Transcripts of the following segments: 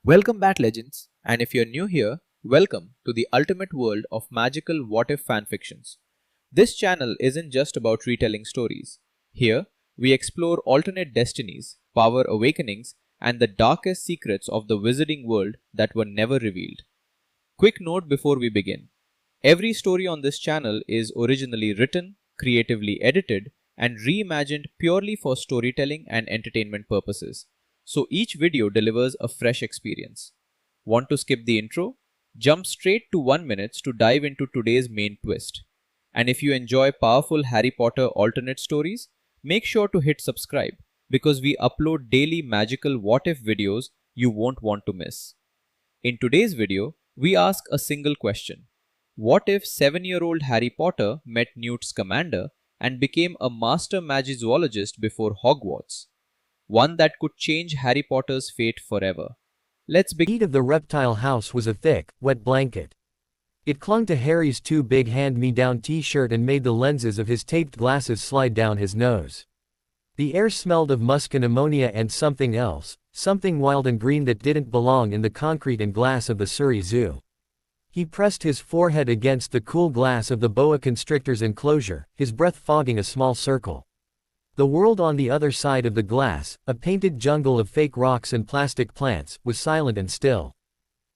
Welcome back, legends, and if you're new here, welcome to the ultimate world of magical what if fanfictions. This channel isn't just about retelling stories. Here, we explore alternate destinies, power awakenings, and the darkest secrets of the wizarding world that were never revealed. Quick note before we begin. Every story on this channel is originally written, creatively edited, and reimagined purely for storytelling and entertainment purposes. So each video delivers a fresh experience. Want to skip the intro? Jump straight to 1 minute to dive into today's main twist. And if you enjoy powerful Harry Potter alternate stories, make sure to hit subscribe because we upload daily magical what if videos you won't want to miss. In today's video, we ask a single question. What if 7-year-old Harry Potter met Newt Scamander and became a master Magizoologist before Hogwarts? One that could change Harry Potter's fate forever. Let's begin. The heat of the reptile house was a thick, wet blanket. It clung to Harry's too big hand-me-down t-shirt and made the lenses of his taped glasses slide down his nose. The air smelled of musk and ammonia and something else, something wild and green that didn't belong in the concrete and glass of the Surrey Zoo. He pressed his forehead against the cool glass of the boa constrictor's enclosure, his breath fogging a small circle. The world on the other side of the glass, a painted jungle of fake rocks and plastic plants, was silent and still.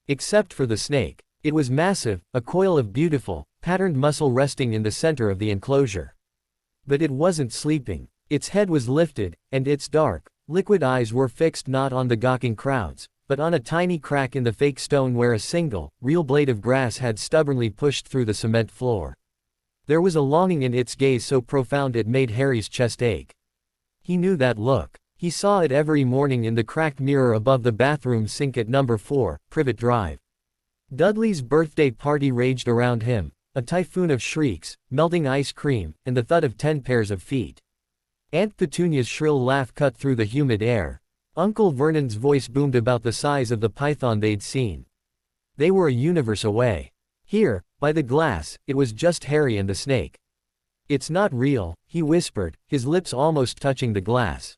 Except for the snake. It was massive, a coil of beautiful, patterned muscle resting in the center of the enclosure. But it wasn't sleeping. Its head was lifted, and its dark, liquid eyes were fixed not on the gawking crowds, but on a tiny crack in the fake stone where a single, real blade of grass had stubbornly pushed through the cement floor. There was a longing in its gaze so profound it made Harry's chest ache. He knew that look. He saw it every morning in the cracked mirror above the bathroom sink at number 4, Privet Drive. Dudley's birthday party raged around him, a typhoon of shrieks, melting ice cream, and the thud of 10 pairs of feet. Aunt Petunia's shrill laugh cut through the humid air. Uncle Vernon's voice boomed about the size of the python they'd seen. They were a universe away. Here, by the glass, it was just Harry and the snake. "It's not real," he whispered, his lips almost touching the glass.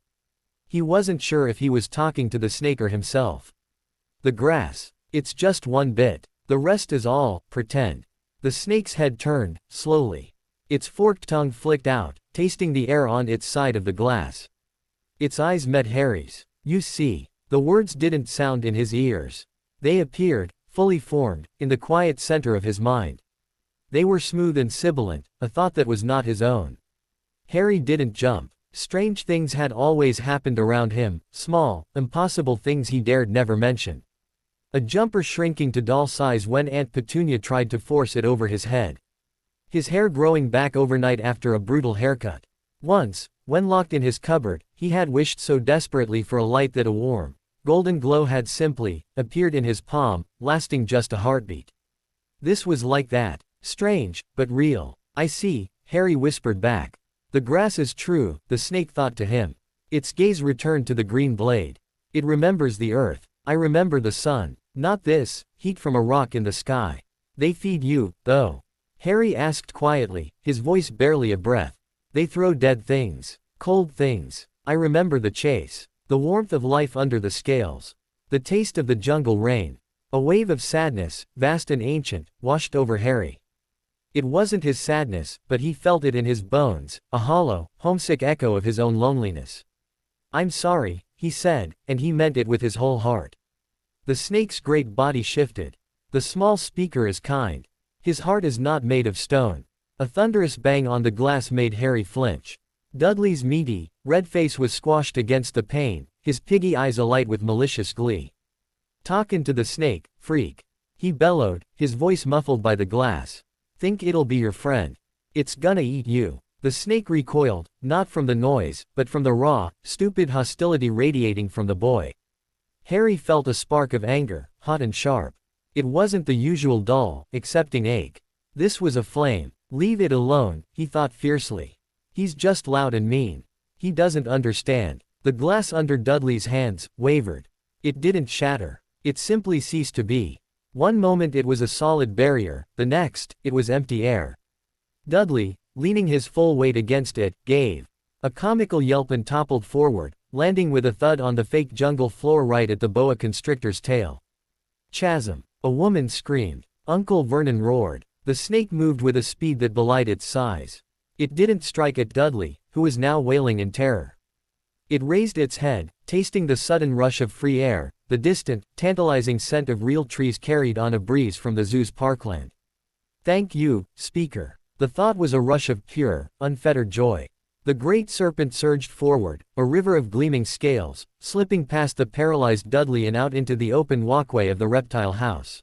He wasn't sure if he was talking to the snake or himself. "The grass. It's just one bit. The rest is all pretend." The snake's head turned, slowly. Its forked tongue flicked out, tasting the air on its side of the glass. Its eyes met Harry's. "You see." The words didn't sound in his ears. They appeared, fully formed, in the quiet center of his mind. They were smooth and sibilant, a thought that was not his own. Harry didn't jump. Strange things had always happened around him, small, impossible things he dared never mention. A jumper shrinking to doll size when Aunt Petunia tried to force it over his head. His hair growing back overnight after a brutal haircut. Once, when locked in his cupboard, he had wished so desperately for a light that a warm, golden glow had simply appeared in his palm, lasting just a heartbeat. This was like that. Strange, but real. "I see," Harry whispered back. "The grass is true," the snake thought to him. Its gaze returned to the green blade. "It remembers the earth. I remember the sun. Not this, heat from a rock in the sky. They feed you, though?" Harry asked quietly, his voice barely a breath. "They throw dead things. Cold things. I remember the chase. The warmth of life under the scales. The taste of the jungle rain." A wave of sadness, vast and ancient, washed over Harry. It wasn't his sadness, but he felt it in his bones, a hollow, homesick echo of his own loneliness. "I'm sorry," he said, and he meant it with his whole heart. The snake's great body shifted. "The small speaker is kind. His heart is not made of stone." A thunderous bang on the glass made Harry flinch. Dudley's meaty, red face was squashed against the pane, his piggy eyes alight with malicious glee. "Talkin' to the snake, freak," he bellowed, his voice muffled by the glass. "Think it'll be your friend? It's gonna eat you." The snake recoiled, not from the noise, but from the raw, stupid hostility radiating from the boy. Harry felt a spark of anger, hot and sharp. It wasn't the usual dull, accepting ache. This was a flame. "Leave it alone," he thought fiercely. "He's just loud and mean. He doesn't understand." The glass under Dudley's hands wavered. It didn't shatter. It simply ceased to be. One moment it was a solid barrier, the next, it was empty air. Dudley, leaning his full weight against it, gave a comical yelp and toppled forward, landing with a thud on the fake jungle floor right at the boa constrictor's tail. Chasm. A woman screamed. Uncle Vernon roared. The snake moved with a speed that belied its size. It didn't strike at Dudley, who was now wailing in terror. It raised its head, tasting the sudden rush of free air, the distant, tantalizing scent of real trees carried on a breeze from the zoo's parkland. Thank you, Speaker. The thought was a rush of pure, unfettered joy. The great serpent surged forward, a river of gleaming scales, slipping past the paralyzed Dudley and out into the open walkway of the reptile house.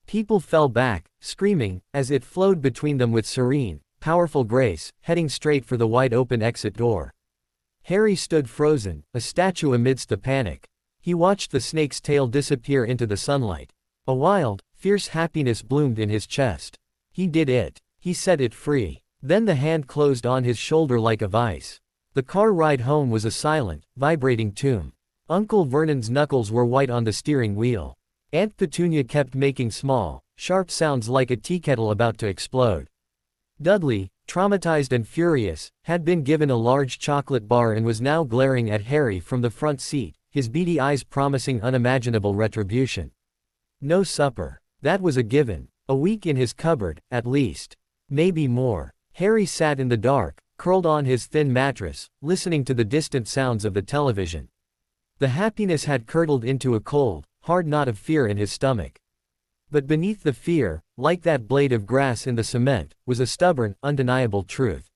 People fell back, screaming, as it flowed between them with serene, powerful grace, heading straight for the wide-open exit door. Harry stood frozen, a statue amidst the panic. He watched the snake's tail disappear into the sunlight. A wild, fierce happiness bloomed in his chest. He did it. He set it free. Then the hand closed on his shoulder like a vice. The car ride home was a silent, vibrating tomb. Uncle Vernon's knuckles were white on the steering wheel. Aunt Petunia kept making small, sharp sounds like a tea kettle about to explode. Dudley, traumatized and furious, had been given a large chocolate bar and was now glaring at Harry from the front seat, his beady eyes promising unimaginable retribution. No supper. That was a given. A week in his cupboard, at least. Maybe more. Harry sat in the dark, curled on his thin mattress, listening to the distant sounds of the television. The happiness had curdled into a cold, hard knot of fear in his stomach. But beneath the fear, like that blade of grass in the cement, was a stubborn, undeniable truth.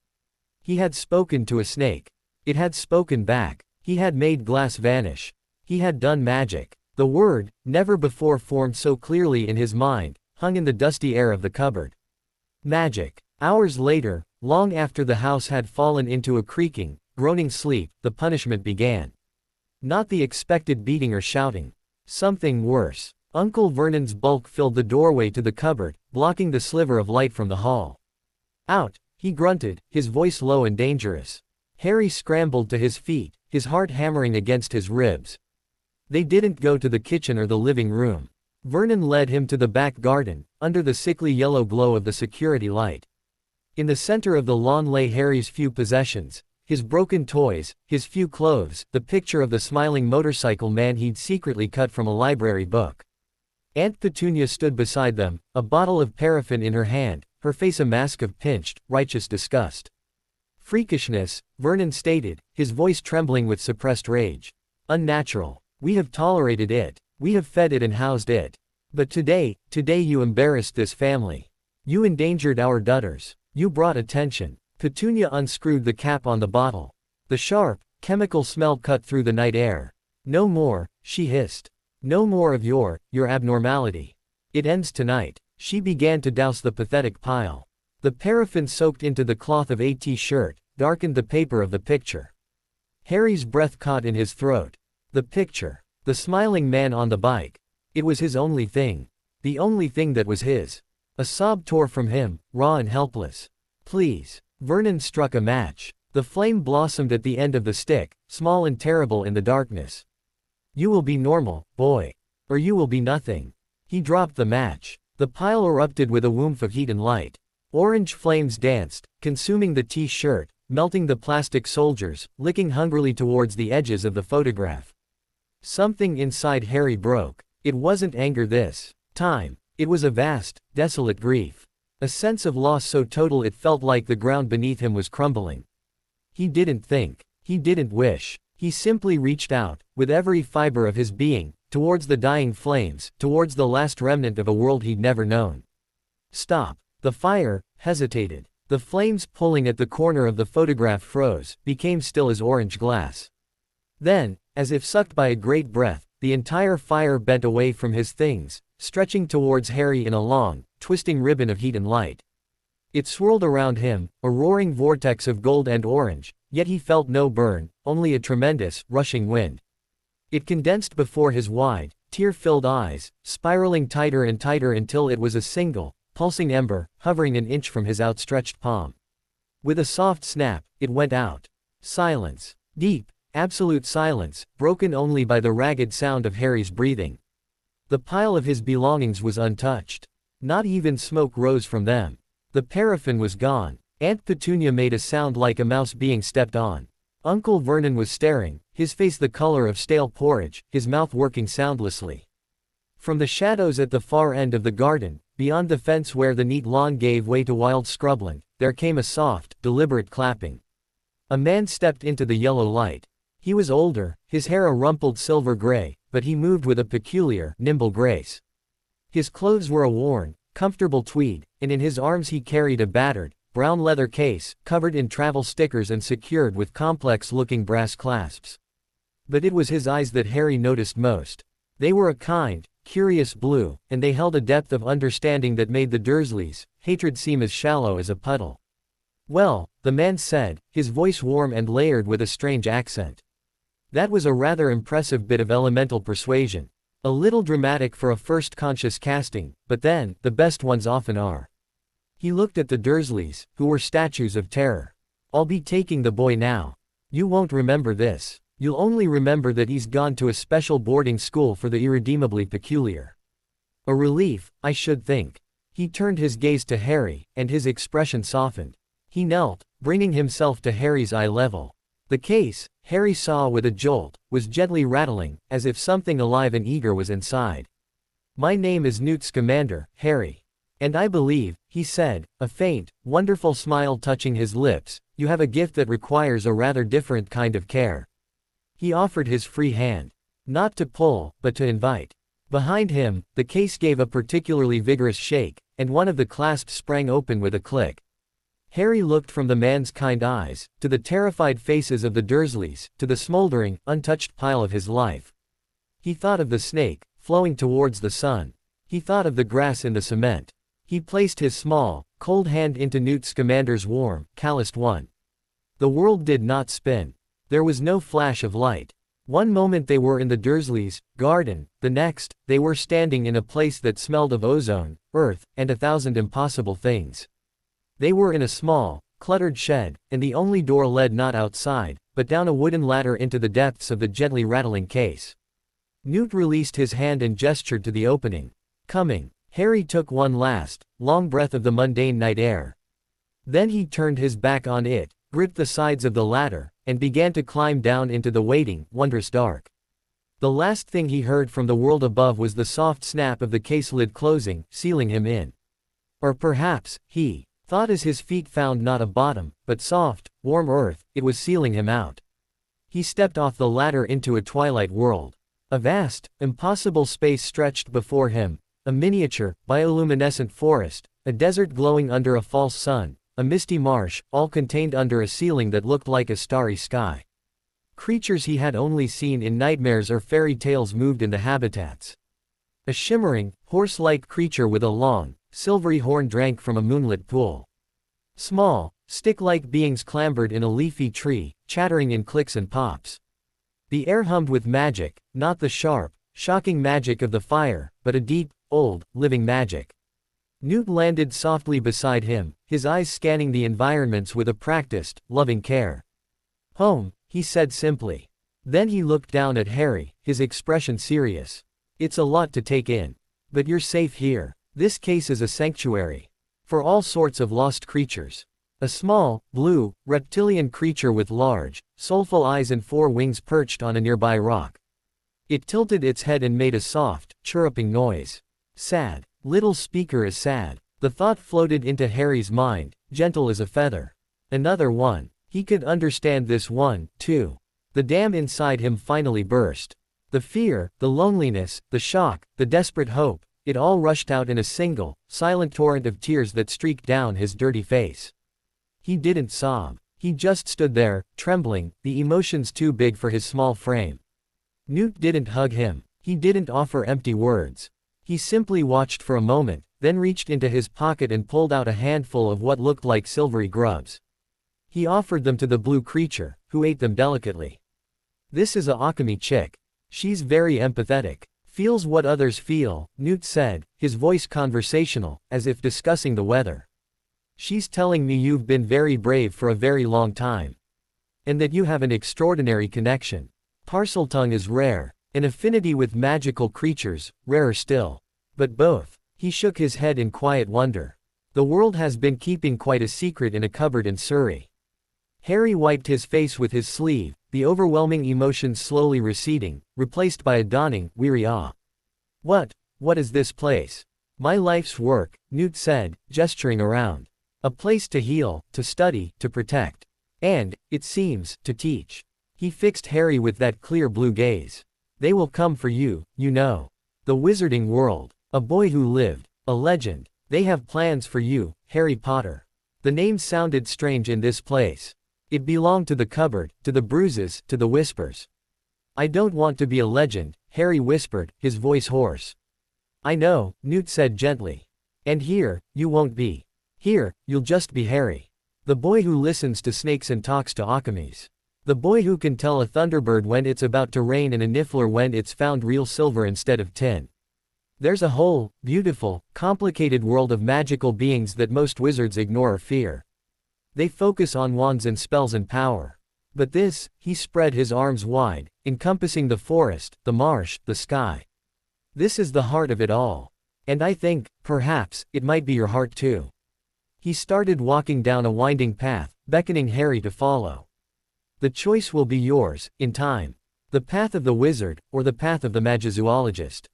He had spoken to a snake. It had spoken back. He had made glass vanish. He had done magic. The word, never before formed so clearly in his mind, hung in the dusty air of the cupboard. Magic. Hours later, long after the house had fallen into a creaking, groaning sleep, the punishment began. Not the expected beating or shouting. Something worse. Uncle Vernon's bulk filled the doorway to the cupboard, blocking the sliver of light from the hall. Out, he grunted, his voice low and dangerous. Harry scrambled to his feet, his heart hammering against his ribs. They didn't go to the kitchen or the living room. Vernon led him to the back garden, under the sickly yellow glow of the security light. In the center of the lawn lay Harry's few possessions, his broken toys, his few clothes, the picture of the smiling motorcycle man he'd secretly cut from a library book. Aunt Petunia stood beside them, a bottle of paraffin in her hand, her face a mask of pinched, righteous disgust. Freakishness, Vernon stated, his voice trembling with suppressed rage. Unnatural. We have tolerated it. We have fed it and housed it. But today you embarrassed this family. You endangered our dudders. You brought attention. Petunia unscrewed the cap on the bottle. The sharp, chemical smell cut through the night air. No more, she hissed. No more of your abnormality. It ends tonight. She began to douse the pathetic pile. The paraffin soaked into the cloth of a t-shirt, darkened the paper of the picture. Harry's breath caught in his throat. The picture. The smiling man on the bike. It was his only thing. The only thing that was his. A sob tore from him, raw and helpless. Please. Vernon struck a match. The flame blossomed at the end of the stick, small and terrible in the darkness. You will be normal, boy. Or you will be nothing. He dropped the match. The pile erupted with a woof of heat and light. Orange flames danced, consuming the t-shirt, melting the plastic soldiers, licking hungrily towards the edges of the photograph. Something inside Harry broke. It wasn't anger this time. It was a vast, desolate grief. A sense of loss so total it felt like the ground beneath him was crumbling. He didn't think. He didn't wish. He simply reached out, with every fiber of his being, towards the dying flames, towards the last remnant of a world he'd never known. Stop. The fire hesitated. The flames pulling at the corner of the photograph froze, became still as orange glass. Then, as if sucked by a great breath, the entire fire bent away from his things, stretching towards Harry in a long, twisting ribbon of heat and light. It swirled around him, a roaring vortex of gold and orange, yet he felt no burn, only a tremendous, rushing wind. It condensed before his wide, tear-filled eyes, spiraling tighter and tighter until it was a single, pulsing ember, hovering an inch from his outstretched palm. With a soft snap, it went out. Silence. Deep, absolute silence, broken only by the ragged sound of Harry's breathing. The pile of his belongings was untouched. Not even smoke rose from them. The paraffin was gone. Aunt Petunia made a sound like a mouse being stepped on. Uncle Vernon was staring, his face the color of stale porridge, his mouth working soundlessly. From the shadows at the far end of the garden, beyond the fence where the neat lawn gave way to wild scrubland, there came a soft, deliberate clapping. A man stepped into the yellow light. He was older, his hair a rumpled silver gray, but he moved with a peculiar, nimble grace. His clothes were a worn, comfortable tweed, and in his arms he carried a battered, brown leather case, covered in travel stickers and secured with complex-looking brass clasps. But it was his eyes that Harry noticed most. They were a kind, curious blue, and they held a depth of understanding that made the Dursleys' hatred seem as shallow as a puddle. "Well," the man said, his voice warm and layered with a strange accent. That was a rather impressive bit of elemental persuasion. A little dramatic for a first conscious casting, but then, the best ones often are. He looked at the Dursleys, who were statues of terror. "I'll be taking the boy now. You won't remember this. You'll only remember that he's gone to a special boarding school for the irredeemably peculiar." A relief, I should think. He turned his gaze to Harry, and his expression softened. He knelt, bringing himself to Harry's eye level. The case, Harry saw with a jolt, was gently rattling, as if something alive and eager was inside. "My name is Newt Scamander, Harry. And I believe," he said, a faint, wonderful smile touching his lips, "you have a gift that requires a rather different kind of care." He offered his free hand. Not to pull, but to invite. Behind him, the case gave a particularly vigorous shake, and one of the clasps sprang open with a click. Harry looked from the man's kind eyes, to the terrified faces of the Dursleys, to the smoldering, untouched pile of his life. He thought of the snake, flowing towards the sun. He thought of the grass in the cement. He placed his small, cold hand into Newt Scamander's warm, calloused one. The world did not spin. There was no flash of light. One moment they were in the Dursleys' garden, the next, they were standing in a place that smelled of ozone, earth, and 1,000 impossible things. They were in a small, cluttered shed, and the only door led not outside, but down a wooden ladder into the depths of the gently rattling case. Newt released his hand and gestured to the opening. "Coming." Harry took one last, long breath of the mundane night air. Then he turned his back on it, gripped the sides of the ladder, and began to climb down into the waiting, wondrous dark. The last thing he heard from the world above was the soft snap of the case lid closing, sealing him in. Or perhaps, he thought as his feet found not a bottom, but soft, warm earth, it was sealing him out. He stepped off the ladder into a twilight world. A vast, impossible space stretched before him, a miniature, bioluminescent forest, a desert glowing under a false sun, a misty marsh, all contained under a ceiling that looked like a starry sky. Creatures he had only seen in nightmares or fairy tales moved in the habitats. A shimmering, horse-like creature with a long, silvery horn drank from a moonlit pool. Small, stick-like beings clambered in a leafy tree, chattering in clicks and pops. The air hummed with magic, not the sharp, shocking magic of the fire, but a deep, old, living magic. Newt landed softly beside him, his eyes scanning the environments with a practiced, loving care. "Home," he said simply. Then he looked down at Harry, his expression serious. "It's a lot to take in. But you're safe here. This case is a sanctuary. For all sorts of lost creatures." A small, blue, reptilian creature with large, soulful eyes and 4 wings perched on a nearby rock. It tilted its head and made a soft, chirruping noise. "Sad. Little speaker is sad." The thought floated into Harry's mind, gentle as a feather. Another one. He could understand this one, too. The dam inside him finally burst. The fear, the loneliness, the shock, the desperate hope, it all rushed out in a single, silent torrent of tears that streaked down his dirty face. He didn't sob. He just stood there, trembling, the emotions too big for his small frame. Newt didn't hug him. He didn't offer empty words. He simply watched for a moment, then reached into his pocket and pulled out a handful of what looked like silvery grubs. He offered them to the blue creature, who ate them delicately. "This is a Occamy chick. She's very empathetic. Feels what others feel," Newt said, his voice conversational, as if discussing the weather. "She's telling me you've been very brave for a very long time. And that you have an extraordinary connection. Parseltongue is rare. An affinity with magical creatures, rarer still. But both." He shook his head in quiet wonder. "The world has been keeping quite a secret in a cupboard in Surrey." Harry wiped his face with his sleeve, the overwhelming emotions slowly receding, replaced by a dawning, weary awe. What is this place? My life's work, Newt said, gesturing around. A place to heal, to study, to protect. And, it seems, to teach. He fixed Harry with that clear blue gaze. They will come for you, you know. The wizarding world. A boy who lived. A legend. They have plans for you, Harry Potter. The name sounded strange in this place. It belonged to the cupboard, to the bruises, to the whispers. I don't want to be a legend, Harry whispered, his voice hoarse. I know, Newt said gently. And here, you won't be. Here, you'll just be Harry. The boy who listens to snakes and talks to alchemies. The boy who can tell a thunderbird when it's about to rain and a niffler when it's found real silver instead of tin. There's a whole, beautiful, complicated world of magical beings that most wizards ignore or fear. They focus on wands and spells and power. But this, he spread his arms wide, encompassing the forest, the marsh, the sky. This is the heart of it all. And I think, perhaps, it might be your heart too. He started walking down a winding path, beckoning Harry to follow. The choice will be yours, in time. The path of the wizard, or the path of the Magizoologist.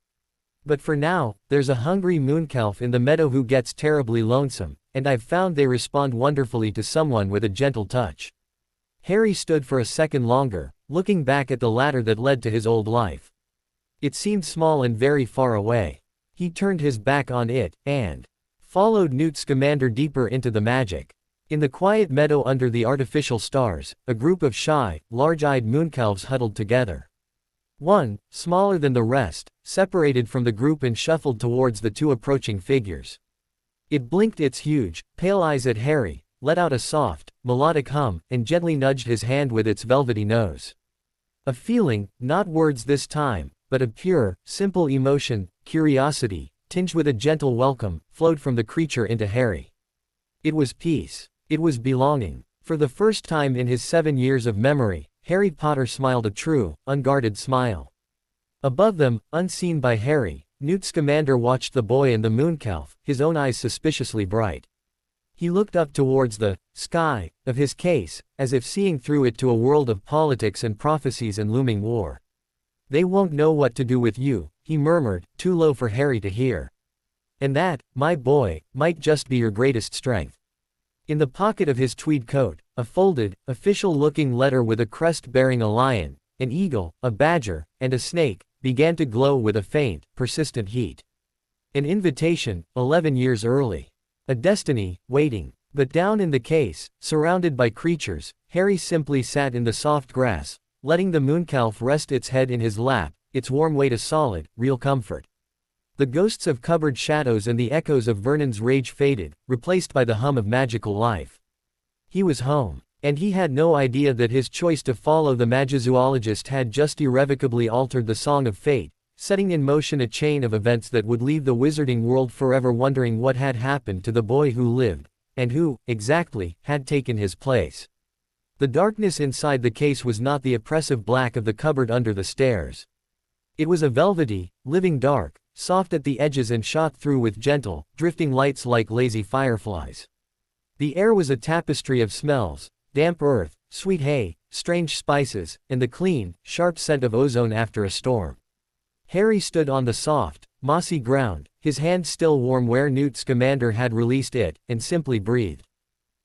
But for now, there's a hungry mooncalf in the meadow who gets terribly lonesome, and I've found they respond wonderfully to someone with a gentle touch. Harry stood for a second longer, looking back at the ladder that led to his old life. It seemed small and very far away. He turned his back on it, and followed Newt Scamander deeper into the magic. In the quiet meadow under the artificial stars, a group of shy, large-eyed mooncalves huddled together. One, smaller than the rest, separated from the group and shuffled towards the two approaching figures. It blinked its huge, pale eyes at Harry, let out a soft, melodic hum, and gently nudged his hand with its velvety nose. A feeling, not words this time, but a pure, simple emotion, curiosity, tinged with a gentle welcome, flowed from the creature into Harry. It was peace. It was belonging. For the first time in his 7 years of memory, Harry Potter smiled a true, unguarded smile. Above them, unseen by Harry, Newt Scamander watched the boy and the mooncalf, his own eyes suspiciously bright. He looked up towards the sky of his case, as if seeing through it to a world of politics and prophecies and looming war. They won't know what to do with you, he murmured, too low for Harry to hear. And that, my boy, might just be your greatest strength. In the pocket of his tweed coat, a folded, official-looking letter with a crest bearing a lion, an eagle, a badger, and a snake, began to glow with a faint, persistent heat. An invitation, 11 years early. A destiny, waiting. But down in the case, surrounded by creatures, Harry simply sat in the soft grass, letting the mooncalf rest its head in his lap, its warm weight a solid, real comfort. The ghosts of cupboard shadows and the echoes of Vernon's rage faded, replaced by the hum of magical life. He was home. And he had no idea that his choice to follow the Magizoologist had just irrevocably altered the song of fate, setting in motion a chain of events that would leave the wizarding world forever wondering what had happened to the boy who lived, and who, exactly, had taken his place. The darkness inside the case was not the oppressive black of the cupboard under the stairs. It was a velvety, living dark, soft at the edges and shot through with gentle, drifting lights like lazy fireflies. The air was a tapestry of smells, damp earth, sweet hay, strange spices, and the clean, sharp scent of ozone after a storm. Harry stood on the soft, mossy ground, his hand still warm where Newt Scamander had released it, and simply breathed.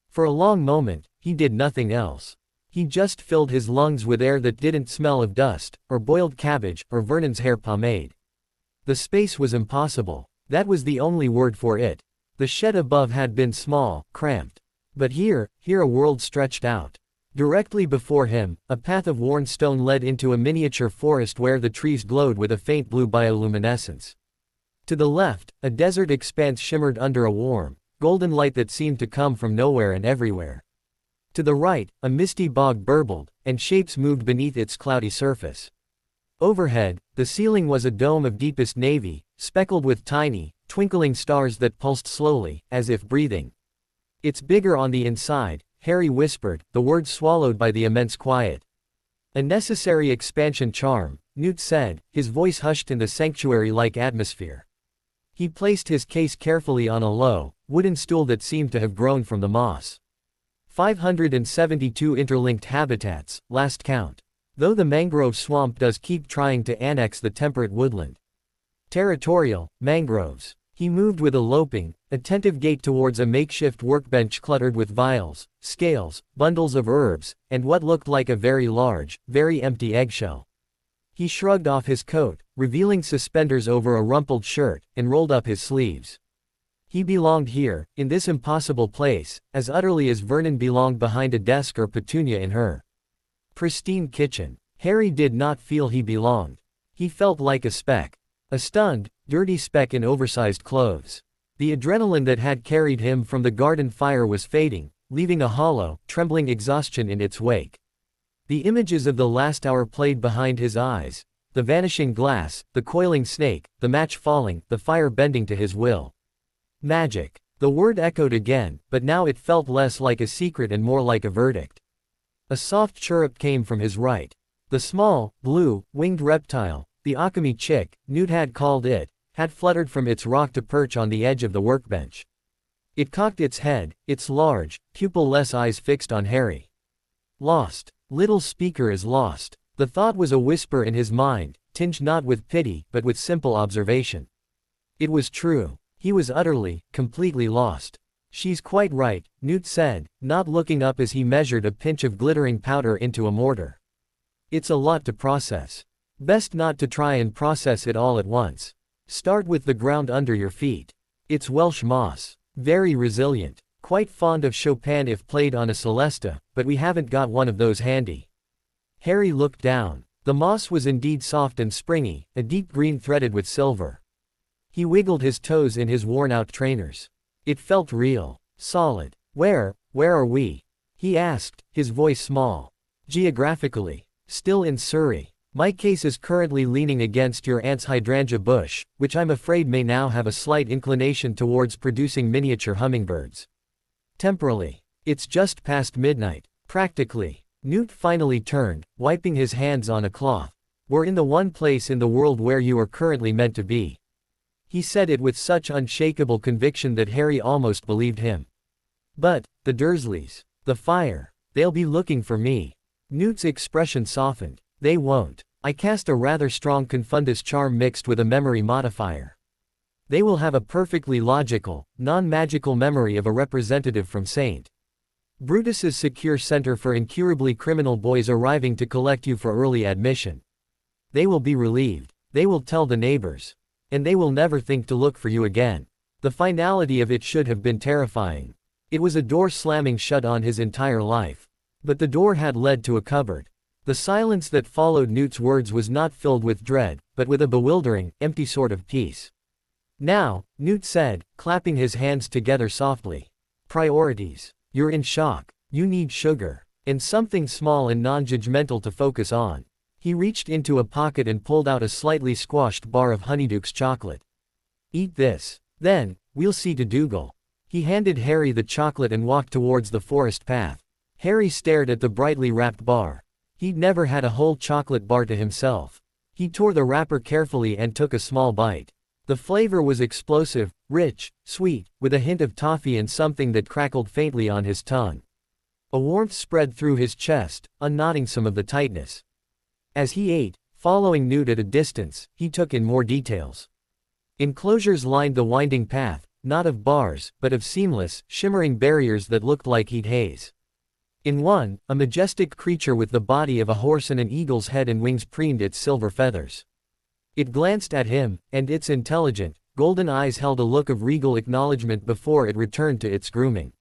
For a long moment, he did nothing else. He just filled his lungs with air that didn't smell of dust, or boiled cabbage, or Vernon's hair pomade. The space was impossible. That was the only word for it. The shed above had been small, cramped. But here a world stretched out. Directly before him, a path of worn stone led into a miniature forest where the trees glowed with a faint blue bioluminescence. To the left, a desert expanse shimmered under a warm, golden light that seemed to come from nowhere and everywhere. To the right, a misty bog burbled, and shapes moved beneath its cloudy surface. Overhead, the ceiling was a dome of deepest navy, speckled with tiny, twinkling stars that pulsed slowly, as if breathing. "It's bigger on the inside," Harry whispered, the words swallowed by the immense quiet. "A necessary expansion charm," Newt said, his voice hushed in the sanctuary-like atmosphere. He placed his case carefully on a low, wooden stool that seemed to have grown from the moss. 572 interlinked habitats, last count. Though the mangrove swamp does keep trying to annex the temperate woodland. Territorial, mangroves. He moved with a loping, attentive gait towards a makeshift workbench cluttered with vials, scales, bundles of herbs, and what looked like a very large, very empty eggshell. He shrugged off his coat, revealing suspenders over a rumpled shirt, and rolled up his sleeves. He belonged here, in this impossible place, as utterly as Vernon belonged behind a desk or Petunia in her pristine kitchen. Harry did not feel he belonged. He felt like a speck. A stunned, dirty speck in oversized clothes. The adrenaline that had carried him from the garden fire was fading, leaving a hollow, trembling exhaustion in its wake. The images of the last hour played behind his eyes. The vanishing glass, the coiling snake, the match falling, the fire bending to his will. Magic. The word echoed again, but now it felt less like a secret and more like a verdict. A soft chirrup came from his right. The small, blue, winged reptile, the Akami chick, Newt had called it, had fluttered from its rock to perch on the edge of the workbench. It cocked its head, its large, pupil-less eyes fixed on Harry. Lost. Little speaker is lost. The thought was a whisper in his mind, tinged not with pity, but with simple observation. It was true. He was utterly, completely lost. She's quite right, Newt said, not looking up as he measured a pinch of glittering powder into a mortar. It's a lot to process. Best not to try and process it all at once. Start with the ground under your feet. It's Welsh moss. Very resilient. Quite fond of Chopin if played on a celesta, but we haven't got one of those handy. Harry looked down. The moss was indeed soft and springy, a deep green threaded with silver. He wiggled his toes in his worn-out trainers. It felt real. Solid. Where are we? He asked, his voice small. Geographically. Still in Surrey. My case is currently leaning against your aunt's hydrangea bush, which I'm afraid may now have a slight inclination towards producing miniature hummingbirds. Temporally. It's just past midnight. Practically. Newt finally turned, wiping his hands on a cloth. We're in the one place in the world where you are currently meant to be. He said it with such unshakable conviction that Harry almost believed him. But, the Dursleys. The fire. They'll be looking for me. Newt's expression softened. They won't. I cast a rather strong confundus charm mixed with a memory modifier. They will have a perfectly logical, non-magical memory of a representative from St. Brutus's secure center for incurably criminal boys arriving to collect you for early admission. They will be relieved. They will tell the neighbors. And they will never think to look for you again. The finality of it should have been terrifying. It was a door slamming shut on his entire life. But the door had led to a cupboard. The silence that followed Newt's words was not filled with dread, but with a bewildering, empty sort of peace. Now, Newt said, clapping his hands together softly. Priorities. You're in shock. You need sugar. And something small and non-judgmental to focus on. He reached into a pocket and pulled out a slightly squashed bar of Honeydukes chocolate. Eat this. Then, we'll see to Dougal. He handed Harry the chocolate and walked towards the forest path. Harry stared at the brightly wrapped bar. He'd never had a whole chocolate bar to himself. He tore the wrapper carefully and took a small bite. The flavor was explosive, rich, sweet, with a hint of toffee and something that crackled faintly on his tongue. A warmth spread through his chest, unknotting some of the tightness. As he ate, following Newt at a distance, he took in more details. Enclosures lined the winding path, not of bars, but of seamless, shimmering barriers that looked like heat haze. In one, a majestic creature with the body of a horse and an eagle's head and wings preened its silver feathers. It glanced at him, and its intelligent, golden eyes held a look of regal acknowledgement before it returned to its grooming.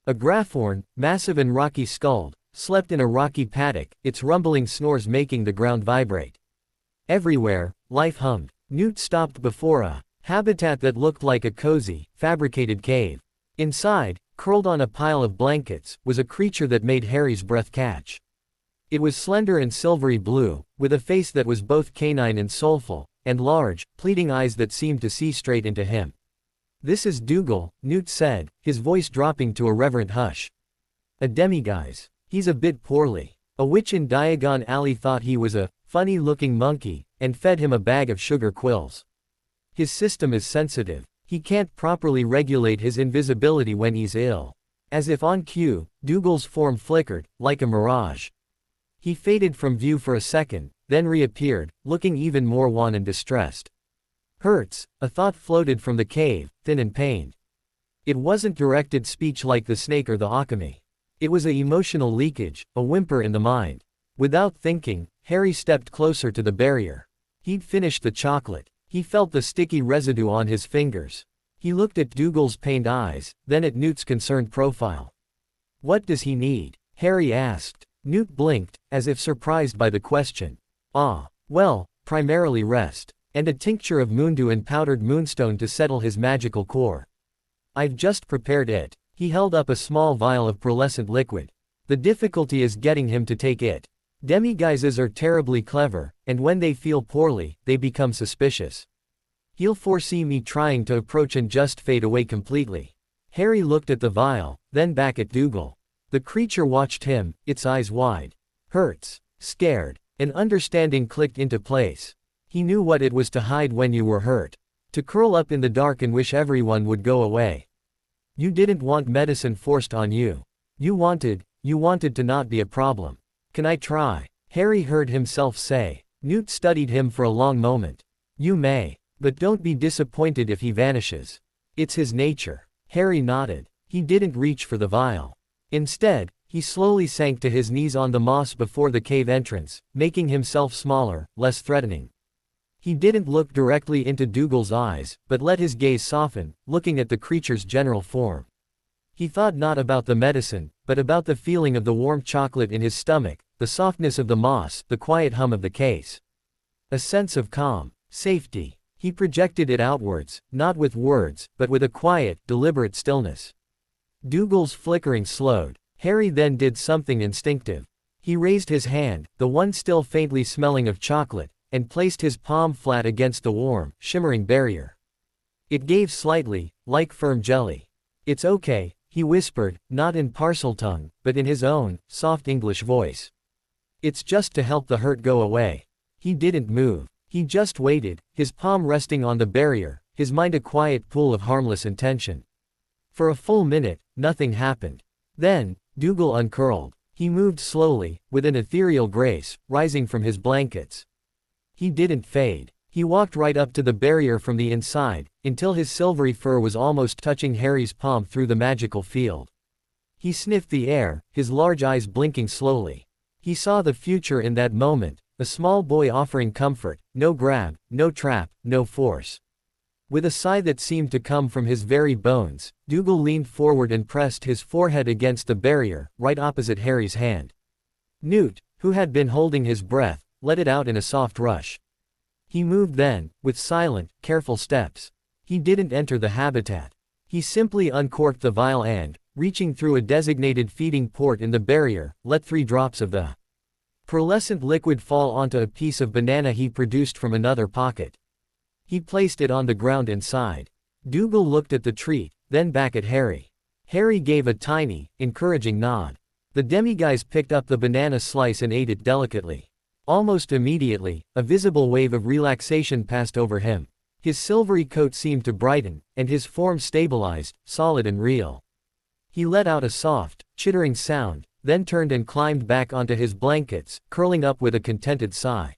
A Graphorn, massive and rocky-skulled, slept in a rocky paddock, its rumbling snores making the ground vibrate. Everywhere, life hummed. Newt stopped before a habitat that looked like a cozy, fabricated cave. Inside, curled on a pile of blankets, was a creature that made Harry's breath catch. It was slender and silvery blue, with a face that was both canine and soulful, and large, pleading eyes that seemed to see straight into him. This is Dougal, Newt said, his voice dropping to a reverent hush. A demiguise. He's a bit poorly. A witch in Diagon Alley thought he was a funny-looking monkey, and fed him a bag of sugar quills. His system is sensitive. He can't properly regulate his invisibility when he's ill. As if on cue, Dougal's form flickered, like a mirage. He faded from view for a second, then reappeared, looking even more wan and distressed. Hurts, a thought floated from the cave, thin and pained. It wasn't directed speech like the snake or the alchemy. It was a emotional leakage, a whimper in the mind. Without thinking, Harry stepped closer to the barrier. He'd finished the chocolate. He felt the sticky residue on his fingers. He looked at Dougal's pained eyes, then at Newt's concerned profile. "What does he need?" Harry asked. Newt blinked, as if surprised by the question. Well, primarily rest. And a tincture of moondew and powdered moonstone to settle his magical core. I've just prepared it. He held up a small vial of pearlescent liquid. The difficulty is getting him to take it. Demiguises are terribly clever, and when they feel poorly, they become suspicious. He'll foresee me trying to approach and just fade away completely. Harry looked at the vial, then back at Dougal. The creature watched him, its eyes wide. Hurts. Scared. An understanding clicked into place. He knew what it was to hide when you were hurt. To curl up in the dark and wish everyone would go away. You didn't want medicine forced on you. You wanted to not be a problem. Can I try? Harry heard himself say. Newt studied him for a long moment. You may. But don't be disappointed if he vanishes. It's his nature. Harry nodded. He didn't reach for the vial. Instead, he slowly sank to his knees on the moss before the cave entrance, making himself smaller, less threatening. He didn't look directly into Dougal's eyes, but let his gaze soften, looking at the creature's general form. He thought not about the medicine, but about the feeling of the warm chocolate in his stomach, the softness of the moss, the quiet hum of the case. A sense of calm, safety. He projected it outwards, not with words, but with a quiet, deliberate stillness. Dougal's flickering slowed. Harry then did something instinctive. He raised his hand, the one still faintly smelling of chocolate, and placed his palm flat against the warm, shimmering barrier. It gave slightly, like firm jelly. It's okay, he whispered, not in Parseltongue, but in his own, soft English voice. It's just to help the hurt go away. He didn't move. He just waited, his palm resting on the barrier, his mind a quiet pool of harmless intention. For a full minute, nothing happened. Then, Dougal uncurled. He moved slowly, with an ethereal grace, rising from his blankets. He didn't fade. He walked right up to the barrier from the inside, until his silvery fur was almost touching Harry's palm through the magical field. He sniffed the air, his large eyes blinking slowly. He saw the future in that moment, a small boy offering comfort, no grab, no trap, no force. With a sigh that seemed to come from his very bones, Dougal leaned forward and pressed his forehead against the barrier, right opposite Harry's hand. Newt, who had been holding his breath, let it out in a soft rush. He moved then, with silent, careful steps. He didn't enter the habitat. He simply uncorked the vial and, reaching through a designated feeding port in the barrier, let 3 drops of the pearlescent liquid fall onto a piece of banana he produced from another pocket. He placed it on the ground inside. Dougal looked at the treat, then back at Harry. Harry gave a tiny, encouraging nod. The Demiguise picked up the banana slice and ate it delicately. Almost immediately, a visible wave of relaxation passed over him. His silvery coat seemed to brighten, and his form stabilized, solid and real. He let out a soft, chittering sound, then turned and climbed back onto his blankets, curling up with a contented sigh.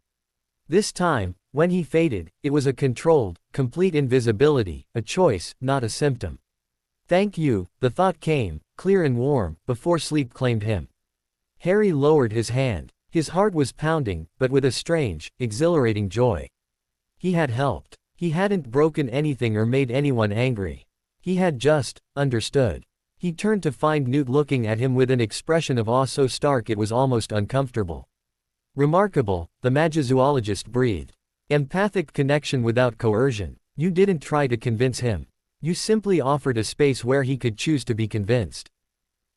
This time, when he faded, it was a controlled, complete invisibility, a choice, not a symptom. Thank you, the thought came, clear and warm, before sleep claimed him. Harry lowered his hand. His heart was pounding, but with a strange, exhilarating joy. He had helped. He hadn't broken anything or made anyone angry. He had just understood. He turned to find Newt looking at him with an expression of awe so stark it was almost uncomfortable. Remarkable, the Magizoologist breathed. Empathic connection without coercion. You didn't try to convince him. You simply offered a space where he could choose to be convinced.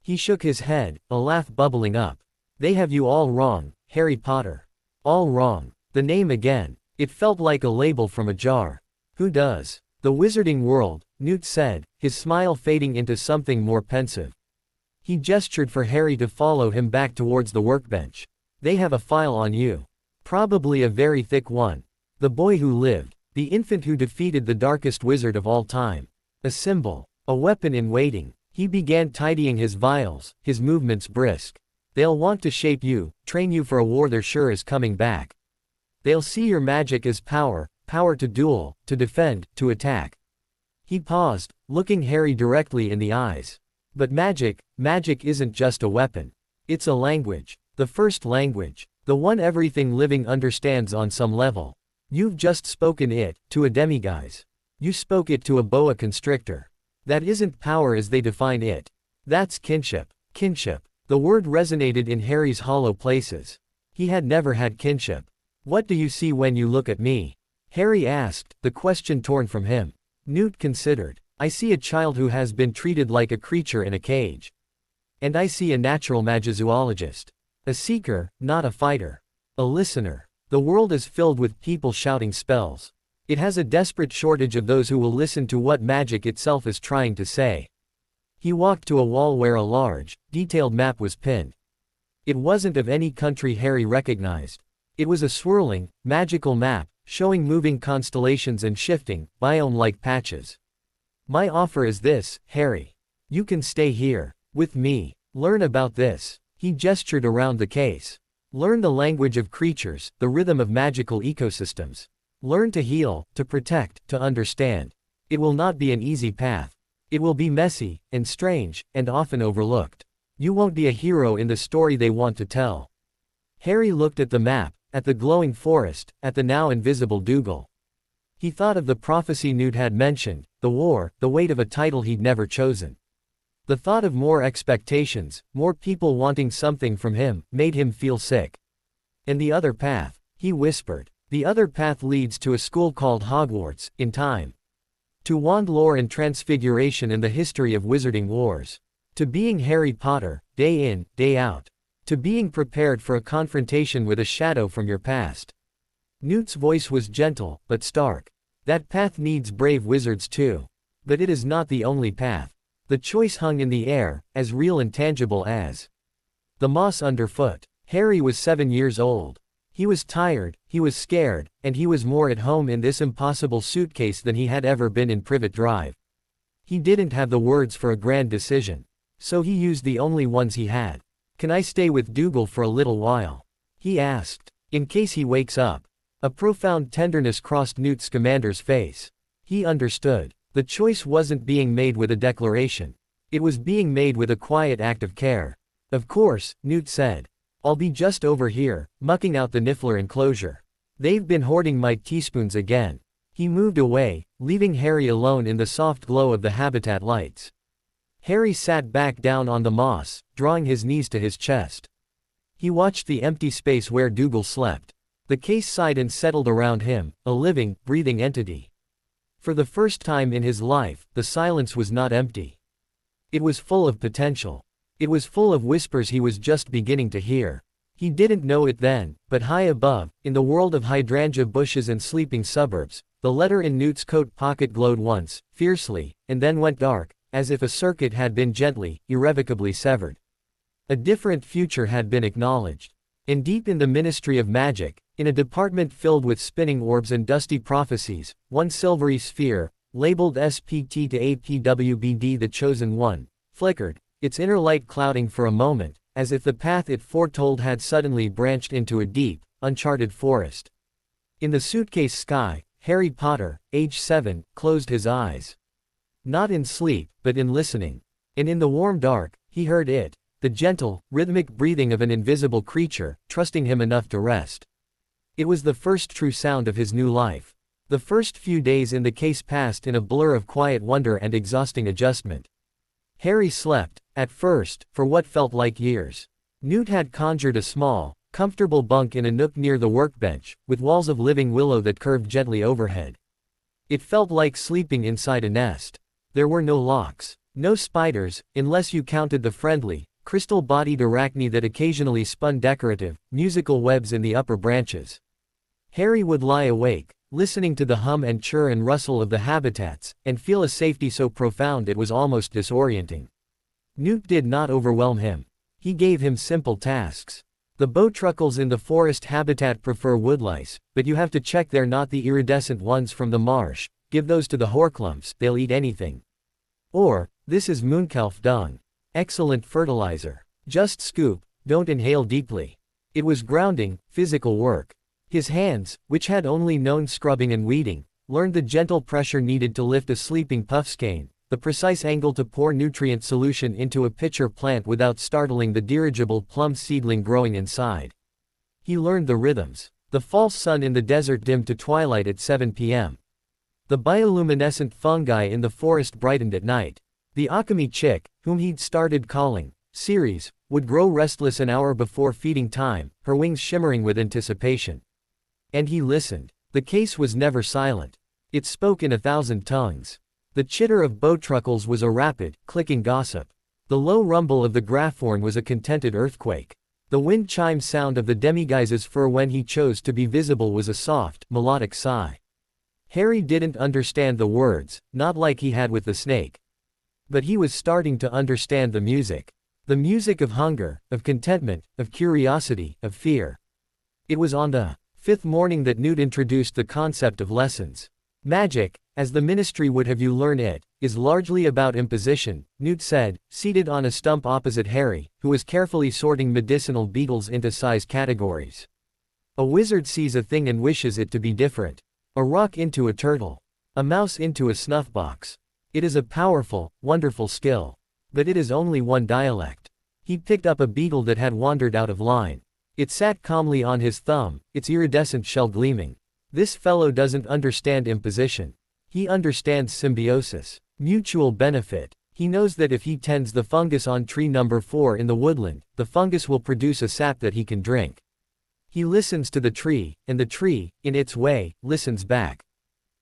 He shook his head, a laugh bubbling up. They have you all wrong, Harry Potter. All wrong. The name again. It felt like a label from a jar. Who does? The wizarding world, Newt said, his smile fading into something more pensive. He gestured for Harry to follow him back towards the workbench. They have a file on you. Probably a very thick one. The boy who lived. The infant who defeated the darkest wizard of all time. A symbol. A weapon in waiting. He began tidying his vials, his movements brisk. They'll want to shape you, train you for a war they're sure is coming back. They'll see your magic as power, power to duel, to defend, to attack. He paused, looking Harry directly in the eyes. But magic isn't just a weapon. It's a language. The first language. The one everything living understands on some level. You've just spoken it, to a demiguise. You spoke it to a boa constrictor. That isn't power as they define it. That's kinship. Kinship. The word resonated in Harry's hollow places. He had never had kinship. What do you see when you look at me? Harry asked, the question torn from him. Newt considered. I see a child who has been treated like a creature in a cage. And I see a natural magizoologist. A seeker, not a fighter. A listener. The world is filled with people shouting spells. It has a desperate shortage of those who will listen to what magic itself is trying to say. He walked to a wall where a large, detailed map was pinned. It wasn't of any country Harry recognized. It was a swirling, magical map, showing moving constellations and shifting, biome-like patches. My offer is this, Harry. You can stay here, with me. Learn about this. He gestured around the case. Learn the language of creatures, the rhythm of magical ecosystems. Learn to heal, to protect, to understand. It will not be an easy path. It will be messy, and strange, and often overlooked. You won't be a hero in the story they want to tell. Harry looked at the map, at the glowing forest, at the now invisible Dougal. He thought of the prophecy Newt had mentioned, the war, the weight of a title he'd never chosen. The thought of more expectations, more people wanting something from him, made him feel sick. And the other path, he whispered. The other path leads to a school called Hogwarts, in time. To wand lore and transfiguration and the history of wizarding wars. To being Harry Potter, day in, day out. To being prepared for a confrontation with a shadow from your past. Newt's voice was gentle, but stark. That path needs brave wizards too. But it is not the only path. The choice hung in the air, as real and tangible as the moss underfoot. Harry was 7 years old. He was tired, he was scared, and he was more at home in this impossible suitcase than he had ever been in Privet Drive. He didn't have the words for a grand decision. So he used the only ones he had. Can I stay with Dougal for a little while? He asked. In case he wakes up. A profound tenderness crossed Newt Scamander's face. He understood. The choice wasn't being made with a declaration. It was being made with a quiet act of care. Of course, Newt said. I'll be just over here, mucking out the Niffler enclosure. They've been hoarding my teaspoons again. He moved away, leaving Harry alone in the soft glow of the habitat lights. Harry sat back down on the moss, drawing his knees to his chest. He watched the empty space where Dougal slept. The case sighed and settled around him, a living, breathing entity. For the first time in his life, the silence was not empty. It was full of potential. It was full of whispers he was just beginning to hear. He didn't know it then, but high above, in the world of hydrangea bushes and sleeping suburbs, the letter in Newt's coat pocket glowed once, fiercely, and then went dark, as if a circuit had been gently, irrevocably severed. A different future had been acknowledged. And deep in the Ministry of Magic, in a department filled with spinning orbs and dusty prophecies, one silvery sphere, labeled SPT to APWBD the Chosen One, flickered, its inner light clouding for a moment, as if the path it foretold had suddenly branched into a deep, uncharted forest. In the suitcase sky, Harry Potter, age 7, closed his eyes. Not in sleep, but in listening. And in the warm dark, he heard it, the gentle, rhythmic breathing of an invisible creature, trusting him enough to rest. It was the first true sound of his new life. The first few days in the case passed in a blur of quiet wonder and exhausting adjustment. Harry slept, at first, for what felt like years. Newt had conjured a small, comfortable bunk in a nook near the workbench, with walls of living willow that curved gently overhead. It felt like sleeping inside a nest. There were no locks, no spiders, unless you counted the friendly, crystal-bodied arachne that occasionally spun decorative, musical webs in the upper branches. Harry would lie awake, listening to the hum and chirr and rustle of the habitats, and feel a safety so profound it was almost disorienting. Newt did not overwhelm him. He gave him simple tasks. The bowtruckles in the forest habitat prefer woodlice, but you have to check they're not the iridescent ones from the marsh. Give those to the horklumps, they'll eat anything. Or, this is Moonkalf dung. Excellent fertilizer. Just scoop, don't inhale deeply. It was grounding, physical work. His hands, which had only known scrubbing and weeding, learned the gentle pressure needed to lift a sleeping puffskein, the precise angle to pour nutrient solution into a pitcher plant without startling the dirigible plum seedling growing inside. He learned the rhythms. The false sun in the desert dimmed to twilight at 7 p.m. The bioluminescent fungi in the forest brightened at night. The Akami chick, whom he'd started calling Ceres, would grow restless an hour before feeding time, her wings shimmering with anticipation. And he listened. The case was never silent. It spoke in 1,000 tongues. The chitter of bowtruckles was a rapid, clicking gossip. The low rumble of the grapphorn was a contented earthquake. The wind chime sound of the Demiguise's fur when he chose to be visible was a soft, melodic sigh. Harry didn't understand the words, not like he had with the snake. But he was starting to understand the music. The music of hunger, of contentment, of curiosity, of fear. It was on the 5th morning that Newt introduced the concept of lessons. Magic, as the Ministry would have you learn it, is largely about imposition, Newt said, seated on a stump opposite Harry, who was carefully sorting medicinal beetles into size categories. A wizard sees a thing and wishes it to be different. A rock into a turtle. A mouse into a snuff box. It is a powerful, wonderful skill. But it is only one dialect. He picked up a beetle that had wandered out of line. It sat calmly on his thumb, its iridescent shell gleaming. This fellow doesn't understand imposition. He understands symbiosis. Mutual benefit. He knows that if he tends the fungus on tree number 4 in the woodland, the fungus will produce a sap that he can drink. He listens to the tree, and the tree, in its way, listens back.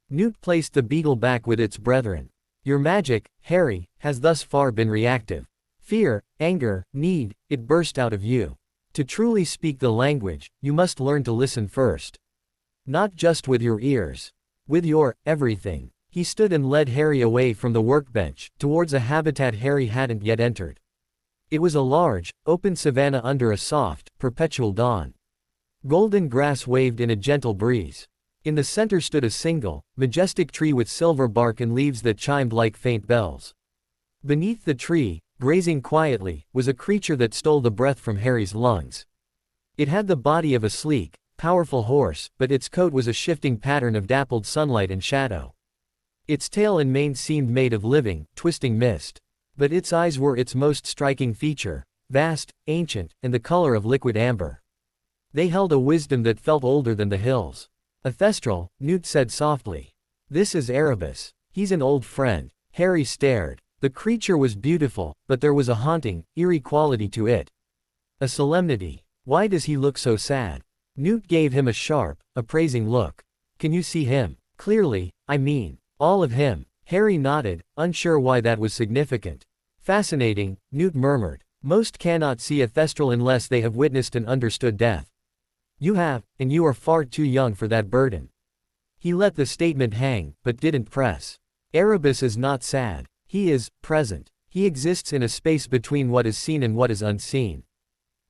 Newt placed the beetle back with its brethren. Your magic, Harry, has thus far been reactive. Fear, anger, need, it burst out of you. To truly speak the language, you must learn to listen first. Not just with your ears. With your everything. He stood and led Harry away from the workbench, towards a habitat Harry hadn't yet entered. It was a large, open savanna under a soft, perpetual dawn. Golden grass waved in a gentle breeze. In the center stood a single, majestic tree with silver bark and leaves that chimed like faint bells. Beneath the tree, grazing quietly, was a creature that stole the breath from Harry's lungs. It had the body of a sleek, powerful horse, but its coat was a shifting pattern of dappled sunlight and shadow. Its tail and mane seemed made of living, twisting mist. But its eyes were its most striking feature, vast, ancient, and the color of liquid amber. They held a wisdom that felt older than the hills. A Thestral, Newt said softly. This is Erebus. He's an old friend. Harry stared. The creature was beautiful, but there was a haunting, eerie quality to it. A solemnity. Why does he look so sad? Newt gave him a sharp, appraising look. Can you see him? Clearly, I mean, all of him. Harry nodded, unsure why that was significant. Fascinating, Newt murmured. Most cannot see a Thestral unless they have witnessed and understood death. You have, and you are far too young for that burden. He let the statement hang, but didn't press. Erebus is not sad. He is present. He exists in a space between what is seen and what is unseen.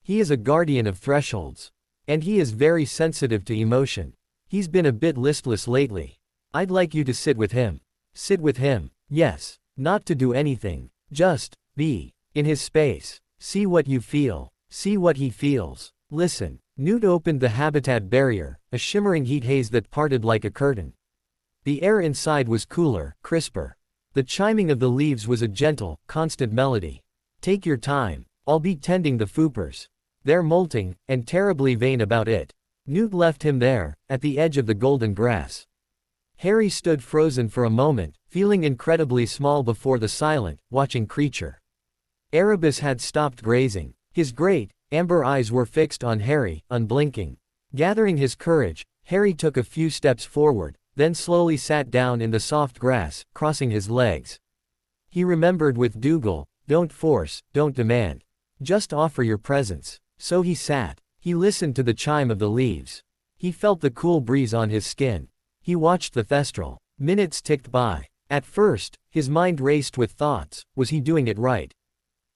He is a guardian of thresholds. And he is very sensitive to emotion. He's been a bit listless lately. I'd like you to sit with him. Sit with him. Yes. Not to do anything. Just be in his space. See what you feel. See what he feels. Listen. Newt opened the habitat barrier, a shimmering heat haze that parted like a curtain. The air inside was cooler, crisper. The chiming of the leaves was a gentle, constant melody. Take your time. I'll be tending the foopers. They're molting, and terribly vain about it. Newt left him there, at the edge of the golden grass. Harry stood frozen for a moment, feeling incredibly small before the silent, watching creature. Erebus had stopped grazing. His great, amber eyes were fixed on Harry, unblinking. Gathering his courage, Harry took a few steps forward, then slowly sat down in the soft grass, crossing his legs. He remembered with Dougal, don't force, don't demand. Just offer your presence. So he sat. He listened to the chime of the leaves. He felt the cool breeze on his skin. He watched the Thestral. Minutes ticked by. At first, his mind raced with thoughts. Was he doing it right?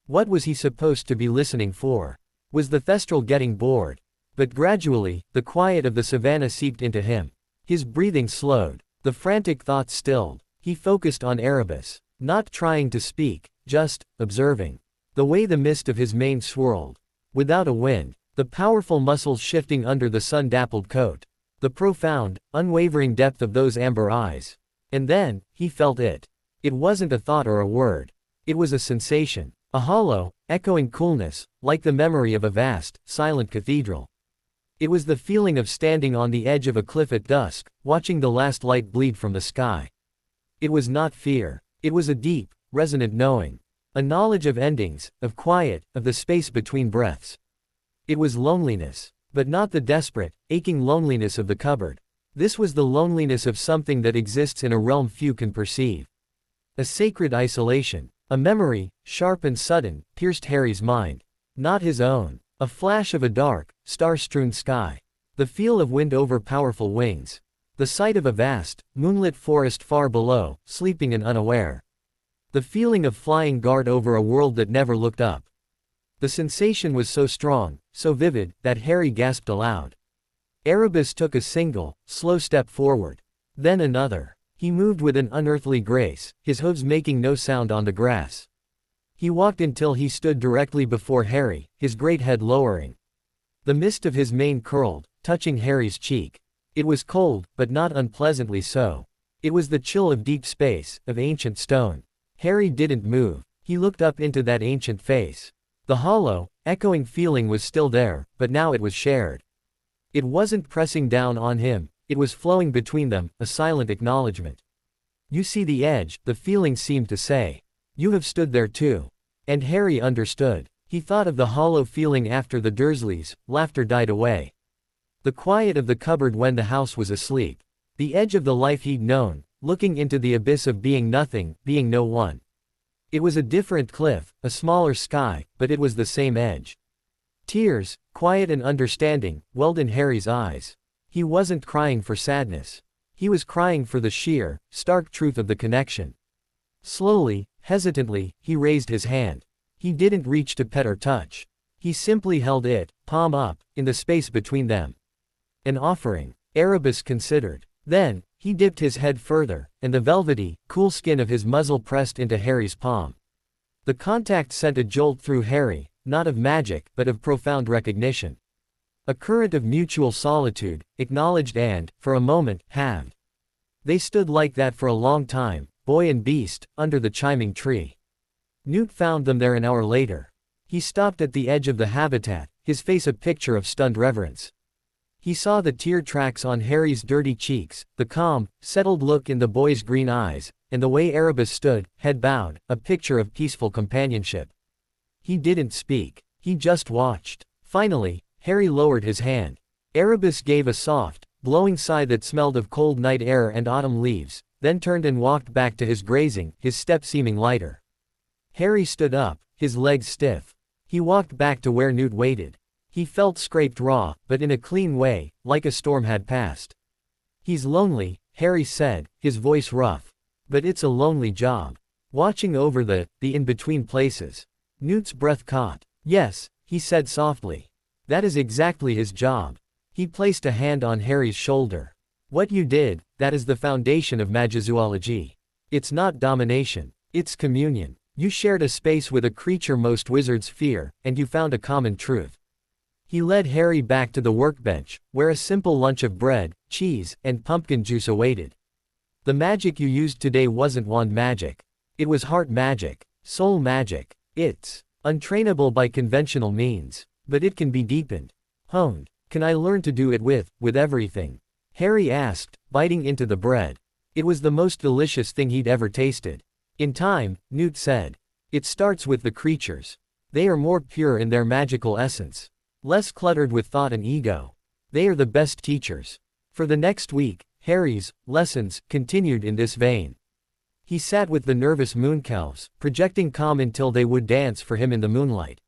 What was he supposed to be listening for? Was the Thestral getting bored? But gradually, the quiet of the savanna seeped into him. His breathing slowed. The frantic thoughts stilled. He focused on Erebus. Not trying to speak, just observing. The way the mist of his mane swirled. Without a wind. The powerful muscles shifting under the sun-dappled coat. The profound, unwavering depth of those amber eyes. And then, he felt it. It wasn't a thought or a word. It was a sensation. A hollow, echoing coolness, like the memory of a vast, silent cathedral. It was the feeling of standing on the edge of a cliff at dusk, watching the last light bleed from the sky. It was not fear. It was a deep, resonant knowing. A knowledge of endings, of quiet, of the space between breaths. It was loneliness. But not the desperate, aching loneliness of the cupboard. This was the loneliness of something that exists in a realm few can perceive. A sacred isolation. A memory, sharp and sudden, pierced Harry's mind. Not his own. A flash of a dark, star-strewn sky. The feel of wind over powerful wings. The sight of a vast, moonlit forest far below, sleeping and unaware. The feeling of flying guard over a world that never looked up. The sensation was so strong, so vivid, that Harry gasped aloud. Erebus took a single, slow step forward. Then another. He moved with an unearthly grace, his hooves making no sound on the grass. He walked until he stood directly before Harry, his great head lowering. The mist of his mane curled, touching Harry's cheek. It was cold, but not unpleasantly so. It was the chill of deep space, of ancient stone. Harry didn't move. He looked up into that ancient face. The hollow, echoing feeling was still there, but now it was shared. It wasn't pressing down on him, it was flowing between them, a silent acknowledgement. You see the edge, the feeling seemed to say. You have stood there too. And Harry understood. He thought of the hollow feeling after the Dursleys, laughter died away. The quiet of the cupboard when the house was asleep. The edge of the life he'd known, looking into the abyss of being nothing, being no one. It was a different cliff, a smaller sky, but it was the same edge. Tears, quiet and understanding, welled in Harry's eyes. He wasn't crying for sadness. He was crying for the sheer, stark truth of the connection. Slowly, hesitantly, he raised his hand. He didn't reach to pet or touch. He simply held it, palm up, in the space between them. An offering. Erebus considered. Then, he dipped his head further, and the velvety, cool skin of his muzzle pressed into Harry's palm. The contact sent a jolt through Harry, not of magic, but of profound recognition. A current of mutual solitude, acknowledged and, for a moment, halved. They stood like that for a long time, boy and beast, under the chiming tree. Newt found them there an hour later. He stopped at the edge of the habitat, his face a picture of stunned reverence. He saw the tear tracks on Harry's dirty cheeks, the calm, settled look in the boy's green eyes, and the way Erebus stood, head bowed, a picture of peaceful companionship. He didn't speak. He just watched. Finally, Harry lowered his hand. Erebus gave a soft, blowing sigh that smelled of cold night air and autumn leaves, then turned and walked back to his grazing, his step seeming lighter. Harry stood up, his legs stiff. He walked back to where Newt waited. He felt scraped raw, but in a clean way, like a storm had passed. He's lonely, Harry said, his voice rough. But it's a lonely job. Watching over the in-between places. Newt's breath caught. Yes, he said softly. That is exactly his job. He placed a hand on Harry's shoulder. What you did, that is the foundation of Magizoology. It's not domination. It's communion. You shared a space with a creature most wizards fear, and you found a common truth. He led Harry back to the workbench, where a simple lunch of bread, cheese, and pumpkin juice awaited. The magic you used today wasn't wand magic. It was heart magic, soul magic. It's untrainable by conventional means, but it can be deepened, honed. Can I learn to do it with everything? Harry asked, biting into the bread. It was the most delicious thing he'd ever tasted. In time, Newt said. It starts with the creatures. They are more pure in their magical essence. Less cluttered with thought and ego. They are the best teachers. For the next week, Harry's lessons continued in this vein. He sat with the nervous moonkelves, projecting calm until they would dance for him in the moonlight.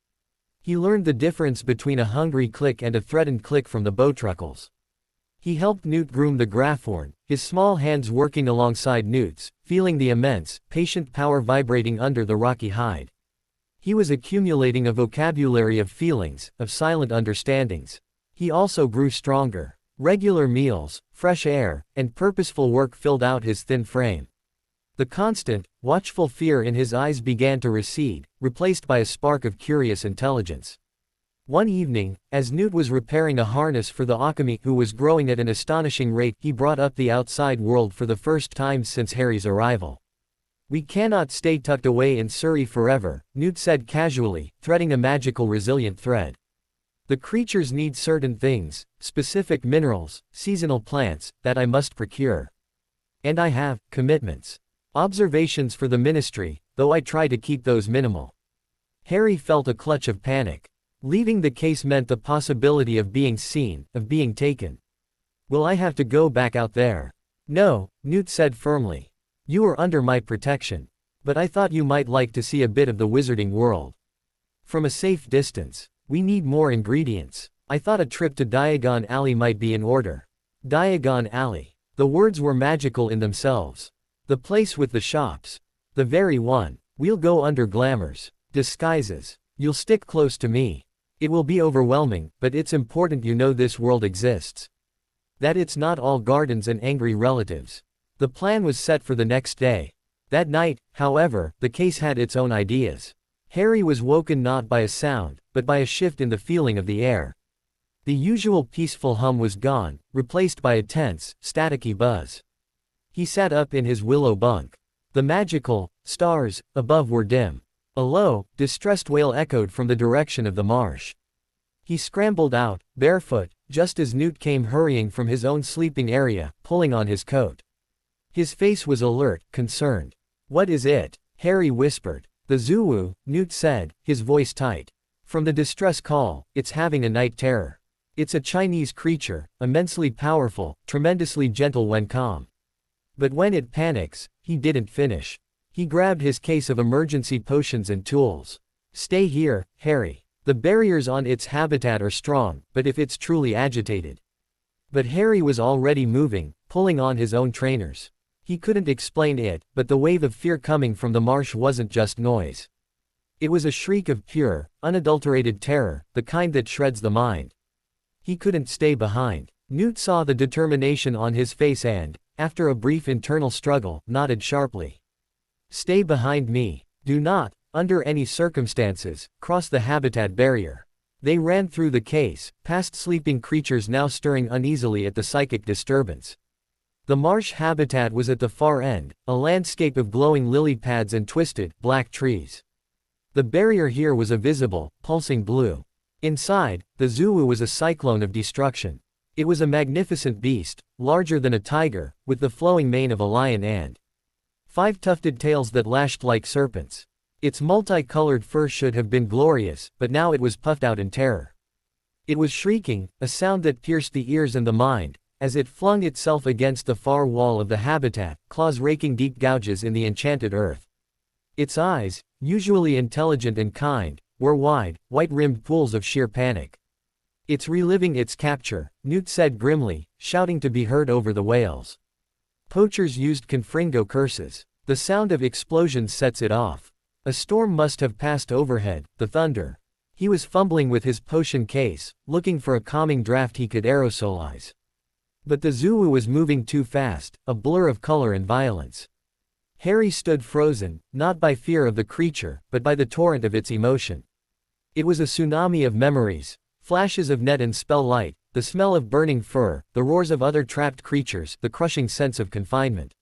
He learned the difference between a hungry click and a threatened click from the bowtruckles. He helped Newt groom the Graphorn, his small hands working alongside Newt's, feeling the immense, patient power vibrating under the rocky hide. He was accumulating a vocabulary of feelings, of silent understandings. He also grew stronger. Regular meals, fresh air, and purposeful work filled out his thin frame. The constant, watchful fear in his eyes began to recede, replaced by a spark of curious intelligence. One evening, as Newt was repairing a harness for the Occamy who was growing at an astonishing rate, he brought up the outside world for the first time since Harry's arrival. "We cannot stay tucked away in Surrey forever," Newt said casually, threading a magical resilient thread. "The creatures need certain things, specific minerals, seasonal plants, that I must procure. And I have commitments. Observations for the ministry, though I try to keep those minimal." Harry felt a clutch of panic. Leaving the case meant the possibility of being seen, of being taken. "Will I have to go back out there?" "No," Newt said firmly. "You are under my protection. But I thought you might like to see a bit of the wizarding world. From a safe distance. We need more ingredients. I thought a trip to Diagon Alley might be in order." Diagon Alley. The words were magical in themselves. The place with the shops. The very one. "We'll go under glamours. Disguises. You'll stick close to me. It will be overwhelming, but it's important you know this world exists. That it's not all gardens and angry relatives." The plan was set for the next day. That night, however, the case had its own ideas. Harry was woken not by a sound, but by a shift in the feeling of the air. The usual peaceful hum was gone, replaced by a tense, staticky buzz. He sat up in his willow bunk. The magical stars above were dim. A low, distressed wail echoed from the direction of the marsh. He scrambled out, barefoot, just as Newt came hurrying from his own sleeping area, pulling on his coat. His face was alert, concerned. "What is it?" Harry whispered. "The Zoo," Newt said, his voice tight. "From the distress call, it's having a night terror. It's a Chinese creature, immensely powerful, tremendously gentle when calm. But when it panics," he didn't finish. He grabbed his case of emergency potions and tools. "Stay here, Harry. The barriers on its habitat are strong, but if it's truly agitated." But Harry was already moving, pulling on his own trainers. He couldn't explain it, but the wave of fear coming from the marsh wasn't just noise. It was a shriek of pure, unadulterated terror, the kind that shreds the mind. He couldn't stay behind. Newt saw the determination on his face and, after a brief internal struggle, nodded sharply. "Stay behind me. Do not, under any circumstances, cross the habitat barrier." They ran through the case, past sleeping creatures now stirring uneasily at the psychic disturbance. The marsh habitat was at the far end, a landscape of glowing lily pads and twisted, black trees. The barrier here was a visible, pulsing blue. Inside, the Zoo was a cyclone of destruction. It was a magnificent beast, larger than a tiger, with the flowing mane of a lion and 5 tufted tails that lashed like serpents. Its multicolored fur should have been glorious, but now it was puffed out in terror. It was shrieking, a sound that pierced the ears and the mind, as it flung itself against the far wall of the habitat, claws raking deep gouges in the enchanted earth. Its eyes, usually intelligent and kind, were wide, white-rimmed pools of sheer panic. "It's reliving its capture," Newt said grimly, shouting to be heard over the wails. "Poachers used Confringo curses. The sound of explosions sets it off. A storm must have passed overhead, the thunder." He was fumbling with his potion case, looking for a calming draft he could aerosolize. But the Zoo was moving too fast, a blur of color and violence. Harry stood frozen, not by fear of the creature, but by the torrent of its emotion. It was a tsunami of memories, flashes of net and spell light, the smell of burning fur, the roars of other trapped creatures, the crushing sense of confinement.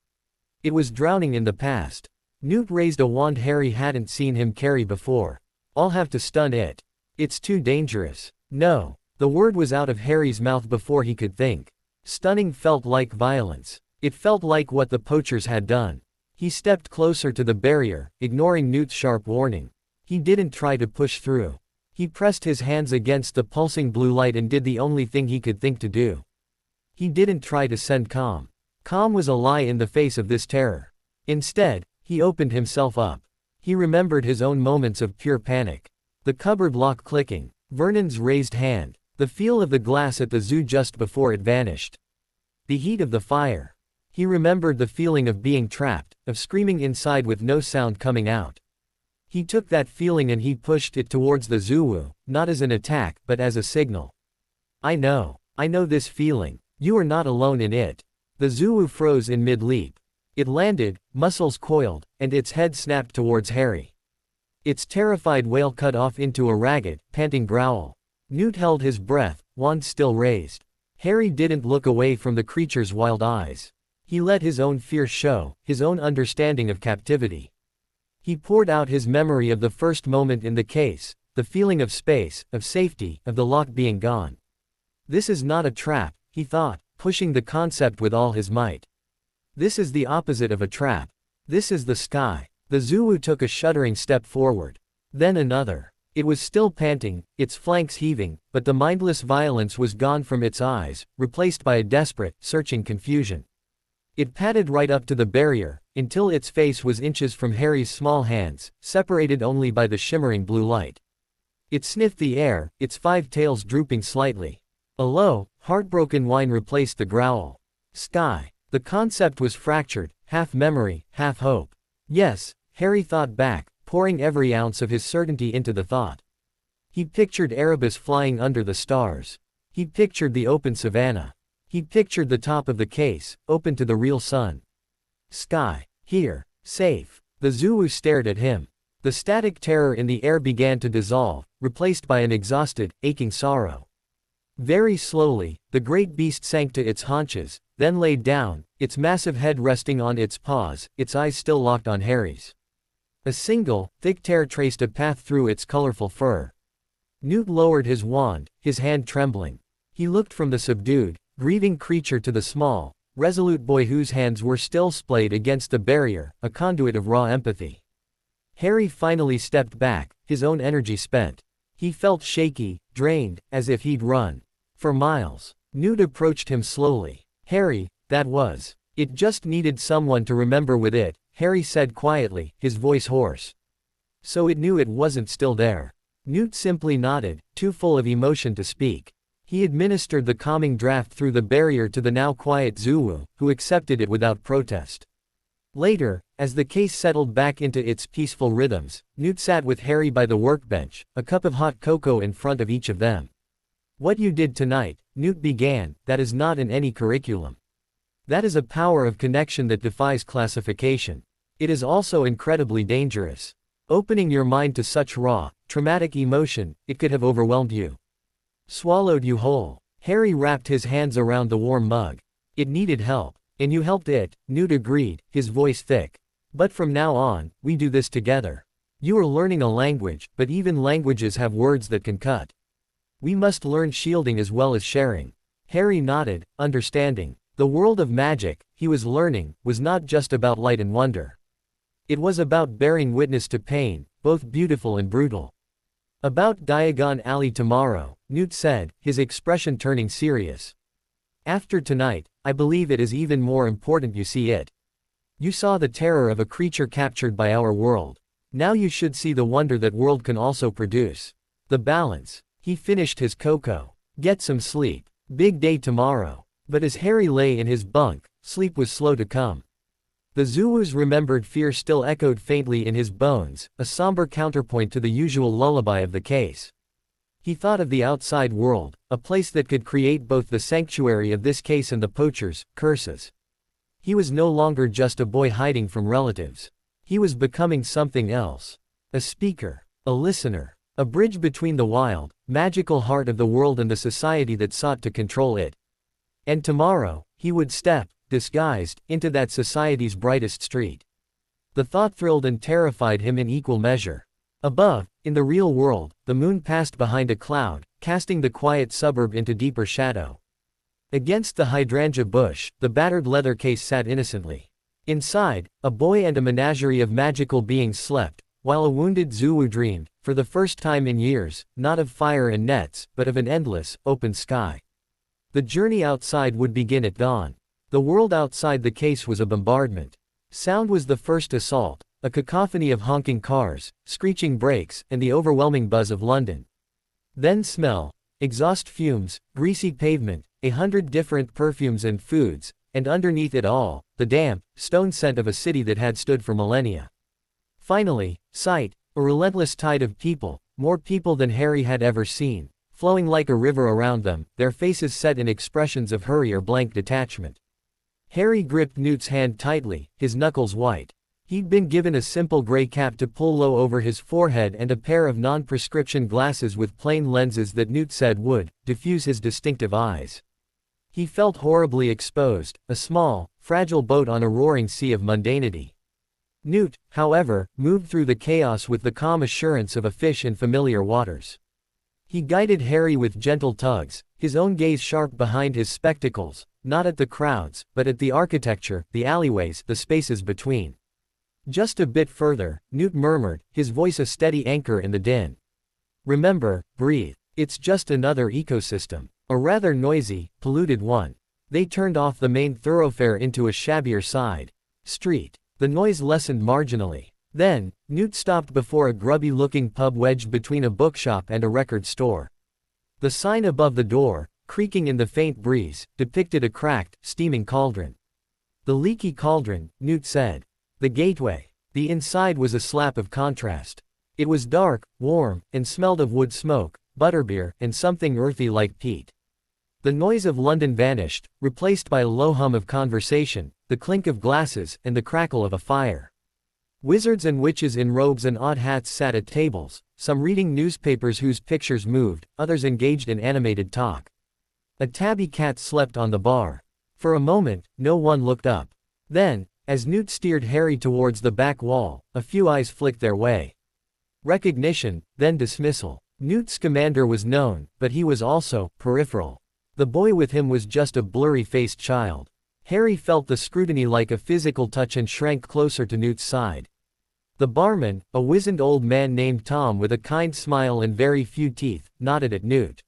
It was drowning in the past. Newt raised a wand Harry hadn't seen him carry before. "I'll have to stun it. It's too dangerous." "No." The word was out of Harry's mouth before he could think. Stunning felt like violence. It felt like what the poachers had done. He stepped closer to the barrier, ignoring Newt's sharp warning. He didn't try to push through. He pressed his hands against the pulsing blue light and did the only thing he could think to do. He didn't try to send calm. Calm was a lie in the face of this terror. Instead, he opened himself up. He remembered his own moments of pure panic. The cupboard lock clicking, Vernon's raised hand, the feel of the glass at the Zoo just before it vanished. The heat of the fire. He remembered the feeling of being trapped, of screaming inside with no sound coming out. He took that feeling and he pushed it towards the Zoo, not as an attack, but as a signal. I know this feeling. You are not alone in it." The Zoo froze in mid-leap. It landed, muscles coiled, and its head snapped towards Harry. Its terrified wail cut off into a ragged, panting growl. Newt held his breath, wand still raised. Harry didn't look away from the creature's wild eyes. He let his own fear show, his own understanding of captivity. He poured out his memory of the first moment in the case, the feeling of space, of safety, of the lock being gone. This is not a trap, he thought, pushing the concept with all his might. This is the opposite of a trap. This is the sky. The Zulu took a shuddering step forward. Then another. It was still panting, its flanks heaving, but the mindless violence was gone from its eyes, replaced by a desperate, searching confusion. It padded right up to the barrier, until its face was inches from Harry's small hands, separated only by the shimmering blue light. It sniffed the air, its 5 tails drooping slightly. A low, heartbroken whine replaced the growl. Sky. The concept was fractured, half memory, half hope. Yes, Harry thought back, pouring every ounce of his certainty into the thought. He pictured Erebus flying under the stars. He pictured the open savanna. He pictured the top of the case, open to the real sun. Sky. Here. Safe. The Zulu stared at him. The static terror in the air began to dissolve, replaced by an exhausted, aching sorrow. Very slowly, the great beast sank to its haunches, then laid down, its massive head resting on its paws, its eyes still locked on Harry's. A single, thick tear traced a path through its colorful fur. Newt lowered his wand, his hand trembling. He looked from the subdued, grieving creature to the small, resolute boy whose hands were still splayed against the barrier, a conduit of raw empathy. Harry finally stepped back, his own energy spent. He felt shaky, drained, as if he'd run for miles. Newt approached him slowly. Harry, that was. It just needed someone to remember with it, Harry said quietly, his voice hoarse. So it knew it wasn't still there. Newt simply nodded, too full of emotion to speak. He administered the calming draft through the barrier to the now quiet Zulu, who accepted it without protest. Later, as the case settled back into its peaceful rhythms, Newt sat with Harry by the workbench, a cup of hot cocoa in front of each of them. What you did tonight, Newt began, that is not in any curriculum. That is a power of connection that defies classification. It is also incredibly dangerous. Opening your mind to such raw, traumatic emotion, it could have overwhelmed you. Swallowed you whole. Harry wrapped his hands around the warm mug. It needed help. And you helped it, Newt agreed, his voice thick. But from now on, we do this together. You are learning a language, but even languages have words that can cut. We must learn shielding as well as sharing. Harry nodded, understanding. The world of magic, he was learning, was not just about light and wonder. It was about bearing witness to pain, both beautiful and brutal. About Diagon Alley tomorrow, Newt said, his expression turning serious. After tonight, I believe it is even more important you see it. You saw the terror of a creature captured by our world. Now you should see the wonder that world can also produce. The balance. He finished his cocoa. Get some sleep. Big day tomorrow. But as Harry lay in his bunk, sleep was slow to come. The Zulu's remembered fear still echoed faintly in his bones, a somber counterpoint to the usual lullaby of the case. He thought of the outside world, a place that could create both the sanctuary of this case and the poacher's curses. He was no longer just a boy hiding from relatives. He was becoming something else. A speaker, a listener, a bridge between the wild, magical heart of the world and the society that sought to control it. And tomorrow, he would step, disguised, into that society's brightest street. The thought thrilled and terrified him in equal measure. Above, in the real world, the moon passed behind a cloud, casting the quiet suburb into deeper shadow. Against the hydrangea bush, the battered leather case sat innocently. Inside, a boy and a menagerie of magical beings slept, while a wounded Zulu dreamed, for the first time in years, not of fire and nets, but of an endless, open sky. The journey outside would begin at dawn. The world outside the case was a bombardment. Sound was the first assault, a cacophony of honking cars, screeching brakes, and the overwhelming buzz of London. Then smell, exhaust fumes, greasy pavement, 100 different perfumes and foods, and underneath it all, the damp, stone scent of a city that had stood for millennia. Finally, sight, a relentless tide of people, more people than Harry had ever seen, flowing like a river around them, their faces set in expressions of hurry or blank detachment. Harry gripped Newt's hand tightly, his knuckles white. He'd been given a simple gray cap to pull low over his forehead and a pair of non-prescription glasses with plain lenses that Newt said would diffuse his distinctive eyes. He felt horribly exposed, a small, fragile boat on a roaring sea of mundanity. Newt, however, moved through the chaos with the calm assurance of a fish in familiar waters. He guided Harry with gentle tugs, his own gaze sharp behind his spectacles, not at the crowds, but at the architecture, the alleyways, the spaces between. Just a bit further, Newt murmured, his voice a steady anchor in the din. Remember, breathe. It's just another ecosystem. A rather noisy, polluted one. They turned off the main thoroughfare into a shabbier side street. The noise lessened marginally. Then, Newt stopped before a grubby-looking pub wedged between a bookshop and a record store. The sign above the door, creaking in the faint breeze, depicted a cracked, steaming cauldron. The leaky cauldron, Newt said. The gateway. The inside was a slap of contrast. It was dark, warm, and smelled of wood smoke, butterbeer, and something earthy like peat. The noise of London vanished, replaced by a low hum of conversation, the clink of glasses, and the crackle of a fire. Wizards and witches in robes and odd hats sat at tables, some reading newspapers whose pictures moved, others engaged in animated talk. A tabby cat slept on the bar. For a moment, no one looked up. Then, as Newt steered Harry towards the back wall, a few eyes flicked their way. Recognition, then dismissal. Newt Scamander was known, but he was also peripheral. The boy with him was just a blurry-faced child. Harry felt the scrutiny like a physical touch and shrank closer to Newt's side. The barman, a wizened old man named Tom with a kind smile and very few teeth, nodded at Newt.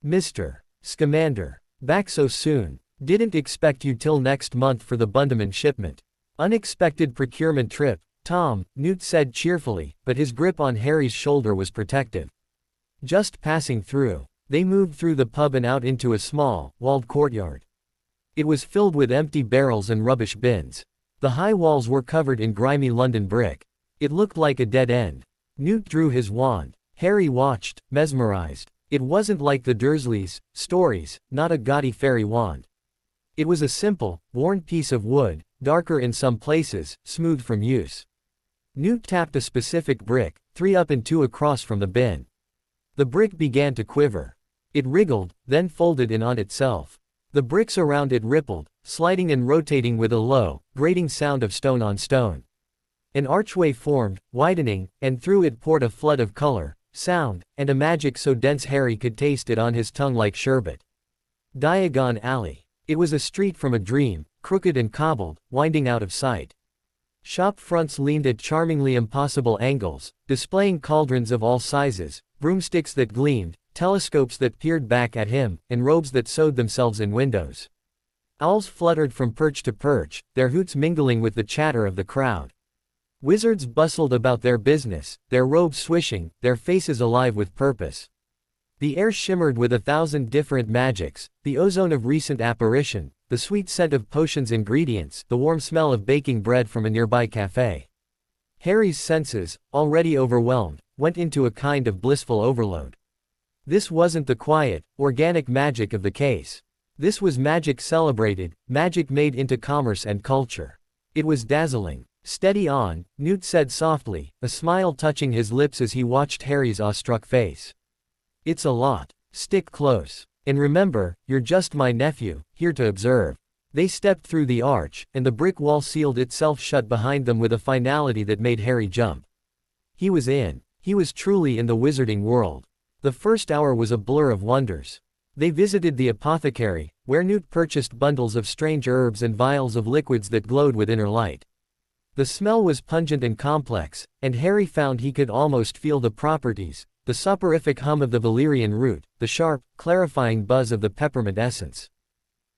"Mr. Scamander. Back so soon. Didn't expect you till next month for the Bundaman shipment." "Unexpected procurement trip, Tom," Newt said cheerfully, but his grip on Harry's shoulder was protective. "Just passing through." They moved through the pub and out into a small, walled courtyard. It was filled with empty barrels and rubbish bins. The high walls were covered in grimy London brick. It looked like a dead end. Newt drew his wand. Harry watched, mesmerized. It wasn't like the Dursleys' stories, not a gaudy fairy wand. It was a simple, worn piece of wood, darker in some places, smooth from use. Newt tapped a specific brick, 3 up and 2 across from the bin. The brick began to quiver. It wriggled, then folded in on itself. The bricks around it rippled, sliding and rotating with a low, grating sound of stone on stone. An archway formed, widening, and through it poured a flood of color, sound, and a magic so dense Harry could taste it on his tongue like sherbet. Diagon Alley. It was a street from a dream, crooked and cobbled, winding out of sight. Shop fronts leaned at charmingly impossible angles, displaying cauldrons of all sizes, broomsticks that gleamed, telescopes that peered back at him, and robes that sewed themselves in windows. Owls fluttered from perch to perch, their hoots mingling with the chatter of the crowd. Wizards bustled about their business, their robes swishing, their faces alive with purpose. The air shimmered with 1,000 different magics, the ozone of recent apparition, the sweet scent of potions' ingredients, the warm smell of baking bread from a nearby cafe. Harry's senses, already overwhelmed, went into a kind of blissful overload. This wasn't the quiet, organic magic of the case. This was magic celebrated, magic made into commerce and culture. It was dazzling. "Steady on," Newt said softly, a smile touching his lips as he watched Harry's awestruck face. "It's a lot. Stick close. And remember, you're just my nephew, here to observe." They stepped through the arch, and the brick wall sealed itself shut behind them with a finality that made Harry jump. He was in. He was truly in the wizarding world. The first hour was a blur of wonders. They visited the apothecary, where Newt purchased bundles of strange herbs and vials of liquids that glowed with inner light. The smell was pungent and complex, and Harry found he could almost feel the properties, the soporific hum of the valerian root, the sharp, clarifying buzz of the peppermint essence.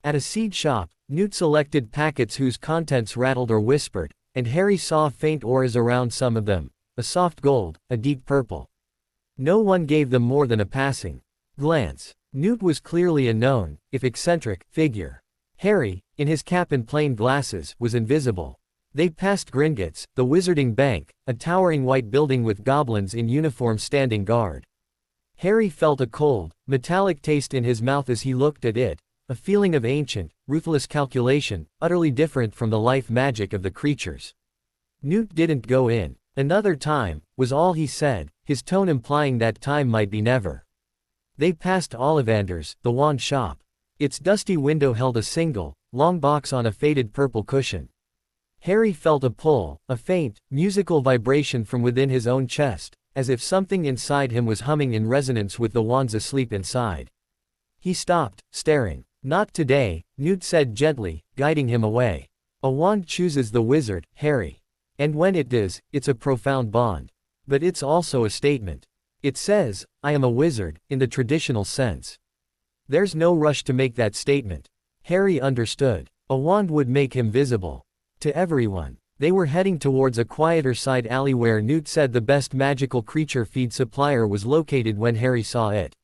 At a seed shop, Newt selected packets whose contents rattled or whispered, and Harry saw faint auras around some of them, a soft gold, a deep purple. No one gave them more than a passing glance. Newt was clearly a known, if eccentric, figure. Harry, in his cap and plain glasses, was invisible. They passed Gringotts, the Wizarding Bank, a towering white building with goblins in uniform standing guard. Harry felt a cold, metallic taste in his mouth as he looked at it, a feeling of ancient, ruthless calculation, utterly different from the life magic of the creatures. Newt didn't go in. Another time, was all he said, his tone implying that time might be never. They passed Ollivander's, the wand shop. Its dusty window held a single, long box on a faded purple cushion. Harry felt a pull, a faint, musical vibration from within his own chest, as if something inside him was humming in resonance with the wands asleep inside. He stopped, staring. "Not today," Newt said gently, guiding him away. "A wand chooses the wizard, Harry. And when it does, it's a profound bond. But it's also a statement. It says, I am a wizard, in the traditional sense. There's no rush to make that statement." Harry understood. A wand would make him visible. To everyone. They were heading towards a quieter side alley where Newt said the best magical creature feed supplier was located when Harry saw it.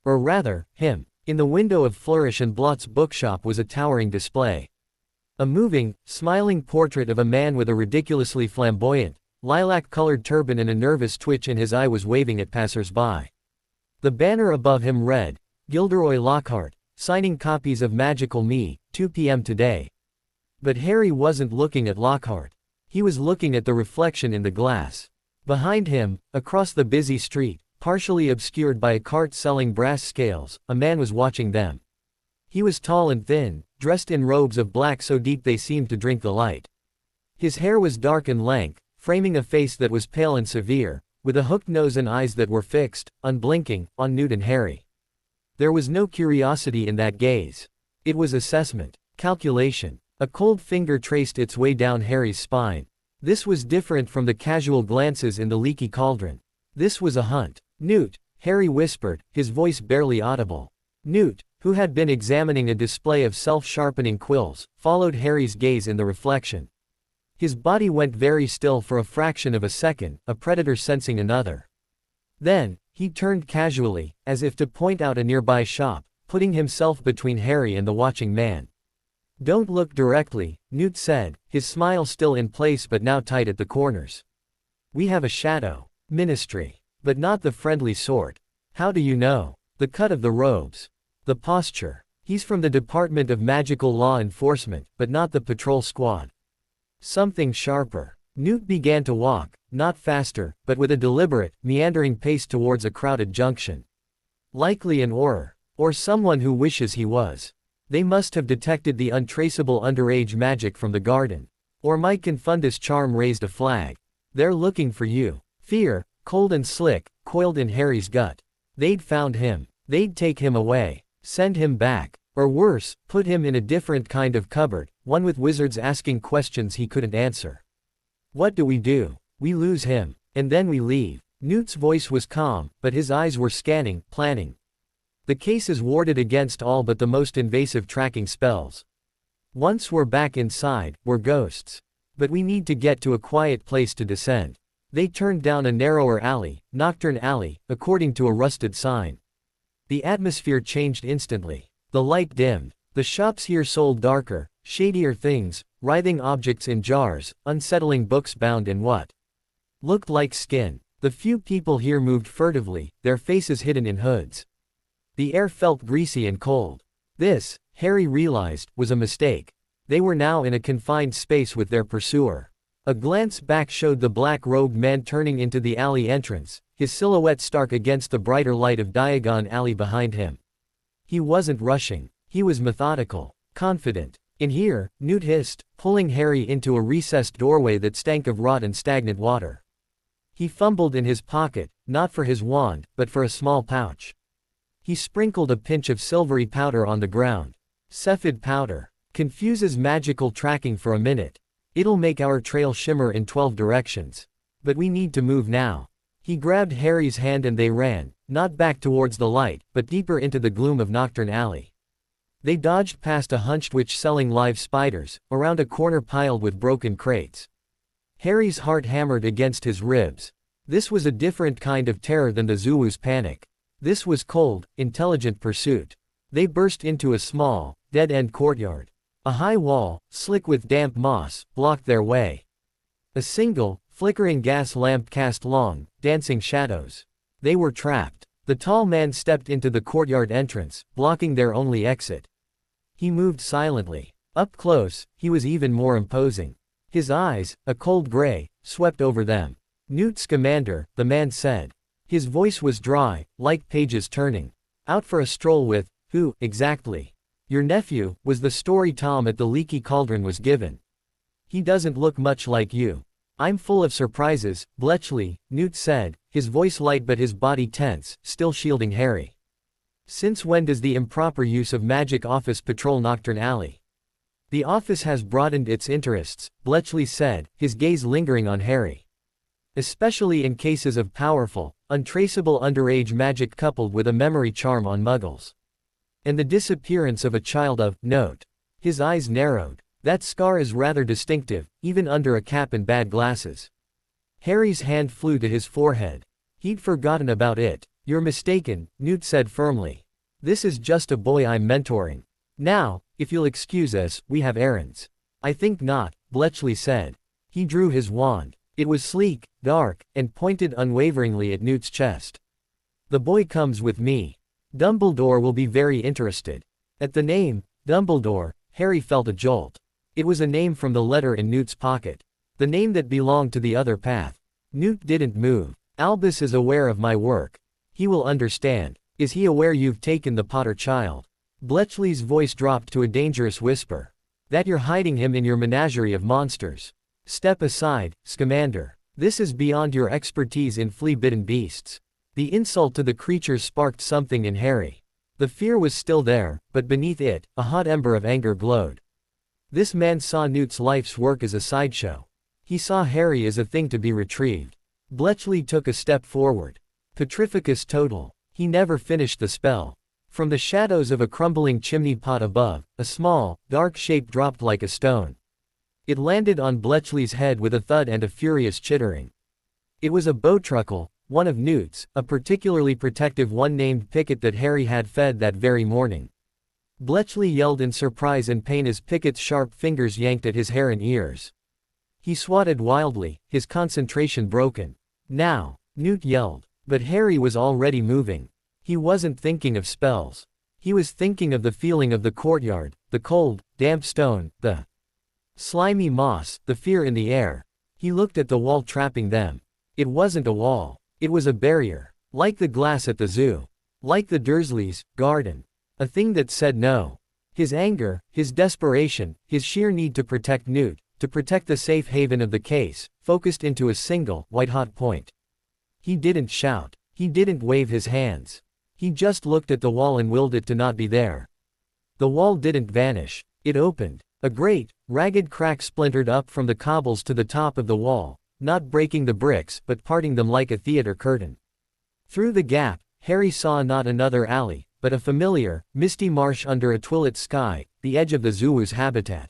Or rather, him. In the window of Flourish and Blott's bookshop was a towering display. A moving, smiling portrait of a man with a ridiculously flamboyant, lilac-colored turban and a nervous twitch in his eye was waving at passers-by. The banner above him read, Gilderoy Lockhart, signing copies of Magical Me, 2 p.m. today. But Harry wasn't looking at Lockhart. He was looking at the reflection in the glass. Behind him, across the busy street, partially obscured by a cart selling brass scales, a man was watching them. He was tall and thin, dressed in robes of black so deep they seemed to drink the light. His hair was dark and lank, framing a face that was pale and severe, with a hooked nose and eyes that were fixed, unblinking, on Newt and Harry. There was no curiosity in that gaze. It was assessment, calculation. A cold finger traced its way down Harry's spine. This was different from the casual glances in the leaky cauldron. This was a hunt. "Newt," Harry whispered, his voice barely audible. Newt, who had been examining a display of self-sharpening quills, followed Harry's gaze in the reflection. His body went very still for a fraction of a second, a predator sensing another. Then, he turned casually, as if to point out a nearby shop, putting himself between Harry and the watching man. "Don't look directly," Newt said, his smile still in place but now tight at the corners. "We have a shadow. Ministry. But not the friendly sort." "How do you know?" "The cut of the robes. The posture. He's from the Department of Magical Law Enforcement, but not the patrol squad. Something sharper." Newt began to walk, not faster, but with a deliberate, meandering pace towards a crowded junction. Likely an Auror. Or someone who wishes he was. They must have detected the untraceable underage magic from the garden. Or Mike Confundus' charm raised a flag. "They're looking for you." Fear, cold and slick, coiled in Harry's gut. They'd found him. They'd take him away. Send him back. Or worse, put him in a different kind of cupboard, one with wizards asking questions he couldn't answer. "What do? We lose him. And then we leave." Newt's voice was calm, but his eyes were scanning, planning. "The case is warded against all but the most invasive tracking spells. Once we're back inside, we're ghosts. But we need to get to a quiet place to descend." They turned down a narrower alley, Nocturne Alley, according to a rusted sign. The atmosphere changed instantly. The light dimmed. The shops here sold darker, shadier things, writhing objects in jars, unsettling books bound in what looked like skin. The few people here moved furtively, their faces hidden in hoods. The air felt greasy and cold. This, Harry realized, was a mistake. They were now in a confined space with their pursuer. A glance back showed the black-robed man turning into the alley entrance, his silhouette stark against the brighter light of Diagon Alley behind him. He wasn't rushing. He was methodical, confident. "In here," Newt hissed, pulling Harry into a recessed doorway that stank of rot and stagnant water. He fumbled in his pocket, not for his wand, but for a small pouch. He sprinkled a pinch of silvery powder on the ground. "Cephid powder. Confuses magical tracking for a minute. It'll make our trail shimmer in 12 directions. But we need to move now." He grabbed Harry's hand and they ran, not back towards the light, but deeper into the gloom of Nocturne Alley. They dodged past a hunched witch selling live spiders, around a corner piled with broken crates. Harry's heart hammered against his ribs. This was a different kind of terror than the Zulu's panic. This was cold, intelligent pursuit. They burst into a small, dead-end courtyard. A high wall, slick with damp moss, blocked their way. A single, flickering gas lamp cast long, dancing shadows. They were trapped. The tall man stepped into the courtyard entrance, blocking their only exit. He moved silently. Up close, he was even more imposing. His eyes, a cold gray, swept over them. Newt Scamander, the man said. His voice was dry, like pages turning. Out for a stroll with, who, exactly? Your nephew, was the story Tom at the Leaky Cauldron was given. He doesn't look much like you. I'm full of surprises, Bletchley, Newt said, his voice light but his body tense, still shielding Harry. Since when does the improper use of magic office patrol Nocturne Alley? The office has broadened its interests, Bletchley said, his gaze lingering on Harry. Especially in cases of powerful, untraceable underage magic coupled with a memory charm on muggles. And the disappearance of a child of note. His eyes narrowed. That scar is rather distinctive, even under a cap and bad glasses. Harry's hand flew to his forehead. He'd forgotten about it. You're mistaken, Newt said firmly. This is just a boy I'm mentoring. Now, if you'll excuse us, we have errands. I think not, Bletchley said. He drew his wand. It was sleek, dark, and pointed unwaveringly at Newt's chest. The boy comes with me. Dumbledore will be very interested. At the name, Dumbledore, Harry felt a jolt. It was a name from the letter in Newt's pocket. The name that belonged to the other path. Newt didn't move. Albus is aware of my work. He will understand. Is he aware you've taken the Potter child? Bletchley's voice dropped to a dangerous whisper. That you're hiding him in your menagerie of monsters. Step aside, Scamander. This is beyond your expertise in flea-bitten beasts. The insult to the creature sparked something in Harry. The fear was still there, but beneath it, a hot ember of anger glowed. This man saw Newt's life's work as a sideshow. He saw Harry as a thing to be retrieved. Bletchley took a step forward. Petrificus total. He never finished the spell. From the shadows of a crumbling chimney pot above, a small, dark shape dropped like a stone. It landed on Bletchley's head with a thud and a furious chittering. It was a bowtruckle, one of Newt's, a particularly protective one named Pickett that Harry had fed that very morning. Bletchley yelled in surprise and pain as Pickett's sharp fingers yanked at his hair and ears. He swatted wildly, his concentration broken. Now, Newt yelled. But Harry was already moving. He wasn't thinking of spells. He was thinking of the feeling of the courtyard, the cold, damp stone, the slimy moss, the fear in the air. He looked at the wall trapping them. It wasn't a wall. It was a barrier. Like the glass at the zoo. Like the Dursleys' garden. A thing that said no. His anger, his desperation, his sheer need to protect Newt, to protect the safe haven of the case, focused into a single, white-hot point. He didn't shout. He didn't wave his hands. He just looked at the wall and willed it to not be there. The wall didn't vanish. It opened. A great, ragged crack splintered up from the cobbles to the top of the wall, not breaking the bricks but parting them like a theater curtain. Through the gap, Harry saw not another alley, but a familiar, misty marsh under a twilit sky, the edge of the Zoo's habitat.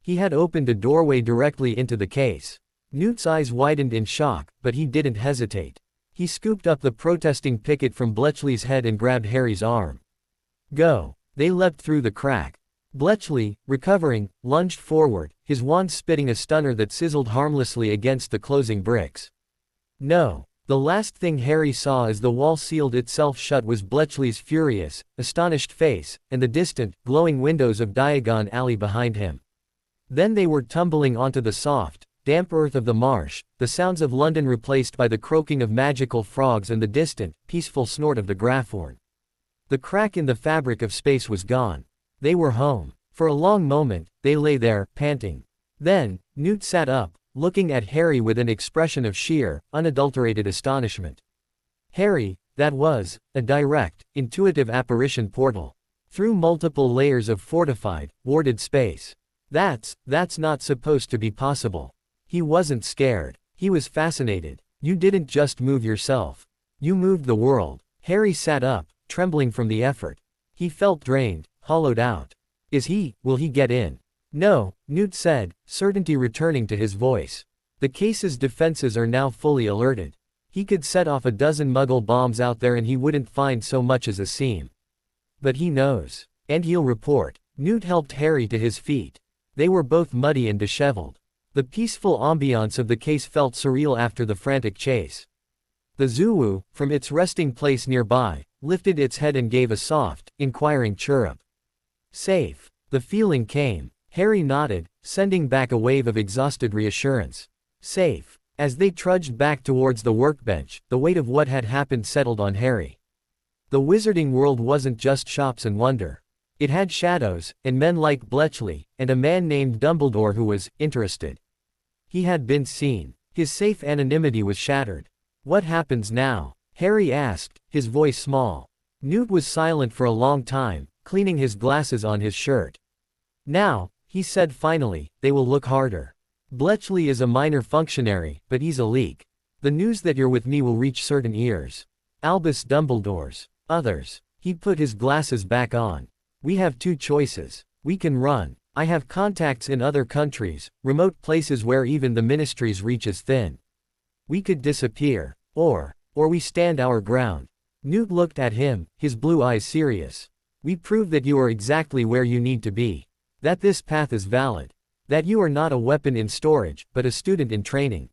He had opened a doorway directly into the case. Newt's eyes widened in shock, but he didn't hesitate. He scooped up the protesting Pickett from Bletchley's head and grabbed Harry's arm. Go. They leapt through the crack. Bletchley, recovering, lunged forward, his wand spitting a stunner that sizzled harmlessly against the closing bricks. No. The last thing Harry saw as the wall sealed itself shut was Bletchley's furious, astonished face, and the distant, glowing windows of Diagon Alley behind him. Then they were tumbling onto the soft, damp earth of the marsh, the sounds of London replaced by the croaking of magical frogs and the distant, peaceful snort of the Graphorn. The crack in the fabric of space was gone. They were home. For a long moment, they lay there, panting. Then, Newt sat up, looking at Harry with an expression of sheer, unadulterated astonishment. Harry, that was a direct, intuitive apparition portal. Through multiple layers of fortified, warded space. That's not supposed to be possible. He wasn't scared. He was fascinated. You didn't just move yourself. You moved the world. Harry sat up, trembling from the effort. He felt drained, hollowed out. Will he get in? No, Newt said, certainty returning to his voice. The case's defenses are now fully alerted. He could set off a dozen muggle bombs out there and he wouldn't find so much as a seam. But he knows. And he'll report. Newt helped Harry to his feet. They were both muddy and disheveled. The peaceful ambiance of the case felt surreal after the frantic chase. The Zoo, from its resting place nearby, lifted its head and gave a soft, inquiring chirrup. Safe. The feeling came. Harry nodded, sending back a wave of exhausted reassurance. Safe. As they trudged back towards the workbench, the weight of what had happened settled on Harry. The wizarding world wasn't just shops and wonder. It had shadows, and men like Bletchley, and a man named Dumbledore who was interested. He had been seen. His safe anonymity was shattered. What happens now? Harry asked, his voice small. Newt was silent for a long time, cleaning his glasses on his shirt. Now, he said finally, they will look harder. Bletchley is a minor functionary, but he's a leak. The news that you're with me will reach certain ears. Albus Dumbledore's. Others. He put his glasses back on. We have two choices. We can run. I have contacts in other countries, remote places where even the ministry's reach is thin. We could disappear. Or we stand our ground. Newt looked at him, his blue eyes serious. We prove that you are exactly where you need to be. That this path is valid. That you are not a weapon in storage, but a student in training.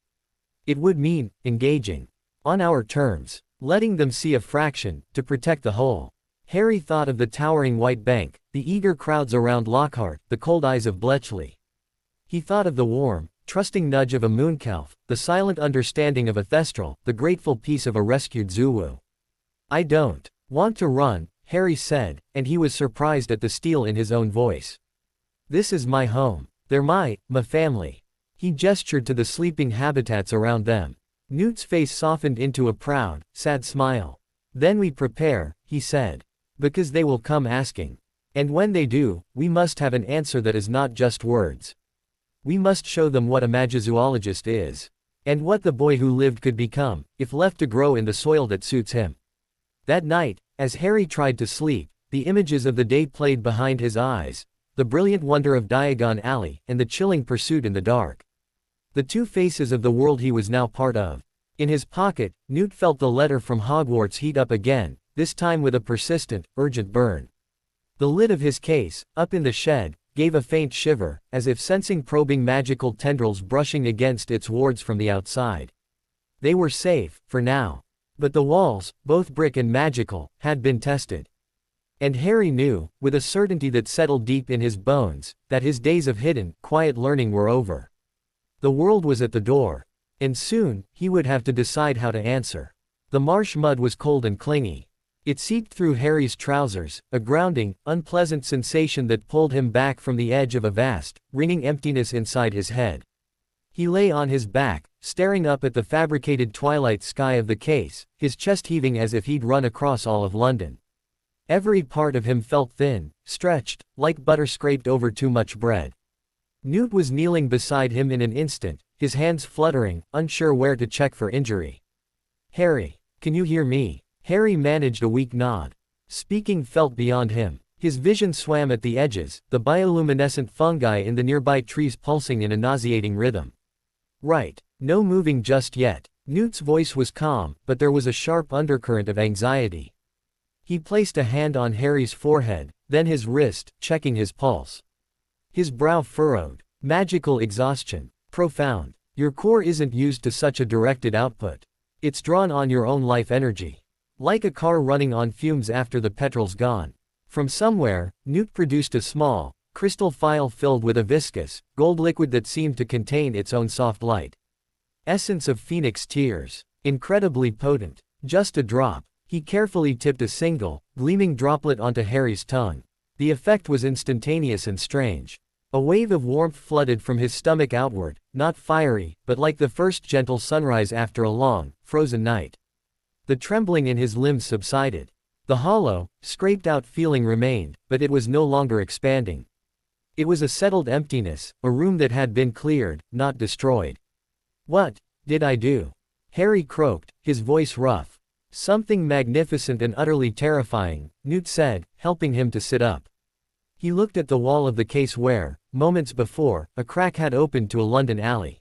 It would mean, engaging. On our terms. Letting them see a fraction, to protect the whole. Harry thought of the towering white bank, the eager crowds around Lockhart, the cold eyes of Bletchley. He thought of the warm, trusting nudge of a mooncalf, the silent understanding of a Thestral, the grateful peace of a rescued Zulu. I don't want to run, Harry said, and he was surprised at the steel in his own voice. This is my home. They're my family. He gestured to the sleeping habitats around them. Newt's face softened into a proud, sad smile. Then we prepare, he said. Because they will come asking. And when they do, we must have an answer that is not just words. We must show them what a Magizoologist is. And what the boy who lived could become, if left to grow in the soil that suits him. That night, as Harry tried to sleep, the images of the day played behind his eyes. The brilliant wonder of Diagon Alley, and the chilling pursuit in the dark. The two faces of the world he was now part of. In his pocket, Newt felt the letter from Hogwarts heat up again, this time with a persistent, urgent burn. The lid of his case, up in the shed, gave a faint shiver, as if sensing probing magical tendrils brushing against its wards from the outside. They were safe, for now. But the walls, both brick and magical, had been tested. And Harry knew, with a certainty that settled deep in his bones, that his days of hidden, quiet learning were over. The world was at the door. And soon, he would have to decide how to answer. The marsh mud was cold and clingy. It seeped through Harry's trousers, a grounding, unpleasant sensation that pulled him back from the edge of a vast, ringing emptiness inside his head. He lay on his back, staring up at the fabricated twilight sky of the case, his chest heaving as if he'd run across all of London. Every part of him felt thin, stretched, like butter scraped over too much bread. Newt was kneeling beside him in an instant, his hands fluttering, unsure where to check for injury. Harry, can you hear me? Harry managed a weak nod. Speaking felt beyond him. His vision swam at the edges, the bioluminescent fungi in the nearby trees pulsing in a nauseating rhythm. Right. No moving just yet. Newt's voice was calm, but there was a sharp undercurrent of anxiety. He placed a hand on Harry's forehead, then his wrist, checking his pulse. His brow furrowed. Magical exhaustion. Profound. Your core isn't used to such a directed output. It's drawn on your own life energy. Like a car running on fumes after the petrol's gone. From somewhere, Newt produced a small, crystal phial filled with a viscous, gold liquid that seemed to contain its own soft light. Essence of phoenix tears. Incredibly potent. Just a drop. He carefully tipped a single, gleaming droplet onto Harry's tongue. The effect was instantaneous and strange. A wave of warmth flooded from his stomach outward, not fiery, but like the first gentle sunrise after a long, frozen night. The trembling in his limbs subsided. The hollow, scraped-out feeling remained, but it was no longer expanding. It was a settled emptiness, a room that had been cleared, not destroyed. What did I do? Harry croaked, his voice rough. Something magnificent and utterly terrifying, Newt said, helping him to sit up. He looked at the wall of the case where, moments before, a crack had opened to a London alley.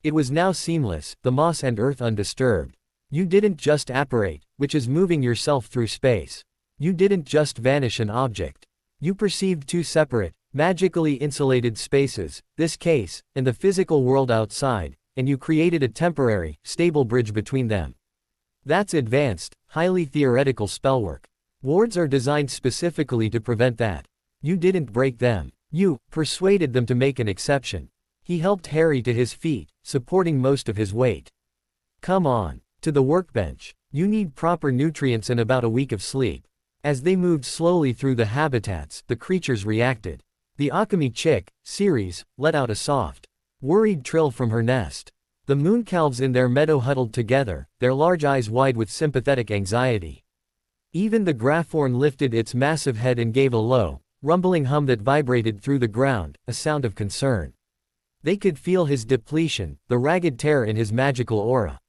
It was now seamless, the moss and earth undisturbed. You didn't just apparate, which is moving yourself through space. You didn't just vanish an object. You perceived two separate, magically insulated spaces, this case, and the physical world outside, and you created a temporary, stable bridge between them. That's advanced, highly theoretical spellwork. Wards are designed specifically to prevent that. You didn't break them. You persuaded them to make an exception. He helped Harry to his feet, supporting most of his weight. Come on. To the workbench. You need proper nutrients and about a week of sleep. As they moved slowly through the habitats, the creatures reacted. The Akami chick, Ceres, let out a soft, worried trill from her nest. The mooncalves in their meadow huddled together, their large eyes wide with sympathetic anxiety. Even the Graphorn lifted its massive head and gave a low, rumbling hum that vibrated through the ground, a sound of concern. They could feel his depletion, the ragged tear in his magical aura.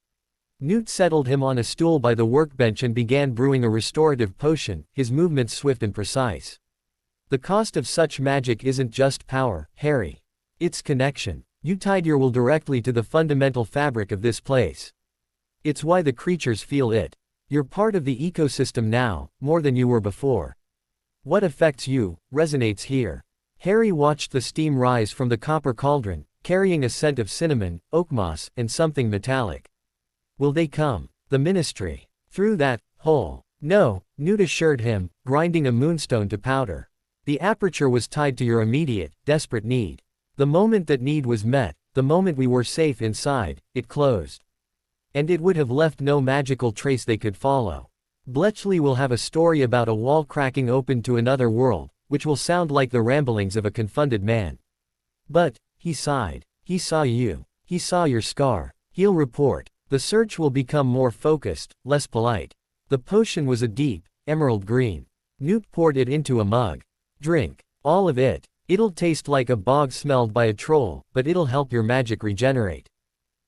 Newt settled him on a stool by the workbench and began brewing a restorative potion, his movements swift and precise. The cost of such magic isn't just power, Harry. It's connection. You tied your will directly to the fundamental fabric of this place. It's why the creatures feel it. You're part of the ecosystem now, more than you were before. What affects you, resonates here. Harry watched the steam rise from the copper cauldron, carrying a scent of cinnamon, oak moss, and something metallic. Will they come? The ministry. Through that hole. No, Newt assured him, grinding a moonstone to powder. The aperture was tied to your immediate, desperate need. The moment that need was met, the moment we were safe inside, it closed. And it would have left no magical trace they could follow. Bletchley will have a story about a wall cracking open to another world, which will sound like the ramblings of a confounded man. But, he sighed, he saw you. He saw your scar. He'll report. The search will become more focused, less polite. The potion was a deep, emerald green. Newt poured it into a mug. Drink. All of it. It'll taste like a bog smelled by a troll, but it'll help your magic regenerate.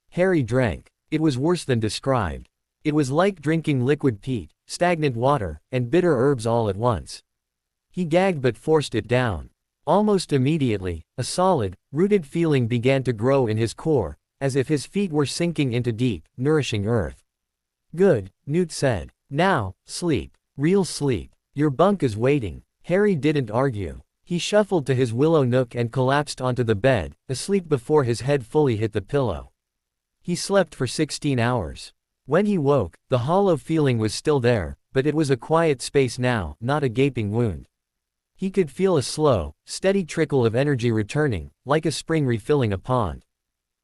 Harry drank. It was worse than described. It was like drinking liquid peat, stagnant water, and bitter herbs all at once. He gagged but forced it down. Almost immediately, a solid, rooted feeling began to grow in his core, as if his feet were sinking into deep, nourishing earth. Good, Newt said. Now, sleep. Real sleep. Your bunk is waiting. Harry didn't argue. He shuffled to his willow nook and collapsed onto the bed, asleep before his head fully hit the pillow. He slept for 16 hours. When he woke, the hollow feeling was still there, but it was a quiet space now, not a gaping wound. He could feel a slow, steady trickle of energy returning, like a spring refilling a pond.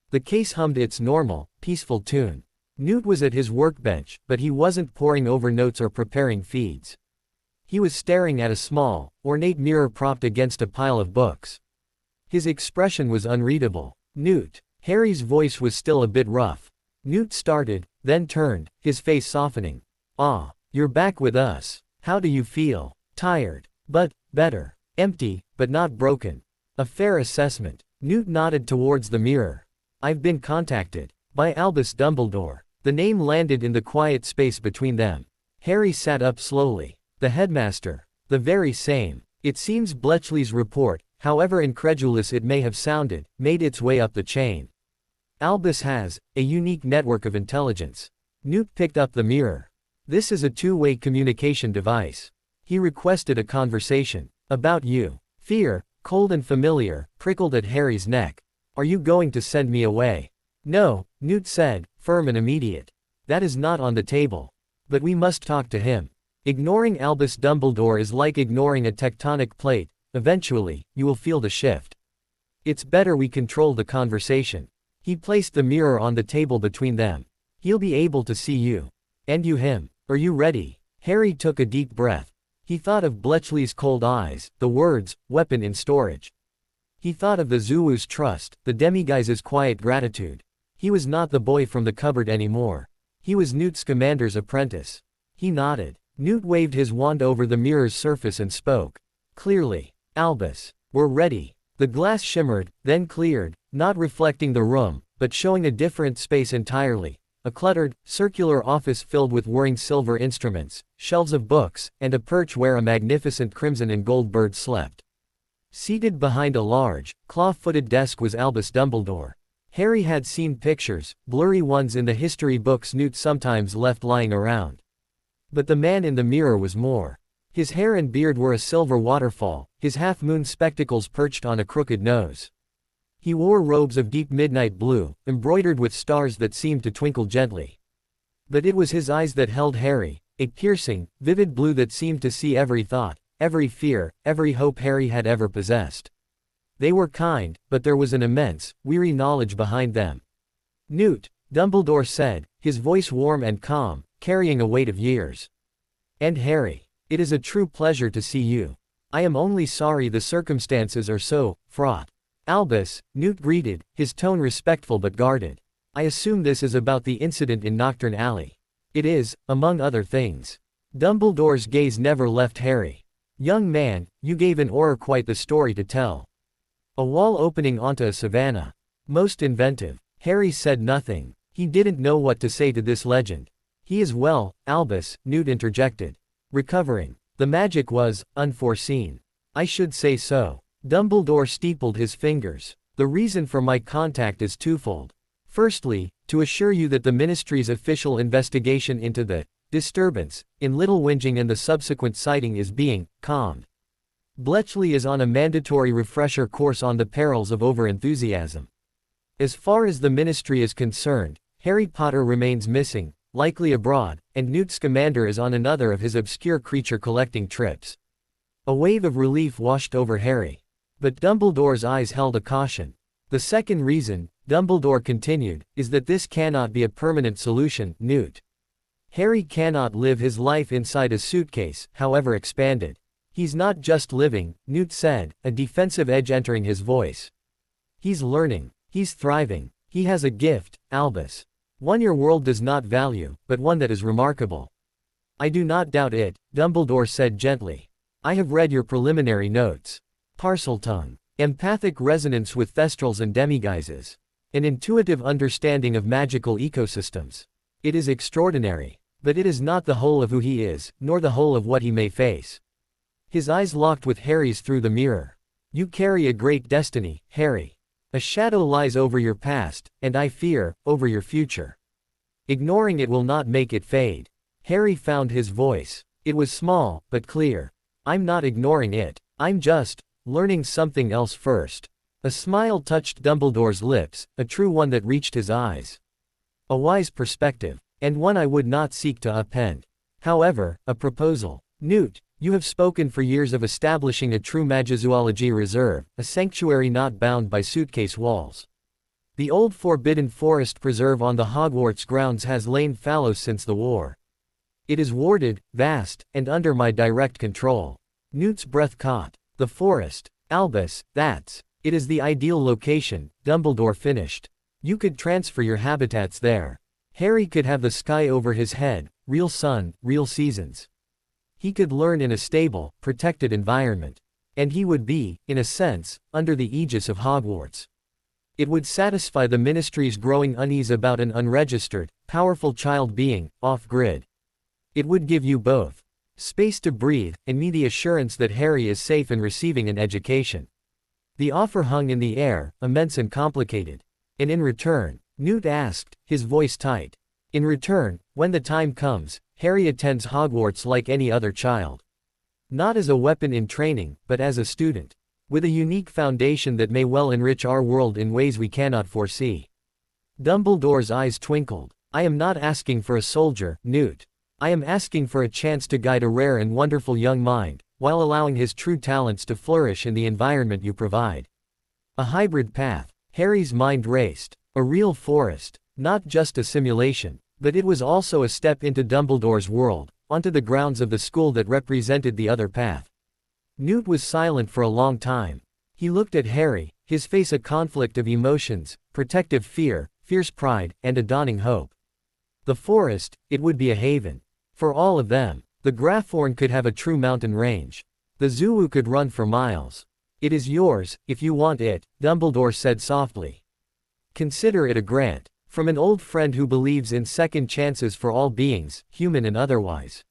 The case hummed its normal, peaceful tune. Newt was at his workbench, but he wasn't poring over notes or preparing feeds. He was staring at a small, ornate mirror propped against a pile of books. His expression was unreadable. Newt. Harry's voice was still a bit rough. Newt started, then turned, his face softening. Ah, you're back with us. How do you feel? Tired. But, better. Empty, but not broken. A fair assessment. Newt nodded towards the mirror. I've been contacted. By Albus Dumbledore. The name landed in the quiet space between them. Harry sat up slowly. The headmaster. The very same. It seems Bletchley's report, however incredulous it may have sounded, made its way up the chain. Albus has a unique network of intelligence. Newt picked up the mirror. This is a two-way communication device. He requested a conversation. About you. Fear, cold and familiar, prickled at Harry's neck. Are you going to send me away? No, Newt said, firm and immediate. That is not on the table. But we must talk to him. Ignoring Albus Dumbledore is like ignoring a tectonic plate. Eventually, you will feel the shift. It's better we control the conversation. He placed the mirror on the table between them. He'll be able to see you. And you him. Are you ready? Harry took a deep breath. He thought of Bletchley's cold eyes, the words, weapon in storage. He thought of the Zulu's trust, the Demiguise's quiet gratitude. He was not the boy from the cupboard anymore. He was Newt Scamander's apprentice. He nodded. Newt waved his wand over the mirror's surface and spoke. Clearly. Albus. We're ready. The glass shimmered, then cleared, not reflecting the room, but showing a different space entirely. A cluttered, circular office filled with whirring silver instruments, shelves of books, and a perch where a magnificent crimson and gold bird slept. Seated behind a large, claw-footed desk was Albus Dumbledore. Harry had seen pictures, blurry ones in the history books Newt sometimes left lying around. But the man in the mirror was more. His hair and beard were a silver waterfall, his half-moon spectacles perched on a crooked nose. He wore robes of deep midnight blue, embroidered with stars that seemed to twinkle gently. But it was his eyes that held Harry, a piercing, vivid blue that seemed to see every thought, every fear, every hope Harry had ever possessed. They were kind, but there was an immense, weary knowledge behind them. "Newt," Dumbledore said, his voice warm and calm, carrying a weight of years. "And Harry, it is a true pleasure to see you. I am only sorry the circumstances are so fraught." "Albus," Newt greeted, his tone respectful but guarded. "I assume this is about the incident in Nocturne Alley." "It is, among other things." Dumbledore's gaze never left Harry. "Young man, you gave an Auror quite the story to tell. A wall opening onto a savannah. Most inventive." Harry said nothing. He didn't know what to say to this legend. "He is well, Albus," Newt interjected. "Recovering. The magic was unforeseen." "I should say so." Dumbledore steepled his fingers. "The reason for my contact is twofold. Firstly, to assure you that the Ministry's official investigation into the disturbance in Little Whinging and the subsequent sighting is being calmed. Bletchley is on a mandatory refresher course on the perils of overenthusiasm. As far as the Ministry is concerned, Harry Potter remains missing, likely abroad, and Newt Scamander is on another of his obscure creature collecting trips." A wave of relief washed over Harry. But Dumbledore's eyes held a caution. "The second reason," Dumbledore continued, "is that this cannot be a permanent solution, Newt. Harry cannot live his life inside a suitcase, however expanded." "He's not just living," Newt said, a defensive edge entering his voice. "He's learning. He's thriving. He has a gift, Albus. One your world does not value, but one that is remarkable." "I do not doubt it," Dumbledore said gently. "I have read your preliminary notes. Parseltongue. Empathic resonance with Thestrals and Demiguises. An intuitive understanding of magical ecosystems. It is extraordinary. But it is not the whole of who he is, nor the whole of what he may face." His eyes locked with Harry's through the mirror. "You carry a great destiny, Harry. A shadow lies over your past, and I fear, over your future. Ignoring it will not make it fade." Harry found his voice. It was small, but clear. "I'm not ignoring it. I'm just learning something else first." A smile touched Dumbledore's lips, a true one that reached his eyes. "A wise perspective, and one I would not seek to upend. However, a proposal. Newt, you have spoken for years of establishing a true Magizoology reserve, a sanctuary not bound by suitcase walls. The old Forbidden Forest Preserve on the Hogwarts grounds has lain fallow since the war. It is warded, vast, and under my direct control." Newt's breath caught. "The forest, Albus, it is the ideal location," Dumbledore finished. "You could transfer your habitats there. Harry could have the sky over his head, real sun, real seasons. He could learn in a stable, protected environment. And he would be, in a sense, under the aegis of Hogwarts. It would satisfy the Ministry's growing unease about an unregistered, powerful child being off-grid. It would give you both space to breathe, and me the assurance that Harry is safe in receiving an education." The offer hung in the air, immense and complicated. "And in return?" Newt asked, his voice tight. "In return, when the time comes, Harry attends Hogwarts like any other child. Not as a weapon in training, but as a student. With a unique foundation that may well enrich our world in ways we cannot foresee." Dumbledore's eyes twinkled. "I am not asking for a soldier, Newt. I am asking for a chance to guide a rare and wonderful young mind, while allowing his true talents to flourish in the environment you provide. A hybrid path." Harry's mind raced. A real forest. Not just a simulation. But it was also a step into Dumbledore's world, onto the grounds of the school that represented the other path. Newt was silent for a long time. He looked at Harry, his face a conflict of emotions, protective fear, fierce pride, and a dawning hope. The forest, it would be a haven. For all of them. The Graphorn could have a true mountain range. The Zoo could run for miles. "It is yours, if you want it," Dumbledore said softly. "Consider it a grant. From an old friend who believes in second chances for all beings, human and otherwise."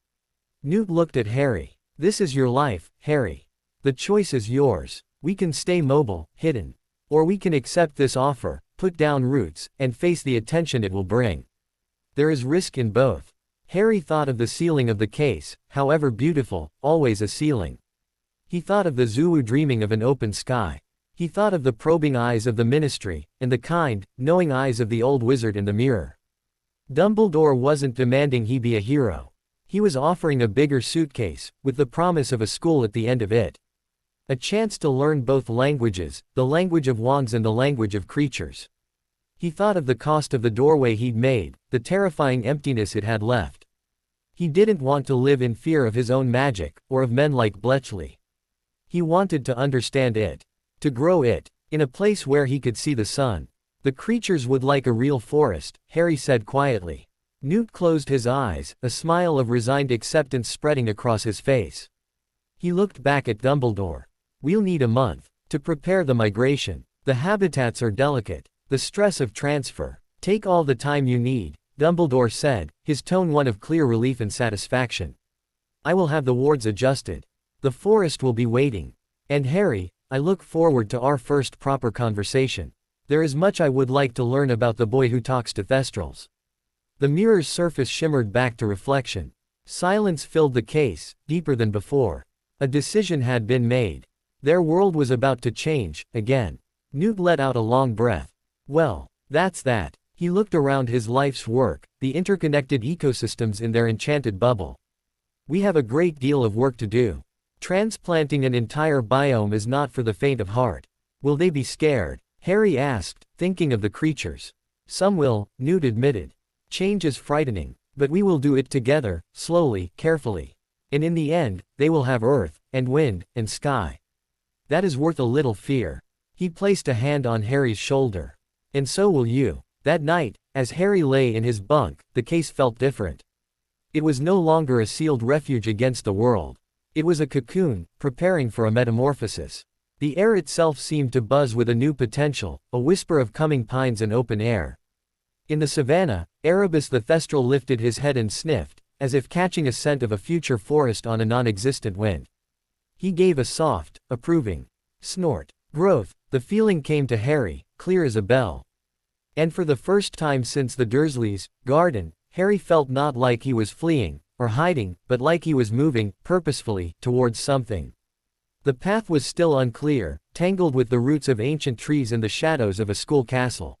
Newt looked at Harry. "This is your life, Harry. The choice is yours. We can stay mobile, hidden. Or we can accept this offer, put down roots, and face the attention it will bring. There is risk in both." Harry thought of the ceiling of the case, however beautiful, always a ceiling. He thought of the Zoo dreaming of an open sky. He thought of the probing eyes of the Ministry, and the kind, knowing eyes of the old wizard in the mirror. Dumbledore wasn't demanding he be a hero. He was offering a bigger suitcase, with the promise of a school at the end of it. A chance to learn both languages, the language of wands and the language of creatures. He thought of the cost of the doorway he'd made, the terrifying emptiness it had left. He didn't want to live in fear of his own magic, or of men like Bletchley. He wanted to understand it. To grow it, in a place where he could see the sun. The creatures would like a real forest, Harry said quietly. Newt closed his eyes, a smile of resigned acceptance spreading across his face. He looked back at Dumbledore. We'll need a month to prepare the migration. The habitats are delicate. The stress of transfer. Take all the time you need, Dumbledore said, his tone one of clear relief and satisfaction. I will have the wards adjusted. The forest will be waiting. And Harry, I look forward to our first proper conversation. There is much I would like to learn about the boy who talks to Thestrals. The mirror's surface shimmered back to reflection. Silence filled the case, deeper than before. A decision had been made. Their world was about to change, again. Newt let out a long breath. Well, that's that. He looked around his life's work, the interconnected ecosystems in their enchanted bubble. We have a great deal of work to do. Transplanting an entire biome is not for the faint of heart. Will they be scared? Harry asked, thinking of the creatures. Some will, Newt admitted. Change is frightening, but we will do it together, slowly, carefully. And in the end, they will have earth, and wind, and sky. That is worth a little fear. He placed a hand on Harry's shoulder. And so will you. That night, as Harry lay in his bunk, the case felt different. It was no longer a sealed refuge against the world. It was a cocoon, preparing for a metamorphosis. The air itself seemed to buzz with a new potential, a whisper of coming pines and open air. In the savannah, Erebus the Thestral lifted his head and sniffed, as if catching a scent of a future forest on a non-existent wind. He gave a soft, approving snort. Growth, the feeling came to Harry, clear as a bell. And for the first time since the Dursleys' garden, Harry felt not like he was fleeing, or hiding, but like he was moving, purposefully, towards something. The path was still unclear, tangled with the roots of ancient trees and the shadows of a school castle.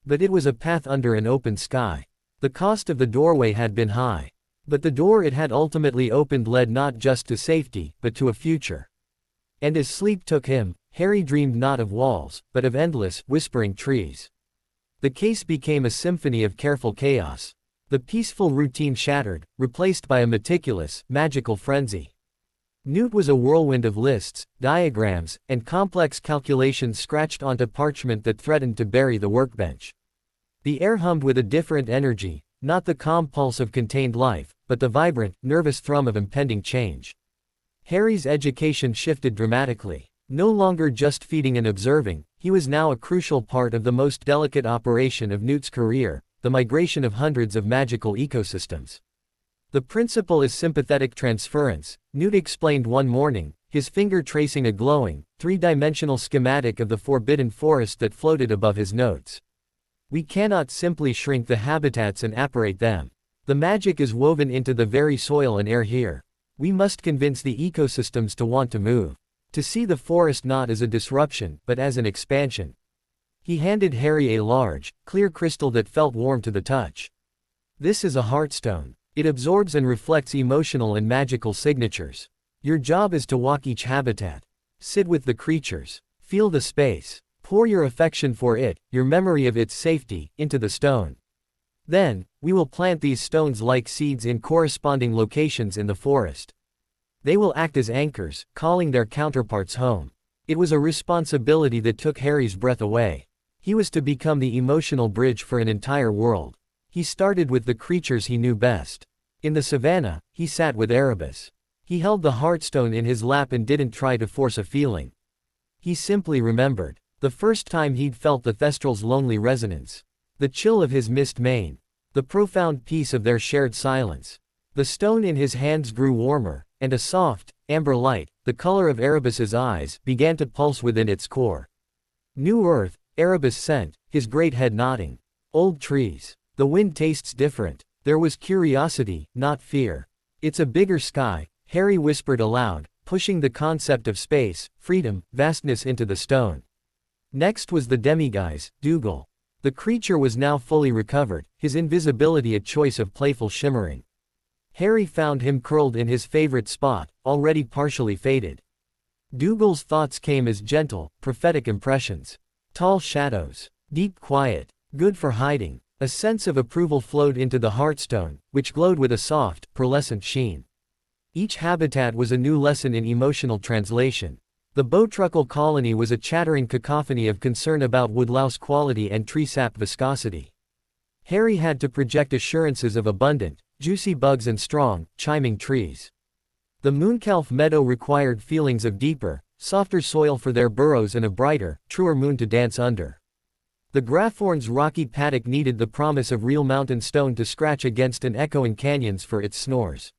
But it was a path under an open sky. The cost of the doorway had been high. But the door it had ultimately opened led not just to safety, but to a future. And as sleep took him, Harry dreamed not of walls, but of endless, whispering trees. The case became a symphony of careful chaos. The peaceful routine shattered, replaced by a meticulous, magical frenzy. Newt was a whirlwind of lists, diagrams, and complex calculations scratched onto parchment that threatened to bury the workbench. The air hummed with a different energy, not the calm pulse of contained life, but the vibrant, nervous thrum of impending change. Harry's education shifted dramatically. No longer just feeding and observing, he was now a crucial part of the most delicate operation of Newt's career, the migration of hundreds of magical ecosystems. The principle is sympathetic transference, Newt explained one morning, his finger tracing a glowing, three-dimensional schematic of the forbidden forest that floated above his notes. We cannot simply shrink the habitats and apparate them. The magic is woven into the very soil and air here. We must convince the ecosystems to want to move. To see the forest not as a disruption, but as an expansion. He handed Harry a large, clear crystal that felt warm to the touch. This is a heartstone. It absorbs and reflects emotional and magical signatures. Your job is to walk each habitat. Sit with the creatures. Feel the space. Pour your affection for it, your memory of its safety, into the stone. Then, we will plant these stones like seeds in corresponding locations in the forest. They will act as anchors, calling their counterparts home. It was a responsibility that took Harry's breath away. He was to become the emotional bridge for an entire world. He started with the creatures he knew best. In the savannah, he sat with Erebus. He held the heartstone in his lap and didn't try to force a feeling. He simply remembered. The first time he'd felt the Thestral's lonely resonance. The chill of his mist mane. The profound peace of their shared silence. The stone in his hands grew warmer, and a soft, amber light, the color of Erebus's eyes, began to pulse within its core. New earth, Erebus sent, his great head nodding. Old trees. The wind tastes different. There was curiosity, not fear. It's a bigger sky, Harry whispered aloud, pushing the concept of space, freedom, vastness into the stone. Next was the Demiguise, Dougal. The creature was now fully recovered, his invisibility a choice of playful shimmering. Harry found him curled in his favorite spot, already partially faded. Dougal's thoughts came as gentle, prophetic impressions. Tall shadows. Deep quiet. Good for hiding. A sense of approval flowed into the Heartstone, which glowed with a soft, pearlescent sheen. Each habitat was a new lesson in emotional translation. The Bowtruckle colony was a chattering cacophony of concern about woodlouse quality and tree sap viscosity. Harry had to project assurances of abundant, juicy bugs and strong, chiming trees. The Moonkalf meadow required feelings of deeper, softer soil for their burrows and a brighter, truer moon to dance under. The Graphorn's rocky paddock needed the promise of real mountain stone to scratch against and echoing canyons for its snores.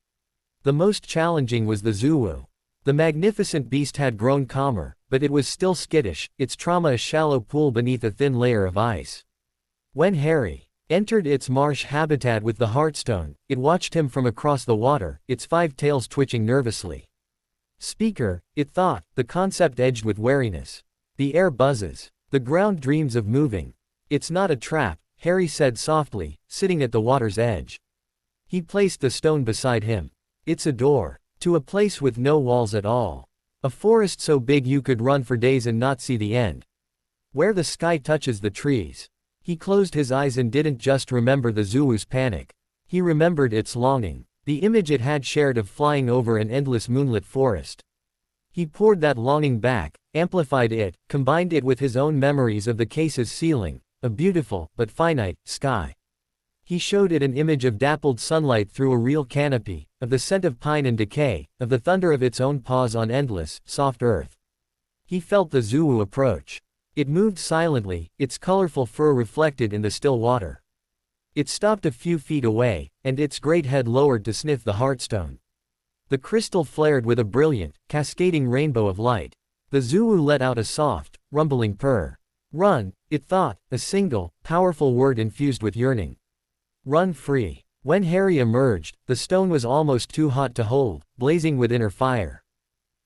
The most challenging was the Zoo. The magnificent beast had grown calmer, but it was still skittish, its trauma a shallow pool beneath a thin layer of ice. When Harry entered its marsh habitat with the Heartstone, it watched him from across the water, its 5 tails twitching nervously. Speaker, it thought, the concept edged with wariness. The air buzzes. The ground dreams of moving. It's not a trap, Harry said softly, sitting at the water's edge. He placed the stone beside him. It's a door. To a place with no walls at all. A forest so big you could run for days and not see the end. Where the sky touches the trees. He closed his eyes and didn't just remember the Zoo's panic. He remembered its longing. The image it had shared of flying over an endless moonlit forest. He poured that longing back, amplified it, combined it with his own memories of the case's ceiling, a beautiful, but finite, sky. He showed it an image of dappled sunlight through a real canopy, of the scent of pine and decay, of the thunder of its own paws on endless, soft earth. He felt the Zoo approach. It moved silently, its colorful fur reflected in the still water. It stopped a few feet away, and its great head lowered to sniff the Heartstone. The crystal flared with a brilliant, cascading rainbow of light. The Zoo let out a soft, rumbling purr. Run, it thought, a single, powerful word infused with yearning. Run free. When Harry emerged, the stone was almost too hot to hold, blazing with inner fire.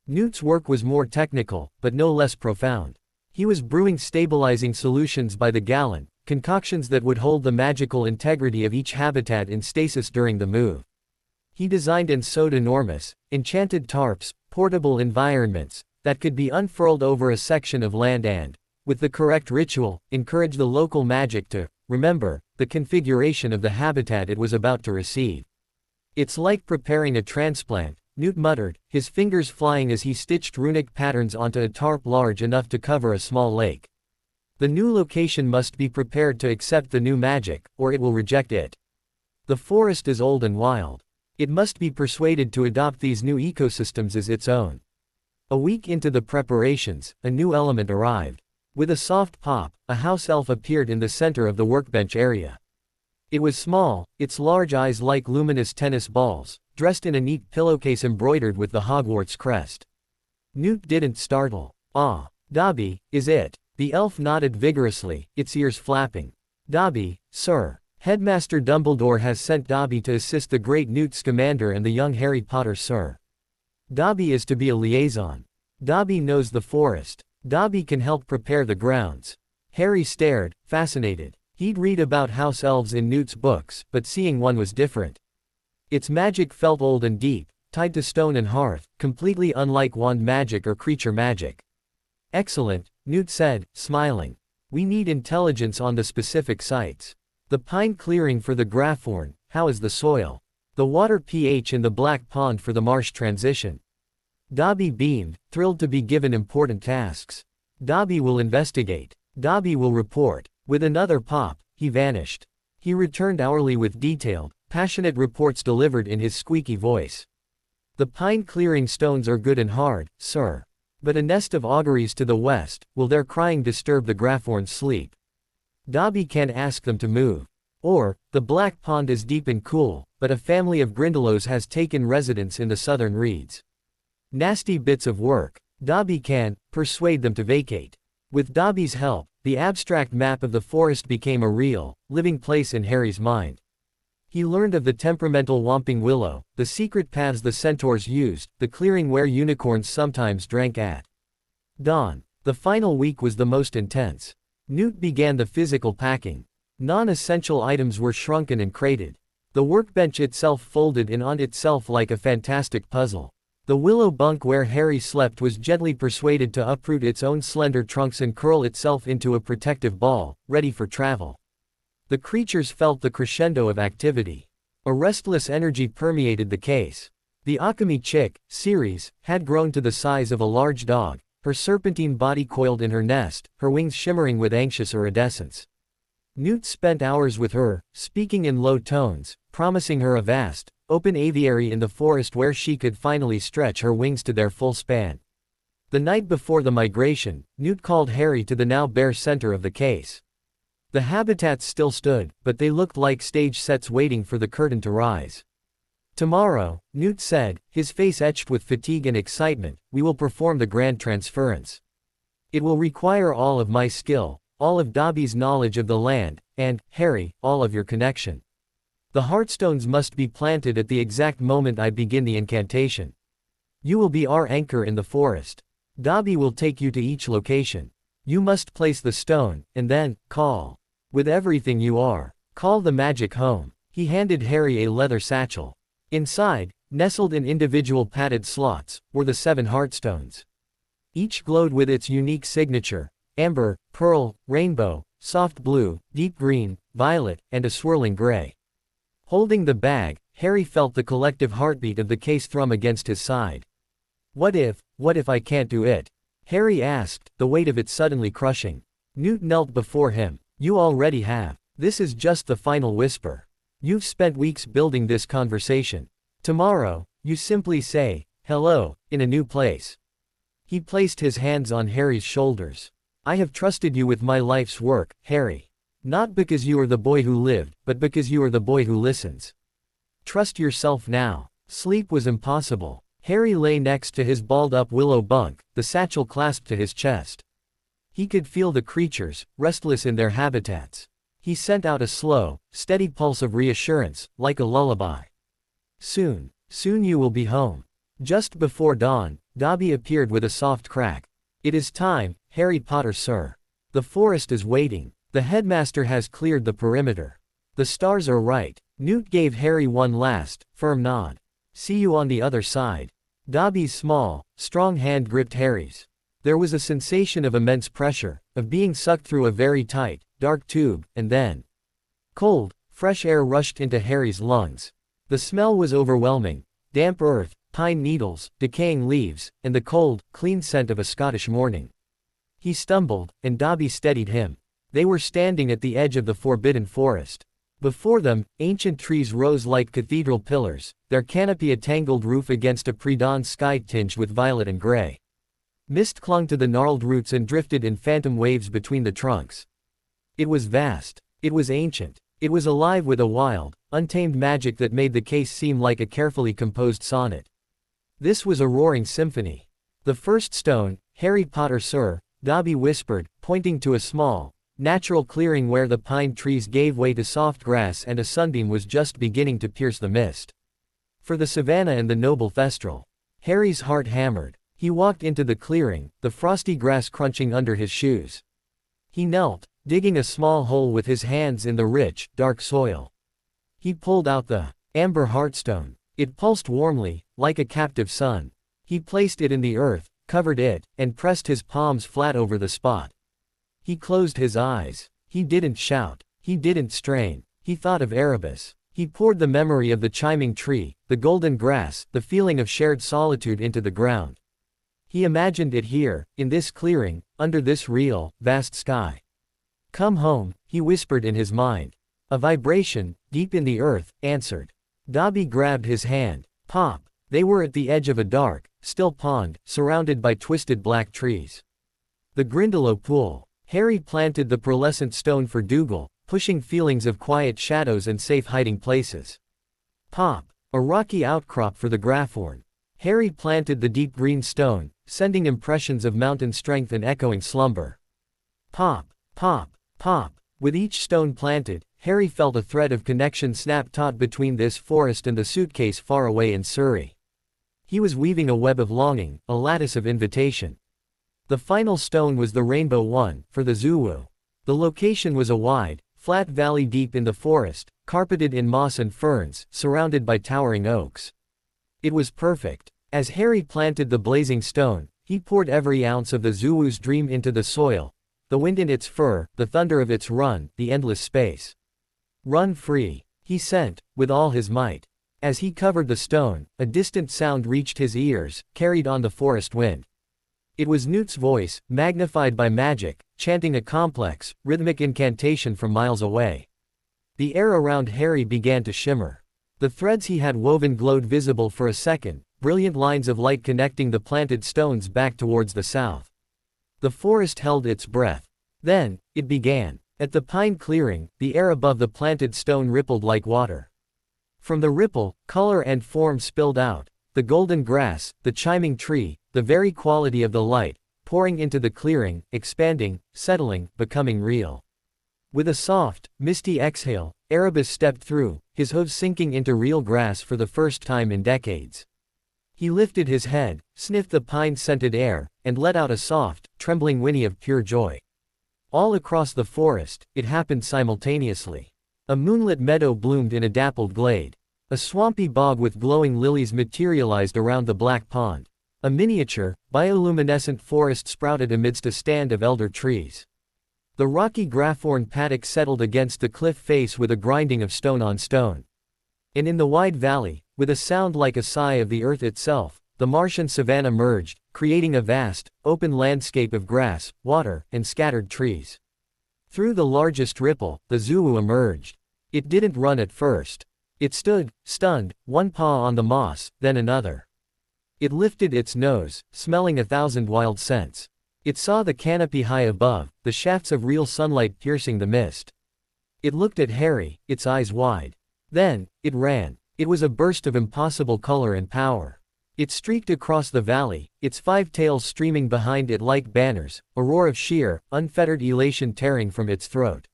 Newt's work was more technical, but no less profound. He was brewing stabilizing solutions by the gallon, concoctions that would hold the magical integrity of each habitat in stasis during the move. He designed and sewed enormous, enchanted tarps, portable environments, that could be unfurled over a section of land and, with the correct ritual, encourage the local magic to remember the configuration of the habitat it was about to receive. It's like preparing a transplant, Newt muttered, his fingers flying as he stitched runic patterns onto a tarp large enough to cover a small lake. The new location must be prepared to accept the new magic, or it will reject it. The forest is old and wild. It must be persuaded to adopt these new ecosystems as its own. A week into the preparations, a new element arrived. With a soft pop, a house elf appeared in the center of the workbench area. It was small, its large eyes like luminous tennis balls, dressed in a neat pillowcase embroidered with the Hogwarts crest. Newt didn't startle. Ah, Dobby, is it? The elf nodded vigorously, its ears flapping. Dobby, sir. Headmaster Dumbledore has sent Dobby to assist the great Newt Scamander and the young Harry Potter, sir. Dobby is to be a liaison. Dobby knows the forest. Dobby can help prepare the grounds. Harry stared, fascinated. He'd read about house elves in Newt's books, but seeing one was different. Its magic felt old and deep, tied to stone and hearth, completely unlike wand magic or creature magic. Excellent, Newt said, smiling. We need intelligence on the specific sites. The pine clearing for the Graphorn, how is the soil? The water pH in the Black Pond for the marsh transition. Dobby beamed, thrilled to be given important tasks. Dobby will investigate. Dobby will report. With another pop, he vanished. He returned hourly with detailed, passionate reports delivered in his squeaky voice. The pine clearing stones are good and hard, sir. But a nest of auguries to the west, will their crying disturb the Graphorn's sleep? Dobby can't ask them to move. Or, the Black Pond is deep and cool, but a family of Grindylows has taken residence in the southern reeds. Nasty bits of work. Dobby can persuade them to vacate. With Dobby's help, the abstract map of the forest became a real, living place in Harry's mind. He learned of the temperamental Whomping Willow, the secret paths the centaurs used, the clearing where unicorns sometimes drank at dawn. The final week was the most intense. Newt began the physical packing. Non-essential items were shrunken and crated. The workbench itself folded in on itself like a fantastic puzzle. The willow bunk where Harry slept was gently persuaded to uproot its own slender trunks and curl itself into a protective ball, ready for travel. The creatures felt the crescendo of activity. A restless energy permeated the case. The Akame chick, Ceres, had grown to the size of a large dog, her serpentine body coiled in her nest, her wings shimmering with anxious iridescence. Newt spent hours with her, speaking in low tones, promising her a vast, open aviary in the forest where she could finally stretch her wings to their full span. The night before the migration, Newt called Harry to the now bare center of the case. The habitats still stood, but they looked like stage sets waiting for the curtain to rise. "Tomorrow," Newt said, his face etched with fatigue and excitement, "we will perform the grand transference. It will require all of my skill, all of Dobby's knowledge of the land, and, Harry, all of your connection. The heartstones must be planted at the exact moment I begin the incantation. You will be our anchor in the forest. Dobby will take you to each location. You must place the stone, and then, call. With everything you are. Call the magic home." He handed Harry a leather satchel. Inside, nestled in individual padded slots, were the 7 heartstones. Each glowed with its unique signature: amber, pearl, rainbow, soft blue, deep green, violet, and a swirling gray. Holding the bag, Harry felt the collective heartbeat of the case thrum against his side. What if I can't do it?" Harry asked, the weight of it suddenly crushing. Newt knelt before him. "You already have. This is just the final whisper. You've spent weeks building this conversation. Tomorrow, you simply say, 'Hello,' in a new place." He placed his hands on Harry's shoulders. "I have trusted you with my life's work, Harry. Not because you are the boy who lived, but because you are the boy who listens. Trust yourself now." Sleep was impossible. Harry lay next to his balled-up willow bunk, the satchel clasped to his chest. He could feel the creatures, restless in their habitats. He sent out a slow, steady pulse of reassurance, like a lullaby. Soon you will be home." Just before dawn, Dobby appeared with a soft crack. "It is time, Harry Potter, sir. The forest is waiting. The headmaster has cleared the perimeter. The stars are right." Newt gave Harry one last, firm nod. "See you on the other side." Dobby's small, strong hand gripped Harry's. There was a sensation of immense pressure, of being sucked through a very tight, dark tube, and then cold, fresh air rushed into Harry's lungs. The smell was overwhelming: damp earth, pine needles, decaying leaves, and the cold, clean scent of a Scottish morning. He stumbled, and Dobby steadied him. They were standing at the edge of the forbidden forest. Before them, ancient trees rose like cathedral pillars, their canopy a tangled roof against a pre-dawn sky tinged with violet and gray. Mist clung to the gnarled roots and drifted in phantom waves between the trunks. It was vast. It was ancient. It was alive with a wild, untamed magic that made the case seem like a carefully composed sonnet. This was a roaring symphony. "The first stone, Harry Potter, sir," Dobby whispered, pointing to a small, natural clearing where the pine trees gave way to soft grass and a sunbeam was just beginning to pierce the mist. "For the savannah and the noble Thestral." Harry's heart hammered. He walked into the clearing, the frosty grass crunching under his shoes. He knelt, digging a small hole with his hands in the rich, dark soil. He pulled out the amber heartstone. It pulsed warmly, like a captive sun. He placed it in the earth, covered it, and pressed his palms flat over the spot. He closed his eyes. He didn't shout. He didn't strain. He thought of Erebus. He poured the memory of the chiming tree, the golden grass, the feeling of shared solitude into the ground. He imagined it here, in this clearing, under this real, vast sky. "Come home," he whispered in his mind. A vibration, deep in the earth, answered. Dobby grabbed his hand. Pop! They were at the edge of a dark, still pond, surrounded by twisted black trees. The Grindylow pool. Harry planted the pearlescent stone for Dougal, pushing feelings of quiet shadows and safe hiding places. Pop! A rocky outcrop for the Graphorn. Harry planted the deep green stone, sending impressions of mountain strength and echoing slumber. Pop! Pop! Pop! With each stone planted, Harry felt a thread of connection snap taut between this forest and the suitcase far away in Surrey. He was weaving a web of longing, a lattice of invitation. The final stone was the rainbow one, for the Zulu. The location was a wide, flat valley deep in the forest, carpeted in moss and ferns, surrounded by towering oaks. It was perfect. As Harry planted the blazing stone, he poured every ounce of the Zoowoo's dream into the soil, the wind in its fur, the thunder of its run, the endless space. Run free, he sent, with all his might. As he covered the stone, a distant sound reached his ears, carried on the forest wind. It was Newt's voice, magnified by magic, chanting a complex, rhythmic incantation from miles away. The air around Harry began to shimmer. The threads he had woven glowed visible for a second, brilliant lines of light connecting the planted stones back towards the south. The forest held its breath. Then, it began. At the pine clearing, the air above the planted stone rippled like water. From the ripple, color and form spilled out, the golden grass, the chiming tree, the very quality of the light, pouring into the clearing, expanding, settling, becoming real. With a soft, misty exhale, Erebus stepped through, his hooves sinking into real grass for the first time in decades. He lifted his head, sniffed the pine-scented air, and let out a soft, trembling whinny of pure joy. All across the forest, it happened simultaneously. A moonlit meadow bloomed in a dappled glade. A swampy bog with glowing lilies materialized around the black pond. A miniature, bioluminescent forest sprouted amidst a stand of elder trees. The rocky Graphorn paddock settled against the cliff face with a grinding of stone on stone. And in the wide valley, with a sound like a sigh of the earth itself, the marsh and savanna merged, creating a vast, open landscape of grass, water, and scattered trees. Through the largest ripple, the Zoowoo emerged. It didn't run at first. It stood, stunned, one paw on the moss, then another. It lifted its nose, smelling 1,000 wild scents. It saw the canopy high above, the shafts of real sunlight piercing the mist. It looked at Harry, its eyes wide. Then, it ran. It was a burst of impossible color and power. It streaked across the valley, its 5 tails streaming behind it like banners, a roar of sheer, unfettered elation tearing from its throat.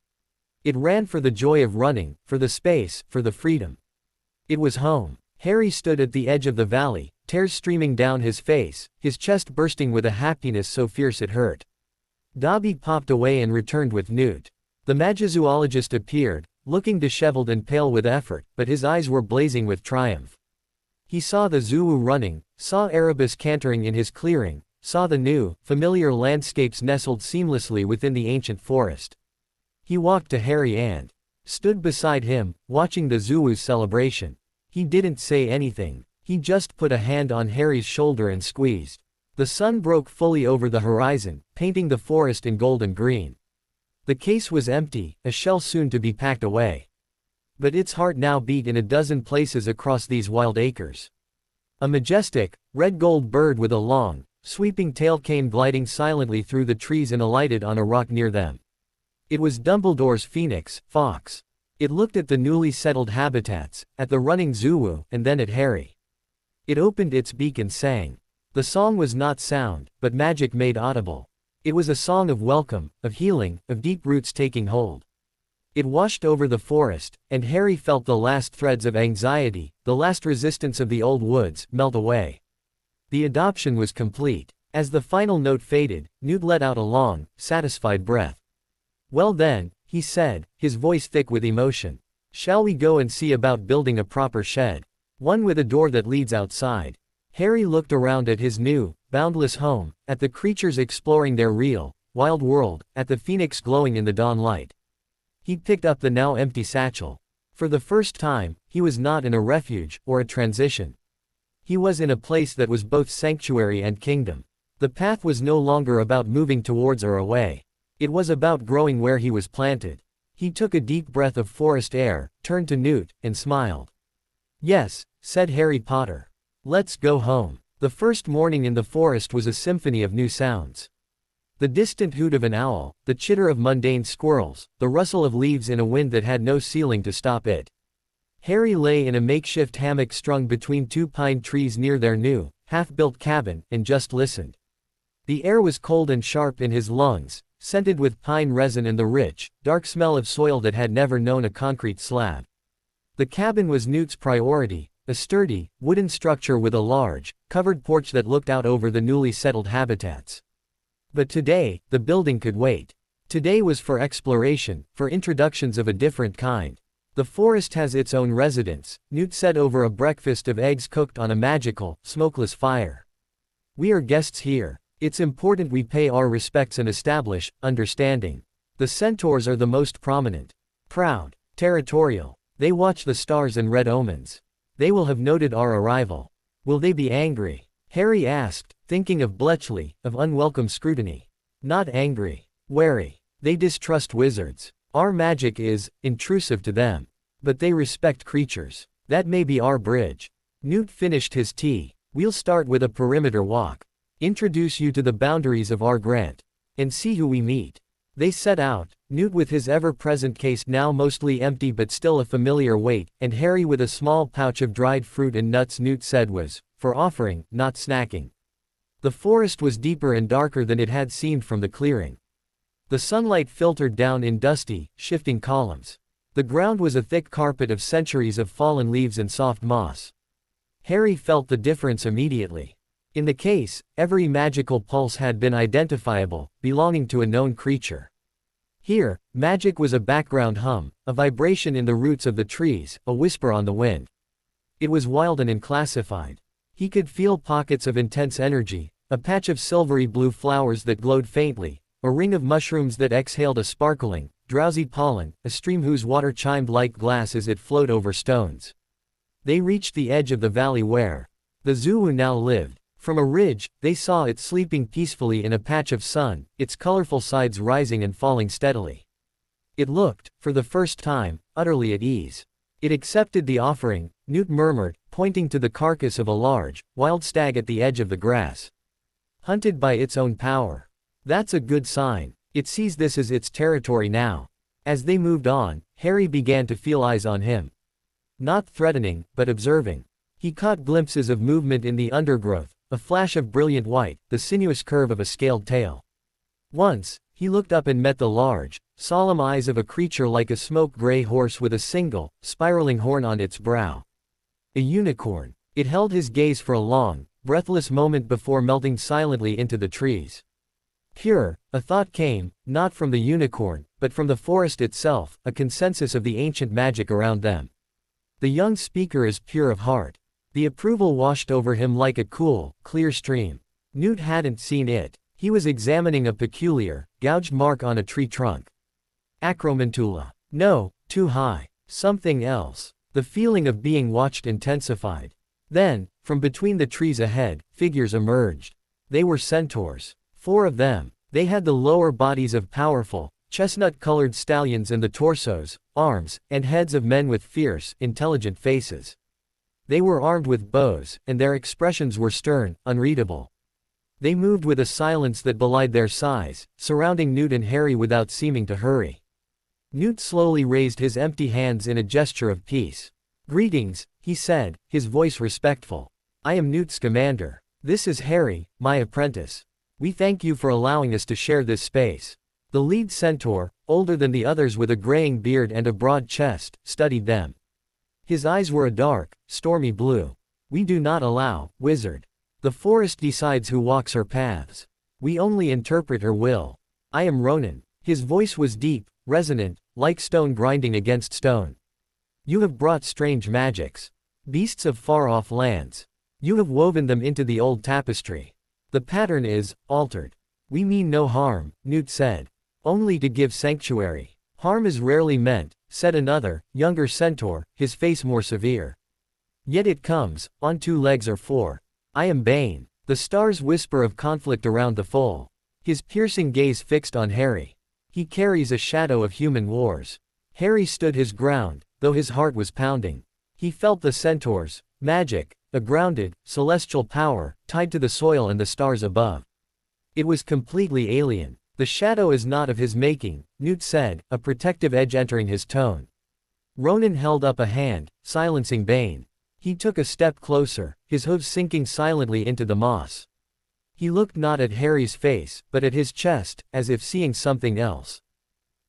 It ran for the joy of running, for the space, for the freedom. It was home. Harry stood at the edge of the valley, tears streaming down his face, his chest bursting with a happiness so fierce it hurt. Dobby popped away and returned with Newt. The Magizoologist appeared, looking disheveled and pale with effort, but his eyes were blazing with triumph. He saw the Zoowoo running, saw Erebus cantering in his clearing, saw the new, familiar landscapes nestled seamlessly within the ancient forest. He walked to Harry and stood beside him, watching the Zoowoo's celebration. He didn't say anything. He just put a hand on Harry's shoulder and squeezed. The sun broke fully over the horizon, painting the forest in golden green. The case was empty, a shell soon to be packed away. But its heart now beat in a dozen places across these wild acres. A majestic, red-gold bird with a long, sweeping tail came gliding silently through the trees and alighted on a rock near them. It was Dumbledore's phoenix, Fox. It looked at the newly settled habitats, at the running Zoowoo, and then at Harry. It opened its beak and sang. The song was not sound, but magic made audible. It was a song of welcome, of healing, of deep roots taking hold. It washed over the forest, and Harry felt the last threads of anxiety, the last resistance of the old woods, melt away. The adoption was complete. As the final note faded, Newt let out a long, satisfied breath. "Well then," he said, his voice thick with emotion. "Shall we go and see about building a proper shed? One with a door that leads outside." Harry looked around at his new, boundless home, at the creatures exploring their real, wild world, at the phoenix glowing in the dawn light. He picked up the now empty satchel. For the first time, he was not in a refuge, or a transition. He was in a place that was both sanctuary and kingdom. The path was no longer about moving towards or away. It was about growing where he was planted. He took a deep breath of forest air, turned to Newt, and smiled. "Yes," said Harry Potter. "Let's go home." The first morning in the forest was a symphony of new sounds. The distant hoot of an owl, the chitter of mundane squirrels, the rustle of leaves in a wind that had no ceiling to stop it. Harry lay in a makeshift hammock strung between 2 pine trees near their new, half-built cabin, and just listened. The air was cold and sharp in his lungs, scented with pine resin and the rich, dark smell of soil that had never known a concrete slab. The cabin was Newt's priority, a sturdy, wooden structure with a large, covered porch that looked out over the newly settled habitats. But today, the building could wait. Today was for exploration, for introductions of a different kind. The forest has its own residents, Newt said over a breakfast of eggs cooked on a magical, smokeless fire. We are guests here. It's important we pay our respects and establish understanding. The centaurs are the most prominent. Proud. Territorial. They watch the stars and red omens. They will have noted our arrival. Will they be angry? Harry asked, thinking of Bletchley, of unwelcome scrutiny. Not angry. Wary. They distrust wizards. Our magic is intrusive to them. But they respect creatures. That may be our bridge. Newt finished his tea. We'll start with a perimeter walk. Introduce you to the boundaries of our grant. And see who we meet. They set out, Newt with his ever-present case now mostly empty but still a familiar weight, and Harry with a small pouch of dried fruit and nuts Newt said was, for offering, not snacking. The forest was deeper and darker than it had seemed from the clearing. The sunlight filtered down in dusty, shifting columns. The ground was a thick carpet of centuries of fallen leaves and soft moss. Harry felt the difference immediately. In the case, every magical pulse had been identifiable, belonging to a known creature. Here, magic was a background hum, a vibration in the roots of the trees, a whisper on the wind. It was wild and unclassified. He could feel pockets of intense energy, a patch of silvery blue flowers that glowed faintly, a ring of mushrooms that exhaled a sparkling, drowsy pollen, a stream whose water chimed like glass as it flowed over stones. They reached the edge of the valley where the Zoo now lived. From a ridge, they saw it sleeping peacefully in a patch of sun, its colorful sides rising and falling steadily. It looked, for the first time, utterly at ease. It accepted the offering, Newt murmured, pointing to the carcass of a large, wild stag at the edge of the grass. Hunted by its own power. That's a good sign. It sees this as its territory now. As they moved on, Harry began to feel eyes on him. Not threatening, but observing. He caught glimpses of movement in the undergrowth, a flash of brilliant white, the sinuous curve of a scaled tail. Once, he looked up and met the large, solemn eyes of a creature like a smoke-gray horse with a single, spiraling horn on its brow. A unicorn. It held his gaze for a long, breathless moment before melting silently into the trees. Pure, a thought came, not from the unicorn, but from the forest itself, a consensus of the ancient magic around them. The young speaker is pure of heart. The approval washed over him like a cool, clear stream. Newt hadn't seen it. He was examining a peculiar, gouged mark on a tree trunk. Acromantula. No, too high. Something else. The feeling of being watched intensified. Then, from between the trees ahead, figures emerged. They were centaurs. 4 of them. They had the lower bodies of powerful, chestnut-colored stallions and the torsos, arms, and heads of men with fierce, intelligent faces. They were armed with bows, and their expressions were stern, unreadable. They moved with a silence that belied their size, surrounding Newt and Harry without seeming to hurry. Newt slowly raised his empty hands in a gesture of peace. "Greetings," he said, his voice respectful. "I am Newt Scamander. This is Harry, my apprentice. We thank you for allowing us to share this space." The lead centaur, older than the others with a graying beard and a broad chest, studied them. His eyes were a dark, stormy blue. "We do not allow, wizard. The forest decides who walks her paths. We only interpret her will. I am Ronan." His voice was deep, resonant, like stone grinding against stone. "You have brought strange magics. Beasts of far-off lands. You have woven them into the old tapestry. The pattern is altered. We mean no harm," Newt said. "Only to give sanctuary." "Harm is rarely meant," said another, younger centaur, his face more severe. "Yet it comes, on 2 legs or 4. I am Bane." The stars whisper of conflict around the foal. His piercing gaze fixed on Harry. "He carries a shadow of human wars." Harry stood his ground, though his heart was pounding. He felt the centaurs, magic, a grounded, celestial power, tied to the soil and the stars above. It was completely alien. "The shadow is not of his making," Newt said, a protective edge entering his tone. Ronan held up a hand, silencing Bane. He took a step closer, his hooves sinking silently into the moss. He looked not at Harry's face, but at his chest, as if seeing something else.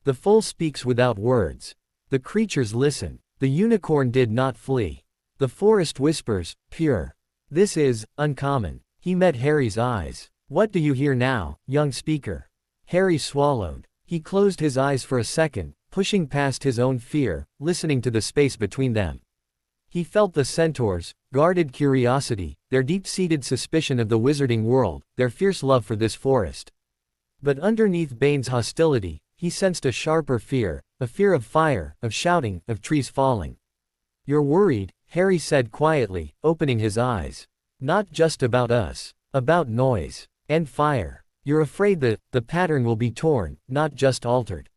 "The foal speaks without words. The creatures listen. The unicorn did not flee. The forest whispers, pure. This is uncommon." He met Harry's eyes. "What do you hear now, young speaker?" Harry swallowed. He closed his eyes for a second, pushing past his own fear, listening to the space between them. He felt the centaurs' guarded curiosity, their deep-seated suspicion of the wizarding world, their fierce love for this forest. But underneath Bane's hostility, he sensed a sharper fear, a fear of fire, of shouting, of trees falling. "You're worried," Harry said quietly, opening his eyes. "Not just about us. About noise. And fire. You're afraid that the pattern will be torn, not just altered."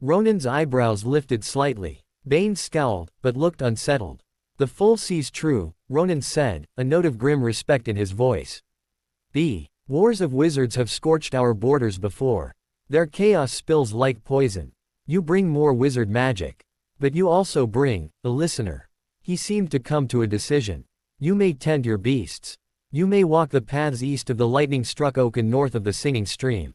Ronan's eyebrows lifted slightly. Bane scowled, but looked unsettled. "The full sees true," Ronan said, a note of grim respect in his voice. "The wars of wizards have scorched our borders before. Their chaos spills like poison. You bring more wizard magic. But you also bring a listener." He seemed to come to a decision. "You may tend your beasts. You may walk the paths east of the lightning-struck oak and north of the singing stream.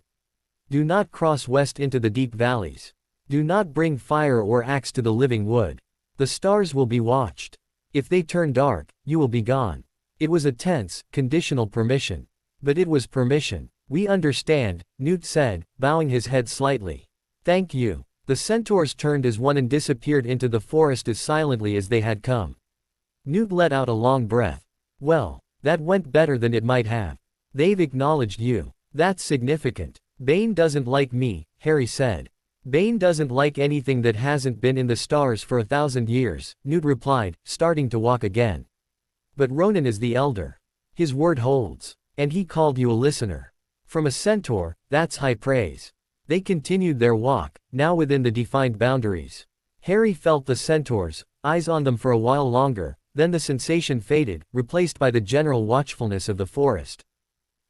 Do not cross west into the deep valleys. Do not bring fire or axe to the living wood. The stars will be watched. If they turn dark, you will be gone." It was a tense, conditional permission. But it was permission. "We understand," Newt said, bowing his head slightly. "Thank you." The centaurs turned as one and disappeared into the forest as silently as they had come. Newt let out a long breath. "Well, that went better than it might have. They've acknowledged you. That's significant." "Bane doesn't like me," Harry said. "Bane doesn't like anything that hasn't been in the stars for 1,000 years, Newt replied, starting to walk again. "But Ronan is the elder. His word holds. And he called you a listener. From a centaur, that's high praise." They continued their walk, now within the defined boundaries. Harry felt the centaurs' eyes on them for a while longer, then the sensation faded, replaced by the general watchfulness of the forest.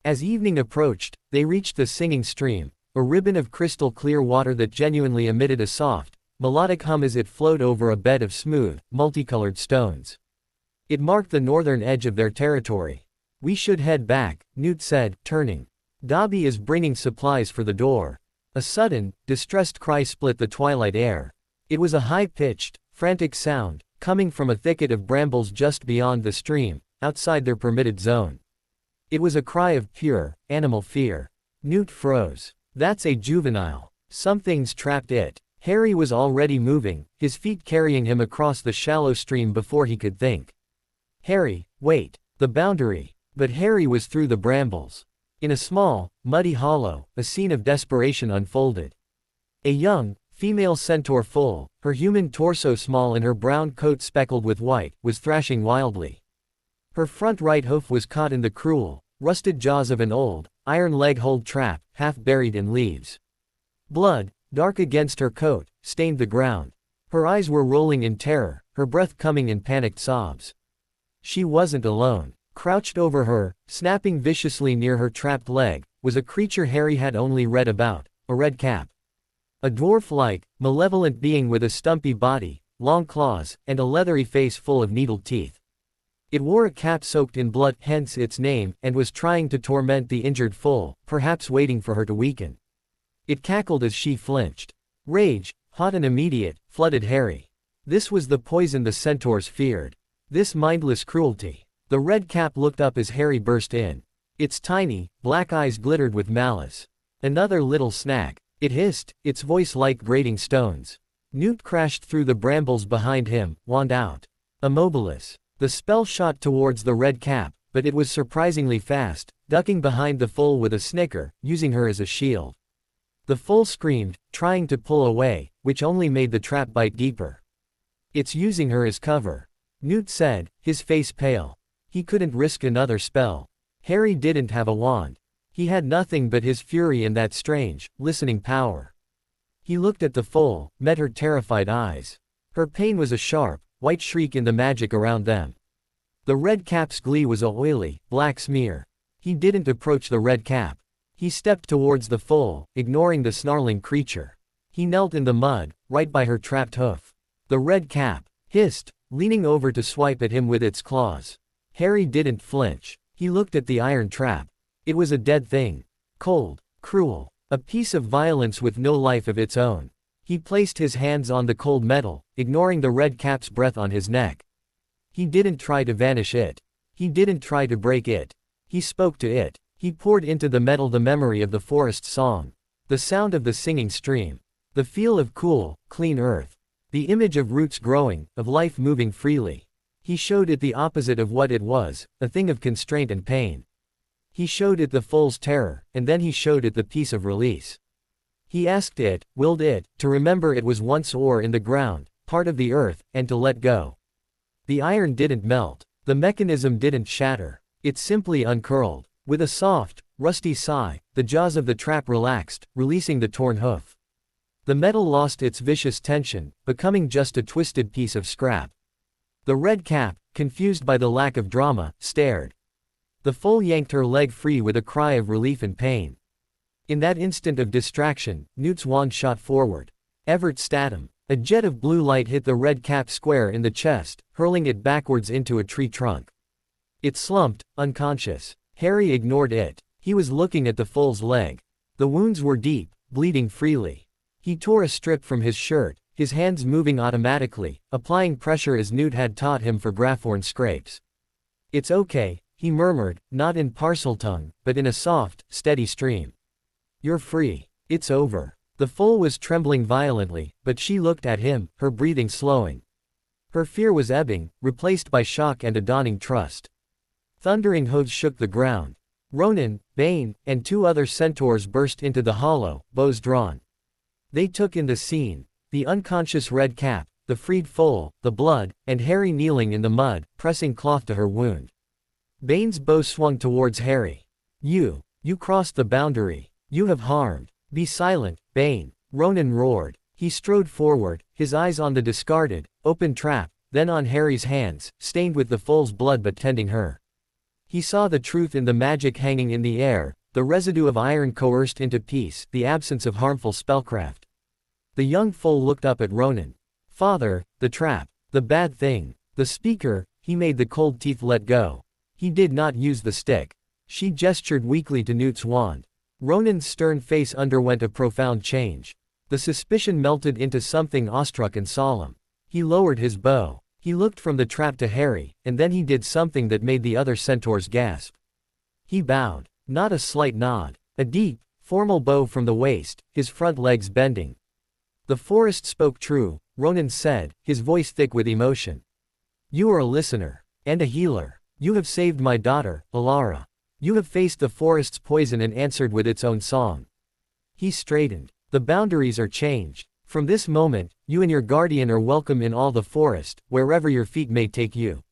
As evening approached, they reached the singing stream, a ribbon of crystal-clear water that genuinely emitted a soft, melodic hum as it flowed over a bed of smooth, multicolored stones. It marked the northern edge of their territory. "We should head back," Newt said, turning. "Dobby is bringing supplies for the door." A sudden, distressed cry split the twilight air. It was a high-pitched, frantic sound, coming from a thicket of brambles just beyond the stream, outside their permitted zone. It was a cry of pure, animal fear. Newt froze. "That's a juvenile. Something's trapped it." Harry was already moving, his feet carrying him across the shallow stream before he could think. "Harry, wait." The boundary. But Harry was through the brambles. In a small, muddy hollow, a scene of desperation unfolded. A young, female centaur foal, her human torso small and her brown coat speckled with white, was thrashing wildly. Her front right hoof was caught in the cruel, rusted jaws of an old, iron leg-hold trap, half buried in leaves. Blood, dark against her coat, stained the ground. Her eyes were rolling in terror, her breath coming in panicked sobs. She wasn't alone. Crouched over her, snapping viciously near her trapped leg, was a creature Harry had only read about, a red cap. A dwarf-like, malevolent being with a stumpy body, long claws, and a leathery face full of needled teeth. It wore a cap soaked in blood, hence its name, and was trying to torment the injured foal, perhaps waiting for her to weaken. It cackled as she flinched. Rage, hot and immediate, flooded Harry. This was the poison the centaurs feared. This mindless cruelty. The red cap looked up as Harry burst in. Its tiny, black eyes glittered with malice. "Another little snack," it hissed, its voice like grating stones. Newt crashed through the brambles behind him, wand out. Immobilis. The spell shot towards the red cap, but it was surprisingly fast, ducking behind the foal with a snicker, using her as a shield. The foal screamed, trying to pull away, which only made the trap bite deeper. "It's using her as cover," Newt said, his face pale. He couldn't risk another spell. Harry didn't have a wand. He had nothing but his fury and that strange, listening power. He looked at the foal, met her terrified eyes. Her pain was a sharp, white shriek in the magic around them. The red cap's glee was a oily, black smear. He didn't approach the red cap. He stepped towards the foal, ignoring the snarling creature. He knelt in the mud, right by her trapped hoof. The red cap hissed, leaning over to swipe at him with its claws. Harry didn't flinch. He looked at the iron trap. It was a dead thing. Cold, cruel, a piece of violence with no life of its own. He placed his hands on the cold metal, ignoring the red cap's breath on his neck. He didn't try to vanish it. He didn't try to break it. He spoke to it. He poured into the metal the memory of the forest song. The sound of the singing stream. The feel of cool, clean earth. The image of roots growing, of life moving freely. He showed it the opposite of what it was, a thing of constraint and pain. He showed it the foal's terror, and then he showed it the peace of release. He asked it, willed it, to remember it was once ore in the ground, part of the earth, and to let go. The iron didn't melt. The mechanism didn't shatter. It simply uncurled. With a soft, rusty sigh, the jaws of the trap relaxed, releasing the torn hoof. The metal lost its vicious tension, becoming just a twisted piece of scrap. The red cap, confused by the lack of drama, stared. The foal yanked her leg free with a cry of relief and pain. In that instant of distraction, Newt's wand shot forward. Everett statum. A jet of blue light hit the red cap square in the chest, hurling it backwards into a tree trunk. It slumped, unconscious. Harry ignored it. He was looking at the foal's leg. The wounds were deep, bleeding freely. He tore a strip from his shirt, his hands moving automatically, applying pressure as Newt had taught him for Graphorn scrapes. "It's okay," he murmured, not in Parseltongue, but in a soft, steady stream. "You're free. It's over." The foal was trembling violently, but she looked at him, her breathing slowing. Her fear was ebbing, replaced by shock and a dawning trust. Thundering hooves shook the ground. Ronan, Bane, and 2 other centaurs burst into the hollow, bows drawn. They took in the scene: the unconscious red cap, the freed foal, the blood, and Harry kneeling in the mud, pressing cloth to her wound. Bane's bow swung towards Harry. You crossed the boundary. You have harmed. Be silent, Bane," Ronan roared. He strode forward, his eyes on the discarded, open trap, then on Harry's hands, stained with the foal's blood but tending her. He saw the truth in the magic hanging in the air, the residue of iron coerced into peace, the absence of harmful spellcraft. The young foal looked up at Ronan. "Father, the trap, the bad thing, the speaker," he made the cold teeth let go. He did not use the stick. She gestured weakly to Newt's wand. Ronan's stern face underwent a profound change. The suspicion melted into something awestruck and solemn. He lowered his bow. He looked from the trap to Harry, and then he did something that made the other centaurs gasp. He bowed. Not a slight nod. A deep, formal bow from the waist, his front legs bending. "The forest spoke true," Ronan said, his voice thick with emotion. "You are a listener. And a healer. You have saved my daughter, Alara. You have faced the forest's poison and answered with its own song." He straightened. "The boundaries are changed. From this moment, you and your guardian are welcome in all the forest, wherever your feet may take you.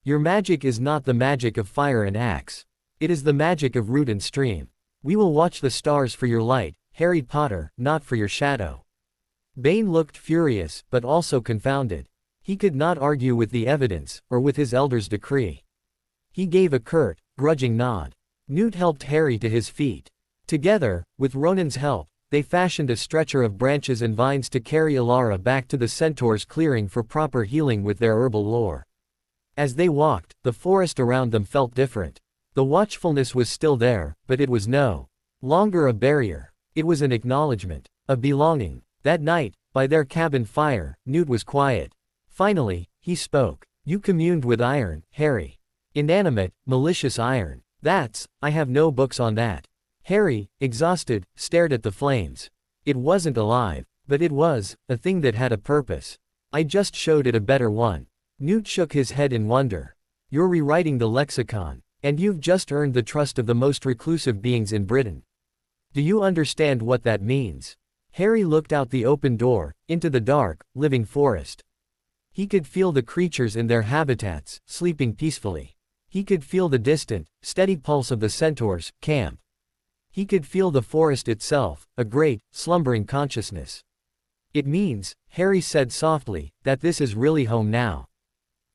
Your magic is not the magic of fire and axe. It is the magic of root and stream. We will watch the stars for your light, Harry Potter, not for your shadow." Bane looked furious, but also confounded. He could not argue with the evidence, or with his elder's decree. He gave a curt, grudging nod. Newt helped Harry to his feet. Together, with Ronan's help, they fashioned a stretcher of branches and vines to carry Alara back to the centaur's clearing for proper healing with their herbal lore. As they walked, the forest around them felt different. The watchfulness was still there, but it was no longer a barrier. It was an acknowledgement, a belonging. That night, by their cabin fire, Newt was quiet. Finally, he spoke. "You communed with iron, Harry. Inanimate, malicious iron. I have no books on that." Harry, exhausted, stared at the flames. "It wasn't alive, but it was, a thing that had a purpose. I just showed it a better one." Newt shook his head in wonder. "You're rewriting the lexicon. And you've just earned the trust of the most reclusive beings in Britain. Do you understand what that means?" Harry looked out the open door, into the dark, living forest. He could feel the creatures in their habitats, sleeping peacefully. He could feel the distant, steady pulse of the centaurs' camp. He could feel the forest itself, a great, slumbering consciousness. "It means," Harry said softly, "that this is really home now."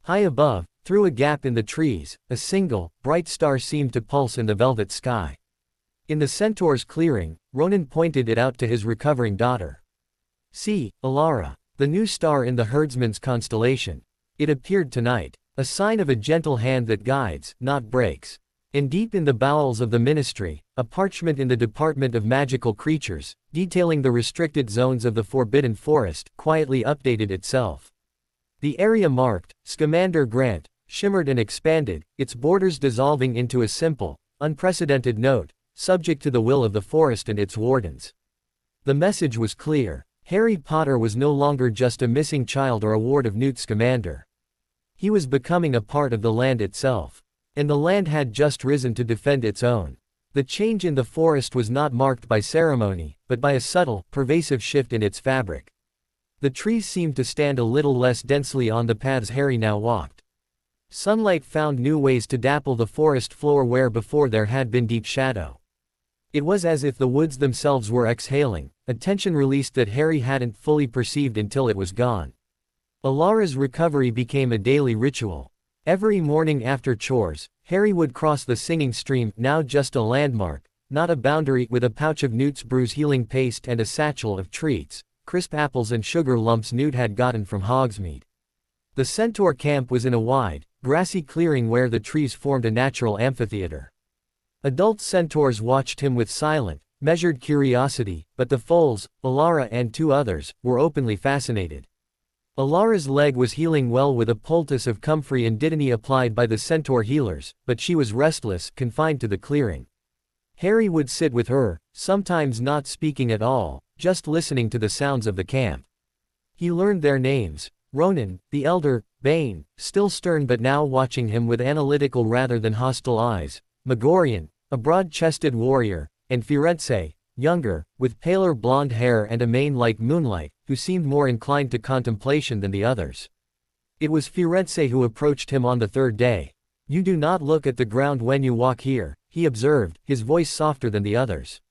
High above, through a gap in the trees, a single, bright star seemed to pulse in the velvet sky. In the centaur's clearing, Ronan pointed it out to his recovering daughter. "See, Alara, the new star in the herdsman's constellation. It appeared tonight. A sign of a gentle hand that guides, not breaks." And deep in the bowels of the ministry, a parchment in the Department of Magical Creatures, detailing the restricted zones of the Forbidden Forest, quietly updated itself. The area marked, Scamander Grant, shimmered and expanded, its borders dissolving into a simple, unprecedented note, subject to the will of the forest and its wardens. The message was clear. Harry Potter was no longer just a missing child or a ward of Newt Scamander. He was becoming a part of the land itself. And the land had just risen to defend its own. The change in the forest was not marked by ceremony, but by a subtle, pervasive shift in its fabric. The trees seemed to stand a little less densely on the paths Harry now walked. Sunlight found new ways to dapple the forest floor where before there had been deep shadow. It was as if the woods themselves were exhaling, a tension released that Harry hadn't fully perceived until it was gone. Alara's recovery became a daily ritual. Every morning after chores, Harry would cross the singing stream, now just a landmark, not a boundary, with a pouch of Newt's Brew's healing paste and a satchel of treats, crisp apples and sugar lumps Newt had gotten from Hogsmeade. The Centaur camp was in a wide, grassy clearing where the trees formed a natural amphitheater. Adult centaurs watched him with silent, measured curiosity, but the foals, Alara and 2 others, were openly fascinated. Alara's leg was healing well with a poultice of comfrey and dittany applied by the centaur healers, but she was restless, confined to the clearing. Harry would sit with her, sometimes not speaking at all, just listening to the sounds of the camp. He learned their names: Ronan, the elder; Bane, still stern but now watching him with analytical rather than hostile eyes; Megorian, a broad-chested warrior; and Firenze, younger, with paler blonde hair and a mane like moonlight, who seemed more inclined to contemplation than the others. It was Firenze who approached him on the 3rd day. "You do not look at the ground when you walk here," he observed, his voice softer than the others.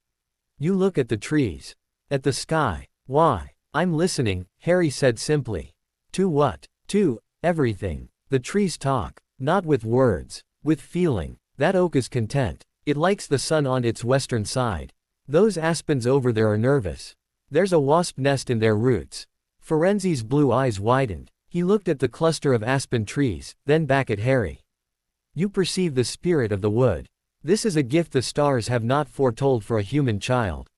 "You look at the trees. At the sky." "Why?" "I'm listening," Harry said simply. "To what?" "To everything. The trees talk. Not with words. With feeling. That oak is content. It likes the sun on its western side. Those aspens over there are nervous. There's a wasp nest in their roots." Firenze's blue eyes widened. He looked at the cluster of aspen trees, then back at Harry. "You perceive the spirit of the wood. This is a gift the stars have not foretold for a human child."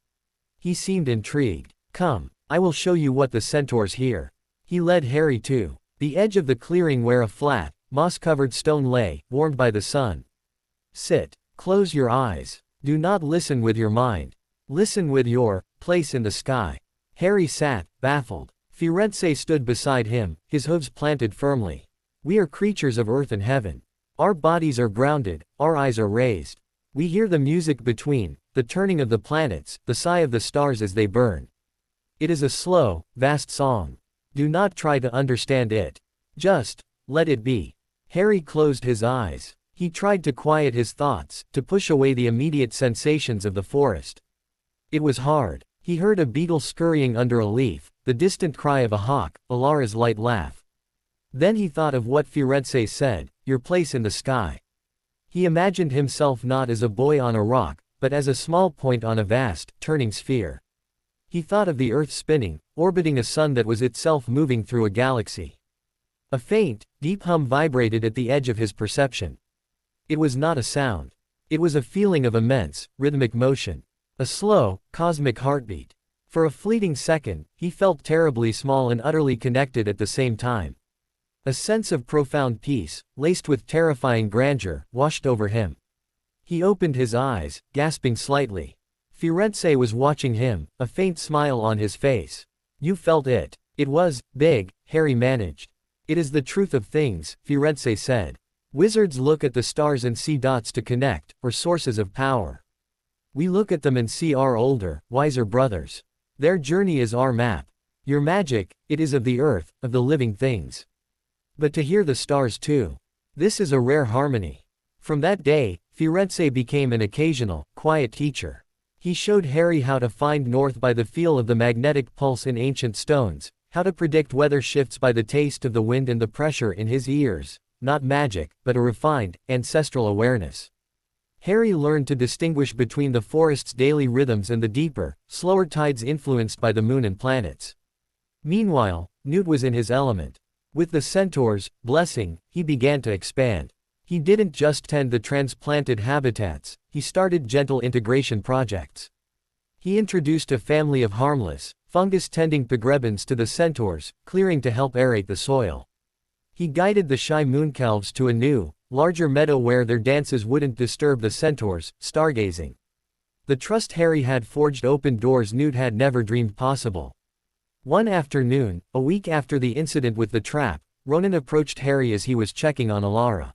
He seemed intrigued. "Come, I will show you what the centaurs hear." He led Harry to the edge of the clearing where a flat, moss-covered stone lay, warmed by the sun. "Sit. Close your eyes. Do not listen with your mind. Listen with your place in the sky." Harry sat, baffled. Firenze stood beside him, his hooves planted firmly. "We are creatures of earth and heaven. Our bodies are grounded, our eyes are raised. We hear the music between, the turning of the planets, the sigh of the stars as they burn. It is a slow, vast song. Do not try to understand it. Just let it be." Harry closed his eyes. He tried to quiet his thoughts, to push away the immediate sensations of the forest. It was hard. He heard a beetle scurrying under a leaf, the distant cry of a hawk, Alara's light laugh. Then he thought of what Firenze said, your place in the sky. He imagined himself not as a boy on a rock, but as a small point on a vast, turning sphere. He thought of the Earth spinning, orbiting a sun that was itself moving through a galaxy. A faint, deep hum vibrated at the edge of his perception. It was not a sound. It was a feeling of immense, rhythmic motion. A slow, cosmic heartbeat. For a fleeting second, he felt terribly small and utterly connected at the same time. A sense of profound peace, laced with terrifying grandeur, washed over him. He opened his eyes, gasping slightly. Firenze was watching him, a faint smile on his face. "You felt it. It was big," Harry managed. "It is the truth of things," Firenze said. "Wizards look at the stars and see dots to connect, or sources of power. We look at them and see our older, wiser brothers. Their journey is our map. Your magic, it is of the earth, of the living things. But to hear the stars too. This is a rare harmony." From that day, Firenze became an occasional, quiet teacher. He showed Harry how to find north by the feel of the magnetic pulse in ancient stones, how to predict weather shifts by the taste of the wind and the pressure in his ears. Not magic, but a refined, ancestral awareness. Harry learned to distinguish between the forest's daily rhythms and the deeper, slower tides influenced by the moon and planets. Meanwhile, Newt was in his element. With the centaurs, blessing, he began to expand. He didn't just tend the transplanted habitats, he started gentle integration projects. He introduced a family of harmless, fungus-tending pigrebans to the centaurs, clearing to help aerate the soil. He guided the shy mooncalves to a new, larger meadow where their dances wouldn't disturb the centaurs, stargazing. The trust Harry had forged opened doors Newt had never dreamed possible. One afternoon, a week after the incident with the trap, Ronan approached Harry as he was checking on Alara.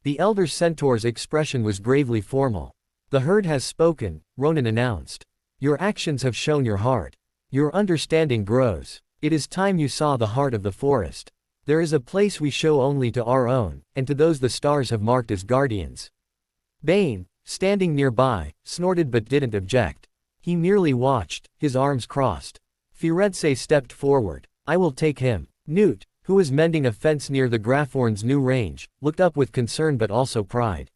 The elder centaur's expression was gravely formal. "The herd has spoken," Ronan announced. "Your actions have shown your heart. Your understanding grows. It is time you saw the heart of the forest. There is a place we show only to our own, and to those the stars have marked as guardians." Bane, standing nearby, snorted but didn't object. He merely watched, his arms crossed. Firenze stepped forward. "I will take him." Newt, who was mending a fence near the Graphorn's new range, looked up with concern but also pride.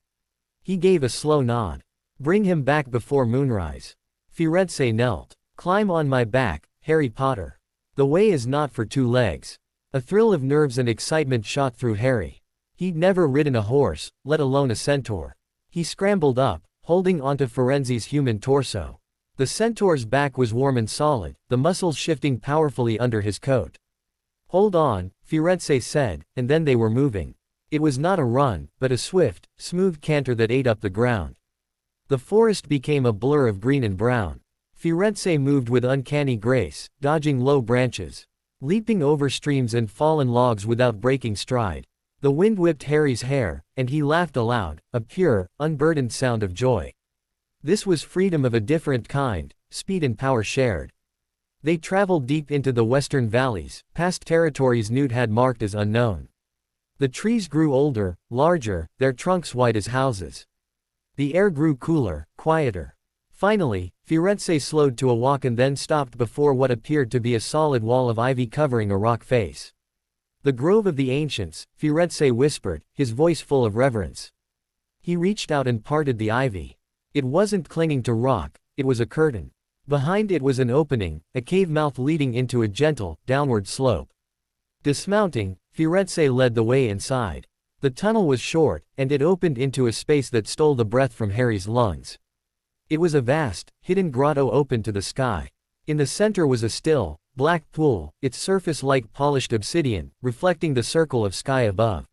He gave a slow nod. "Bring him back before moonrise." Firenze knelt. "Climb on my back, Harry Potter. The way is not for two legs." A thrill of nerves and excitement shot through Harry. He'd never ridden a horse, let alone a centaur. He scrambled up, holding onto Firenze's human torso. The centaur's back was warm and solid, the muscles shifting powerfully under his coat. "Hold on," Firenze said, and then they were moving. It was not a run, but a swift, smooth canter that ate up the ground. The forest became a blur of green and brown. Firenze moved with uncanny grace, dodging low branches, leaping over streams and fallen logs without breaking stride. The wind whipped Harry's hair, and he laughed aloud, a pure, unburdened sound of joy. This was freedom of a different kind, speed and power shared. They traveled deep into the western valleys, past territories Newt had marked as unknown. The trees grew older, larger, their trunks white as houses. The air grew cooler, quieter. Finally, Firenze slowed to a walk and then stopped before what appeared to be a solid wall of ivy covering a rock face. "The Grove of the Ancients," Firenze whispered, his voice full of reverence. He reached out and parted the ivy. It wasn't clinging to rock, it was a curtain. Behind it was an opening, a cave mouth leading into a gentle, downward slope. Dismounting, Firenze led the way inside. The tunnel was short, and it opened into a space that stole the breath from Harry's lungs. It was a vast, hidden grotto open to the sky. In the center was a still, black pool, its surface like polished obsidian, reflecting the circle of sky above.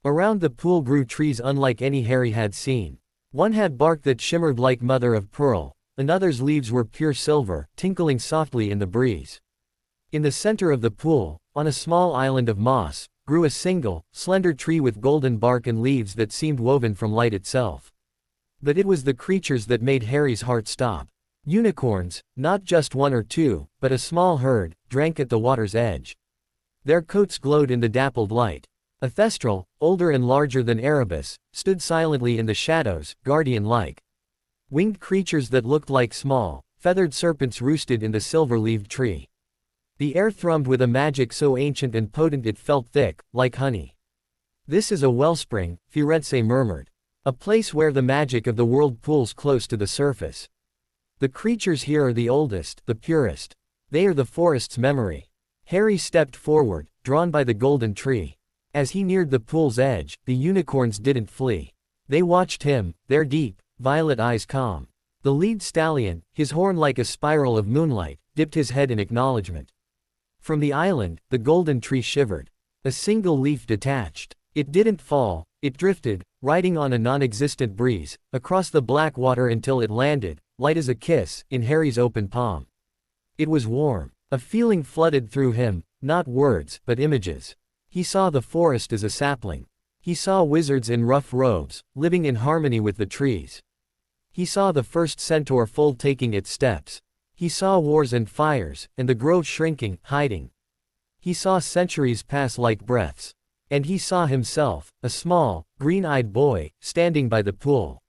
Around the pool grew trees unlike any Harry had seen. One had bark that shimmered like mother of pearl, another's leaves were pure silver, tinkling softly in the breeze. In the center of the pool, on a small island of moss, grew a single, slender tree with golden bark and leaves that seemed woven from light itself. But it was the creatures that made Harry's heart stop. Unicorns, not just one or two, but a small herd, drank at the water's edge. Their coats glowed in the dappled light. A Thestral, older and larger than Erebus, stood silently in the shadows, guardian-like. Winged creatures that looked like small, feathered serpents roosted in the silver-leaved tree. The air thrummed with a magic so ancient and potent it felt thick, like honey. "This is a wellspring," Firenze murmured. "A place where the magic of the world pools close to the surface. The creatures here are the oldest, the purest. They are the forest's memory." Harry stepped forward, drawn by the golden tree. As he neared the pool's edge, the unicorns didn't flee. They watched him, their deep, violet eyes calm. The lead stallion, his horn like a spiral of moonlight, dipped his head in acknowledgement. From the island, the golden tree shivered. A single leaf detached. It didn't fall, it drifted, riding on a non-existent breeze, across the black water until it landed, light as a kiss, in Harry's open palm. It was warm. A feeling flooded through him, not words, but images. He saw the forest as a sapling. He saw wizards in rough robes, living in harmony with the trees. He saw the first centaur foal taking its steps. He saw wars and fires, and the grove shrinking, hiding. He saw centuries pass like breaths. And he saw himself, a small, green-eyed boy, standing by the pool.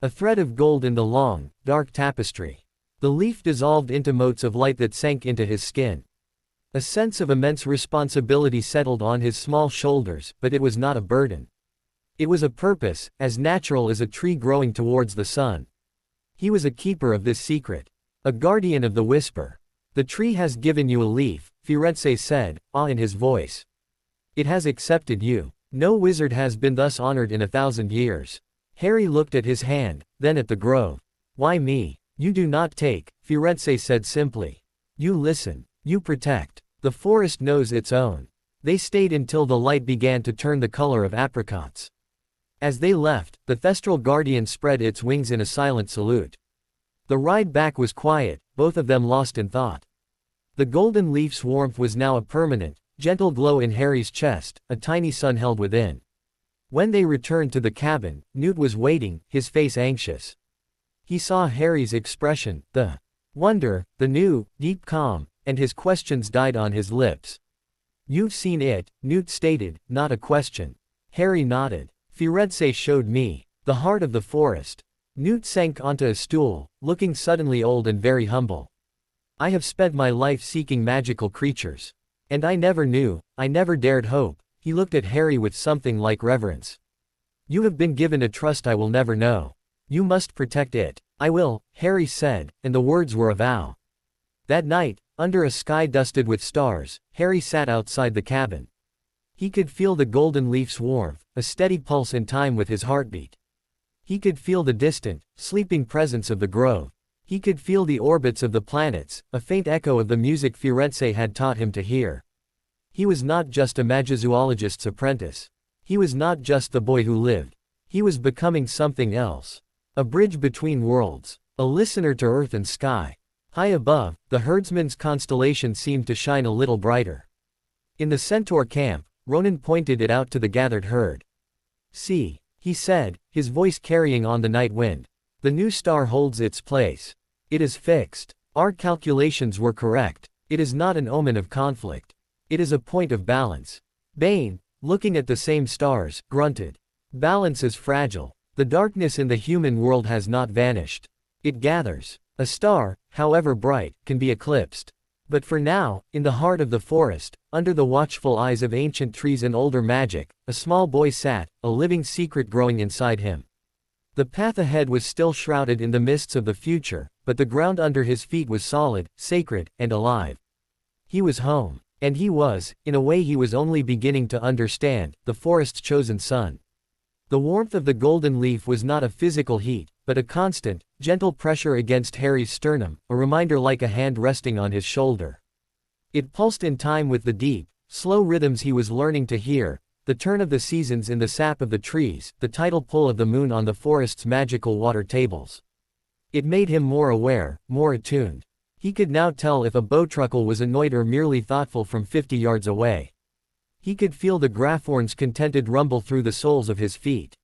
A thread of gold in the long, dark tapestry. The leaf dissolved into motes of light that sank into his skin. A sense of immense responsibility settled on his small shoulders, but it was not a burden. It was a purpose, as natural as a tree growing towards the sun. He was a keeper of this secret. A guardian of the whisper. "The tree has given you a leaf," Firenze said, awe in his voice. "It has accepted you. No wizard has been thus honored in 1,000 years." Harry looked at his hand, then at the grove. "Why me?" "You do not take," Firenze said simply. "You listen. You protect. The forest knows its own." They stayed until the light began to turn the color of apricots. As they left, the Thestral guardian spread its wings in a silent salute. The ride back was quiet, both of them lost in thought. The golden leaf's warmth was now a permanent, gentle glow in Harry's chest, a tiny sun held within. When they returned to the cabin, Newt was waiting, his face anxious. He saw Harry's expression, the wonder, the new, deep calm, and his questions died on his lips. "You've seen it," Newt stated, not a question. Harry nodded. "Firenze showed me. The heart of the forest." Newt sank onto a stool, looking suddenly old and very humble. "I have spent my life seeking magical creatures. And I never knew, I never dared hope." He looked at Harry with something like reverence. "You have been given a trust I will never know. You must protect it." "I will," Harry said, and the words were a vow. That night, under a sky dusted with stars, Harry sat outside the cabin. He could feel the golden leaf's warmth, a steady pulse in time with his heartbeat. He could feel the distant, sleeping presence of the grove. He could feel the orbits of the planets, a faint echo of the music Firenze had taught him to hear. He was not just a Magizoologist's apprentice. He was not just the boy who lived. He was becoming something else. A bridge between worlds. A listener to earth and sky. High above, the herdsman's constellation seemed to shine a little brighter. In the centaur camp, Ronan pointed it out to the gathered herd. "See," he said, his voice carrying on the night wind. "The new star holds its place. It is fixed. Our calculations were correct. It is not an omen of conflict. It is a point of balance." Bane, looking at the same stars, grunted. "Balance is fragile. The darkness in the human world has not vanished. It gathers. A star, however bright, can be eclipsed. But for now, in the heart of the forest, under the watchful eyes of ancient trees and older magic, a small boy sat, a living secret growing inside him. The path ahead was still shrouded in the mists of the future, but the ground under his feet was solid, sacred, and alive. He was home. And he was, in a way he was only beginning to understand, the forest's chosen son. The warmth of the golden leaf was not a physical heat, but a constant, gentle pressure against Harry's sternum, a reminder like a hand resting on his shoulder. It pulsed in time with the deep, slow rhythms he was learning to hear, the turn of the seasons in the sap of the trees, the tidal pull of the moon on the forest's magical water tables. It made him more aware, more attuned. He could now tell if a bowtruckle was annoyed or merely thoughtful from 50 yards away. He could feel the graphorn's contented rumble through the soles of his feet.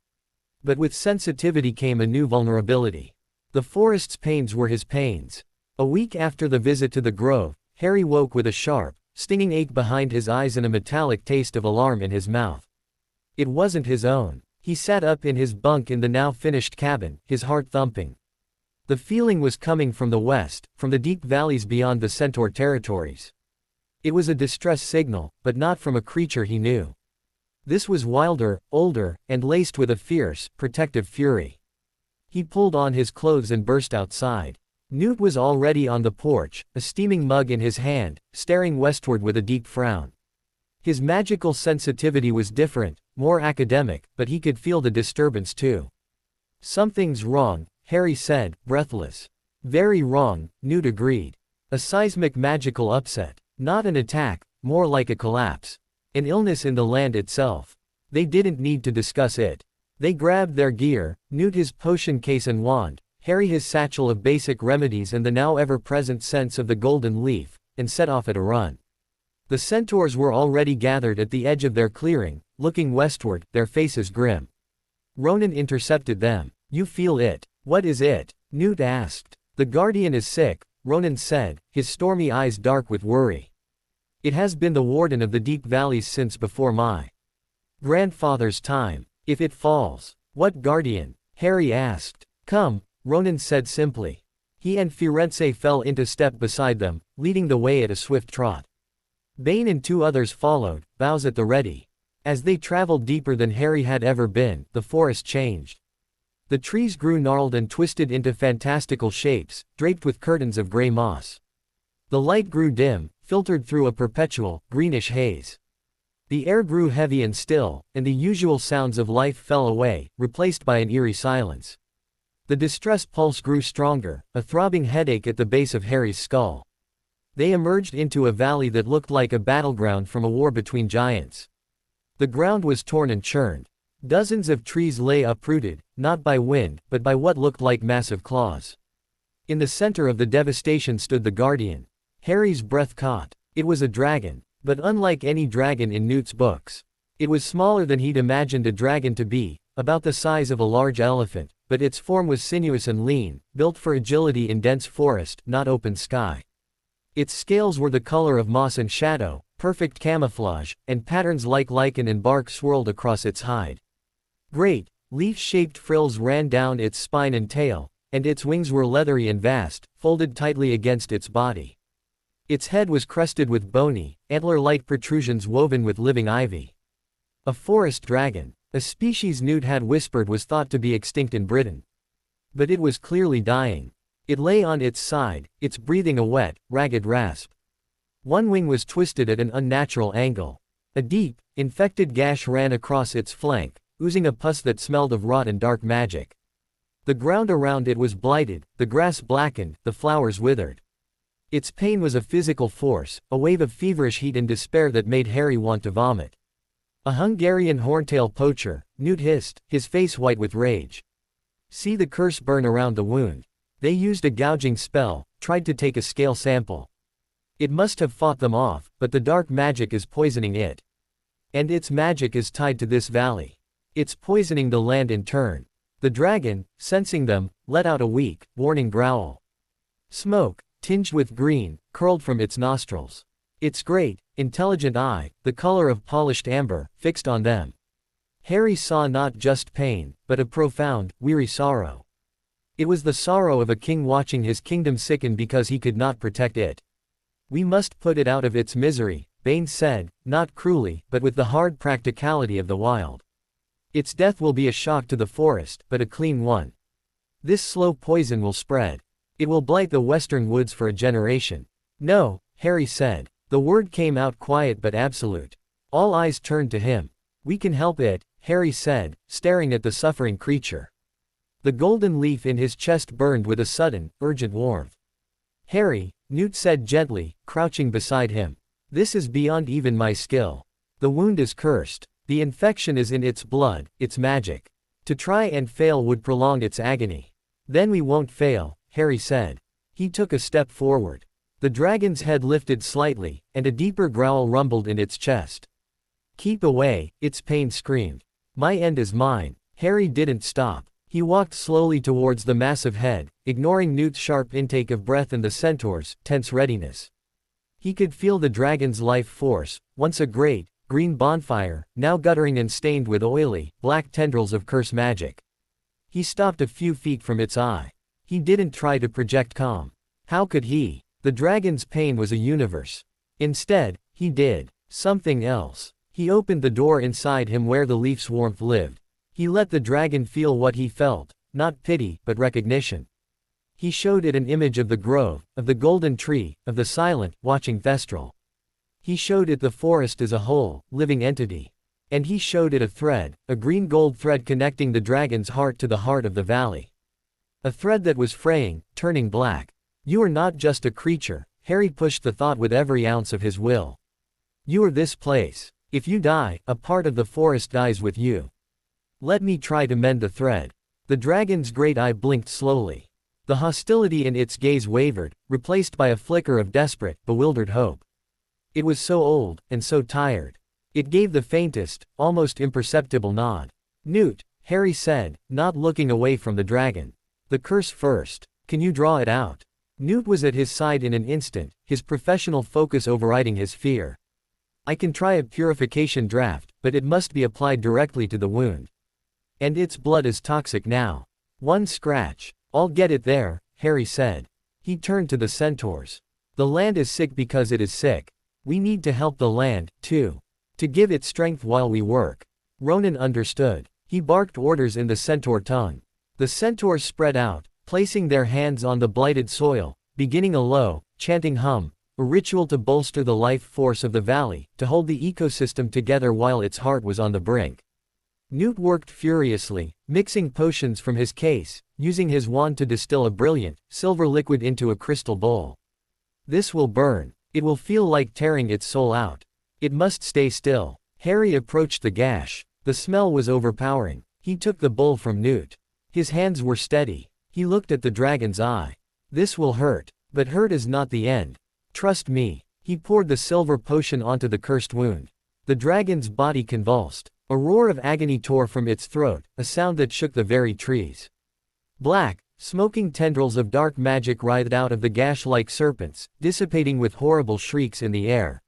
But with sensitivity came a new vulnerability. The forest's pains were his pains. A week after the visit to the grove, Harry woke with a sharp, stinging ache behind his eyes and a metallic taste of alarm in his mouth. It wasn't his own. He sat up in his bunk in the now finished cabin, his heart thumping. The feeling was coming from the west, from the deep valleys beyond the centaur territories. It was a distress signal, but not from a creature he knew. This was wilder, older, and laced with a fierce, protective fury. He pulled on his clothes and burst outside. Newt was already on the porch, a steaming mug in his hand, staring westward with a deep frown. His magical sensitivity was different, more academic, but he could feel the disturbance too. "Something's wrong," Harry said, breathless. "Very wrong," Newt agreed. "A seismic magical upset. Not an attack, more like a collapse. An illness in the land itself." They didn't need to discuss it. They grabbed their gear, Newt his potion case and wand, Harry his satchel of basic remedies and the now ever-present sense of the golden leaf, and set off at a run. The centaurs were already gathered at the edge of their clearing, looking westward, their faces grim. Ronan intercepted them. "You feel it." "What is it?" Newt asked. "The Guardian is sick," Ronan said, his stormy eyes dark with worry. "It has been the warden of the deep valleys since before my grandfather's time. If it falls." "What Guardian?" Harry asked. "Come," Ronan said simply. He and Firenze fell into step beside them, leading the way at a swift trot. Bane and two others followed, bows at the ready. As they traveled deeper than Harry had ever been, the forest changed. The trees grew gnarled and twisted into fantastical shapes, draped with curtains of gray moss. The light grew dim, filtered through a perpetual, greenish haze. The air grew heavy and still, and the usual sounds of life fell away, replaced by an eerie silence. The distress pulse grew stronger, a throbbing headache at the base of Harry's skull. They emerged into a valley that looked like a battleground from a war between giants. The ground was torn and churned. Dozens of trees lay uprooted, not by wind, but by what looked like massive claws. In the center of the devastation stood the Guardian. Harry's breath caught. It was a dragon, but unlike any dragon in Newt's books. It was smaller than he'd imagined a dragon to be, about the size of a large elephant, but its form was sinuous and lean, built for agility in dense forest, not open sky. Its scales were the color of moss and shadow, perfect camouflage, and patterns like lichen and bark swirled across its hide. Great, leaf-shaped frills ran down its spine and tail, and its wings were leathery and vast, folded tightly against its body. Its head was crested with bony, antler-like protrusions woven with living ivy. A forest dragon, a species Newt had whispered was thought to be extinct in Britain. But it was clearly dying. It lay on its side, its breathing a wet, ragged rasp. One wing was twisted at an unnatural angle. A deep, infected gash ran across its flank, oozing a pus that smelled of rot and dark magic. The ground around it was blighted, the grass blackened, the flowers withered. Its pain was a physical force, a wave of feverish heat and despair that made Harry want to vomit. A Hungarian horntail poacher, Newt hissed, his face white with rage. See the curse burn around the wound. They used a gouging spell, tried to take a scale sample. It must have fought them off, but the dark magic is poisoning it. And its magic is tied to this valley. It's poisoning the land in turn. The dragon, sensing them, let out a weak, warning growl. Smoke, tinged with green, curled from its nostrils. Its great, intelligent eye, the color of polished amber, fixed on them. Harry saw not just pain, but a profound, weary sorrow. It was the sorrow of a king watching his kingdom sicken because he could not protect it. We must put it out of its misery, Bane said, not cruelly, but with the hard practicality of the wild. Its death will be a shock to the forest, but a clean one. This slow poison will spread. It will blight the western woods for a generation. No, Harry said. The word came out quiet but absolute. All eyes turned to him. We can help it, Harry said, staring at the suffering creature. The golden leaf in his chest burned with a sudden, urgent warmth. Harry, Newt said gently, crouching beside him. This is beyond even my skill. The wound is cursed. The infection is in its blood, its magic. To try and fail would prolong its agony. Then we won't fail, Harry said. He took a step forward. The dragon's head lifted slightly, and a deeper growl rumbled in its chest. Keep away, its pain screamed. My end is mine. Harry didn't stop. He walked slowly towards the massive head, ignoring Newt's sharp intake of breath and the centaur's tense readiness. He could feel the dragon's life force, once a great, green bonfire, now guttering and stained with oily, black tendrils of curse magic. He stopped a few feet from its eye. He didn't try to project calm. How could he? The dragon's pain was a universe. Instead, he did something else. He opened the door inside him where the leaf's warmth lived. He let the dragon feel what he felt, not pity, but recognition. He showed it an image of the grove, of the golden tree, of the silent, watching Thestral. He showed it the forest as a whole, living entity. And he showed it a thread, a green-gold thread connecting the dragon's heart to the heart of the valley. A thread that was fraying, turning black. You are not just a creature, Harry pushed the thought with every ounce of his will. You are this place. If you die, a part of the forest dies with you. Let me try to mend the thread. The dragon's great eye blinked slowly. The hostility in its gaze wavered, replaced by a flicker of desperate, bewildered hope. It was so old, and so tired. It gave the faintest, almost imperceptible nod. Newt, Harry said, not looking away from the dragon. The curse first. Can you draw it out? Newt was at his side in an instant, his professional focus overriding his fear. I can try a purification draft, but it must be applied directly to the wound. And its blood is toxic now. One scratch. I'll get it there, Harry said. He turned to the centaurs. The land is sick because it is sick. We need to help the land, too. To give it strength while we work. Ronan understood. He barked orders in the centaur tongue. The centaurs spread out, placing their hands on the blighted soil, beginning a low, chanting hum, a ritual to bolster the life force of the valley, to hold the ecosystem together while its heart was on the brink. Newt worked furiously, mixing potions from his case, using his wand to distill a brilliant, silver liquid into a crystal bowl. This will burn. It will feel like tearing its soul out. It must stay still. Harry approached the gash. The smell was overpowering. He took the bowl from Newt. His hands were steady. He looked at the dragon's eye. This will hurt. But hurt is not the end. Trust me. He poured the silver potion onto the cursed wound. The dragon's body convulsed. A roar of agony tore from its throat, a sound that shook the very trees. Black, smoking tendrils of dark magic writhed out of the gash like serpents, dissipating with horrible shrieks in the air.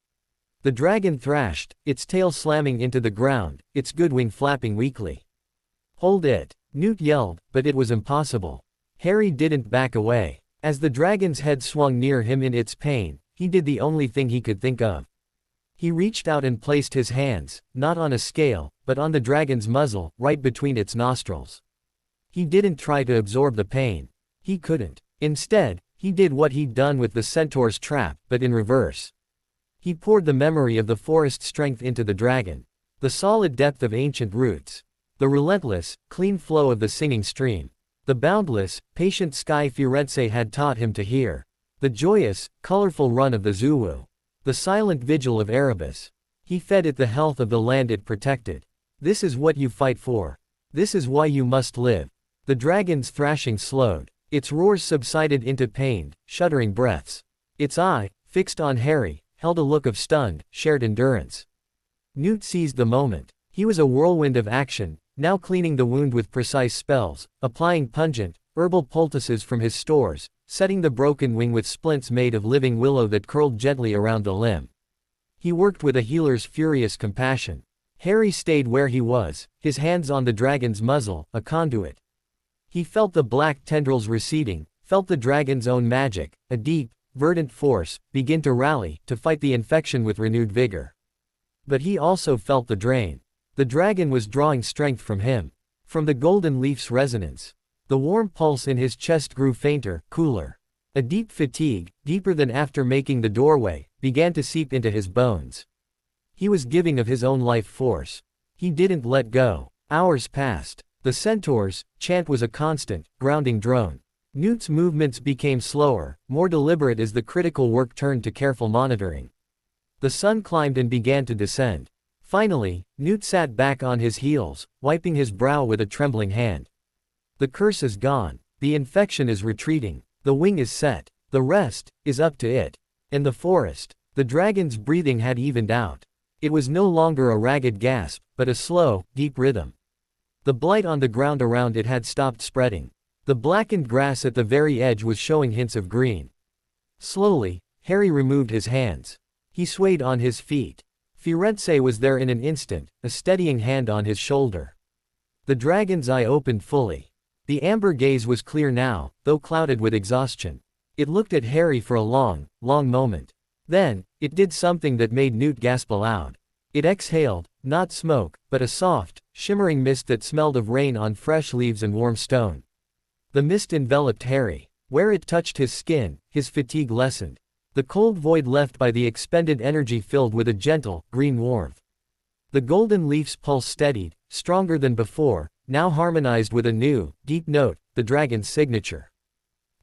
The dragon thrashed, its tail slamming into the ground, its good wing flapping weakly. Hold it! Newt yelled, but it was impossible. Harry didn't back away. As the dragon's head swung near him in its pain, he did the only thing he could think of. He reached out and placed his hands, not on a scale, but on the dragon's muzzle, right between its nostrils. He didn't try to absorb the pain. He couldn't. Instead, he did what he'd done with the centaur's trap, but in reverse. He poured the memory of the forest strength into the dragon. The solid depth of ancient roots. The relentless, clean flow of the singing stream. The boundless, patient sky Firenze had taught him to hear. The joyous, colorful run of the Zulu. The silent vigil of Erebus. He fed it the health of the land it protected. This is what you fight for. This is why you must live. The dragon's thrashing slowed. Its roars subsided into pained, shuddering breaths. Its eye, fixed on Harry, held a look of stunned, shared endurance. Newt seized the moment. He was a whirlwind of action, now cleaning the wound with precise spells, applying pungent, herbal poultices from his stores, setting the broken wing with splints made of living willow that curled gently around the limb. He worked with a healer's furious compassion. Harry stayed where he was, his hands on the dragon's muzzle, a conduit. He felt the black tendrils receding, felt the dragon's own magic, a deep, verdant force, begin to rally, to fight the infection with renewed vigor. But he also felt the drain. The dragon was drawing strength from him. From the golden leaf's resonance. The warm pulse in his chest grew fainter, cooler. A deep fatigue, deeper than after making the doorway, began to seep into his bones. He was giving of his own life force. He didn't let go. Hours passed. The centaur's chant was a constant, grounding drone. Newt's movements became slower, more deliberate as the critical work turned to careful monitoring. The sun climbed and began to descend. Finally, Newt sat back on his heels, wiping his brow with a trembling hand. The curse is gone. The infection is retreating. The wing is set. The rest is up to it. In the forest, the dragon's breathing had evened out. It was no longer a ragged gasp, but a slow, deep rhythm. The blight on the ground around it had stopped spreading. The blackened grass at the very edge was showing hints of green. Slowly, Harry removed his hands. He swayed on his feet. Firenze was there in an instant, a steadying hand on his shoulder. The dragon's eye opened fully. The amber gaze was clear now, though clouded with exhaustion. It looked at Harry for a long, long moment. Then, it did something that made Newt gasp aloud. It exhaled, not smoke, but a soft, shimmering mist that smelled of rain on fresh leaves and warm stone. The mist enveloped Harry. Where it touched his skin, his fatigue lessened. The cold void left by the expended energy filled with a gentle, green warmth. The golden leaf's pulse steadied, stronger than before, now harmonized with a new, deep note, the dragon's signature.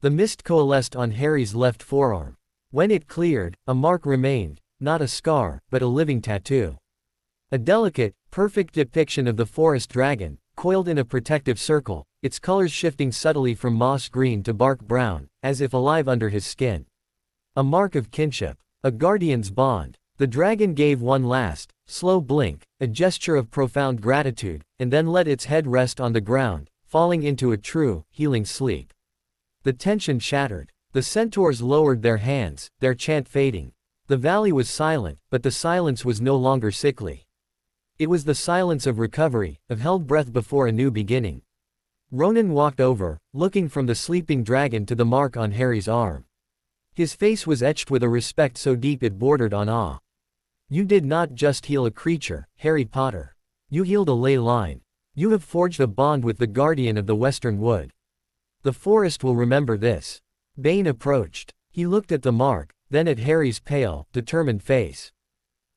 The mist coalesced on Harry's left forearm. When it cleared, a mark remained, not a scar, but a living tattoo. A delicate, perfect depiction of the forest dragon, coiled in a protective circle, its colors shifting subtly from moss green to bark brown, as if alive under his skin. A mark of kinship. A guardian's bond. The dragon gave one last, slow blink, a gesture of profound gratitude, and then let its head rest on the ground, falling into a true, healing sleep. The tension shattered. The centaurs lowered their hands, their chant fading. The valley was silent, but the silence was no longer sickly. It was the silence of recovery, of held breath before a new beginning. Ronan walked over, looking from the sleeping dragon to the mark on Harry's arm. His face was etched with a respect so deep it bordered on awe. You did not just heal a creature, Harry Potter. You healed a ley line. You have forged a bond with the guardian of the Western Wood. The forest will remember this. Bane approached. He looked at the mark, then at Harry's pale, determined face.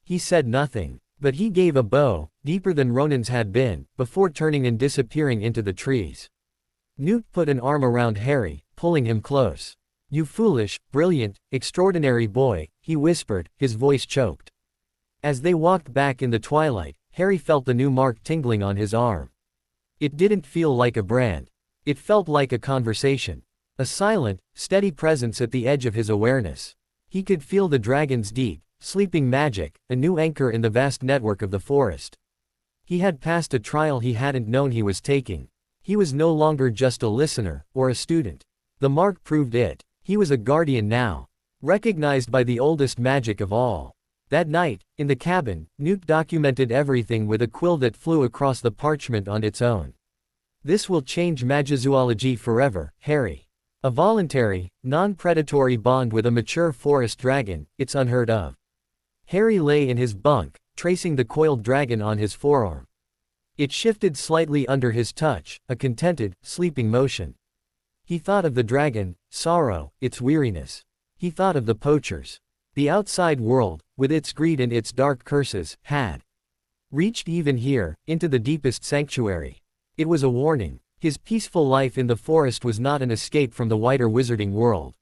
He said nothing, but he gave a bow, deeper than Ronan's had been, before turning and disappearing into the trees. Newt put an arm around Harry, pulling him close. You foolish, brilliant, extraordinary boy, he whispered, his voice choked. As they walked back in the twilight, Harry felt the new mark tingling on his arm. It didn't feel like a brand. It felt like a conversation. A silent, steady presence at the edge of his awareness. He could feel the dragon's deep, sleeping magic, a new anchor in the vast network of the forest. He had passed a trial he hadn't known he was taking. He was no longer just a listener, or a student. The mark proved it. He was a guardian now. Recognized by the oldest magic of all. That night, in the cabin, Newt documented everything with a quill that flew across the parchment on its own. This will change magizoology forever, Harry. A voluntary, non-predatory bond with a mature forest dragon, it's unheard of. Harry lay in his bunk, tracing the coiled dragon on his forearm. It shifted slightly under his touch, a contented, sleeping motion. He thought of the dragon, sorrow, its weariness. He thought of the poachers. The outside world, with its greed and its dark curses, had reached even here, into the deepest sanctuary. It was a warning. His peaceful life in the forest was not an escape from the wider wizarding world.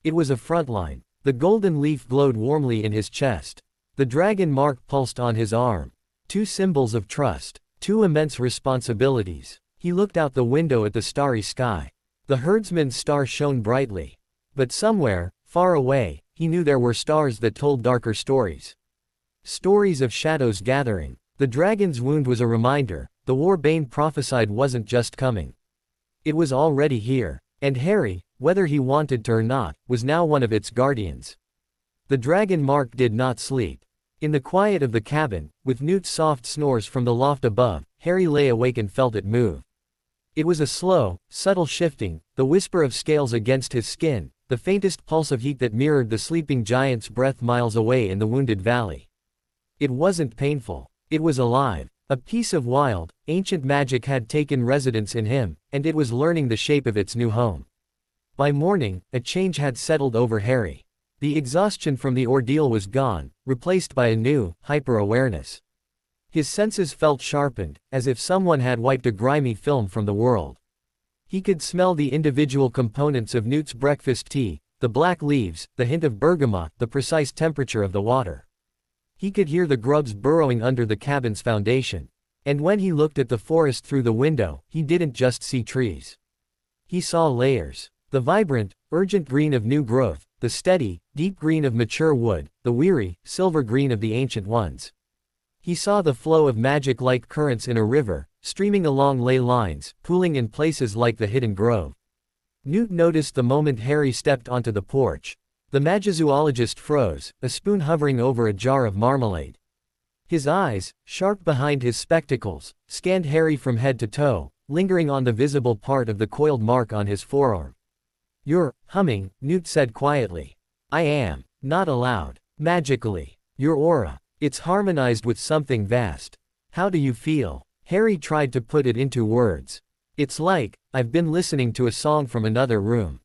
It was a front line. The golden leaf glowed warmly in his chest. The dragon mark pulsed on his arm. Two symbols of trust. Two immense responsibilities. He looked out the window at the starry sky. The herdsman's star shone brightly. But somewhere, far away, he knew there were stars that told darker stories. Stories of shadows gathering. The dragon's wound was a reminder. The war Bane prophesied wasn't just coming. It was already here. And Harry, whether he wanted to or not, was now one of its guardians. The dragon mark did not sleep. In the quiet of the cabin, with Newt's soft snores from the loft above, Harry lay awake and felt it move. It was a slow, subtle shifting, the whisper of scales against his skin, the faintest pulse of heat that mirrored the sleeping giant's breath miles away in the wounded valley. It wasn't painful. It was alive. A piece of wild, ancient magic had taken residence in him, and it was learning the shape of its new home. By morning, a change had settled over Harry. The exhaustion from the ordeal was gone, replaced by a new, hyper-awareness. His senses felt sharpened, as if someone had wiped a grimy film from the world. He could smell the individual components of Newt's breakfast tea, the black leaves, the hint of bergamot, the precise temperature of the water. He could hear the grubs burrowing under the cabin's foundation. And when he looked at the forest through the window, he didn't just see trees. He saw layers. The vibrant, urgent green of new growth, the steady, deep green of mature wood, the weary, silver green of the ancient ones. He saw the flow of magic like currents in a river, streaming along ley lines, pooling in places like the hidden grove. Newt noticed the moment Harry stepped onto the porch. The Magizoologist froze, a spoon hovering over a jar of marmalade. His eyes, sharp behind his spectacles, scanned Harry from head to toe, lingering on the visible part of the coiled mark on his forearm. "You're humming," Newt said quietly. "I am. Not aloud. Magically. Your aura. It's harmonized with something vast. How do you feel?" Harry tried to put it into words. "It's like, I've been listening to a song from another room.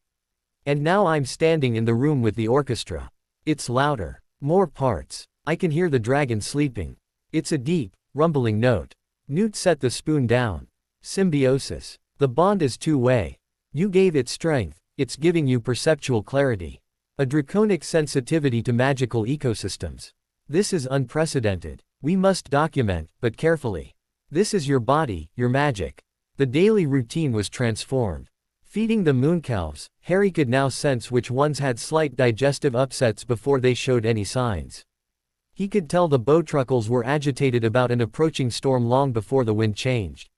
And now I'm standing in the room with the orchestra. It's louder. More parts. I can hear the dragon sleeping. It's a deep, rumbling note." Newt set the spoon down. "Symbiosis. The bond is two-way. You gave it strength, it's giving you perceptual clarity. A draconic sensitivity to magical ecosystems. This is unprecedented. We must document, but carefully. This is your body, your magic." The daily routine was transformed. Feeding the mooncalves, Harry could now sense which ones had slight digestive upsets before they showed any signs. He could tell the bowtruckles were agitated about an approaching storm long before the wind changed.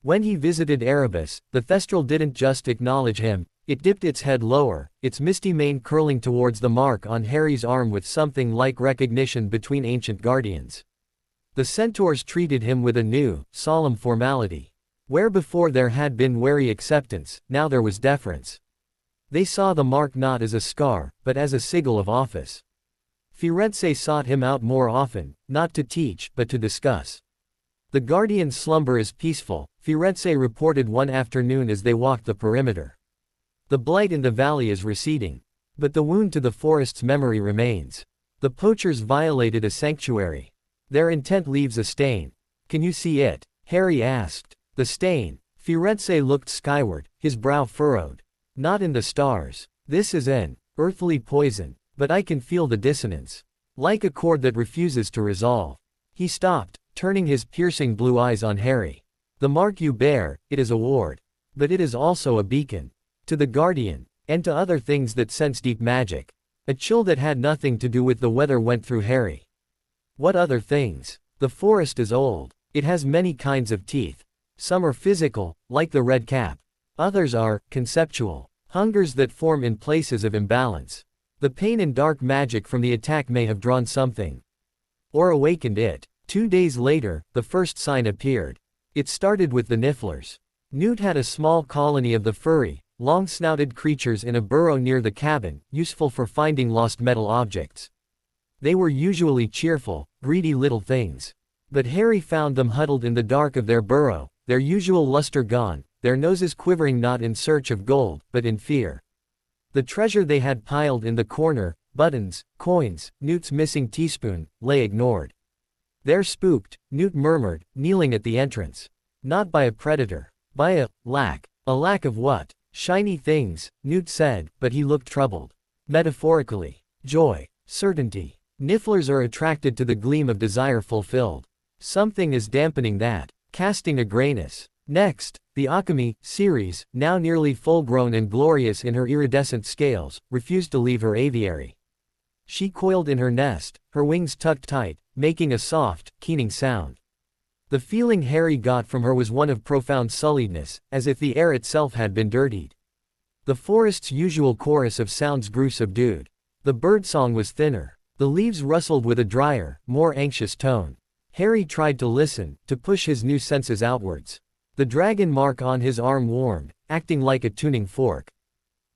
When he visited Erebus, the Thestral didn't just acknowledge him, it dipped its head lower, its misty mane curling towards the mark on Harry's arm with something like recognition between ancient guardians. The centaurs treated him with a new, solemn formality. Where before there had been wary acceptance, now there was deference. They saw the mark not as a scar, but as a sigil of office. Firenze sought him out more often, not to teach, but to discuss. "The guardian's slumber is peaceful," Firenze reported one afternoon as they walked the perimeter. "The blight in the valley is receding. But the wound to the forest's memory remains. The poachers violated a sanctuary. Their intent leaves a stain." "Can you see it?" Harry asked. "The stain." Firenze looked skyward, his brow furrowed. "Not in the stars. This is an earthly poison, but I can feel the dissonance. Like a chord that refuses to resolve." He stopped, turning his piercing blue eyes on Harry. "The mark you bear, it is a ward. But it is also a beacon. To the guardian, and to other things that sense deep magic. A chill that had nothing to do with the weather went through Harry. What other things? The forest is old. It has many kinds of teeth. Some are physical, like the red cap. Others are conceptual, hungers that form in places of imbalance. The pain and dark magic from the attack may have drawn something, or awakened it. 2 days later, the first sign appeared. It started with the Nifflers. Newt had a small colony of the furry, long-snouted creatures in a burrow near the cabin, useful for finding lost metal objects. They were usually cheerful, greedy little things. But Harry found them huddled in the dark of their burrow, their usual luster gone, their noses quivering not in search of gold, but in fear. The treasure they had piled in the corner, buttons, coins, Newt's missing teaspoon, lay ignored. They're spooked, Newt murmured, kneeling at the entrance. Not by a predator. By a lack. A lack of what? Shiny things, Newt said, but he looked troubled. Metaphorically. Joy. Certainty. Nifflers are attracted to the gleam of desire fulfilled. Something is dampening that. Casting a grayness. Next, the Akame series, now nearly full-grown and glorious in her iridescent scales, refused to leave her aviary. She coiled in her nest, her wings tucked tight, making a soft, keening sound. The feeling Harry got from her was one of profound sulliedness, as if the air itself had been dirtied. The forest's usual chorus of sounds grew subdued. The birdsong was thinner. The leaves rustled with a drier, more anxious tone. Harry tried to listen, to push his new senses outwards. The dragon mark on his arm warmed, acting like a tuning fork.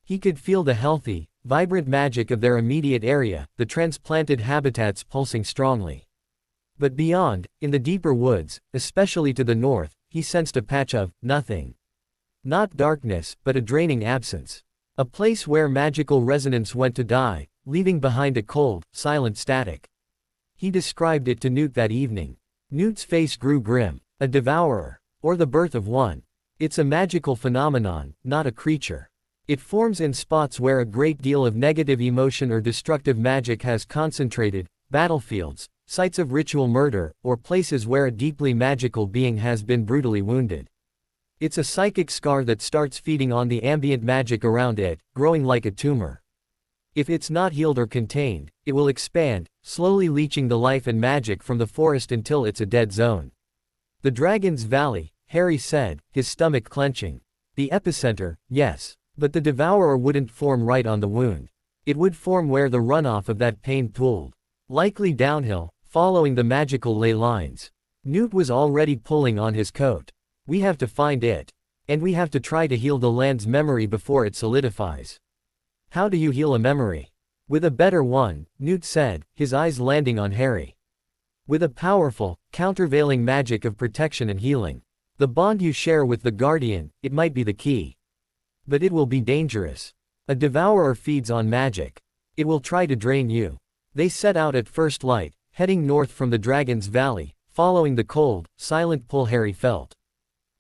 He could feel the healthy, vibrant magic of their immediate area, the transplanted habitats pulsing strongly. But beyond, in the deeper woods, especially to the north, he sensed a patch of nothing. Not darkness, but a draining absence. A place where magical resonance went to die, leaving behind a cold, silent static. He described it to Newt that evening. Newt's face grew grim. A devourer. Or the birth of one. It's a magical phenomenon, not a creature. It forms in spots where a great deal of negative emotion or destructive magic has concentrated, battlefields, sites of ritual murder, or places where a deeply magical being has been brutally wounded. It's a psychic scar that starts feeding on the ambient magic around it, growing like a tumor. If it's not healed or contained, it will expand, slowly leaching the life and magic from the forest until it's a dead zone. The Dragon's Valley, Harry said, his stomach clenching. The epicenter, yes. But the devourer wouldn't form right on the wound. It would form where the runoff of that pain pooled. Likely downhill, following the magical ley lines. Newt was already pulling on his coat. We have to find it. And we have to try to heal the land's memory before it solidifies. How do you heal a memory? With a better one, Newt said, his eyes landing on Harry. With a powerful, countervailing magic of protection and healing. The bond you share with the Guardian, it might be the key. But it will be dangerous. A devourer feeds on magic. It will try to drain you. They set out at first light, heading north from the Dragon's Valley, following the cold, silent pull Harry felt.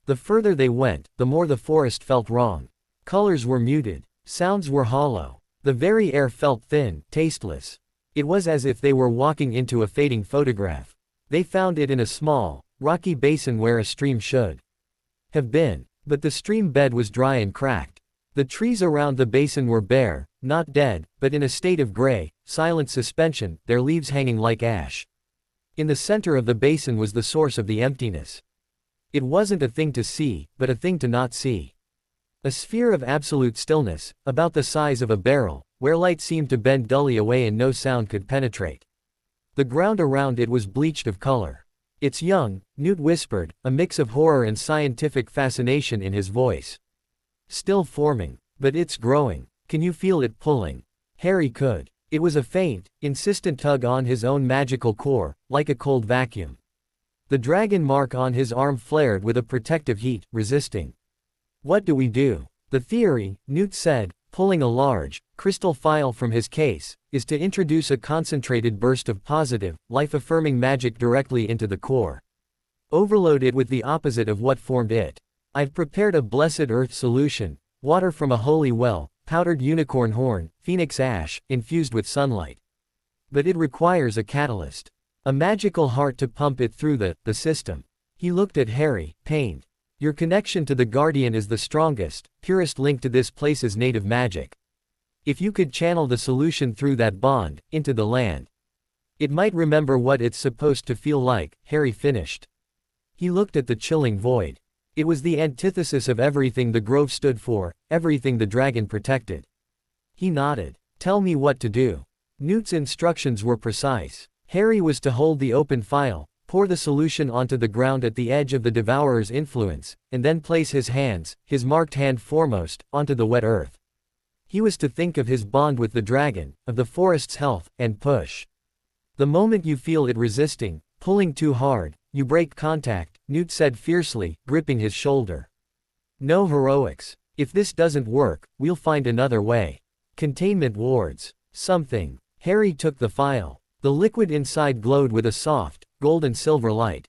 The further they went, the more the forest felt wrong. Colors were muted. Sounds were hollow. The very air felt thin, tasteless. It was as if they were walking into a fading photograph. They found it in a small, rocky basin where a stream should have been. But the stream bed was dry and cracked. The trees around the basin were bare, not dead, but in a state of gray, silent suspension, their leaves hanging like ash. In the center of the basin was the source of the emptiness. It wasn't a thing to see, but a thing to not see. A sphere of absolute stillness, about the size of a barrel, where light seemed to bend dully away and no sound could penetrate. The ground around it was bleached of color. It's young, Newt whispered, a mix of horror and scientific fascination in his voice. Still forming. But it's growing. Can you feel it pulling? Harry could. It was a faint, insistent tug on his own magical core, like a cold vacuum. The dragon mark on his arm flared with a protective heat, resisting. What do we do? The theory, Newt said, pulling a large, crystal phial from his case, is to introduce a concentrated burst of positive, life-affirming magic directly into the core. Overload it with the opposite of what formed it. I've prepared a blessed earth solution, water from a holy well, powdered unicorn horn, phoenix ash, infused with sunlight. But it requires a catalyst. A magical heart to pump it through the system. He looked at Harry, pained. Your connection to the Guardian is the strongest, purest link to this place's native magic. If you could channel the solution through that bond, into the land, it might remember what it's supposed to feel like, Harry finished. He looked at the chilling void. It was the antithesis of everything the grove stood for, everything the dragon protected. He nodded. Tell me what to do. Newt's instructions were precise. Harry was to hold the open phial, pour the solution onto the ground at the edge of the Devourer's influence, and then place his hands, his marked hand foremost, onto the wet earth. He was to think of his bond with the dragon, of the forest's health, and push. The moment you feel it resisting, pulling too hard, you break contact, Newt said fiercely, gripping his shoulder. No heroics. If this doesn't work, we'll find another way. Containment wards. Something. Harry took the phial. The liquid inside glowed with a soft, gold and silver light.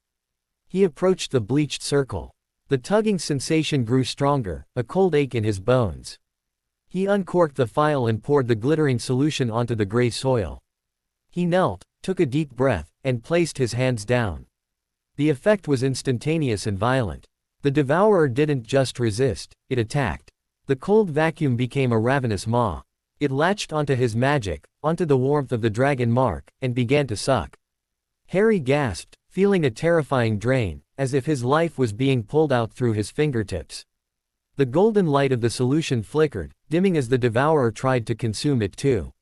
He approached the bleached circle. The tugging sensation grew stronger, a cold ache in his bones. He uncorked the phial and poured the glittering solution onto the gray soil. He knelt, took a deep breath, and placed his hands down. The effect was instantaneous and violent. The Devourer didn't just resist, it attacked. The cold vacuum became a ravenous maw. It latched onto his magic, onto the warmth of the dragon mark, and began to suck. Harry gasped, feeling a terrifying drain, as if his life was being pulled out through his fingertips. The golden light of the solution flickered, dimming as the Devourer tried to consume it too.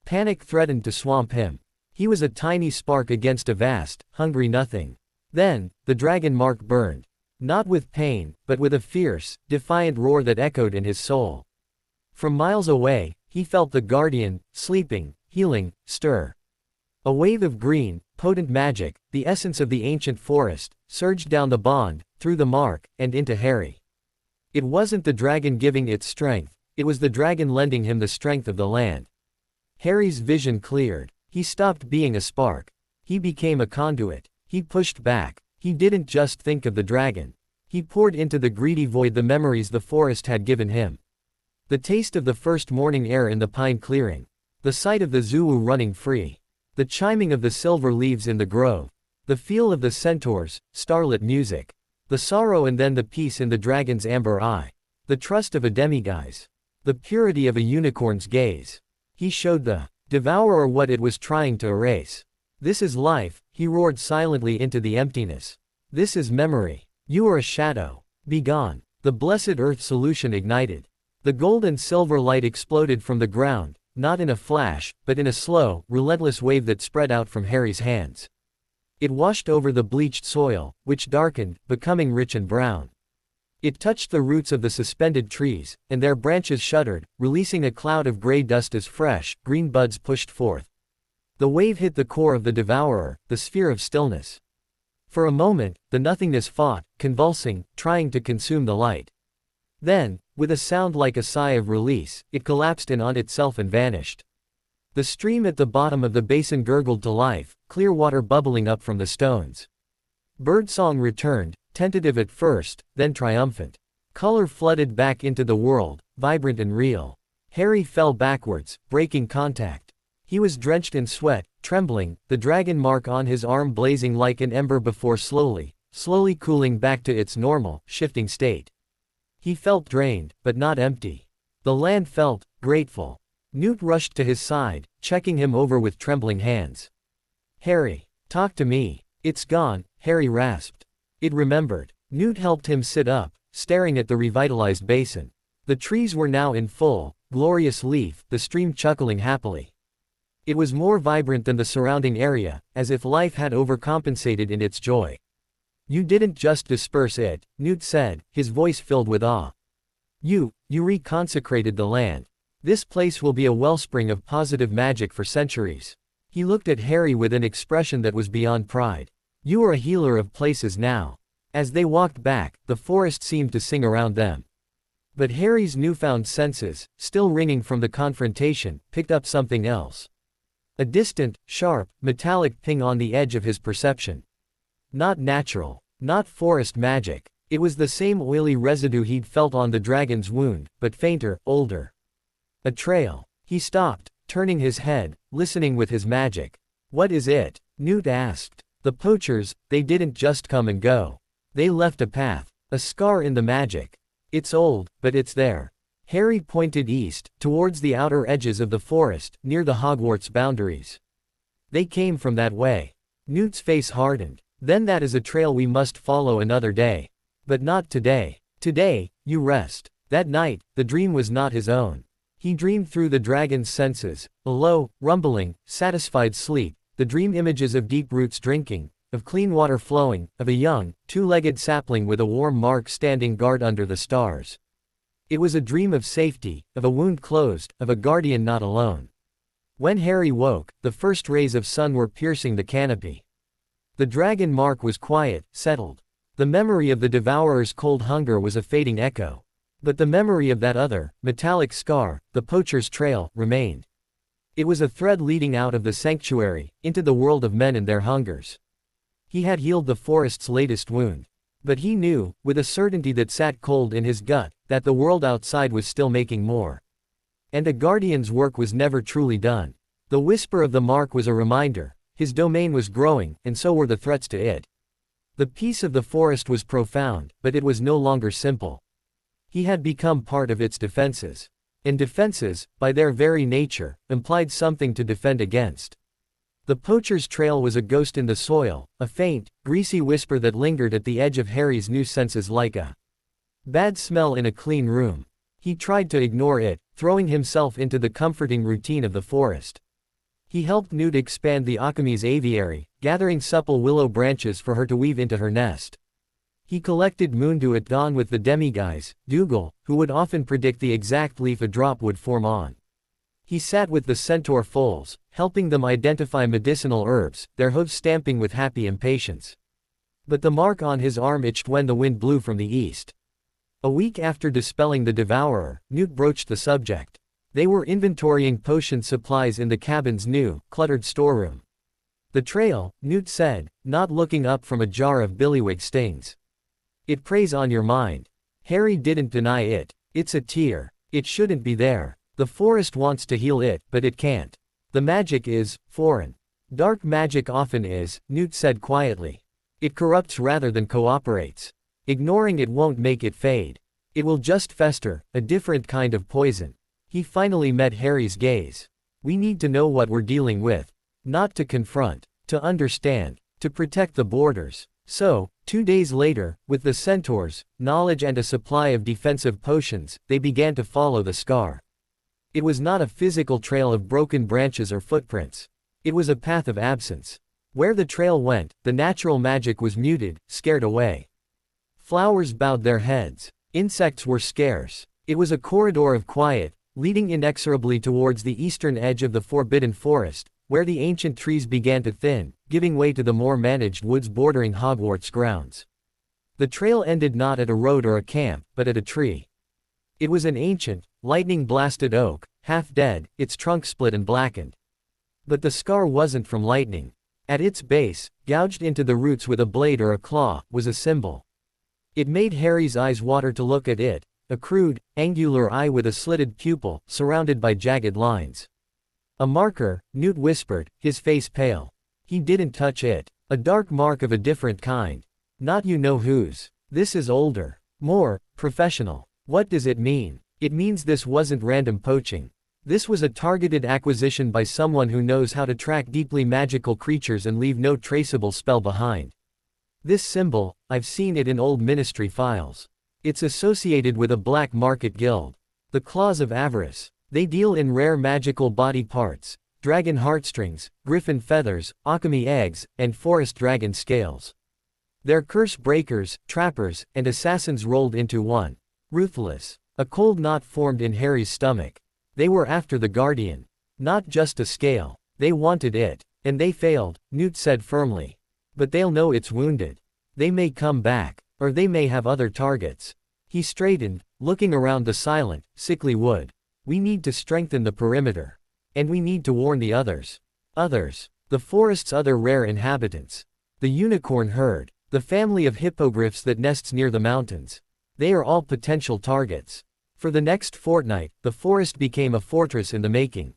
Panic threatened to swamp him. He was a tiny spark against a vast, hungry nothing. Then, the dragon mark burned. Not with pain, but with a fierce, defiant roar that echoed in his soul. From miles away, he felt the guardian, sleeping, healing, stir. A wave of green, potent magic, the essence of the ancient forest, surged down the bond, through the mark, and into Harry. It wasn't the dragon giving its strength, it was the dragon lending him the strength of the land. Harry's vision cleared. He stopped being a spark. He became a conduit. He pushed back. He didn't just think of the dragon. He poured into the greedy void the memories the forest had given him. The taste of the first morning air in the pine clearing. The sight of the zoo running free. The chiming of the silver leaves in the grove. The feel of the centaurs, starlit music. The sorrow and then the peace in the dragon's amber eye. The trust of a demiguise. The purity of a unicorn's gaze. He showed the Devourer what it was trying to erase. This is life, he roared silently into the emptiness. This is memory. You are a shadow. Be gone. The blessed earth solution ignited. The gold and silver light exploded from the ground, not in a flash, but in a slow, relentless wave that spread out from Harry's hands. It washed over the bleached soil, which darkened, becoming rich and brown. It touched the roots of the suspended trees, and their branches shuddered, releasing a cloud of gray dust as fresh, green buds pushed forth. The wave hit the core of the Devourer, the sphere of stillness. For a moment, the nothingness fought, convulsing, trying to consume the light. Then, with a sound like a sigh of release, it collapsed in on itself and vanished. The stream at the bottom of the basin gurgled to life, clear water bubbling up from the stones. Birdsong returned, tentative at first, then triumphant. Color flooded back into the world, vibrant and real. Harry fell backwards, breaking contact. He was drenched in sweat, trembling, the dragon mark on his arm blazing like an ember before slowly cooling back to its normal, shifting state. He felt drained, but not empty. The land felt grateful. Newt rushed to his side, checking him over with trembling hands. Harry, talk to me. It's gone, Harry rasped. It remembered. Newt helped him sit up, staring at the revitalized basin. The trees were now in full, glorious leaf, the stream chuckling happily. It was more vibrant than the surrounding area, as if life had overcompensated in its joy. You didn't just disperse it, Newt said, his voice filled with awe. You reconsecrated the land. This place will be a wellspring of positive magic for centuries. He looked at Harry with an expression that was beyond pride. You are a healer of places now. As they walked back, the forest seemed to sing around them. But Harry's newfound senses, still ringing from the confrontation, picked up something else. A distant, sharp, metallic ping on the edge of his perception. Not natural. Not forest magic. It was the same oily residue he'd felt on the dragon's wound, but fainter, older. A trail. He stopped, turning his head, listening with his magic. What is it? Newt asked. The poachers, they didn't just come and go. They left a path. A scar in the magic. It's old, but it's there. Harry pointed east, towards the outer edges of the forest, near the Hogwarts boundaries. They came from that way. Newt's face hardened. Then that is a trail we must follow another day. But not today. Today, you rest. That night, the dream was not his own. He dreamed through the dragon's senses, a low, rumbling, satisfied sleep, the dream images of deep roots drinking, of clean water flowing, of a young, two-legged sapling with a warm mark standing guard under the stars. It was a dream of safety, of a wound closed, of a guardian not alone. When Harry woke, the first rays of sun were piercing the canopy. The dragon mark was quiet, settled. The memory of the devourer's cold hunger was a fading echo. But the memory of that other, metallic scar, the poacher's trail, remained. It was a thread leading out of the sanctuary, into the world of men and their hungers. He had healed the forest's latest wound. But he knew, with a certainty that sat cold in his gut, that the world outside was still making more. And a guardian's work was never truly done. The whisper of the mark was a reminder. His domain was growing, and so were the threats to it. The peace of the forest was profound, but it was no longer simple. He had become part of its defenses. And defenses, by their very nature, implied something to defend against. The poacher's trail was a ghost in the soil, a faint, greasy whisper that lingered at the edge of Harry's new senses like a bad smell in a clean room. He tried to ignore it, throwing himself into the comforting routine of the forest. He helped Newt expand the Occamy's aviary, gathering supple willow branches for her to weave into her nest. He collected moondew at dawn with the Demiguise, Dougal, who would often predict the exact leaf a drop would form on. He sat with the centaur foals, helping them identify medicinal herbs, their hooves stamping with happy impatience. But the mark on his arm itched when the wind blew from the east. A week after dispelling the devourer, Newt broached the subject. They were inventorying potion supplies in the cabin's new, cluttered storeroom. The trail, Newt said, not looking up from a jar of billywig stings. It preys on your mind. Harry didn't deny it. It's a tear. It shouldn't be there. The forest wants to heal it, but it can't. The magic is foreign. Dark magic often is, Newt said quietly. It corrupts rather than cooperates. Ignoring it won't make it fade. It will just fester, a different kind of poison. He finally met Harry's gaze. We need to know what we're dealing with. Not to confront. To understand. To protect the borders. So, 2 days later, with the centaurs, knowledge and a supply of defensive potions, they began to follow the scar. It was not a physical trail of broken branches or footprints. It was a path of absence. Where the trail went, the natural magic was muted, scared away. Flowers bowed their heads. Insects were scarce. It was a corridor of quiet, leading inexorably towards the eastern edge of the forbidden forest, where the ancient trees began to thin, giving way to the more managed woods bordering Hogwarts grounds. The trail ended not at a road or a camp, but at a tree. It was an ancient, lightning-blasted oak, half dead, its trunk split and blackened. But the scar wasn't from lightning. At its base, gouged into the roots with a blade or a claw, was a symbol. It made Harry's eyes water to look at it, a crude, angular eye with a slitted pupil, surrounded by jagged lines. A marker, Newt whispered, his face pale. He didn't touch it. A dark mark of a different kind. Not you know whose. This is older. More, professional. What does it mean? It means this wasn't random poaching. This was a targeted acquisition by someone who knows how to track deeply magical creatures and leave no traceable spell behind. This symbol, I've seen it in old ministry files. It's associated with a black market guild. The Claws of Avarice. They deal in rare magical body parts, dragon heartstrings, griffin feathers, Occamy eggs, and forest dragon scales. They're curse breakers, trappers, and assassins rolled into one. Ruthless. A cold knot formed in Harry's stomach. They were after the guardian. Not just a scale. They wanted it. And they failed, Newt said firmly. But they'll know it's wounded. They may come back. Or they may have other targets. He straightened, looking around the silent, sickly wood. We need to strengthen the perimeter. And we need to warn the others. Others. The forest's other rare inhabitants. The unicorn herd. The family of hippogriffs that nests near the mountains. They are all potential targets. For the next fortnight, the forest became a fortress in the making.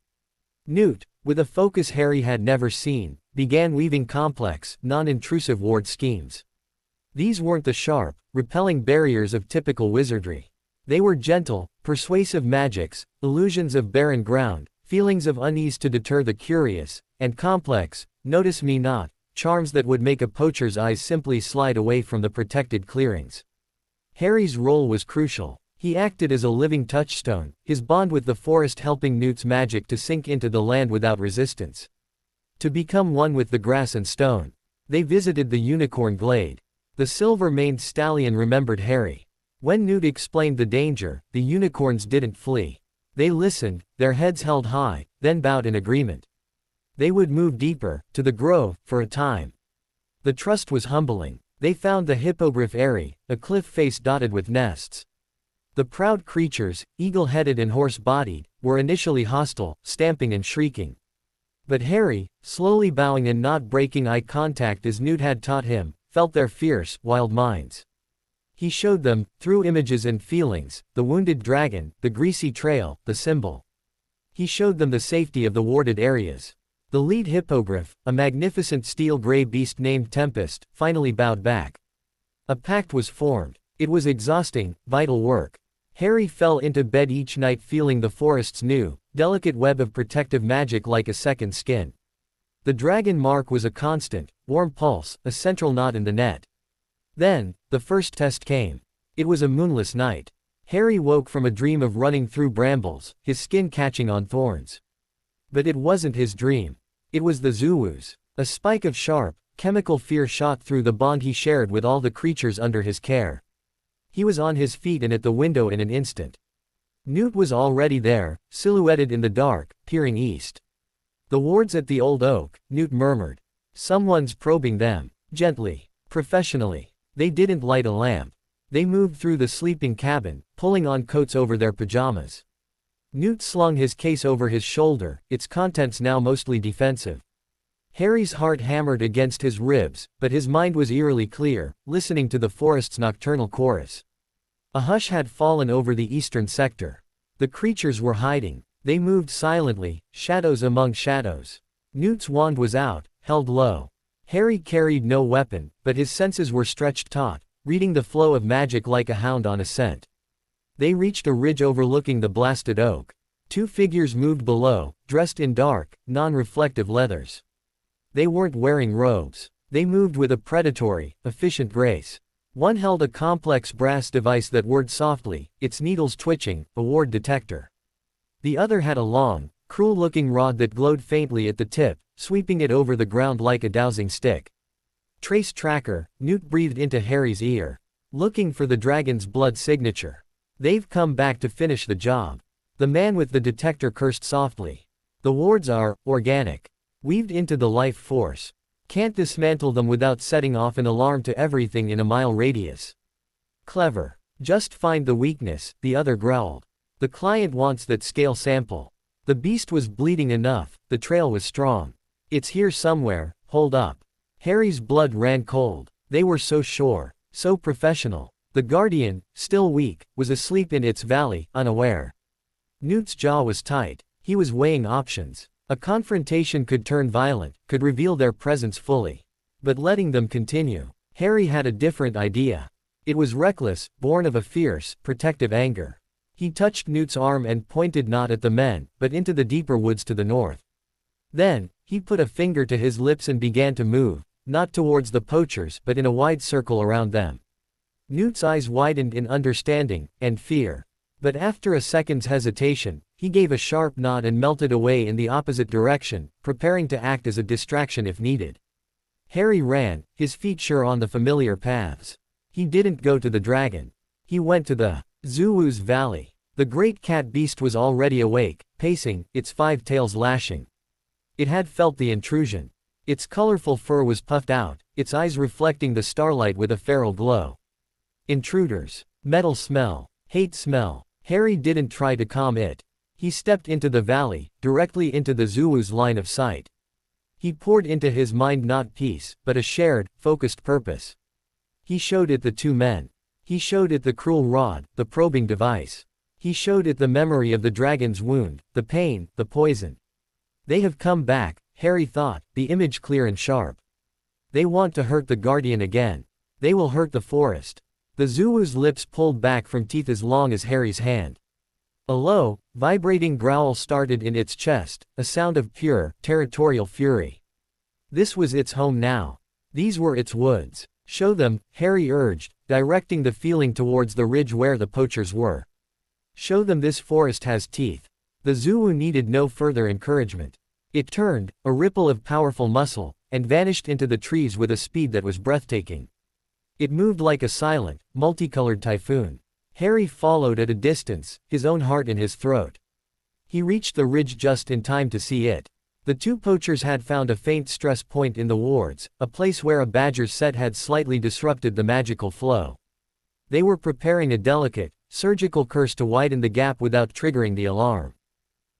Newt, with a focus Harry had never seen, began weaving complex, non-intrusive ward schemes. These weren't the sharp, repelling barriers of typical wizardry. They were gentle, persuasive magics, illusions of barren ground, feelings of unease to deter the curious, and complex, notice me not, charms that would make a poacher's eyes simply slide away from the protected clearings. Harry's role was crucial. He acted as a living touchstone, his bond with the forest helping Newt's magic to sink into the land without resistance. To become one with the grass and stone. They visited the unicorn glade. The silver-maned stallion remembered Harry. When Newt explained the danger, the unicorns didn't flee. They listened, their heads held high, then bowed in agreement. They would move deeper, to the grove, for a time. The trust was humbling. They found the Hippogriff Eyrie, a cliff face dotted with nests. The proud creatures, eagle-headed and horse-bodied, were initially hostile, stamping and shrieking. But Harry, slowly bowing and not breaking eye contact as Newt had taught him, felt their fierce, wild minds. He showed them, through images and feelings, the wounded dragon, the greasy trail, the symbol. He showed them the safety of the warded areas. The lead hippogriff, a magnificent steel-gray beast named Tempest, finally bowed back. A pact was formed. It was exhausting, vital work. Harry fell into bed each night feeling the forest's new, delicate web of protective magic like a second skin. The dragon mark was a constant, warm pulse, a central knot in the net. Then, the first test came. It was a moonless night. Harry woke from a dream of running through brambles, his skin catching on thorns. But it wasn't his dream. It was the Zoowoo's. A spike of sharp, chemical fear shot through the bond he shared with all the creatures under his care. He was on his feet and at the window in an instant. Newt was already there, silhouetted in the dark, peering east. The wards at the old oak, Newt murmured. Someone's probing them. Gently. Professionally. They didn't light a lamp. They moved through the sleeping cabin, pulling on coats over their pajamas. Newt slung his case over his shoulder, its contents now mostly defensive. Harry's heart hammered against his ribs, but his mind was eerily clear, listening to the forest's nocturnal chorus. A hush had fallen over the eastern sector. The creatures were hiding. They moved silently, shadows among shadows. Newt's wand was out, held low. Harry carried no weapon, but his senses were stretched taut, reading the flow of magic like a hound on a scent. They reached a ridge overlooking the blasted oak. Two figures moved below, dressed in dark, non-reflective leathers. They weren't wearing robes. They moved with a predatory, efficient grace. One held a complex brass device that whirred softly, its needles twitching, a ward detector. The other had a long, cruel-looking rod that glowed faintly at the tip, sweeping it over the ground like a dowsing stick. Trace tracker, Newt breathed into Harry's ear. Looking for the dragon's blood signature. They've come back to finish the job. The man with the detector cursed softly. The wards are organic. Weaved into the life force. Can't dismantle them without setting off an alarm to everything in a mile radius. Clever. Just find the weakness, the other growled. The client wants that scale sample. The beast was bleeding enough, the trail was strong. It's here somewhere, hold up. Harry's blood ran cold. They were so sure, so professional. The Guardian, still weak, was asleep in its valley, unaware. Newt's jaw was tight. He was weighing options. A confrontation could turn violent, could reveal their presence fully. But letting them continue. Harry had a different idea. It was reckless, born of a fierce, protective anger. He touched Newt's arm and pointed not at the men, but into the deeper woods to the north. Then, he put a finger to his lips and began to move, not towards the poachers but in a wide circle around them. Newt's eyes widened in understanding, and fear. But after a second's hesitation, he gave a sharp nod and melted away in the opposite direction, preparing to act as a distraction if needed. Harry ran, his feet sure on the familiar paths. He didn't go to the dragon. He went to the Zoowoo's valley. The great cat beast was already awake, pacing, its 5 tails lashing. It had felt the intrusion. Its colorful fur was puffed out, its eyes reflecting the starlight with a feral glow. Intruders. Metal smell. Hate smell. Harry didn't try to calm it. He stepped into the valley, directly into the Zoowoo's line of sight. He poured into his mind not peace, but a shared, focused purpose. He showed it the 2 men. He showed it the cruel rod, the probing device. He showed it the memory of the dragon's wound, the pain, the poison. They have come back, Harry thought, the image clear and sharp. They want to hurt the Guardian again. They will hurt the forest. The Zoowoo's lips pulled back from teeth as long as Harry's hand. A low, vibrating growl started in its chest, a sound of pure, territorial fury. This was its home now. These were its woods. Show them, Harry urged, directing the feeling towards the ridge where the poachers were. Show them this forest has teeth. The Zoowoo needed no further encouragement. It turned, a ripple of powerful muscle, and vanished into the trees with a speed that was breathtaking. It moved like a silent, multicolored typhoon. Harry followed at a distance, his own heart in his throat. He reached the ridge just in time to see it. The two poachers had found a faint stress point in the wards, a place where a badger's set had slightly disrupted the magical flow. They were preparing a delicate, surgical curse to widen the gap without triggering the alarm.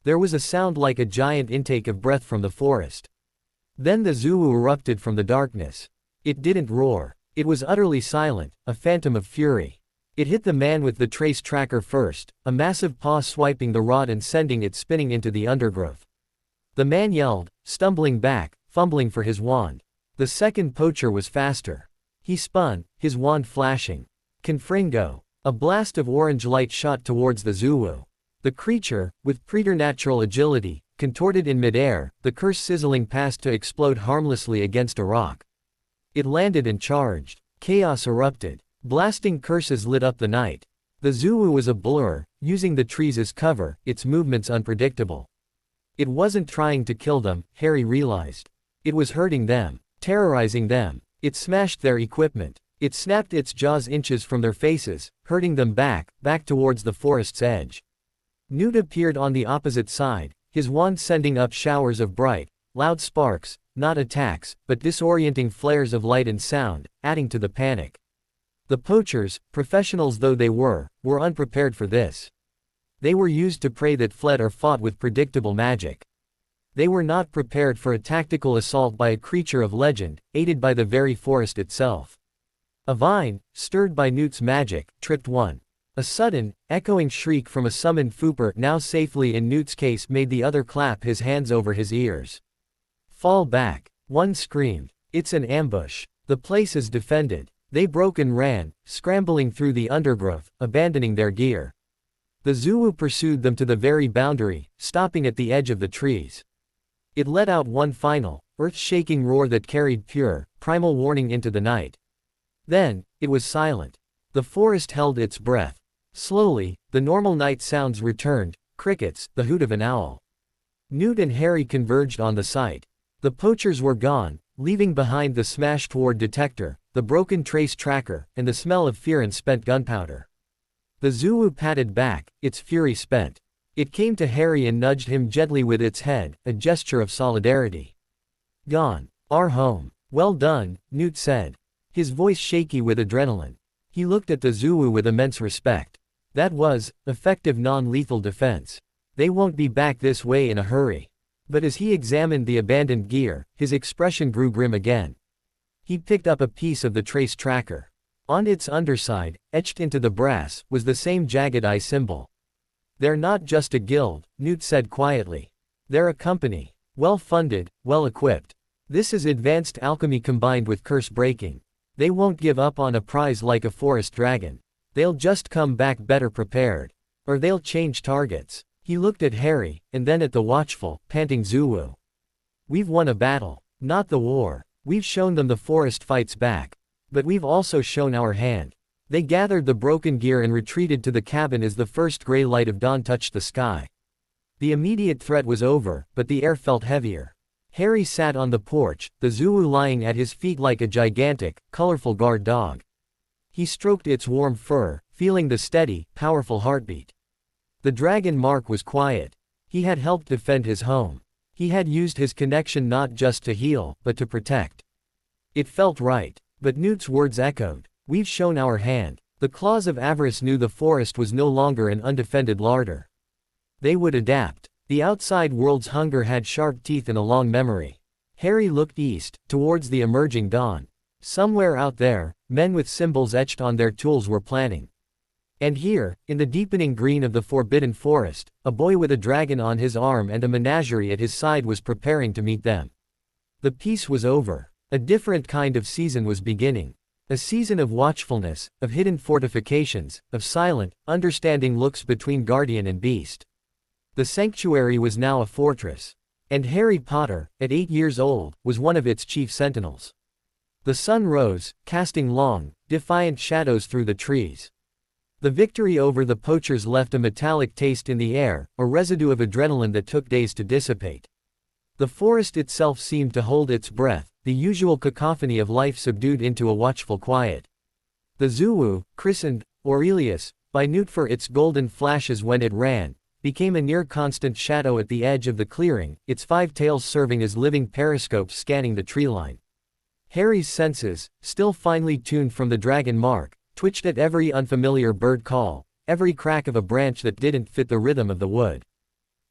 There was a sound like a giant intake of breath from the forest. Then the Zoowoo erupted from the darkness. It didn't roar. It was utterly silent, a phantom of fury. It hit the man with the trace tracker first, a massive paw swiping the rod and sending it spinning into the undergrowth. The man yelled, stumbling back, fumbling for his wand. The second poacher was faster. He spun, his wand flashing. Confringo. A blast of orange light shot towards the Zoowoo. The creature, with preternatural agility, contorted in midair, the curse sizzling past to explode harmlessly against a rock. It landed and charged. Chaos erupted. Blasting curses lit up the night. The Zoowoo was a blur, using the trees as cover, its movements unpredictable. It wasn't trying to kill them, Harry realized. It was hurting them, terrorizing them. It smashed their equipment. It snapped its jaws inches from their faces, hurting them back towards the forest's edge. Newt appeared on the opposite side, his wand sending up showers of bright, loud sparks, not attacks, but disorienting flares of light and sound, adding to the panic. The poachers, professionals though they were unprepared for this. They were used to prey that fled or fought with predictable magic. They were not prepared for a tactical assault by a creature of legend, aided by the very forest itself. A vine, stirred by Newt's magic, tripped one. A sudden, echoing shriek from a summoned Fooper now safely in Newt's case made the other clap his hands over his ears. Fall back. One screamed. It's an ambush. The place is defended. They broke and ran, scrambling through the undergrowth, abandoning their gear. The Zoowoo pursued them to the very boundary, stopping at the edge of the trees. It let out one final, earth-shaking roar that carried pure, primal warning into the night. Then, it was silent. The forest held its breath. Slowly, the normal night sounds returned, crickets, the hoot of an owl. Newt and Harry converged on the site. The poachers were gone, leaving behind the smashed ward detector, the broken trace tracker, and the smell of fear and spent gunpowder. The Zoowoo patted back, its fury spent. It came to Harry and nudged him gently with its head, a gesture of solidarity. Gone. Our home. Well done, Newt said. His voice shaky with adrenaline. He looked at the Zoowoo with immense respect. That was effective non-lethal defense. They won't be back this way in a hurry. But as he examined the abandoned gear, his expression grew grim again. He picked up a piece of the trace tracker. On its underside, etched into the brass, was the same jagged eye symbol. They're not just a guild, Newt said quietly. They're a company. Well-funded, well-equipped. This is advanced alchemy combined with curse breaking. They won't give up on a prize like a forest dragon. They'll just come back better prepared. Or they'll change targets. He looked at Harry, and then at the watchful, panting Zoowoo. We've won a battle. Not the war. We've shown them the forest fights back. But we've also shown our hand. They gathered the broken gear and retreated to the cabin as the first gray light of dawn touched the sky. The immediate threat was over, but the air felt heavier. Harry sat on the porch, the Zoowoo lying at his feet like a gigantic, colorful guard dog. He stroked its warm fur, feeling the steady, powerful heartbeat. The dragon mark was quiet. He had helped defend his home. He had used his connection not just to heal, but to protect. It felt right. But Newt's words echoed. We've shown our hand. The claws of avarice knew the forest was no longer an undefended larder. They would adapt. The outside world's hunger had sharp teeth and a long memory. Harry looked east, towards the emerging dawn. Somewhere out there, men with symbols etched on their tools were planning. And here, in the deepening green of the forbidden forest, a boy with a dragon on his arm and a menagerie at his side was preparing to meet them. The peace was over. A different kind of season was beginning. A season of watchfulness, of hidden fortifications, of silent, understanding looks between guardian and beast. The sanctuary was now a fortress. And Harry Potter, at 8 years old, was one of its chief sentinels. The sun rose, casting long, defiant shadows through the trees. The victory over the poachers left a metallic taste in the air, a residue of adrenaline that took days to dissipate. The forest itself seemed to hold its breath, the usual cacophony of life subdued into a watchful quiet. The Zouwu, christened Aurelius by Newt for its golden flashes when it ran, became a near-constant shadow at the edge of the clearing, its 5 tails serving as living periscopes scanning the treeline. Harry's senses, still finely tuned from the dragon mark, twitched at every unfamiliar bird call, every crack of a branch that didn't fit the rhythm of the wood.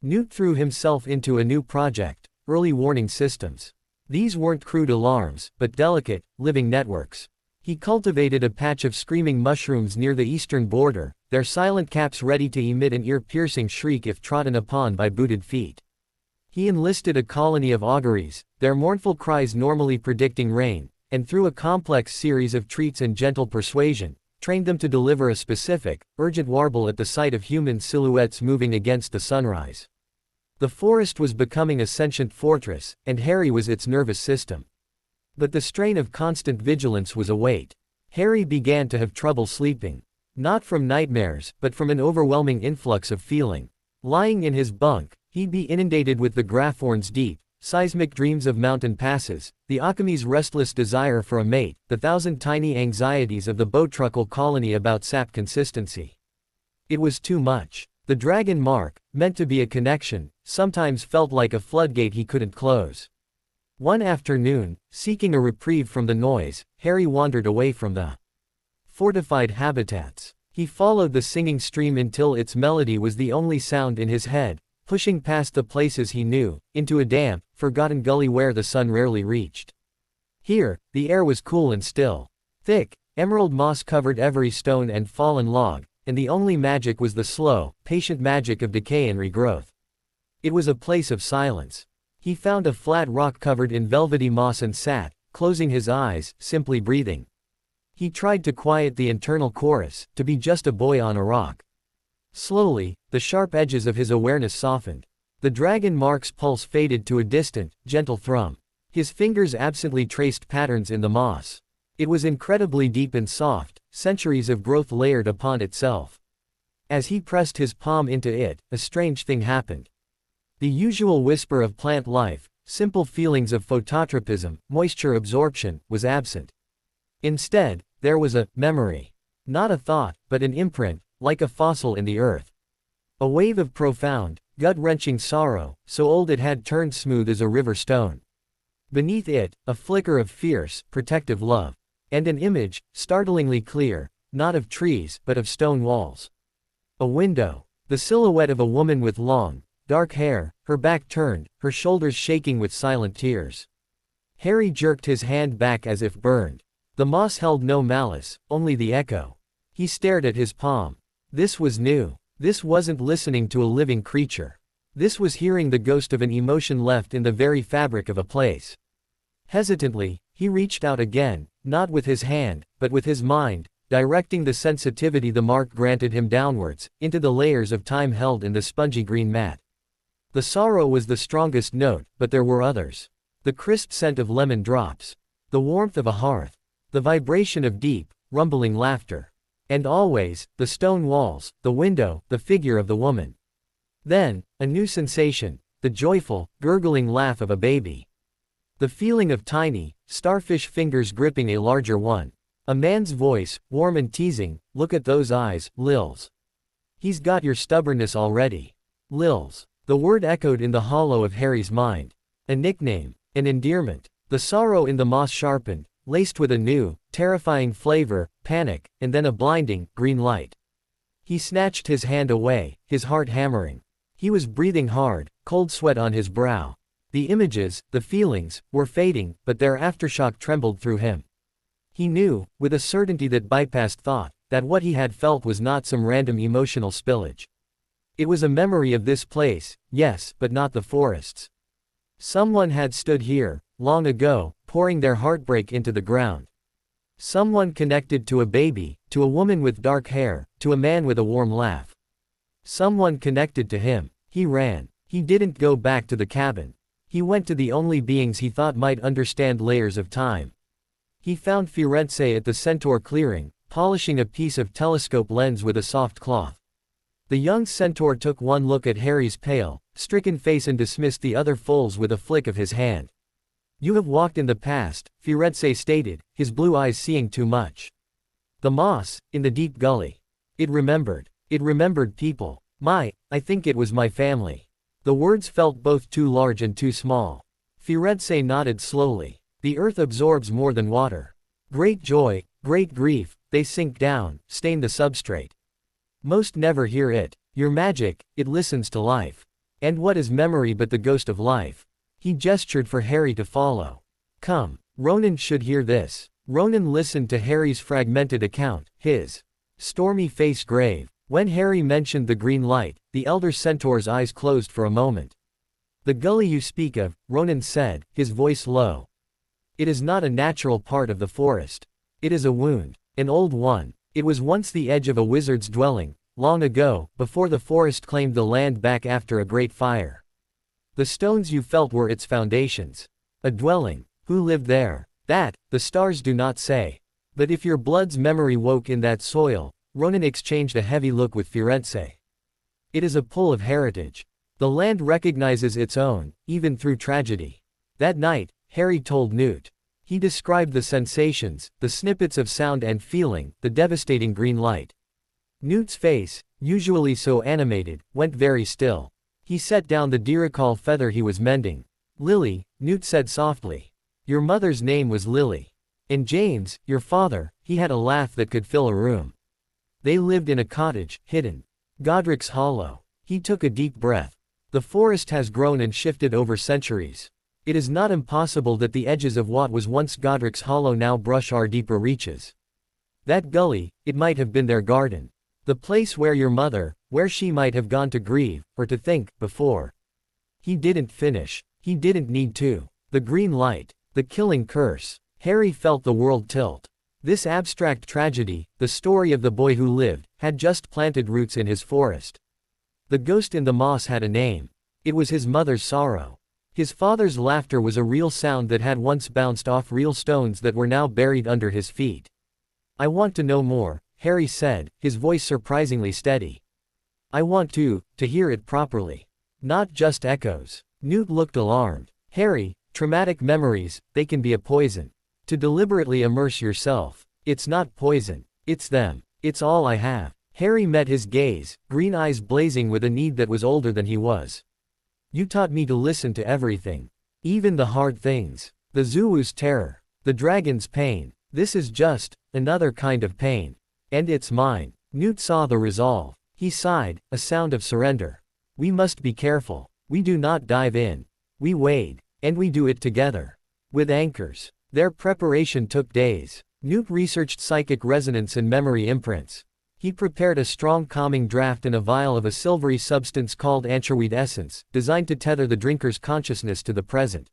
Newt threw himself into a new project, early warning systems. These weren't crude alarms, but delicate, living networks. He cultivated a patch of screaming mushrooms near the eastern border, their silent caps ready to emit an ear-piercing shriek if trodden upon by booted feet. He enlisted a colony of auguries, their mournful cries normally predicting rain, and through a complex series of treats and gentle persuasion, trained them to deliver a specific, urgent warble at the sight of human silhouettes moving against the sunrise. The forest was becoming a sentient fortress, and Harry was its nervous system. But the strain of constant vigilance was a weight. Harry began to have trouble sleeping. Not from nightmares, but from an overwhelming influx of feeling. Lying in his bunk, he'd be inundated with the Graphorn's deep, seismic dreams of mountain passes, the Occamy's restless desire for a mate, the 1,000 tiny anxieties of the Bowtruckle colony about sap consistency. It was too much. The dragon mark, meant to be a connection, sometimes felt like a floodgate he couldn't close. One afternoon, seeking a reprieve from the noise, Harry wandered away from the fortified habitats. He followed the singing stream until its melody was the only sound in his head, pushing past the places he knew, into a damp, forgotten gully where the sun rarely reached. Here, the air was cool and still. Thick, emerald moss covered every stone and fallen log, and the only magic was the slow, patient magic of decay and regrowth. It was a place of silence. He found a flat rock covered in velvety moss and sat, closing his eyes, simply breathing. He tried to quiet the internal chorus, to be just a boy on a rock. Slowly, the sharp edges of his awareness softened. The dragon mark's pulse faded to a distant, gentle thrum. His fingers absently traced patterns in the moss. It was incredibly deep and soft, centuries of growth layered upon itself. As he pressed his palm into it, a strange thing happened. The usual whisper of plant life, simple feelings of phototropism, moisture absorption, was absent. Instead, there was a memory. Not a thought, but an imprint, like a fossil in the earth. A wave of profound, gut-wrenching sorrow, so old it had turned smooth as a river stone. Beneath it, a flicker of fierce, protective love. And an image, startlingly clear, not of trees, but of stone walls. A window. The silhouette of a woman with long, dark hair, her back turned, her shoulders shaking with silent tears. Harry jerked his hand back as if burned. The moss held no malice, only the echo. He stared at his palm. This was new. This wasn't listening to a living creature. This was hearing the ghost of an emotion left in the very fabric of a place. Hesitantly, he reached out again, not with his hand, but with his mind, directing the sensitivity the mark granted him downwards, into the layers of time held in the spongy green mat. The sorrow was the strongest note, but there were others. The crisp scent of lemon drops. The warmth of a hearth. The vibration of deep, rumbling laughter. And always, the stone walls, the window, the figure of the woman. Then, a new sensation, the joyful, gurgling laugh of a baby. The feeling of tiny, starfish fingers gripping a larger one. A man's voice, warm and teasing, "Look at those eyes, Lils. He's got your stubbornness already." Lils. The word echoed in the hollow of Harry's mind. A nickname, an endearment. The sorrow in the moss sharpened, laced with a new, terrifying flavor, panic, and then a blinding, green light. He snatched his hand away, his heart hammering. He was breathing hard, cold sweat on his brow. The images, the feelings, were fading, but their aftershock trembled through him. He knew, with a certainty that bypassed thought, that what he had felt was not some random emotional spillage. It was a memory of this place, yes, but not the forests. Someone had stood here, long ago, pouring their heartbreak into the ground. Someone connected to a baby, to a woman with dark hair, to a man with a warm laugh. Someone connected to him. He ran. He didn't go back to the cabin. He went to the only beings he thought might understand layers of time. He found Firenze at the centaur clearing, polishing a piece of telescope lens with a soft cloth. The young centaur took one look at Harry's pale, stricken face and dismissed the other foals with a flick of his hand. "You have walked in the past," Firenze stated, his blue eyes seeing too much. "The moss, in the deep gully. It remembered. It remembered people. I think it was my family." The words felt both too large and too small. Firenze nodded slowly. "The earth absorbs more than water. Great joy, great grief, they sink down, stain the substrate. Most never hear it. Your magic, it listens to life. And what is memory but the ghost of life?" He gestured for Harry to follow. "Come, Ronan should hear this." Ronan listened to Harry's fragmented account, his stormy face grave. When Harry mentioned the green light, the elder centaur's eyes closed for a moment. "The gully you speak of," Ronan said, his voice low. "It is not a natural part of the forest. It is a wound. An old one. It was once the edge of a wizard's dwelling, long ago, before the forest claimed the land back after a great fire. The stones you felt were its foundations. A dwelling. Who lived there? That, the stars do not say. But if your blood's memory woke in that soil," Ronan exchanged a heavy look with Firenze. "It is a pull of heritage. The land recognizes its own, even through tragedy." That night, Harry told Newt. He described the sensations, the snippets of sound and feeling, the devastating green light. Newt's face, usually so animated, went very still. He set down the diricol feather he was mending. "Lily," Newt said softly. "Your mother's name was Lily. And James, your father, he had a laugh that could fill a room. They lived in a cottage, hidden. Godric's Hollow." He took a deep breath. "The forest has grown and shifted over centuries. It is not impossible that the edges of what was once Godric's Hollow now brush our deeper reaches. That gully, it might have been their garden. The place where your mother, where she might have gone to grieve, or to think, before." He didn't finish. He didn't need to. The green light. The killing curse. Harry felt the world tilt. This abstract tragedy, the story of the boy who lived, had just planted roots in his forest. The ghost in the moss had a name. It was his mother's sorrow. His father's laughter was a real sound that had once bounced off real stones that were now buried under his feet. "I want to know more," Harry said, his voice surprisingly steady. "I want to hear it properly. Not just echoes." Newt looked alarmed. "Harry, traumatic memories, they can be a poison. To deliberately immerse yourself. It's not poison. It's them. It's all I have." Harry met his gaze, green eyes blazing with a need that was older than he was. "You taught me to listen to everything. Even the hard things. The Zulu's terror. The dragon's pain. This is just another kind of pain. And it's mine." Newt saw the resolve. He sighed, a sound of surrender. "We must be careful. We do not dive in. We wade. And we do it together. With anchors." Their preparation took days. Newt researched psychic resonance and memory imprints. He prepared a strong calming draft in a vial of a silvery substance called ancherweed essence, designed to tether the drinker's consciousness to the present.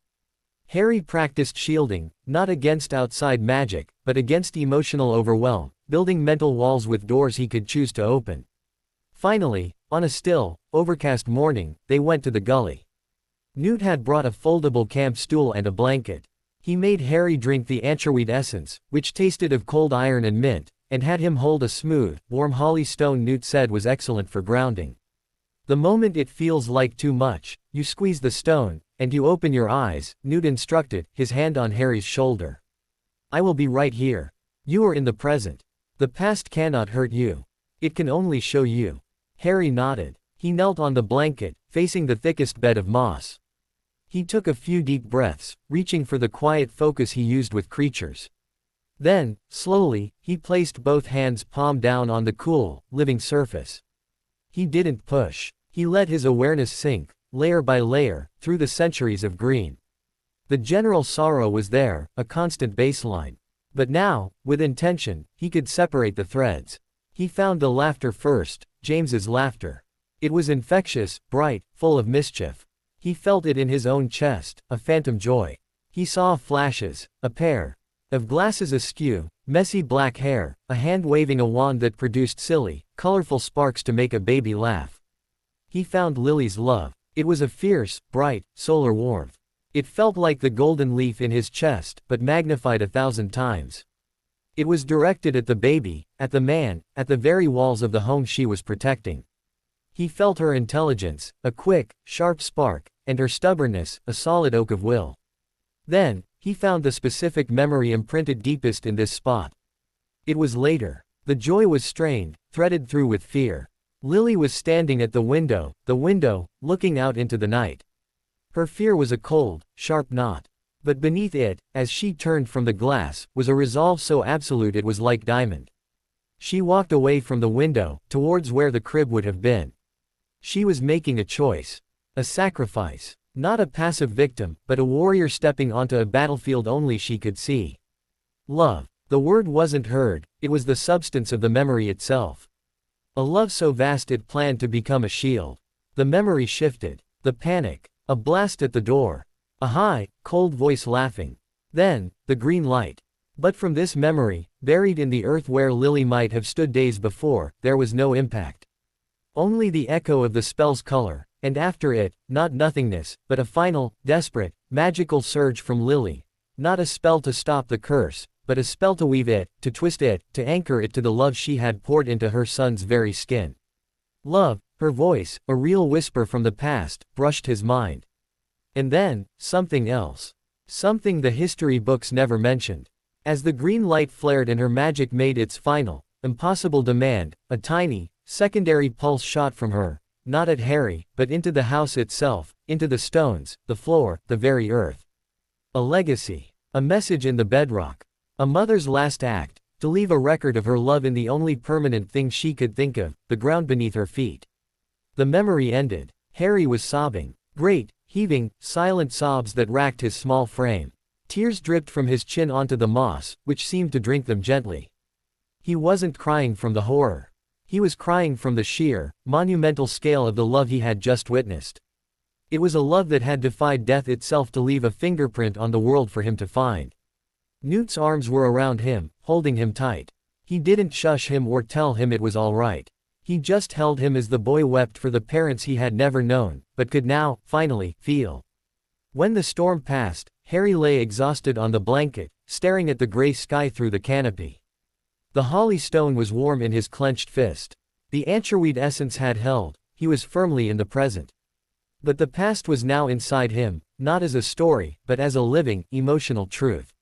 Harry practiced shielding, not against outside magic, but against emotional overwhelm, building mental walls with doors he could choose to open. Finally, on a still, overcast morning, they went to the gully. Newt had brought a foldable camp stool and a blanket. He made Harry drink the ancherweed essence, which tasted of cold iron and mint, and had him hold a smooth, warm holly stone Newt said was excellent for grounding. "The moment it feels like too much, you squeeze the stone, and you open your eyes," Newt instructed, his hand on Harry's shoulder. "I will be right here. You are in the present. The past cannot hurt you. It can only show you." Harry nodded. He knelt on the blanket, facing the thickest bed of moss. He took a few deep breaths, reaching for the quiet focus he used with creatures. Then, slowly, he placed both hands palm down on the cool, living surface. He didn't push. He let his awareness sink, layer by layer, through the centuries of green. The general sorrow was there, a constant baseline. But now, with intention, he could separate the threads. He found the laughter first, James's laughter. It was infectious, bright, full of mischief. He felt it in his own chest, a phantom joy. He saw flashes, a pair of glasses askew, Messy black hair, a hand waving a wand that produced silly, colorful sparks to make a baby laugh. He found Lily's love. It was a fierce, bright, solar warmth. It felt like the golden leaf in his chest, but magnified 1,000 times. It was directed at the baby, at the man, at the very walls of the home she was protecting. He felt her intelligence, a quick, sharp spark, and her stubbornness, a solid oak of will. Then, he found the specific memory imprinted deepest in this spot. It was later. The joy was strained, threaded through with fear. Lily was standing at the window, looking out into the night. Her fear was a cold, sharp knot. But beneath it, as she turned from the glass, was a resolve so absolute it was like diamond. She walked away from the window, towards where the crib would have been. She was making a choice. A sacrifice. Not a passive victim, but a warrior stepping onto a battlefield only she could see. Love. The word wasn't heard, it was the substance of the memory itself. A love so vast it planned to become a shield. The memory shifted. The panic. A blast at the door. A high, cold voice laughing. Then, the green light. But from this memory, buried in the earth where Lily might have stood days before, there was no impact. Only the echo of the spell's color, and after it, not nothingness, but a final, desperate, magical surge from Lily. Not a spell to stop the curse, but a spell to weave it, to twist it, to anchor it to the love she had poured into her son's very skin. Love, her voice, a real whisper from the past, brushed his mind. And then, something else. Something the history books never mentioned. As the green light flared and her magic made its final, impossible demand, a tiny, secondary pulse shot from her, not at Harry, but into the house itself, into the stones, the floor, the very earth. A legacy. A message in the bedrock. A mother's last act, to leave a record of her love in the only permanent thing she could think of, the ground beneath her feet. The memory ended. Harry was sobbing. Great, heaving, silent sobs that racked his small frame. Tears dripped from his chin onto the moss, which seemed to drink them gently. He wasn't crying from the horror. He was crying from the sheer, monumental scale of the love he had just witnessed. It was a love that had defied death itself to leave a fingerprint on the world for him to find. Newt's arms were around him, holding him tight. He didn't shush him or tell him it was all right. He just held him as the boy wept for the parents he had never known, but could now, finally, feel. When the storm passed, Harry lay exhausted on the blanket, staring at the gray sky through the canopy. The holly stone was warm in his clenched fist. The ancherweed essence had held, he was firmly in the present. But the past was now inside him, not as a story, but as a living, emotional truth.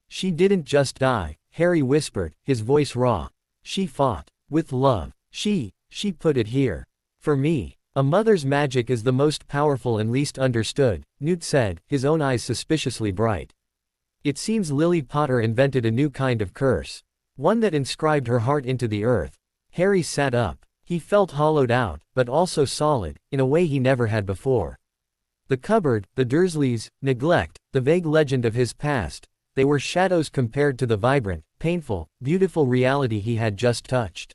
She didn't just die, Harry whispered, his voice raw. She fought. With love. She put it here. For me. A mother's magic is the most powerful and least understood, Newt said, his own eyes suspiciously bright. It seems Lily Potter invented a new kind of curse. One that inscribed her heart into the earth. Harry sat up. He felt hollowed out, but also solid, in a way he never had before. The cupboard, the Dursleys, neglect, the vague legend of his past, they were shadows compared to the vibrant, painful, beautiful reality he had just touched.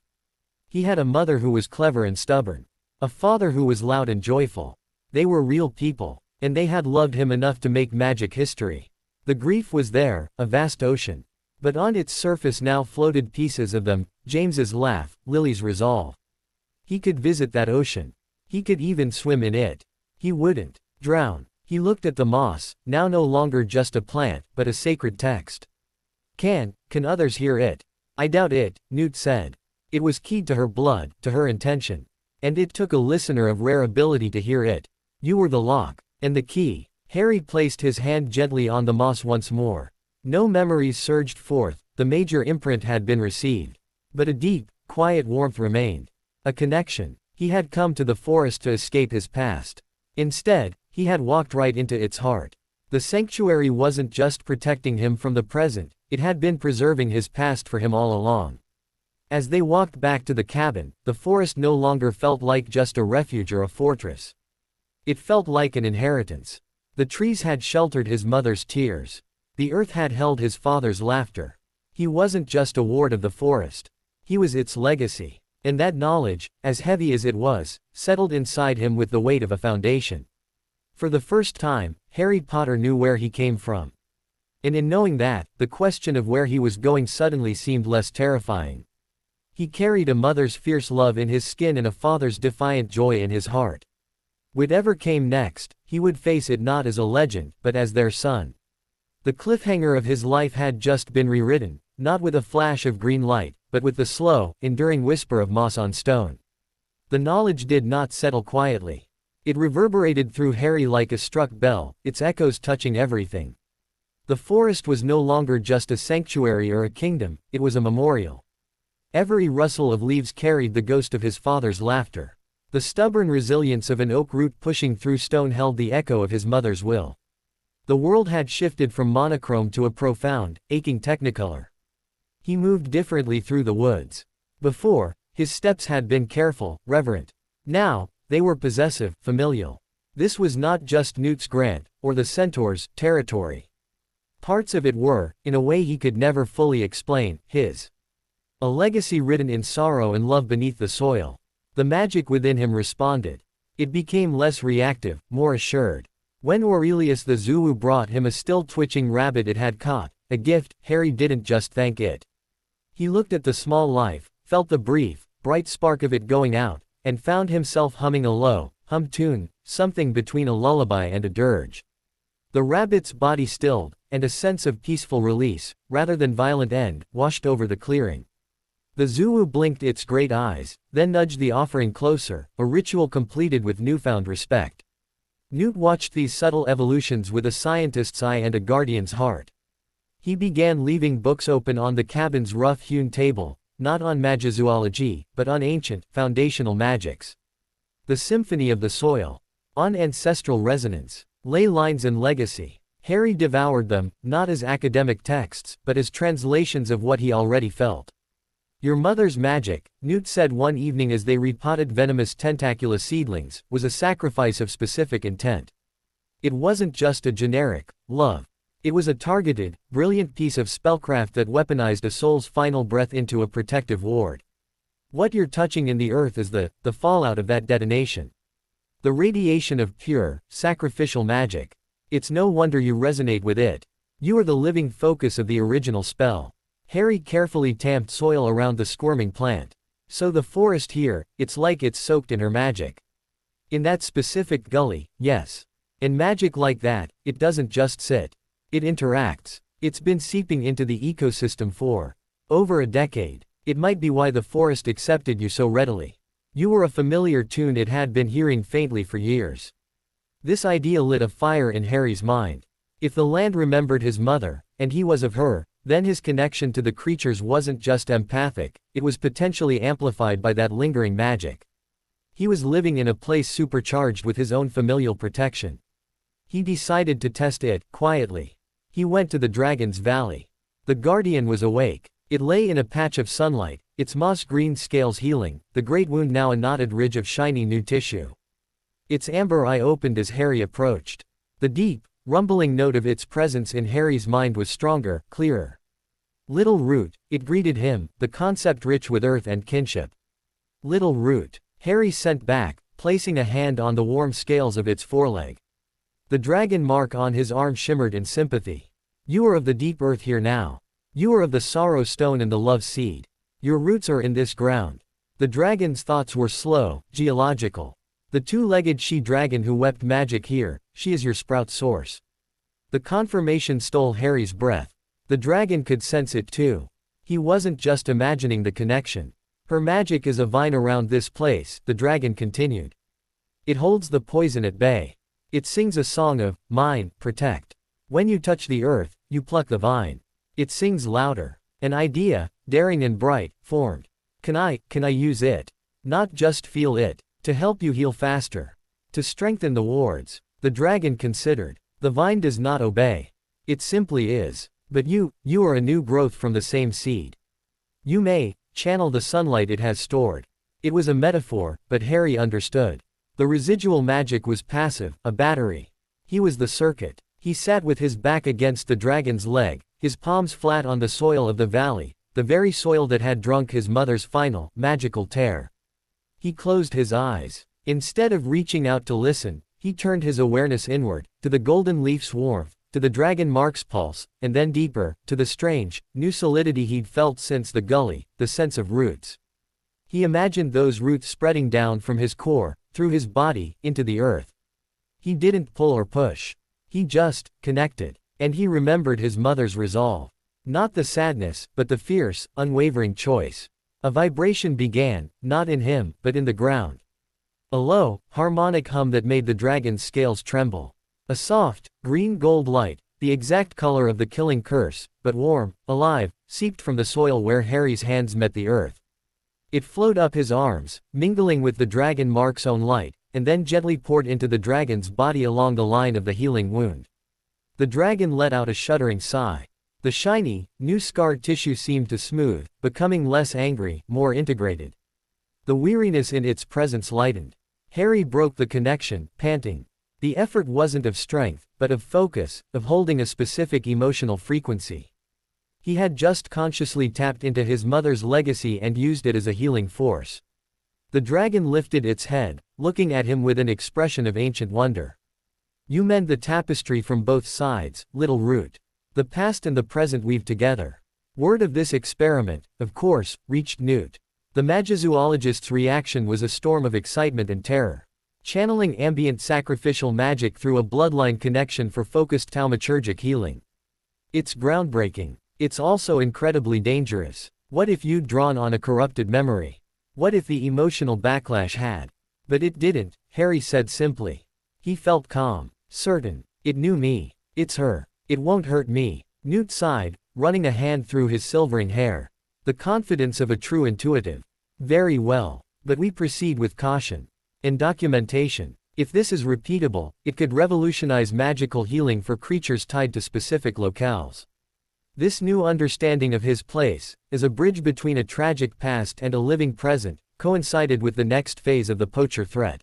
He had a mother who was clever and stubborn. A father who was loud and joyful. They were real people, and they had loved him enough to make magic history. The grief was there, a vast ocean. But on its surface now floated pieces of them, James's laugh, Lily's resolve. He could visit that ocean. He could even swim in it. He wouldn't drown. He looked at the moss, now no longer just a plant, but a sacred text. Can others hear it? I doubt it, Newt said. It was keyed to her blood, to her intention. And it took a listener of rare ability to hear it. You were the lock. And the key. Harry placed his hand gently on the moss once more. No memories surged forth, the major imprint had been received. But a deep, quiet warmth remained. A connection. He had come to the forest to escape his past. Instead, he had walked right into its heart. The sanctuary wasn't just protecting him from the present, it had been preserving his past for him all along. As they walked back to the cabin, the forest no longer felt like just a refuge or a fortress. It felt like an inheritance. The trees had sheltered his mother's tears. The earth had held his father's laughter. He wasn't just a ward of the forest. He was its legacy. And that knowledge, as heavy as it was, settled inside him with the weight of a foundation. For the first time, Harry Potter knew where he came from. And in knowing that, the question of where he was going suddenly seemed less terrifying. He carried a mother's fierce love in his skin and a father's defiant joy in his heart. Whatever came next, he would face it not as a legend, but as their son. The cliffhanger of his life had just been rewritten, not with a flash of green light, but with the slow, enduring whisper of moss on stone. The knowledge did not settle quietly. It reverberated through Harry like a struck bell, its echoes touching everything. The forest was no longer just a sanctuary or a kingdom, it was a memorial. Every rustle of leaves carried the ghost of his father's laughter. The stubborn resilience of an oak root pushing through stone held the echo of his mother's will. The world had shifted from monochrome to a profound, aching technicolor. He moved differently through the woods. Before, his steps had been careful, reverent. Now, they were possessive, familial. This was not just Newt's grant, or the centaur's, territory. Parts of it were, in a way he could never fully explain, his. A legacy written in sorrow and love beneath the soil. The magic within him responded. It became less reactive, more assured. When Aurelius the Zulu brought him a still twitching rabbit it had caught, a gift, Harry didn't just thank it. He looked at the small life, felt the brief, bright spark of it going out, and found himself humming a low, hummed tune, something between a lullaby and a dirge. The rabbit's body stilled, and a sense of peaceful release, rather than violent end, washed over the clearing. The Zulu blinked its great eyes, then nudged the offering closer, a ritual completed with newfound respect. Newt watched these subtle evolutions with a scientist's eye and a guardian's heart. He began leaving books open on the cabin's rough-hewn table, not on Magizoology, but on ancient, foundational magics. The symphony of the soil. On ancestral resonance. Ley lines and legacy. Harry devoured them, not as academic texts, but as translations of what he already felt. Your mother's magic, Newt said one evening as they repotted venomous tentacula seedlings, was a sacrifice of specific intent. It wasn't just a generic love. It was a targeted, brilliant piece of spellcraft that weaponized a soul's final breath into a protective ward. What you're touching in the earth is the fallout of that detonation. The radiation of pure, sacrificial magic. It's no wonder you resonate with it. You are the living focus of the original spell. Harry carefully tamped soil around the squirming plant. So the forest here, it's like it's soaked in her magic. In that specific gully, yes. And magic like that, it doesn't just sit. It interacts. It's been seeping into the ecosystem for over a decade. It might be why the forest accepted you so readily. You were a familiar tune it had been hearing faintly for years. This idea lit a fire in Harry's mind. If the land remembered his mother, and he was of her, then his connection to the creatures wasn't just empathic, it was potentially amplified by that lingering magic. He was living in a place supercharged with his own familial protection. He decided to test it, quietly. He went to the Dragon's Valley. The Guardian was awake. It lay in a patch of sunlight, its moss-green scales healing, the great wound now a knotted ridge of shiny new tissue. Its amber eye opened as Harry approached. The deep, rumbling note of its presence in Harry's mind was stronger, clearer. Little Root, it greeted him, the concept rich with earth and kinship. Little Root, Harry sent back, placing a hand on the warm scales of its foreleg. The dragon mark on his arm shimmered in sympathy. You are of the deep earth here now. You are of the sorrow stone and the love seed. Your roots are in this ground. The dragon's thoughts were slow, geological. The two-legged she-dragon who wept magic here, she is your sprout source. The confirmation stole Harry's breath. The dragon could sense it too. He wasn't just imagining the connection. Her magic is a vine around this place, the dragon continued. It holds the poison at bay. It sings a song of, mine, protect. When you touch the earth, you pluck the vine. It sings louder. An idea, daring and bright, formed. Can I use it? Not just feel it. To help you heal faster. To strengthen the wards. The dragon considered. The vine does not obey. It simply is. But you are a new growth from the same seed. You may channel the sunlight it has stored. It was a metaphor, but Harry understood. The residual magic was passive, a battery. He was the circuit. He sat with his back against the dragon's leg, his palms flat on the soil of the valley, the very soil that had drunk his mother's final, magical tear. He closed his eyes. Instead of reaching out to listen, he turned his awareness inward, to the golden leaf's warmth, to the dragon Mark's pulse, and then deeper, to the strange, new solidity he'd felt since the gully, the sense of roots. He imagined those roots spreading down from his core, through his body, into the earth. He didn't pull or push. He just connected. And he remembered his mother's resolve. Not the sadness, but the fierce, unwavering choice. A vibration began, not in him, but in the ground. A low, harmonic hum that made the dragon's scales tremble. A soft, green-gold light, the exact color of the killing curse, but warm, alive, seeped from the soil where Harry's hands met the earth. It flowed up his arms, mingling with the dragon Mark's own light, and then gently poured into the dragon's body along the line of the healing wound. The dragon let out a shuddering sigh. The shiny, new scarred tissue seemed to smooth, becoming less angry, more integrated. The weariness in its presence lightened. Harry broke the connection, panting. The effort wasn't of strength, but of focus, of holding a specific emotional frequency. He had just consciously tapped into his mother's legacy and used it as a healing force. The dragon lifted its head, looking at him with an expression of ancient wonder. You mend the tapestry from both sides, little Root. The past and the present weave together. Word of this experiment, of course, reached Newt. The Magizoologist's reaction was a storm of excitement and terror. Channeling ambient sacrificial magic through a bloodline connection for focused thaumaturgic healing. It's groundbreaking. It's also incredibly dangerous. What if you'd drawn on a corrupted memory? What if the emotional backlash had? But it didn't, Harry said simply. He felt calm, certain. It knew me. It's her. It won't hurt me. Newt sighed, running a hand through his silvering hair. The confidence of a true intuitive. Very well. But we proceed with caution. And documentation. If this is repeatable, it could revolutionize magical healing for creatures tied to specific locales. This new understanding of his place, as a bridge between a tragic past and a living present, coincided with the next phase of the poacher threat.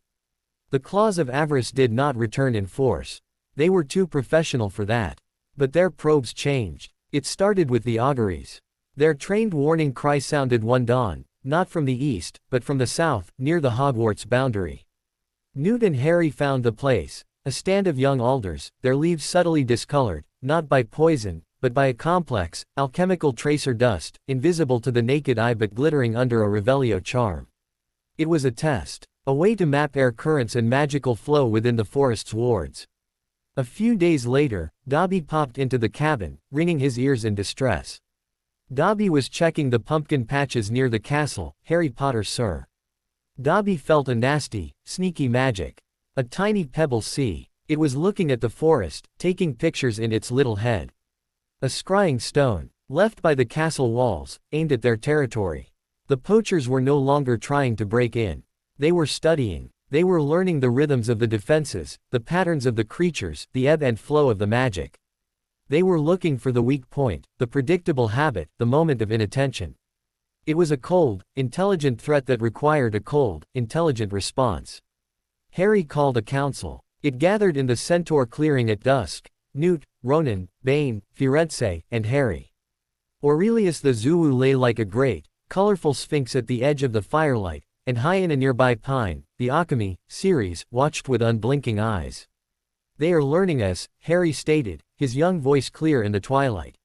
The claws of avarice did not return in force. They were too professional for that. But their probes changed. It started with the auguries. Their trained warning cry sounded one dawn, not from the east, but from the south, near the Hogwarts boundary. Newt and Harry found the place, a stand of young alders, their leaves subtly discolored, not by poison, but by a complex, alchemical tracer dust, invisible to the naked eye but glittering under a Revelio charm. It was a test, a way to map air currents and magical flow within the forest's wards. A few days later, Dobby popped into the cabin, wringing his ears in distress. Dobby was checking the pumpkin patches near the castle, Harry Potter, sir. Dobby felt a nasty, sneaky magic. A tiny pebble sea. It was looking at the forest, taking pictures in its little head. A scrying stone, left by the castle walls, aimed at their territory. The poachers were no longer trying to break in. They were studying. They were learning the rhythms of the defenses, the patterns of the creatures, the ebb and flow of the magic. They were looking for the weak point, the predictable habit, the moment of inattention. It was a cold, intelligent threat that required a cold, intelligent response. Harry called a council. It gathered in the Centaur clearing at dusk. Newt, Ronan, Bane, Firenze, and Harry. Aurelius the Zulu lay like a great, colorful sphinx at the edge of the firelight, and high in a nearby pine, the Occamy, Ceres, watched with unblinking eyes. They are learning us, Harry stated, his young voice clear in the twilight.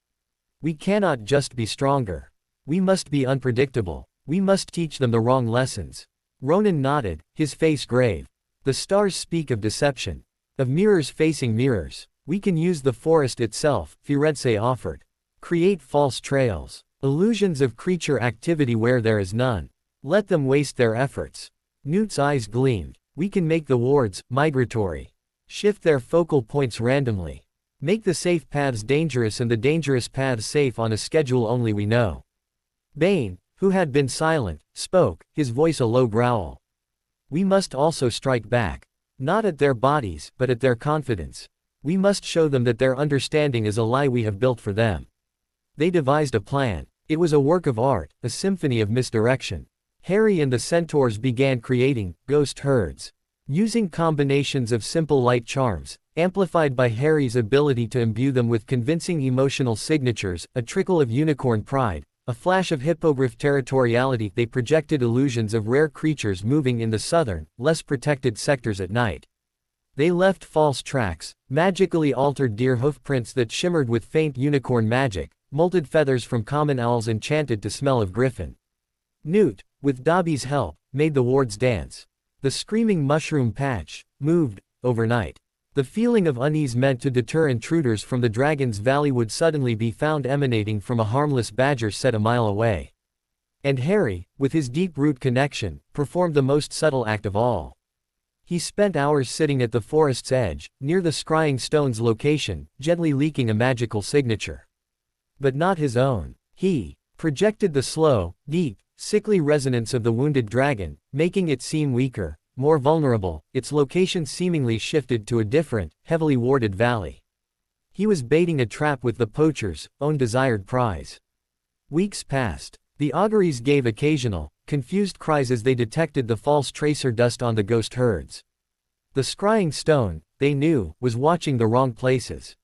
We cannot just be stronger. We must be unpredictable. We must teach them the wrong lessons. Ronan nodded, his face grave. The stars speak of deception. Of mirrors facing mirrors. We can use the forest itself, Firenze offered. Create false trails. Illusions of creature activity where there is none. Let them waste their efforts. Newt's eyes gleamed. We can make the wards migratory. Shift their focal points randomly. Make the safe paths dangerous and the dangerous paths safe on a schedule only we know. Bane, who had been silent, spoke, his voice a low growl. We must also strike back. Not at their bodies, but at their confidence. We must show them that their understanding is a lie we have built for them. They devised a plan. It was a work of art, a symphony of misdirection. Harry and the centaurs began creating ghost herds. Using combinations of simple light charms, amplified by Harry's ability to imbue them with convincing emotional signatures, a trickle of unicorn pride, a flash of hippogriff territoriality, they projected illusions of rare creatures moving in the southern, less protected sectors at night. They left false tracks, magically altered deer hoofprints that shimmered with faint unicorn magic, molted feathers from common owls enchanted to smell of griffin. Newt, with Dobby's help, made the wards dance. The screaming mushroom patch moved overnight. The feeling of unease meant to deter intruders from the Dragon's Valley would suddenly be found emanating from a harmless badger set a mile away. And Harry, with his deep-root connection, performed the most subtle act of all. He spent hours sitting at the forest's edge, near the scrying stone's location, gently leaking a magical signature. But not his own. He projected the slow, deep, sickly resonance of the wounded dragon, making it seem weaker, more vulnerable. Its location seemingly shifted to a different, heavily warded valley. He was baiting a trap with the poacher's own desired prize. Weeks passed. The auguries gave occasional, confused cries as they detected the false tracer dust on the ghost herds. The scrying stone, they knew, was watching the wrong places.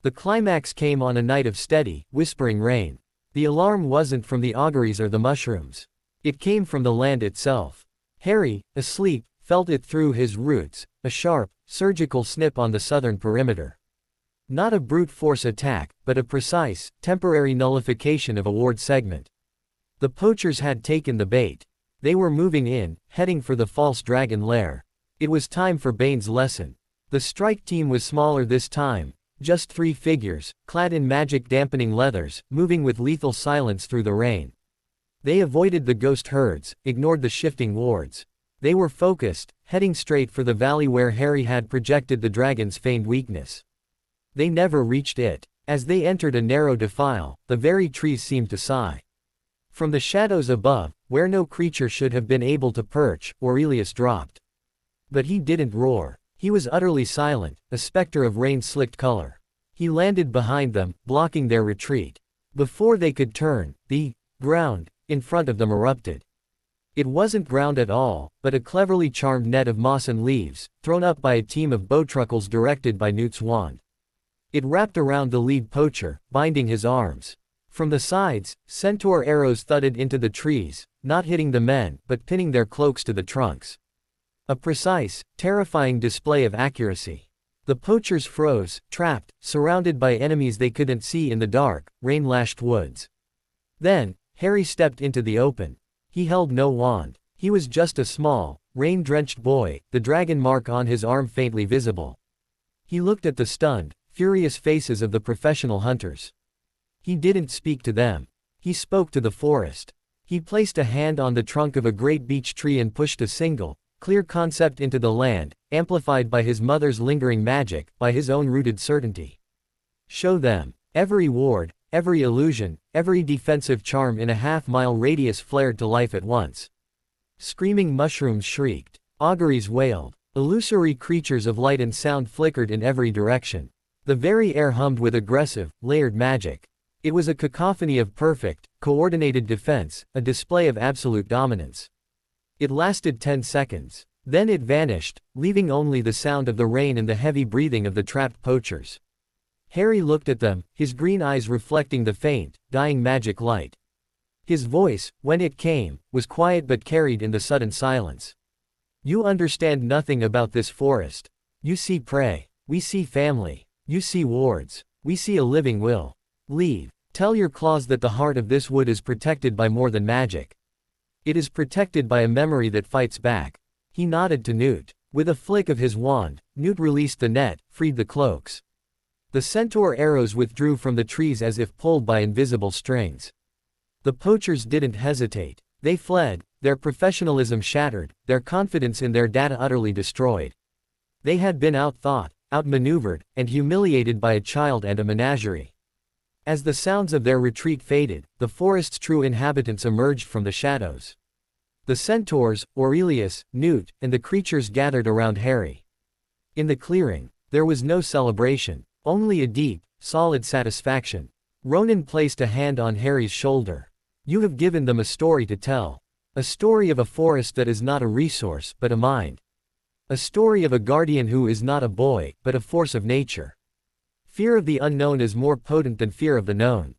The climax came on a night of steady, whispering rain. The alarm wasn't from the auguries or the mushrooms. It came from the land itself. Harry, asleep, felt it through his roots, a sharp, surgical snip on the southern perimeter. Not a brute force attack, but a precise, temporary nullification of a ward segment. The poachers had taken the bait. They were moving in, heading for the false dragon lair. It was time for Bane's lesson. The strike team was smaller this time, just 3 figures, clad in magic-dampening leathers, moving with lethal silence through the rain. They avoided the ghost herds, ignored the shifting wards. They were focused, heading straight for the valley where Harry had projected the dragon's feigned weakness. They never reached it. As they entered a narrow defile, the very trees seemed to sigh. From the shadows above, where no creature should have been able to perch, Aurelius dropped. But he didn't roar. He was utterly silent, a specter of rain-slicked color. He landed behind them, blocking their retreat. Before they could turn, the ground in front of them erupted. It wasn't ground at all, but a cleverly charmed net of moss and leaves, thrown up by a team of bowtruckles directed by Newt's wand. It wrapped around the lead poacher, binding his arms. From the sides, centaur arrows thudded into the trees, not hitting the men, but pinning their cloaks to the trunks. A precise, terrifying display of accuracy. The poachers froze, trapped, surrounded by enemies they couldn't see in the dark, rain-lashed woods. Then, Harry stepped into the open. He held no wand. He was just a small, rain-drenched boy, the dragon mark on his arm faintly visible. He looked at the stunned, furious faces of the professional hunters. He didn't speak to them. He spoke to the forest. He placed a hand on the trunk of a great beech tree and pushed a single, clear concept into the land, amplified by his mother's lingering magic, by his own rooted certainty. Show them. Every ward, every illusion, every defensive charm in a half-mile radius flared to life at once. Screaming mushrooms shrieked. Auguries wailed. Illusory creatures of light and sound flickered in every direction. The very air hummed with aggressive, layered magic. It was a cacophony of perfect, coordinated defense, a display of absolute dominance. It lasted 10 seconds. Then it vanished, leaving only the sound of the rain and the heavy breathing of the trapped poachers. Harry looked at them, his green eyes reflecting the faint, dying magic light. His voice, when it came, was quiet but carried in the sudden silence. You understand nothing about this forest. You see prey. We see family. You see wards. We see a living will. Leave. Tell your claws that the heart of this wood is protected by more than magic. It is protected by a memory that fights back. He nodded to Newt. With a flick of his wand, Newt released the net, freed the cloaks. The centaur arrows withdrew from the trees as if pulled by invisible strings. The poachers didn't hesitate. They fled, their professionalism shattered, their confidence in their data utterly destroyed. They had been outthought, outmaneuvered, and humiliated by a child and a menagerie. As the sounds of their retreat faded, the forest's true inhabitants emerged from the shadows. The centaurs, Aurelius, Newt, and the creatures gathered around Harry. In the clearing, there was no celebration, only a deep, solid satisfaction. Ronan placed a hand on Harry's shoulder. You have given them a story to tell. A story of a forest that is not a resource, but a mind. A story of a guardian who is not a boy, but a force of nature. Fear of the unknown is more potent than fear of the known.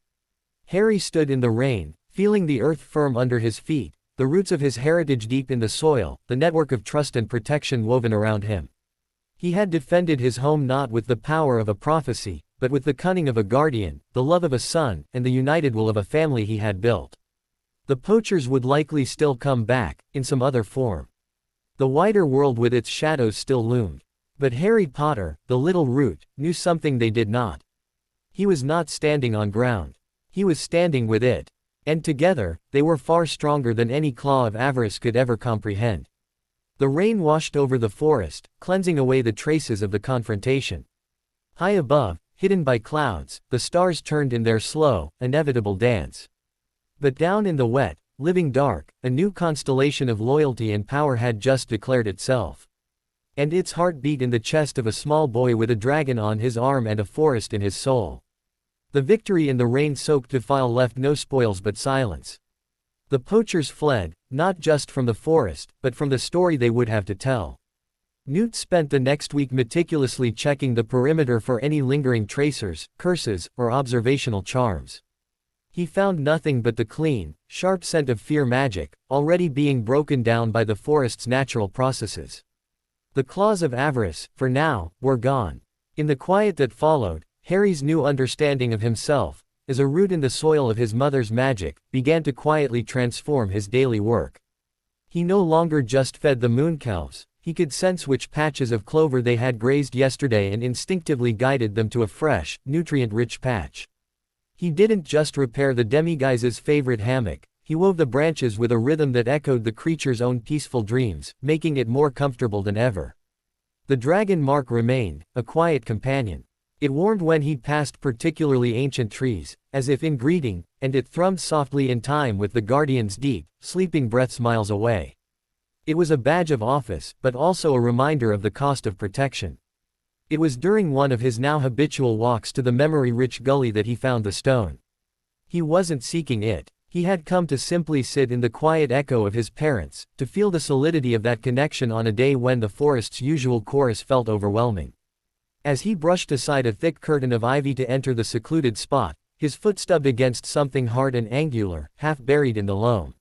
Harry stood in the rain, feeling the earth firm under his feet, the roots of his heritage deep in the soil, the network of trust and protection woven around him. He had defended his home not with the power of a prophecy, but with the cunning of a guardian, the love of a son, and the united will of a family he had built. The poachers would likely still come back, in some other form. The wider world with its shadows still loomed. But Harry Potter, the little root, knew something they did not. He was not standing on ground. He was standing with it. And together, they were far stronger than any claw of avarice could ever comprehend. The rain washed over the forest, cleansing away the traces of the confrontation. High above, hidden by clouds, the stars turned in their slow, inevitable dance. But down in the wet, living dark, a new constellation of loyalty and power had just declared itself. And its heart beat in the chest of a small boy with a dragon on his arm and a forest in his soul. The victory in the rain-soaked defile left no spoils but silence. The poachers fled, not just from the forest, but from the story they would have to tell. Newt spent the next week meticulously checking the perimeter for any lingering tracers, curses, or observational charms. He found nothing but the clean, sharp scent of fear magic, already being broken down by the forest's natural processes. The claws of avarice, for now, were gone. In the quiet that followed, Harry's new understanding of himself, as a root in the soil of his mother's magic, began to quietly transform his daily work. He no longer just fed the mooncalves, he could sense which patches of clover they had grazed yesterday and instinctively guided them to a fresh, nutrient-rich patch. He didn't just repair the Demiguise's favorite hammock, he wove the branches with a rhythm that echoed the creature's own peaceful dreams, making it more comfortable than ever. The dragon mark remained, a quiet companion. It warmed when he passed particularly ancient trees, as if in greeting, and it thrummed softly in time with the guardian's deep, sleeping breaths miles away. It was a badge of office, but also a reminder of the cost of protection. It was during one of his now habitual walks to the memory-rich gully that he found the stone. He wasn't seeking it. He had come to simply sit in the quiet echo of his parents, to feel the solidity of that connection on a day when the forest's usual chorus felt overwhelming. As he brushed aside a thick curtain of ivy to enter the secluded spot, his foot stubbed against something hard and angular, half buried in the loam.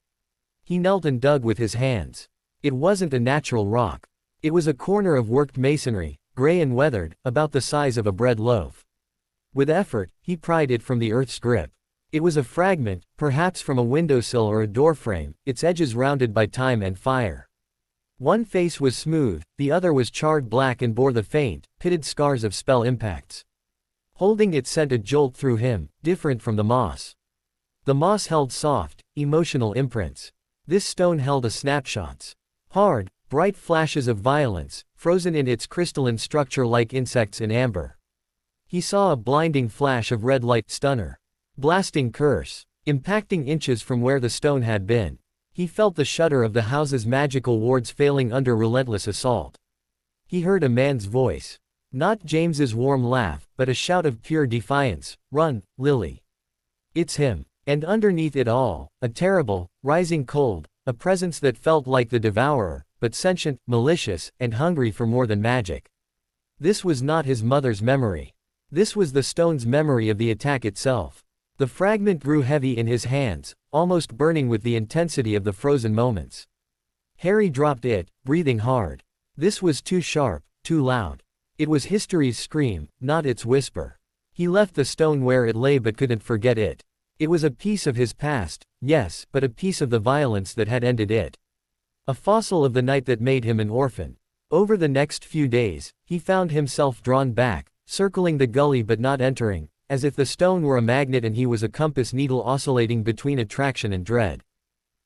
He knelt and dug with his hands. It wasn't a natural rock. It was a corner of worked masonry, gray and weathered, about the size of a bread loaf. With effort, he pried it from the earth's grip. It was a fragment, perhaps from a windowsill or a doorframe, its edges rounded by time and fire. One face was smooth, the other was charred black and bore the faint, pitted scars of spell impacts. Holding it sent a jolt through him, different from the moss. The moss held soft, emotional imprints. This stone held a snapshots. Hard, bright flashes of violence, frozen in its crystalline structure like insects in amber. He saw a blinding flash of red light, stunner. Blasting curse. Impacting inches from where the stone had been. He felt the shudder of the house's magical wards failing under relentless assault. He heard a man's voice. Not James's warm laugh, but a shout of pure defiance. "Run, Lily. It's him." And underneath it all, a terrible, rising cold, a presence that felt like the devourer, but sentient, malicious, and hungry for more than magic. This was not his mother's memory. This was the stone's memory of the attack itself. The fragment grew heavy in his hands, almost burning with the intensity of the frozen moments. Harry dropped it, breathing hard. This was too sharp, too loud. It was history's scream, not its whisper. He left the stone where it lay but couldn't forget it. It was a piece of his past, yes, but a piece of the violence that had ended it. A fossil of the night that made him an orphan. Over the next few days, he found himself drawn back, circling the gully but not entering, as if the stone were a magnet and he was a compass needle oscillating between attraction and dread.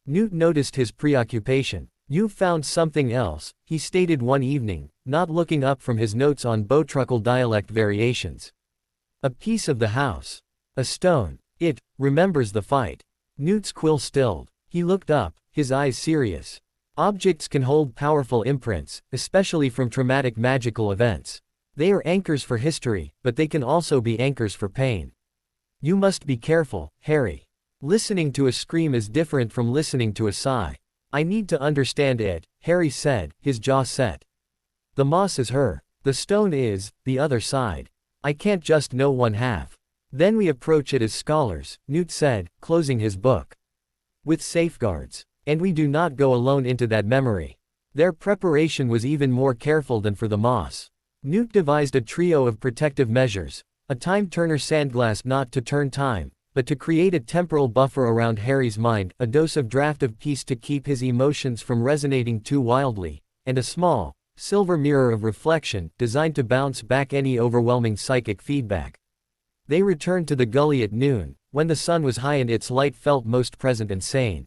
Newt noticed his preoccupation. "You've found something else," he stated one evening, not looking up from his notes on Bowtruckle dialect variations. "A piece of the house. A stone. It remembers the fight." Newt's quill stilled. He looked up, his eyes serious. Objects can hold powerful imprints, especially from traumatic magical events. They are anchors for history, but they can also be anchors for pain. "You must be careful, Harry. Listening to a scream is different from listening to a sigh. I need to understand it," Harry said, his jaw set. "The moss is her. The stone is the other side. I can't just know one half. Then we approach it as scholars," Newt said, closing his book. "With safeguards. And we do not go alone into that memory." Their preparation was even more careful than for the moss. Newt devised a trio of protective measures: a time-turner sandglass not to turn time, but to create a temporal buffer around Harry's mind, a dose of draft of peace to keep his emotions from resonating too wildly, and a small, silver mirror of reflection, designed to bounce back any overwhelming psychic feedback. They returned to the gully at noon, when the sun was high and its light felt most present and sane.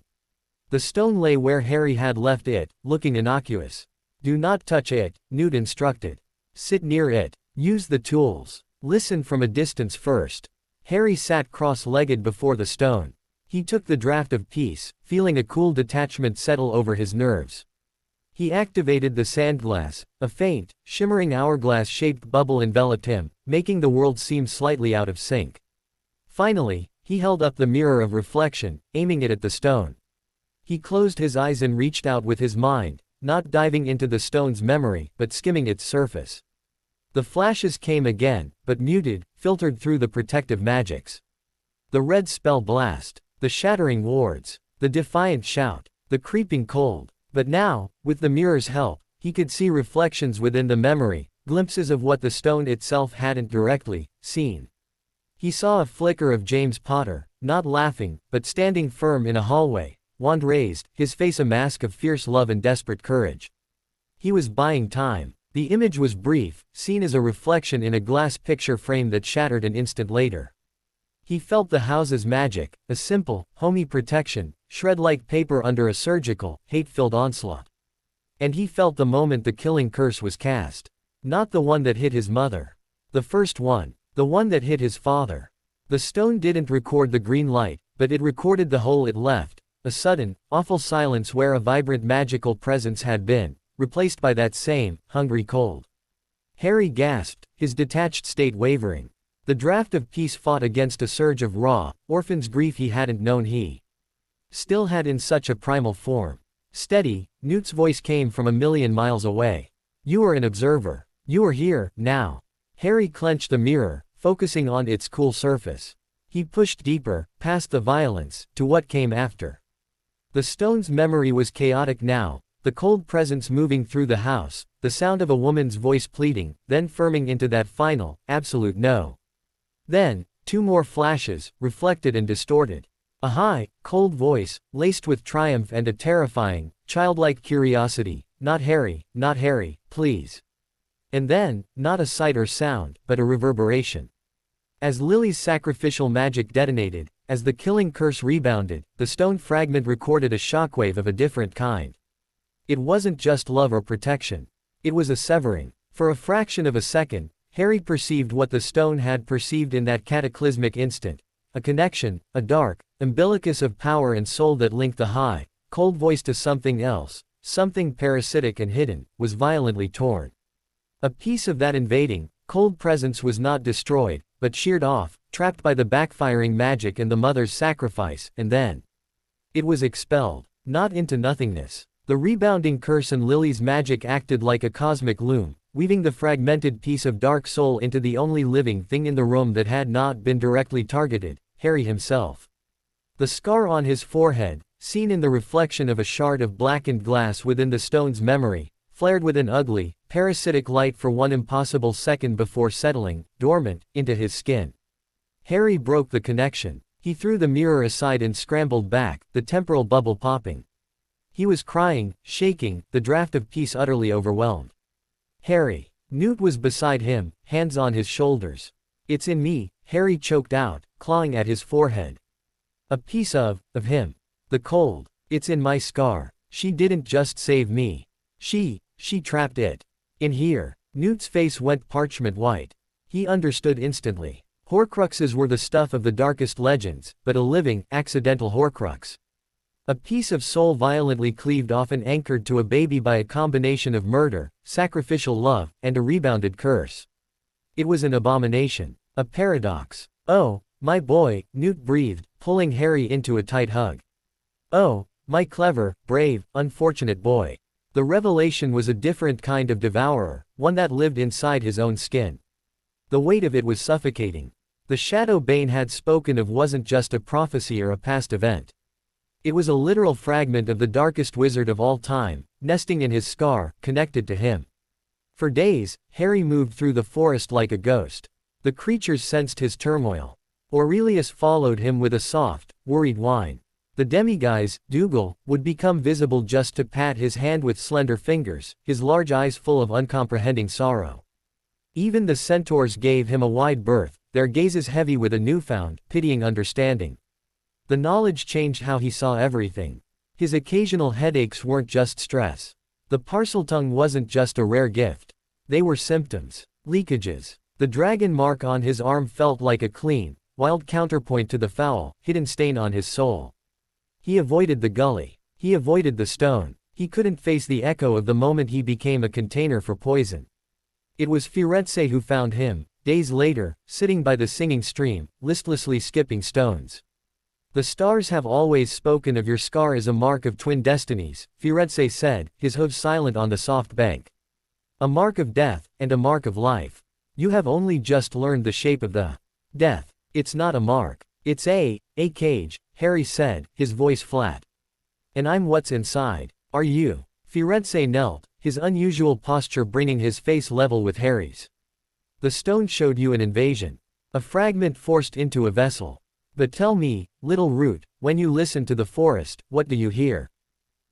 The stone lay where Harry had left it, looking innocuous. "Do not touch it," Newt instructed. "Sit near it. Use the tools. Listen from a distance first." Harry sat cross-legged before the stone. He took the draft of peace, feeling a cool detachment settle over his nerves. He activated the sandglass. A faint, shimmering hourglass-shaped bubble enveloped him, making the world seem slightly out of sync. Finally, he held up the mirror of reflection, aiming it at the stone. He closed his eyes and reached out with his mind, not diving into the stone's memory, but skimming its surface. The flashes came again, but muted, filtered through the protective magics. The red spell blast, the shattering wards, the defiant shout, the creeping cold. But now, with the mirror's help, he could see reflections within the memory, glimpses of what the stone itself hadn't directly seen. He saw a flicker of James Potter, not laughing, but standing firm in a hallway, wand raised, his face a mask of fierce love and desperate courage. He was buying time. The image was brief, seen as a reflection in a glass picture frame that shattered an instant later. He felt the house's magic, a simple, homey protection, shred like paper under a surgical, hate-filled onslaught. And he felt the moment the killing curse was cast. Not the one that hit his mother. The first one. The one that hit his father. The stone didn't record the green light, but it recorded the hole it left, a sudden, awful silence where a vibrant magical presence had been, replaced by that same, hungry cold. Harry gasped, his detached state wavering. The draft of peace fought against a surge of raw, orphan's grief he hadn't known he still had in such a primal form. "Steady," Newt's voice came from a million miles away. "You are an observer. You are here, now." Harry clenched the mirror, focusing on its cool surface. He pushed deeper, past the violence, to what came after. The stone's memory was chaotic now, the cold presence moving through the house, the sound of a woman's voice pleading, then firming into that final, absolute no. Then, two more flashes, reflected and distorted. A high, cold voice, laced with triumph and a terrifying, childlike curiosity. "Not Harry, please." And then, not a sight or sound, but a reverberation. As Lily's sacrificial magic detonated, as the killing curse rebounded, the stone fragment recorded a shockwave of a different kind. It wasn't just love or protection. It was a severing. For a fraction of a second, Harry perceived what the stone had perceived in that cataclysmic instant. A connection, a dark, umbilicus of power and soul that linked the high, cold voice to something else, something parasitic and hidden, was violently torn. A piece of that invading, cold presence was not destroyed, but sheared off, trapped by the backfiring magic and the mother's sacrifice, and then it was expelled, not into nothingness. The rebounding curse and Lily's magic acted like a cosmic loom, weaving the fragmented piece of dark soul into the only living thing in the room that had not been directly targeted, Harry himself. The scar on his forehead, seen in the reflection of a shard of blackened glass within the stone's memory, flared with an ugly, parasitic light for one impossible second before settling, dormant, into his skin. Harry broke the connection. He threw the mirror aside and scrambled back, the temporal bubble popping. He was crying, shaking, the draft of peace utterly overwhelmed. "Harry." Newt was beside him, hands on his shoulders. "It's in me," Harry choked out, clawing at his forehead. "A piece of him. The cold. It's in my scar. She didn't just save me. She trapped it. In here." Newt's face went parchment white. He understood instantly. Horcruxes were the stuff of the darkest legends, but a living, accidental Horcrux. A piece of soul violently cleaved off and anchored to a baby by a combination of murder, sacrificial love, and a rebounded curse. It was an abomination. A paradox. "Oh, my boy," Newt breathed, pulling Harry into a tight hug. "Oh, my clever, brave, unfortunate boy." The revelation was a different kind of devourer, one that lived inside his own skin. The weight of it was suffocating. The shadow Bane had spoken of wasn't just a prophecy or a past event. It was a literal fragment of the darkest wizard of all time, nesting in his scar, connected to him. For days, Harry moved through the forest like a ghost. The creatures sensed his turmoil. Aurelius followed him with a soft, worried whine. The Demiguise, Dougal, would become visible just to pat his hand with slender fingers, his large eyes full of uncomprehending sorrow. Even the centaurs gave him a wide berth, their gazes heavy with a newfound, pitying understanding. The knowledge changed how he saw everything. His occasional headaches weren't just stress. The Parseltongue wasn't just a rare gift. They were symptoms. Leakages. The dragon mark on his arm felt like a clean, wild counterpoint to the foul, hidden stain on his soul. He avoided the gully. He avoided the stone. He couldn't face the echo of the moment he became a container for poison. It was Firenze who found him, days later, sitting by the singing stream, listlessly skipping stones. The stars have always spoken of your scar as a mark of twin destinies, Firenze said, his hooves silent on the soft bank. A mark of death, and a mark of life. You have only just learned the shape of the death. It's not a mark. It's a cage, Harry said, his voice flat. And I'm what's inside. Are you? Firenze knelt, his unusual posture bringing his face level with Harry's. The stone showed you an invasion. A fragment forced into a vessel. But tell me, little root, when you listen to the forest, what do you hear?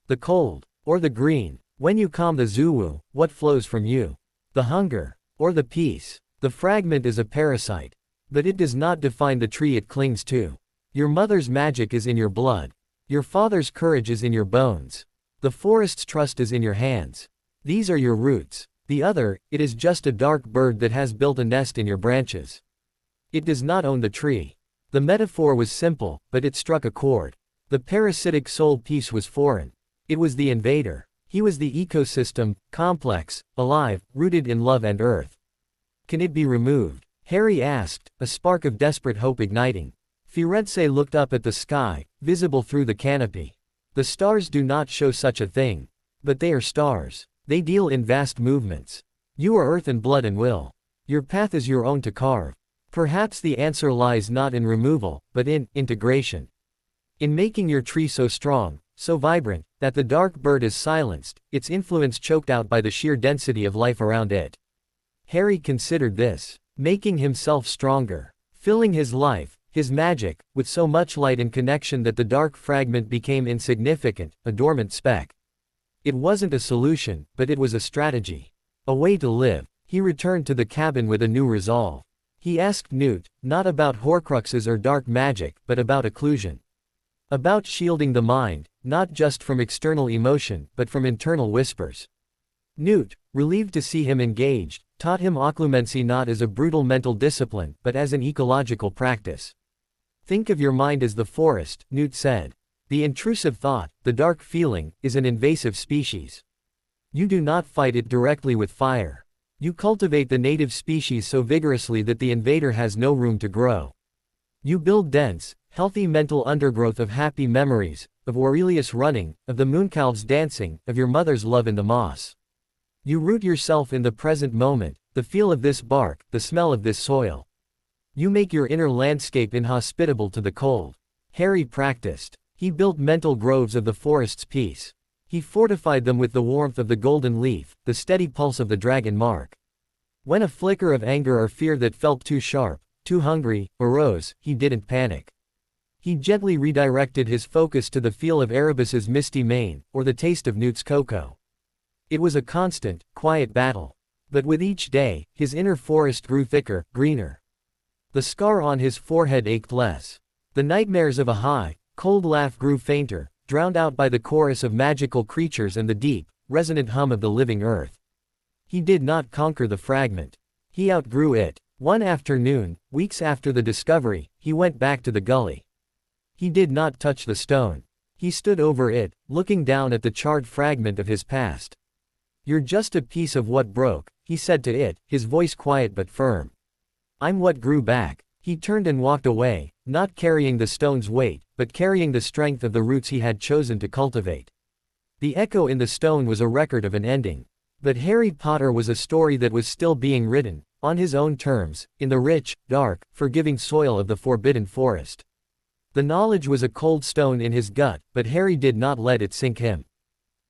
The cold, or the green? When you calm the Zuwu, what flows from you? The hunger, or the peace? The fragment is a parasite. But it does not define the tree it clings to. Your mother's magic is in your blood. Your father's courage is in your bones. The forest's trust is in your hands. These are your roots. The other, it is just a dark bird that has built a nest in your branches. It does not own the tree. The metaphor was simple, but it struck a chord. The parasitic soul piece was foreign. It was the invader. He was the ecosystem, complex, alive, rooted in love and earth. Can it be removed? Harry asked, a spark of desperate hope igniting. Firenze looked up at the sky, visible through the canopy. The stars do not show such a thing. But they are stars. They deal in vast movements. You are earth and blood and will. Your path is your own to carve. Perhaps the answer lies not in removal, but in integration. In making your tree so strong, so vibrant, that the dark bird is silenced, its influence choked out by the sheer density of life around it. Harry considered this. Making himself stronger. Filling his life, his magic, with so much light and connection that the dark fragment became insignificant, a dormant speck. It wasn't a solution, but it was a strategy. A way to live. He returned to the cabin with a new resolve. He asked Newt, not about Horcruxes or dark magic, but about occlusion. About shielding the mind, not just from external emotion, but from internal whispers. Newt, relieved to see him engaged, taught him occlumency not as a brutal mental discipline, but as an ecological practice. Think of your mind as the forest, Newt said. The intrusive thought, the dark feeling, is an invasive species. You do not fight it directly with fire. You cultivate the native species so vigorously that the invader has no room to grow. You build dense, healthy mental undergrowth of happy memories, of Aurelius running, of the mooncalves dancing, of your mother's love in the moss. You root yourself in the present moment, the feel of this bark, the smell of this soil. You make your inner landscape inhospitable to the cold. Harry practiced. He built mental groves of the forest's peace. He fortified them with the warmth of the golden leaf, the steady pulse of the dragon mark. When a flicker of anger or fear that felt too sharp, too hungry, arose, he didn't panic. He gently redirected his focus to the feel of Erebus's misty mane, or the taste of Newt's cocoa. It was a constant, quiet battle. But with each day, his inner forest grew thicker, greener. The scar on his forehead ached less. The nightmares of a high, cold laugh grew fainter, drowned out by the chorus of magical creatures and the deep, resonant hum of the living earth. He did not conquer the fragment. He outgrew it. One afternoon, weeks after the discovery, he went back to the gully. He did not touch the stone. He stood over it, looking down at the charred fragment of his past. You're just a piece of what broke, he said to it, his voice quiet but firm. I'm what grew back. He turned and walked away, not carrying the stone's weight, but carrying the strength of the roots he had chosen to cultivate. The echo in the stone was a record of an ending. But Harry Potter was a story that was still being written, on his own terms, in the rich, dark, forgiving soil of the Forbidden Forest. The knowledge was a cold stone in his gut, but Harry did not let it sink him.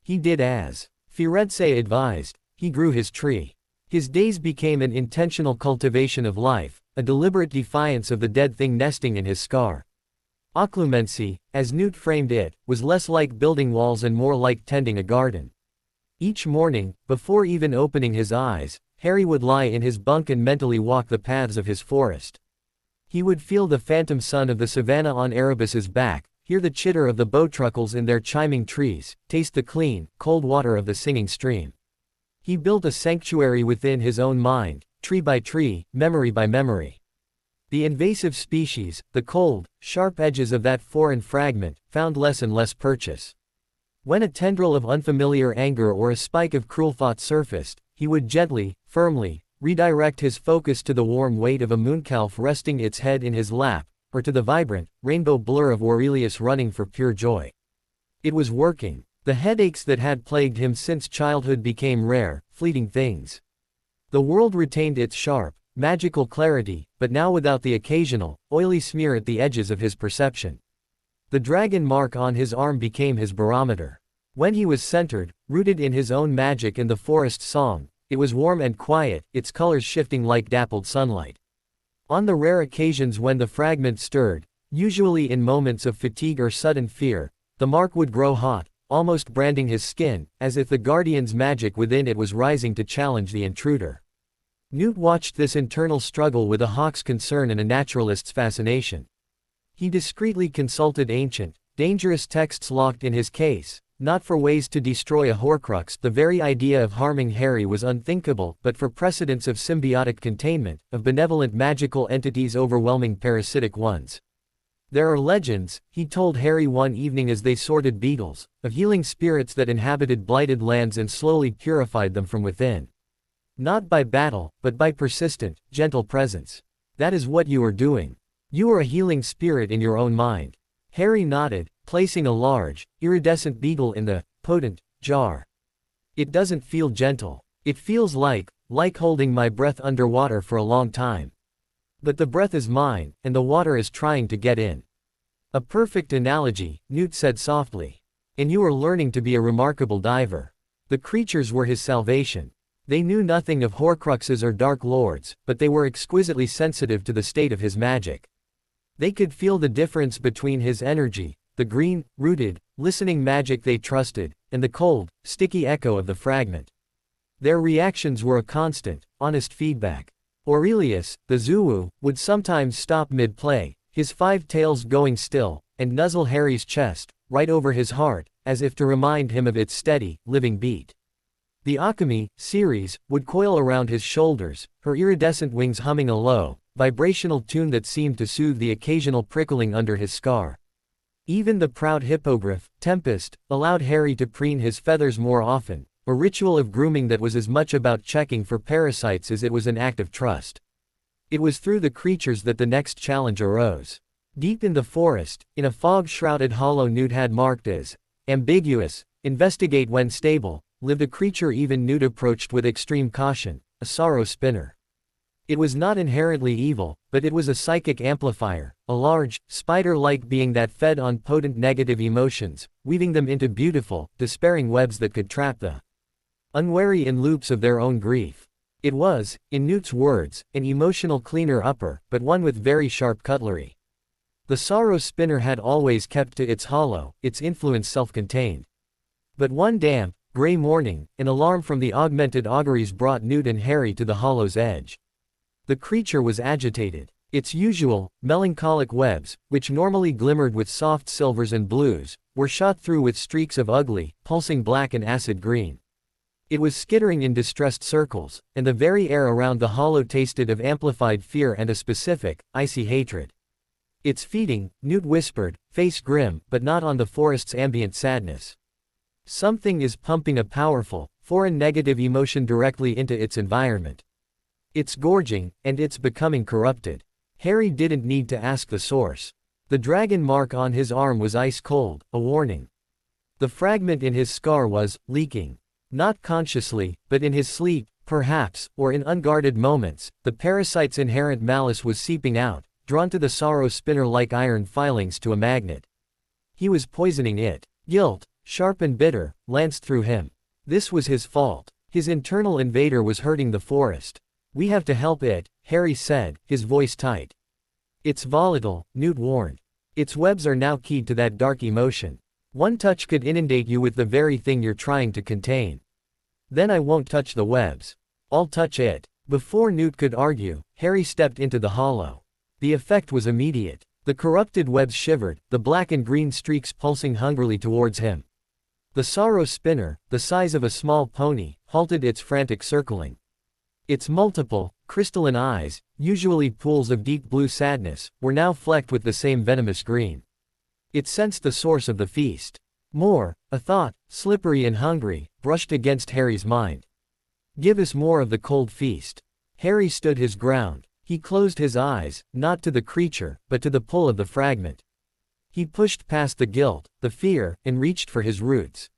He did as Firenze advised. He grew his tree. His days became an intentional cultivation of life, a deliberate defiance of the dead thing nesting in his scar. Occlumency, as Newt framed it, was less like building walls and more like tending a garden. Each morning, before even opening his eyes, Harry would lie in his bunk and mentally walk the paths of his forest. He would feel the phantom sun of the savannah on Erebus's back, hear the chitter of the bowtruckles in their chiming trees, taste the clean, cold water of the singing stream. He built a sanctuary within his own mind, tree by tree, memory by memory. The invasive species, the cold, sharp edges of that foreign fragment, found less and less purchase. When a tendril of unfamiliar anger or a spike of cruel thought surfaced, he would gently, firmly, redirect his focus to the warm weight of a mooncalf resting its head in his lap, or to the vibrant, rainbow blur of Aurelius running for pure joy. It was working. The headaches that had plagued him since childhood became rare, fleeting things. The world retained its sharp, magical clarity, but now without the occasional, oily smear at the edges of his perception. The dragon mark on his arm became his barometer. When he was centered, rooted in his own magic and the forest song, it was warm and quiet, its colors shifting like dappled sunlight. On the rare occasions when the fragment stirred, usually in moments of fatigue or sudden fear, the mark would grow hot, almost branding his skin, as if the guardian's magic within it was rising to challenge the intruder. Newt watched this internal struggle with a hawk's concern and a naturalist's fascination. He discreetly consulted ancient, dangerous texts locked in his case, not for ways to destroy a Horcrux. The very idea of harming Harry was unthinkable, but for precedents of symbiotic containment, of benevolent magical entities overwhelming parasitic ones. There are legends, he told Harry one evening as they sorted beetles, of healing spirits that inhabited blighted lands and slowly purified them from within. Not by battle, but by persistent, gentle presence. That is what you are doing. You are a healing spirit in your own mind. Harry nodded, placing a large, iridescent beetle in the potent jar. It doesn't feel gentle. It feels like holding my breath underwater for a long time. But the breath is mine, and the water is trying to get in. A perfect analogy, Newt said softly. And you are learning to be a remarkable diver. The creatures were his salvation. They knew nothing of Horcruxes or Dark Lords, but they were exquisitely sensitive to the state of his magic. They could feel the difference between his energy, the green, rooted, listening magic they trusted, and the cold, sticky echo of the fragment. Their reactions were a constant, honest feedback. Aurelius, the Zuu, would sometimes stop mid-play, his 5 tails going still, and nuzzle Harry's chest, right over his heart, as if to remind him of its steady, living beat. The Akami, Ceres, would coil around his shoulders, her iridescent wings humming a low, vibrational tune that seemed to soothe the occasional prickling under his scar. Even the proud hippogriff, Tempest, allowed Harry to preen his feathers more often, a ritual of grooming that was as much about checking for parasites as it was an act of trust. It was through the creatures that the next challenge arose. Deep in the forest, in a fog-shrouded hollow Newt had marked as ambiguous, investigate when stable, lived a creature even Newt approached with extreme caution, a sorrow spinner. It was not inherently evil, but it was a psychic amplifier, a large, spider-like being that fed on potent negative emotions, weaving them into beautiful, despairing webs that could trap the unwary in loops of their own grief. It was, in Newt's words, an emotional cleaner-upper, but one with very sharp cutlery. The sorrow spinner had always kept to its hollow, its influence self-contained. But one damp, gray morning, an alarm from the augmented auguries brought Newt and Harry to the hollow's edge. The creature was agitated. Its usual, melancholic webs, which normally glimmered with soft silvers and blues, were shot through with streaks of ugly, pulsing black and acid green. It was skittering in distressed circles, and the very air around the hollow tasted of amplified fear and a specific, icy hatred. It's feeding, Newt whispered, face grim, but not on the forest's ambient sadness. Something is pumping a powerful, foreign negative emotion directly into its environment. It's gorging, and it's becoming corrupted. Harry didn't need to ask the source. The dragon mark on his arm was ice cold, a warning. The fragment in his scar was leaking. Not consciously, but in his sleep, perhaps, or in unguarded moments, the parasite's inherent malice was seeping out, drawn to the sorrow spinner like iron filings to a magnet. He was poisoning it. Guilt, sharp and bitter, lanced through him. This was his fault. His internal invader was hurting the forest. We have to help it, Harry said, his voice tight. It's volatile, Newt warned. Its webs are now keyed to that dark emotion. One touch could inundate you with the very thing you're trying to contain. Then I won't touch the webs. I'll touch it. Before Newt could argue, Harry stepped into the hollow. The effect was immediate. The corrupted webs shivered, the black and green streaks pulsing hungrily towards him. The sorrow spinner, the size of a small pony, halted its frantic circling. Its multiple, crystalline eyes, usually pools of deep blue sadness, were now flecked with the same venomous green. It sensed the source of the feast. More, a thought, slippery and hungry, brushed against Harry's mind. Give us more of the cold feast. Harry stood his ground. He closed his eyes, not to the creature, but to the pull of the fragment. He pushed past the guilt, the fear, and reached for his roots.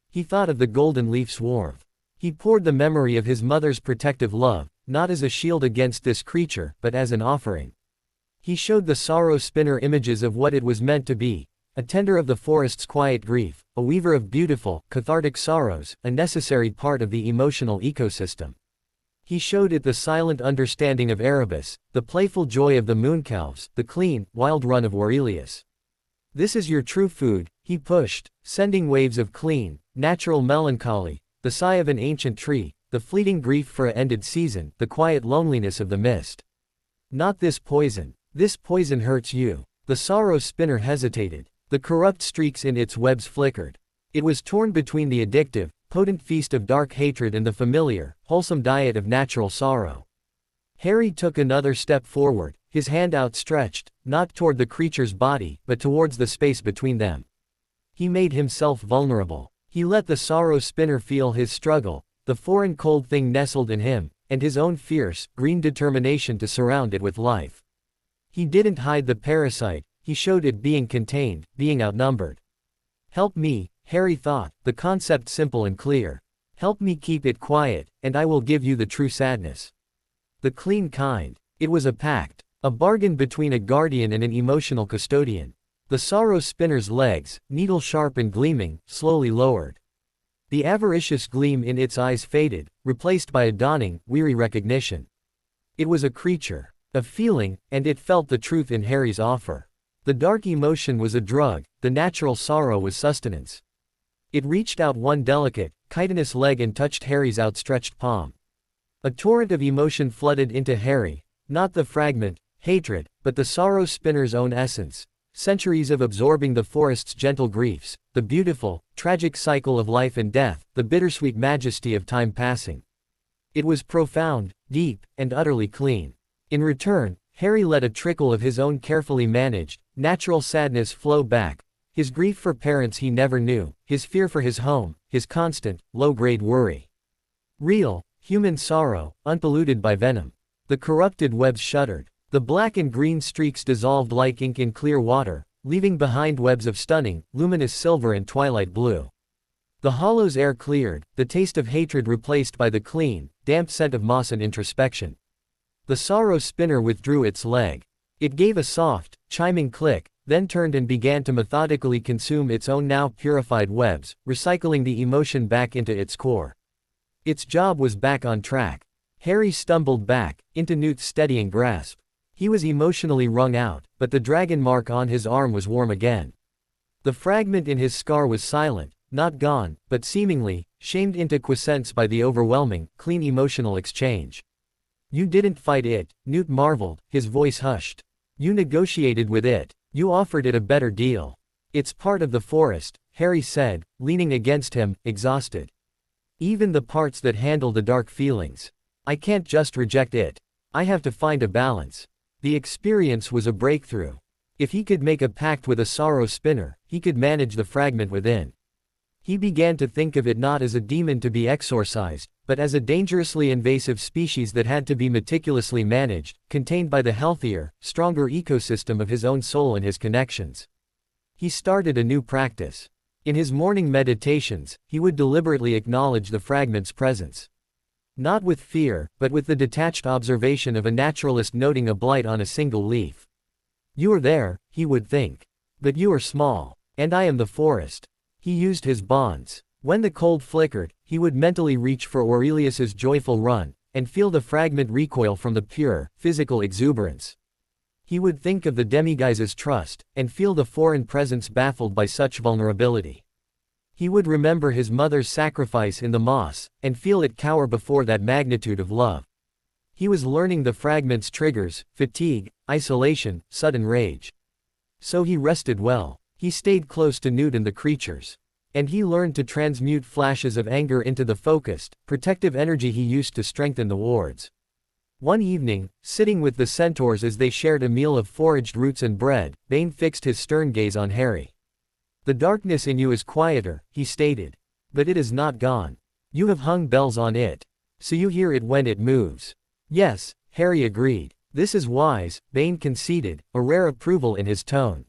He thought of the golden leaf's warmth. He poured the memory of his mother's protective love, not as a shield against this creature, but as an offering. He showed the sorrow spinner images of what it was meant to be, a tender of the forest's quiet grief, a weaver of beautiful, cathartic sorrows, a necessary part of the emotional ecosystem. He showed it the silent understanding of Erebus, the playful joy of the mooncalves, the clean, wild run of Aurelius. This is your true food, he pushed, sending waves of clean, natural melancholy, the sigh of an ancient tree, the fleeting grief for an ended season, the quiet loneliness of the mist. Not this poison. This poison hurts you. The sorrow spinner hesitated. The corrupt streaks in its webs flickered. It was torn between the addictive, potent feast of dark hatred and the familiar, wholesome diet of natural sorrow. Harry took another step forward, his hand outstretched, not toward the creature's body, but towards the space between them. He made himself vulnerable. He let the sorrow spinner feel his struggle, the foreign cold thing nestled in him, and his own fierce, green determination to surround it with life. He didn't hide the parasite, he showed it being contained, being outnumbered. Help me, Harry thought, the concept simple and clear. Help me keep it quiet, and I will give you the true sadness. The clean kind. It was a pact, a bargain between a guardian and an emotional custodian. The sorrow spinner's legs, needle-sharp and gleaming, slowly lowered. The avaricious gleam in its eyes faded, replaced by a dawning, weary recognition. It was a creature, a feeling, and it felt the truth in Harry's offer. The dark emotion was a drug, the natural sorrow was sustenance. It reached out one delicate, chitinous leg and touched Harry's outstretched palm. A torrent of emotion flooded into Harry, not the fragment, hatred, but the sorrow spinner's own essence. Centuries of absorbing the forest's gentle griefs, the beautiful, tragic cycle of life and death, the bittersweet majesty of time passing. It was profound, deep, and utterly clean. In return, Harry let a trickle of his own carefully managed, natural sadness flow back, his grief for parents he never knew, his fear for his home, his constant, low-grade worry. Real, human sorrow, unpolluted by venom. The corrupted webs shuddered. The black and green streaks dissolved like ink in clear water, leaving behind webs of stunning, luminous silver and twilight blue. The hollow's air cleared, the taste of hatred replaced by the clean, damp scent of moss and introspection. The sorrow spinner withdrew its leg. It gave a soft, chiming click, then turned and began to methodically consume its own now purified webs, recycling the emotion back into its core. Its job was back on track. Harry stumbled back, into Newt's steadying grasp. He was emotionally wrung out, but the dragon mark on his arm was warm again. The fragment in his scar was silent, not gone, but seemingly, shamed into quiescence by the overwhelming, clean emotional exchange. You didn't fight it, Newt marveled, his voice hushed. You negotiated with it. You offered it a better deal. It's part of the forest, Harry said, leaning against him, exhausted. Even the parts that handle the dark feelings. I can't just reject it. I have to find a balance. The experience was a breakthrough. If he could make a pact with a sorrow spinner, he could manage the fragment within. He began to think of it not as a demon to be exorcised, but as a dangerously invasive species that had to be meticulously managed, contained by the healthier, stronger ecosystem of his own soul and his connections. He started a new practice. In his morning meditations, he would deliberately acknowledge the fragment's presence. Not with fear, but with the detached observation of a naturalist noting a blight on a single leaf. You are there, he would think. But you are small. And I am the forest. He used his bonds. When the cold flickered, he would mentally reach for Aurelius's joyful run, and feel the fragment recoil from the pure, physical exuberance. He would think of the Demiguise's trust, and feel the foreign presence baffled by such vulnerability. He would remember his mother's sacrifice in the moss, and feel it cower before that magnitude of love. He was learning the fragment's triggers: fatigue, isolation, sudden rage. So he rested well. He stayed close to Newt and the creatures. And he learned to transmute flashes of anger into the focused, protective energy he used to strengthen the wards. One evening, sitting with the centaurs as they shared a meal of foraged roots and bread, Bane fixed his stern gaze on Harry. "The darkness in you is quieter," he stated. "But it is not gone. You have hung bells on it. So you hear it when it moves." "Yes," Harry agreed. "This is wise," Bane conceded, a rare approval in his tone.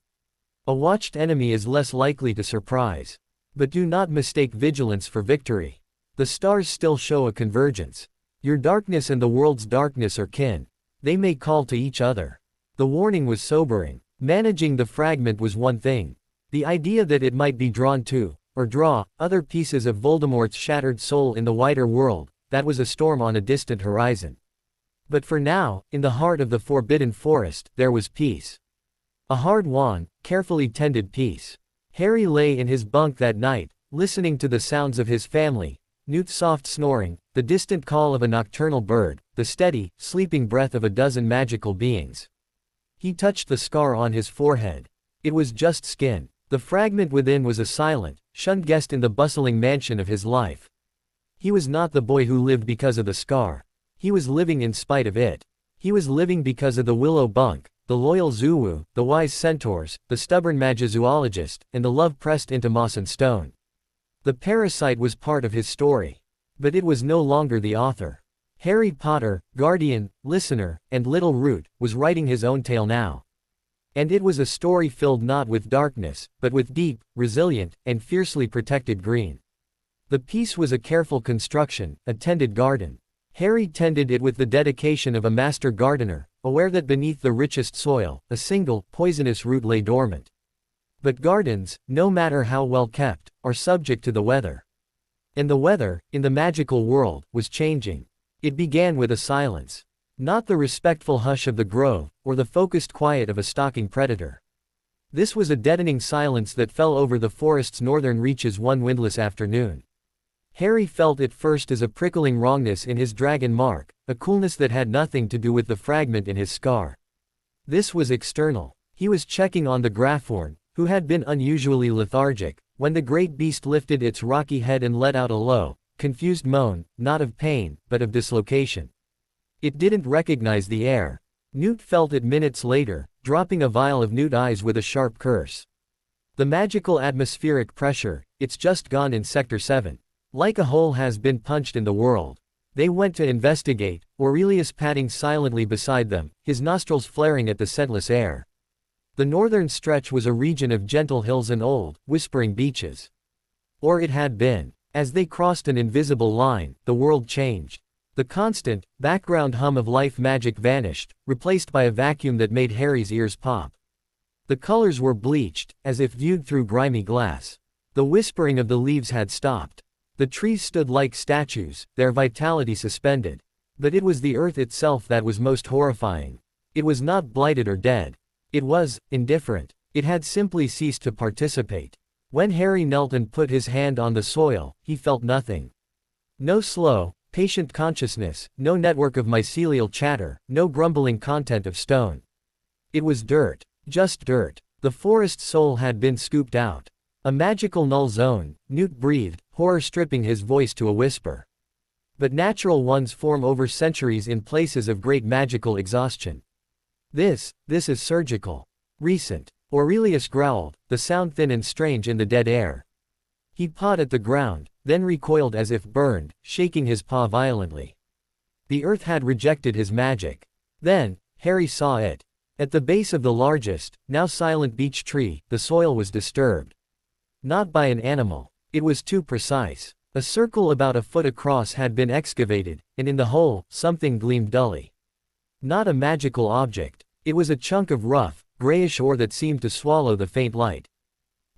"A watched enemy is less likely to surprise. But do not mistake vigilance for victory. The stars still show a convergence. Your darkness and the world's darkness are kin. They may call to each other." The warning was sobering. Managing the fragment was one thing. The idea that it might be drawn to, or draw, other pieces of Voldemort's shattered soul in the wider world, that was a storm on a distant horizon. But for now, in the heart of the Forbidden Forest, there was peace. A hard-won, carefully tended peace. Harry lay in his bunk that night, listening to the sounds of his family: Newt's soft snoring, the distant call of a nocturnal bird, the steady, sleeping breath of a dozen magical beings. He touched the scar on his forehead. It was just skin. The fragment within was a silent, shunned guest in the bustling mansion of his life. He was not the boy who lived because of the scar. He was living in spite of it. He was living because of the willow bunk, the loyal Zouwu, the wise centaurs, the stubborn Magizoologist, and the love pressed into moss and stone. The parasite was part of his story. But it was no longer the author. Harry Potter, guardian, listener, and little Root, was writing his own tale now. And it was a story filled not with darkness, but with deep, resilient, and fiercely protected green. The piece was a careful construction, a tended garden. Harry tended it with the dedication of a master gardener, aware that beneath the richest soil, a single, poisonous root lay dormant. But gardens, no matter how well kept, are subject to the weather. And the weather, in the magical world, was changing. It began with a silence. Not the respectful hush of the grove, or the focused quiet of a stalking predator. This was a deadening silence that fell over the forest's northern reaches one windless afternoon. Harry felt it first as a prickling wrongness in his dragon mark, a coolness that had nothing to do with the fragment in his scar. This was external. He was checking on the Graphorn, who had been unusually lethargic, when the great beast lifted its rocky head and let out a low, confused moan, not of pain, but of dislocation. It didn't recognize the air. Newt felt it minutes later, dropping a vial of Newt eyes with a sharp curse. The magical atmospheric pressure, it's just gone in Sector 7. Like a hole has been punched in the world. They went to investigate, Aurelius padding silently beside them, his nostrils flaring at the scentless air. The northern stretch was a region of gentle hills and old, whispering beaches. Or it had been. As they crossed an invisible line, the world changed. The constant, background hum of life magic vanished, replaced by a vacuum that made Harry's ears pop. The colors were bleached, as if viewed through grimy glass. The whispering of the leaves had stopped. The trees stood like statues, their vitality suspended. But it was the earth itself that was most horrifying. It was not blighted or dead. It was indifferent. It had simply ceased to participate. When Harry knelt and put his hand on the soil, he felt nothing. No slow, patient consciousness, no network of mycelial chatter, no grumbling content of stone. It was dirt. Just dirt. The forest soul had been scooped out. A magical null zone, Newt breathed, horror stripping his voice to a whisper. But natural ones form over centuries in places of great magical exhaustion. This is surgical. Recent. Aurelius growled, the sound thin and strange in the dead air. He pawed at the ground, then recoiled as if burned, shaking his paw violently. The earth had rejected his magic. Then, Harry saw it. At the base of the largest, now silent beech tree, the soil was disturbed. Not by an animal. It was too precise. A circle about a foot across had been excavated, and in the hole, something gleamed dully. Not a magical object. It was a chunk of rough, grayish ore that seemed to swallow the faint light.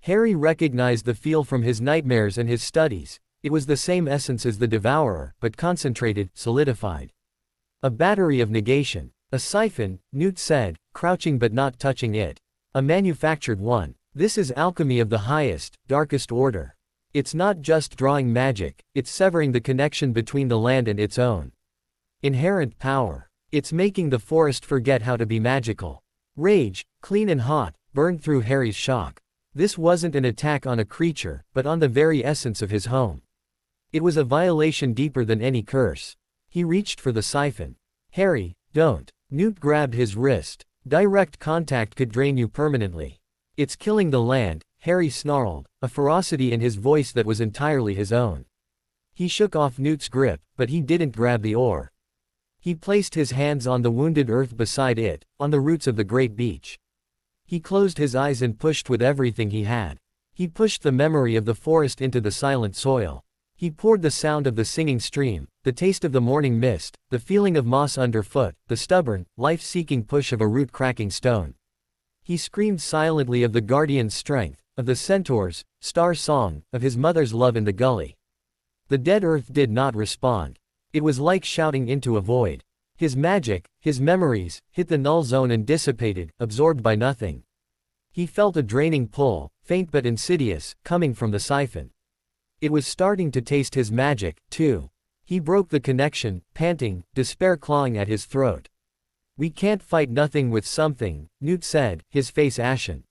Harry recognized the feel from his nightmares and his studies. It was the same essence as the Devourer, but concentrated, solidified. A battery of negation. A siphon, Newt said, crouching but not touching it. A manufactured one. This is alchemy of the highest, darkest order. It's not just drawing magic, it's severing the connection between the land and its own inherent power. It's making the forest forget how to be magical. Rage, clean and hot, burned through Harry's shock. This wasn't an attack on a creature, but on the very essence of his home. It was a violation deeper than any curse. He reached for the siphon. Harry, don't. Newt grabbed his wrist. Direct contact could drain you permanently. It's killing the land, Harry snarled, a ferocity in his voice that was entirely his own. He shook off Newt's grip, but he didn't grab the oar. He placed his hands on the wounded earth beside it, on the roots of the great beech. He closed his eyes and pushed with everything he had. He pushed the memory of the forest into the silent soil. He poured the sound of the singing stream, the taste of the morning mist, the feeling of moss underfoot, the stubborn, life-seeking push of a root-cracking stone. He screamed silently of the guardian's strength, of the centaur's star song, of his mother's love in the gully. The dead earth did not respond. It was like shouting into a void. His magic, his memories, hit the null zone and dissipated, absorbed by nothing. He felt a draining pull, faint but insidious, coming from the siphon. It was starting to taste his magic, too. He broke the connection, panting, despair clawing at his throat. We can't fight nothing with something, Newt said, his face ashen.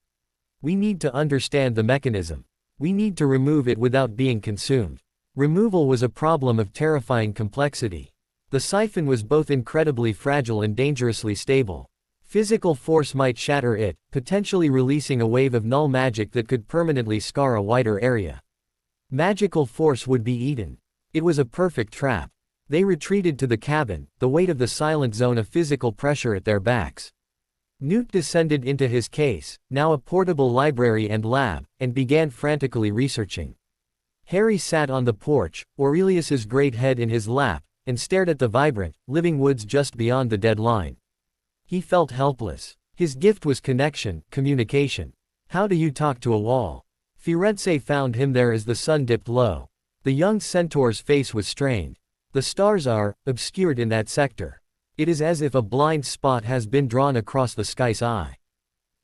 We need to understand the mechanism. We need to remove it without being consumed. Removal was a problem of terrifying complexity. The siphon was both incredibly fragile and dangerously stable. Physical force might shatter it, potentially releasing a wave of null magic that could permanently scar a wider area. Magical force would be eaten. It was a perfect trap. They retreated to the cabin, the weight of the silent zone of physical pressure at their backs. Newt descended into his case, now a portable library and lab, and began frantically researching. Harry sat on the porch, Aurelius's great head in his lap, and stared at the vibrant, living woods just beyond the dead line. He felt helpless. His gift was connection, communication. How do you talk to a wall? Firenze found him there as the sun dipped low. The young centaur's face was strained. The stars are obscured in that sector. It is as if a blind spot has been drawn across the sky's eye.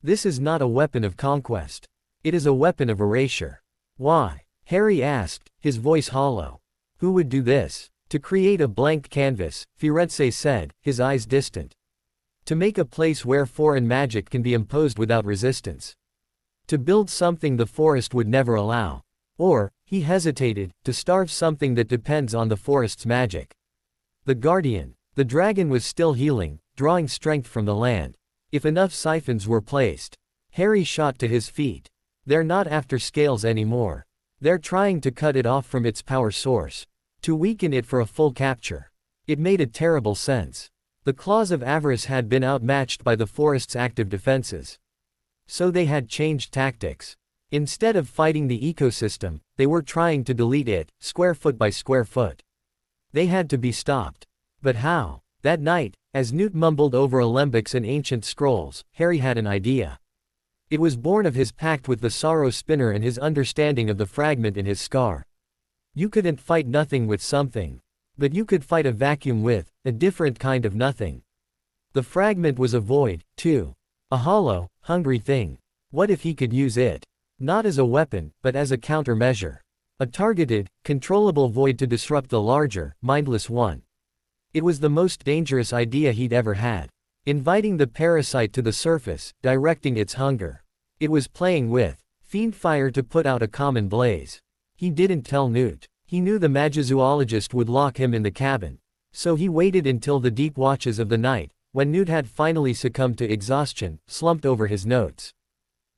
This is not a weapon of conquest. It is a weapon of erasure. Why? Harry asked, his voice hollow. Who would do this? To create a blank canvas, Firenze said, his eyes distant. To make a place where foreign magic can be imposed without resistance. To build something the forest would never allow. Or, he hesitated, to starve something that depends on the forest's magic. The guardian. The dragon was still healing, drawing strength from the land. If enough siphons were placed. Harry shot to his feet. They're not after scales anymore. They're trying to cut it off from its power source. To weaken it for a full capture. It made a terrible sense. The claws of avarice had been outmatched by the forest's active defenses. So they had changed tactics. Instead of fighting the ecosystem, they were trying to delete it, square foot by square foot. They had to be stopped. But how? That night, as Newt mumbled over alembics and ancient scrolls, Harry had an idea. It was born of his pact with the sorrow spinner and his understanding of the fragment in his scar. You couldn't fight nothing with something. But you could fight a vacuum with, a different kind of nothing. The fragment was a void, too. A hollow, hungry thing. What if he could use it? Not as a weapon, but as a countermeasure. A targeted, controllable void to disrupt the larger, mindless one. It was the most dangerous idea he'd ever had. Inviting the parasite to the surface, directing its hunger. It was playing with fiend fire to put out a common blaze. He didn't tell Newt. He knew the Magizoologist would lock him in the cabin. So he waited until the deep watches of the night, when Newt had finally succumbed to exhaustion, slumped over his notes.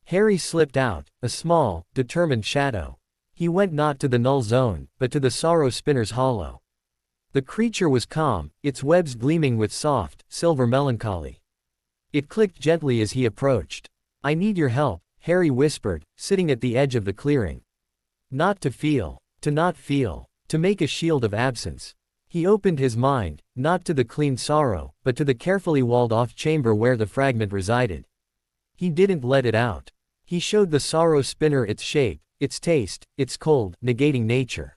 Harry slipped out, a small, determined shadow. He went not to the null zone, but to the sorrow spinner's hollow. The creature was calm, its webs gleaming with soft, silver melancholy. It clicked gently as he approached. I need your help, Harry whispered, sitting at the edge of the clearing. Not to feel. To not feel. To make a shield of absence. He opened his mind, not to the clean sorrow, but to the carefully walled-off chamber where the fragment resided. He didn't let it out. He showed the sorrow spinner its shape, its taste, its cold, negating nature.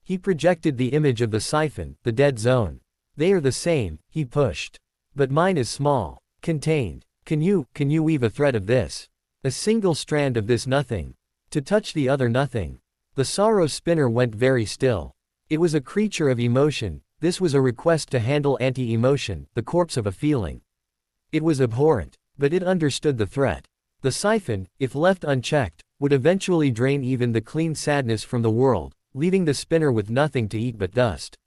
He projected the image of the siphon, the dead zone. They are the same, he pushed. But mine is small, contained. Can you weave a thread of this? A single strand of this nothing. To touch the other nothing. The sorrow spinner went very still. It was a creature of emotion. This was a request to handle anti-emotion, the corpse of a feeling. It was abhorrent, but it understood the threat. The siphon, if left unchecked, would eventually drain even the clean sadness from the world, leaving the spinner with nothing to eat but dust.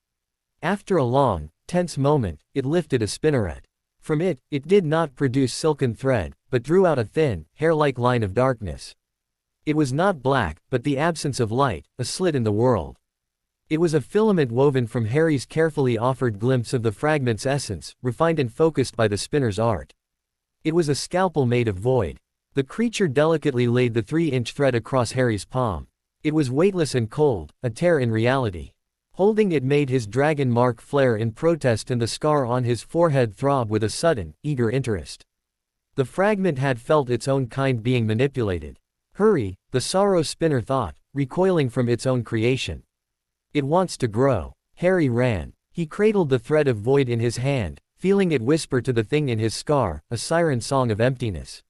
After a long, tense moment, it lifted a spinneret. From it did not produce silken thread, but drew out a thin, hair-like line of darkness. It was not black, but the absence of light, a slit in the world. It was a filament woven from Harry's carefully offered glimpse of the fragment's essence, refined and focused by the spinner's art. It was a scalpel made of void. The creature delicately laid the 3-inch thread across Harry's palm. It was weightless and cold, a tear in reality. Holding it made his dragon mark flare in protest and the scar on his forehead throb with a sudden, eager interest. The fragment had felt its own kind being manipulated. Hurry, the sorrow spinner thought, recoiling from its own creation. It wants to grow. Harry ran. He cradled the thread of void in his hand, feeling it whisper to the thing in his scar, a siren song of emptiness.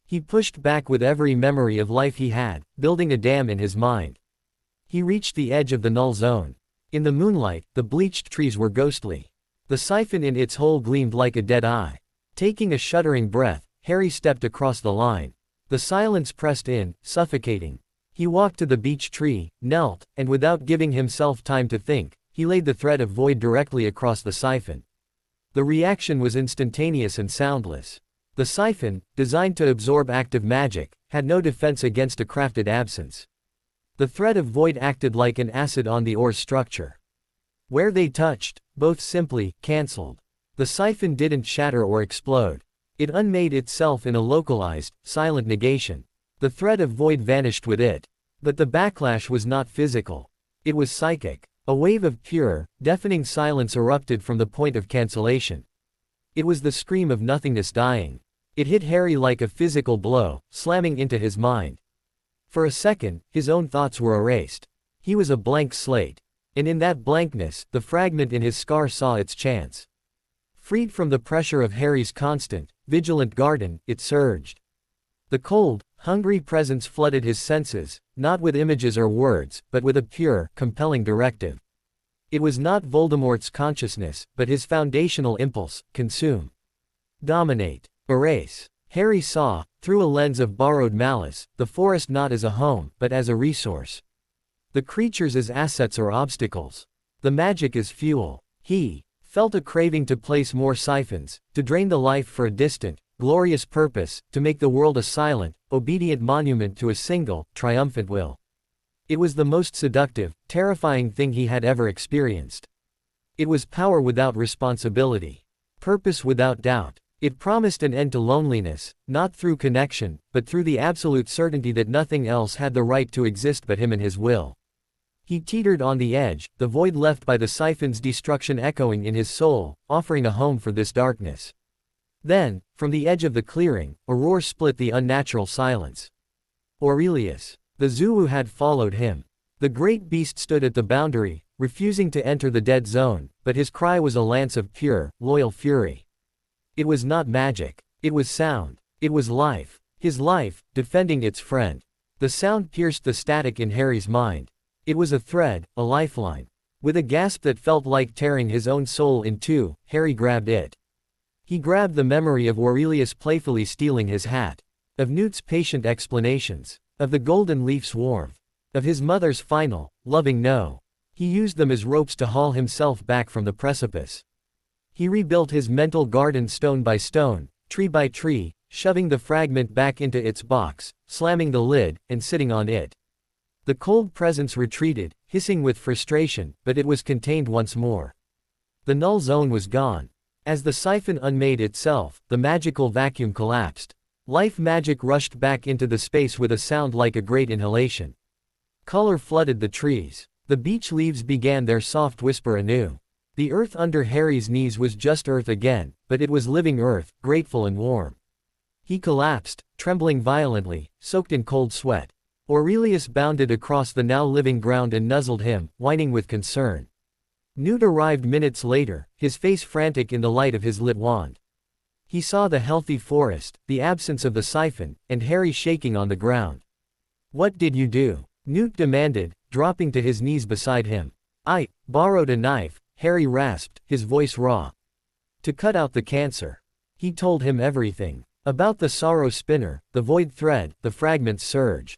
He pushed back with every memory of life he had, building a dam in his mind. He reached the edge of the null zone. In the moonlight, the bleached trees were ghostly. The siphon in its hole gleamed like a dead eye. Taking a shuddering breath, Harry stepped across the line. The silence pressed in, suffocating. He walked to the beech tree, knelt, and without giving himself time to think, he laid the thread of void directly across the siphon. The reaction was instantaneous and soundless. The siphon, designed to absorb active magic, had no defense against a crafted absence. The thread of void acted like an acid on the ore's structure. Where they touched, both simply cancelled. The siphon didn't shatter or explode. It unmade itself in a localized, silent negation. The thread of void vanished with it. But the backlash was not physical. It was psychic. A wave of pure, deafening silence erupted from the point of cancellation. It was the scream of nothingness dying. It hit Harry like a physical blow, slamming into his mind. For a second, his own thoughts were erased. He was a blank slate. And in that blankness, the fragment in his scar saw its chance. Freed from the pressure of Harry's constant, vigilant garden, it surged. The cold, hungry presence flooded his senses, not with images or words, but with a pure, compelling directive. It was not Voldemort's consciousness, but his foundational impulse: consume. Dominate. Erase. Harry saw, through a lens of borrowed malice, the forest not as a home, but as a resource. The creatures as assets or obstacles. The magic as fuel. He felt a craving to place more siphons, to drain the life for a distant, glorious purpose, to make the world a silent, obedient monument to a single, triumphant will. It was the most seductive, terrifying thing he had ever experienced. It was power without responsibility. Purpose without doubt. It promised an end to loneliness, not through connection, but through the absolute certainty that nothing else had the right to exist but him and his will. He teetered on the edge, the void left by the siphon's destruction echoing in his soul, offering a home for this darkness. Then, from the edge of the clearing, a roar split the unnatural silence. Aurelius. The Zulu had followed him. The great beast stood at the boundary, refusing to enter the dead zone, but his cry was a lance of pure, loyal fury. It was not magic. It was sound. It was life. His life, defending its friend. The sound pierced the static in Harry's mind. It was a thread, a lifeline. With a gasp that felt like tearing his own soul in two, Harry grabbed it. He grabbed the memory of Aurelius playfully stealing his hat. Of Newt's patient explanations. Of the golden leaf's warmth. Of his mother's final, loving no. He used them as ropes to haul himself back from the precipice. He rebuilt his mental garden stone by stone, tree by tree, shoving the fragment back into its box, slamming the lid, and sitting on it. The cold presence retreated, hissing with frustration, but it was contained once more. The null zone was gone. As the siphon unmade itself, the magical vacuum collapsed. Life magic rushed back into the space with a sound like a great inhalation. Color flooded the trees. The beech leaves began their soft whisper anew. The earth under Harry's knees was just earth again, but it was living earth, grateful and warm. He collapsed, trembling violently, soaked in cold sweat. Aurelius bounded across the now living ground and nuzzled him, whining with concern. Newt arrived minutes later, his face frantic in the light of his lit wand. He saw the healthy forest, the absence of the siphon, and Harry shaking on the ground. "What did you do?" Newt demanded, dropping to his knees beside him. "I borrowed a knife," Harry rasped, his voice raw. "To cut out the cancer." He told him everything. About the sorrow spinner, the void thread, the fragment's surge.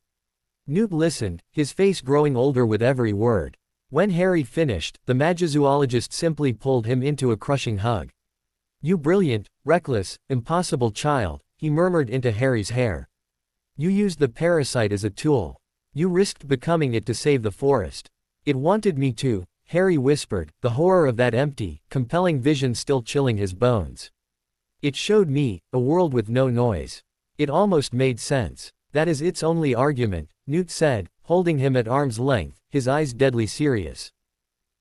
Newt listened, his face growing older with every word. When Harry finished, the Magizoologist simply pulled him into a crushing hug. "You brilliant, reckless, impossible child," he murmured into Harry's hair. "You used the parasite as a tool. You risked becoming it to save the forest." "It wanted me to," Harry whispered, the horror of that empty, compelling vision still chilling his bones. "It showed me a world with no noise. It almost made sense. That is its only argument," Newt said, holding him at arm's length, his eyes deadly serious.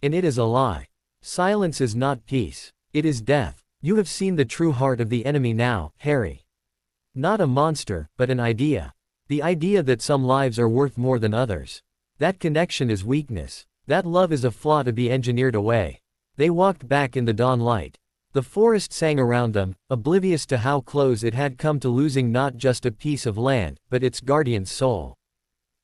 "And it is a lie. Silence is not peace. It is death. You have seen the true heart of the enemy now, Harry. Not a monster, but an idea. The idea that some lives are worth more than others. That connection is weakness. That love is a flaw to be engineered away." They walked back in the dawn light. The forest sang around them, oblivious to how close it had come to losing not just a piece of land, but its guardian's soul.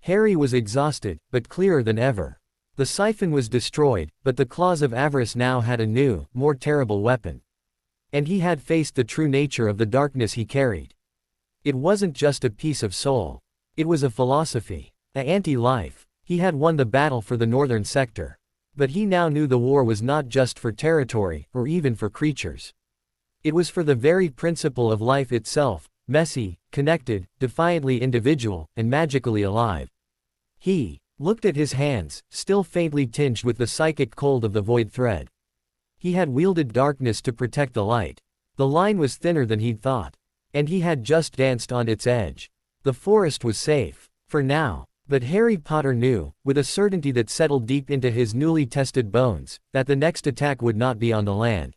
Harry was exhausted, but clearer than ever. The siphon was destroyed, but the claws of avarice now had a new, more terrible weapon. And he had faced the true nature of the darkness he carried. It wasn't just a piece of soul. It was a philosophy. An anti-life. He had won the battle for the northern sector. But he now knew the war was not just for territory, or even for creatures. It was for the very principle of life itself, messy, connected, defiantly individual, and magically alive. He looked at his hands, still faintly tinged with the psychic cold of the void thread. He had wielded darkness to protect the light. The line was thinner than he'd thought. And he had just danced on its edge. The forest was safe. For now. But Harry Potter knew, with a certainty that settled deep into his newly tested bones, that the next attack would not be on the land.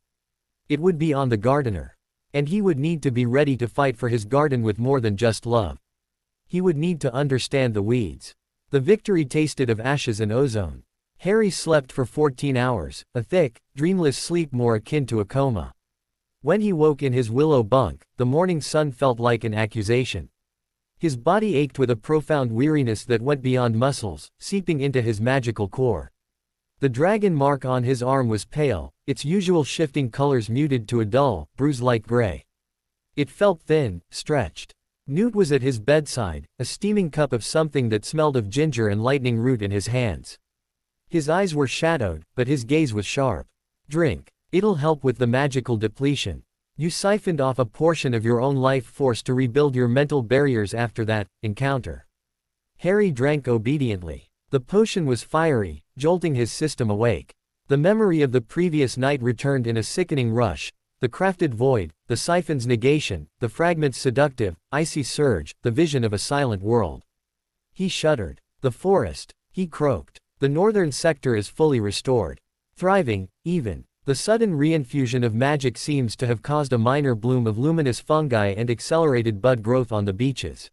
It would be on the gardener. And he would need to be ready to fight for his garden with more than just love. He would need to understand the weeds. The victory tasted of ashes and ozone. Harry slept for 14 hours, a thick, dreamless sleep more akin to a coma. When he woke in his willow bunk, the morning sun felt like an accusation. His body ached with a profound weariness that went beyond muscles, seeping into his magical core. The dragon mark on his arm was pale, its usual shifting colors muted to a dull, bruise-like gray. It felt thin, stretched. Newt was at his bedside, a steaming cup of something that smelled of ginger and lightning root in his hands. His eyes were shadowed, but his gaze was sharp. "Drink. It'll help with the magical depletion. You siphoned off a portion of your own life force to rebuild your mental barriers after that encounter." Harry drank obediently. The potion was fiery, jolting his system awake. The memory of the previous night returned in a sickening rush. The crafted void, the siphon's negation, the fragment's seductive, icy surge, the vision of a silent world. He shuddered. "The forest," he croaked. "The northern sector is fully restored. Thriving, even. The sudden reinfusion of magic seems to have caused a minor bloom of luminous fungi and accelerated bud growth on the beaches.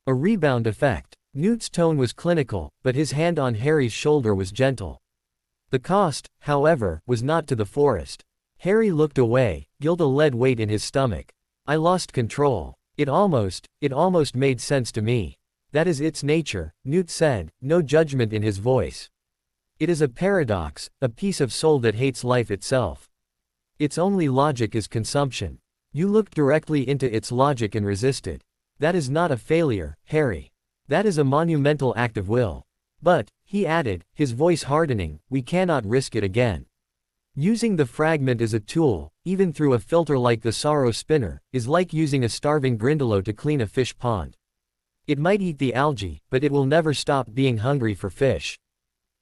A rebound effect." Newt's tone was clinical, but his hand on Harry's shoulder was gentle. The cost, however, was not to the forest. Harry looked away, guilt a lead weight in his stomach. "I lost control. It almost made sense to me. That is its nature," Newt said, no judgment in his voice. "It is a paradox, a piece of soul that hates life itself. Its only logic is consumption. You looked directly into its logic and resisted. That is not a failure, Harry. That is a monumental act of will. But," he added, his voice hardening, "we cannot risk it again. Using the fragment as a tool, even through a filter like the sorrow spinner, is like using a starving Grindylow to clean a fish pond. It might eat the algae, but it will never stop being hungry for fish."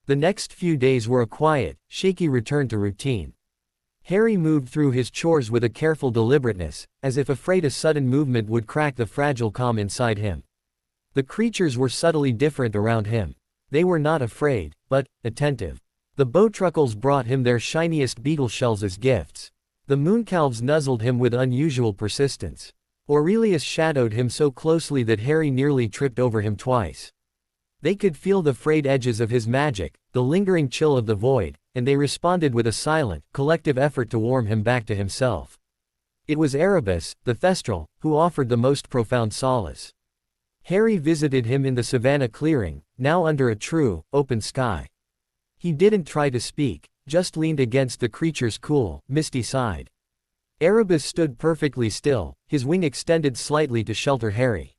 The next few days were a quiet, shaky return to routine. Harry moved through his chores with a careful deliberateness, as if afraid a sudden movement would crack the fragile calm inside him. The creatures were subtly different around him. They were not afraid, but attentive. The bowtruckles brought him their shiniest beetle shells as gifts. The mooncalves nuzzled him with unusual persistence. Aurelius shadowed him so closely that Harry nearly tripped over him twice. They could feel the frayed edges of his magic, the lingering chill of the void, and they responded with a silent, collective effort to warm him back to himself. It was Erebus, the Thestral, who offered the most profound solace. Harry visited him in the savannah clearing, now under a true, open sky. He didn't try to speak, just leaned against the creature's cool, misty side. Erebus stood perfectly still, his wing extended slightly to shelter Harry.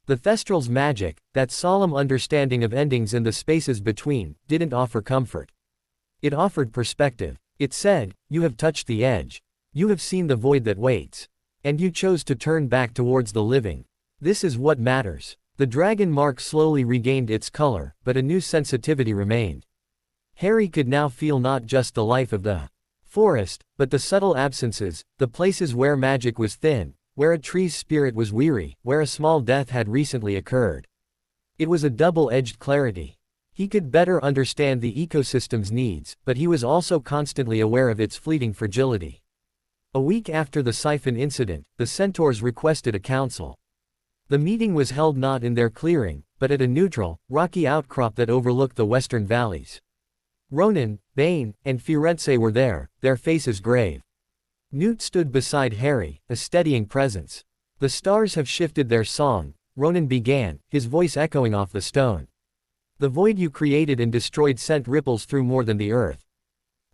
The Thestral's magic, that solemn understanding of endings and the spaces between, didn't offer comfort. It offered perspective. It said, "You have touched the edge. You have seen the void that waits. And you chose to turn back towards the living. This is what matters." The dragon mark slowly regained its color, but a new sensitivity remained. Harry could now feel not just the life of the forest, but the subtle absences, the places where magic was thin, where a tree's spirit was weary, where a small death had recently occurred. It was a double-edged clarity. He could better understand the ecosystem's needs, but he was also constantly aware of its fleeting fragility. A week after the Siphon incident, the centaurs requested a council. The meeting was held not in their clearing, but at a neutral, rocky outcrop that overlooked the western valleys. Ronan, Bane, and Firenze were there, their faces grave. Newt stood beside Harry, a steadying presence. "The stars have shifted their song," Ronan began, his voice echoing off the stone. "The void you created and destroyed sent ripples through more than the earth.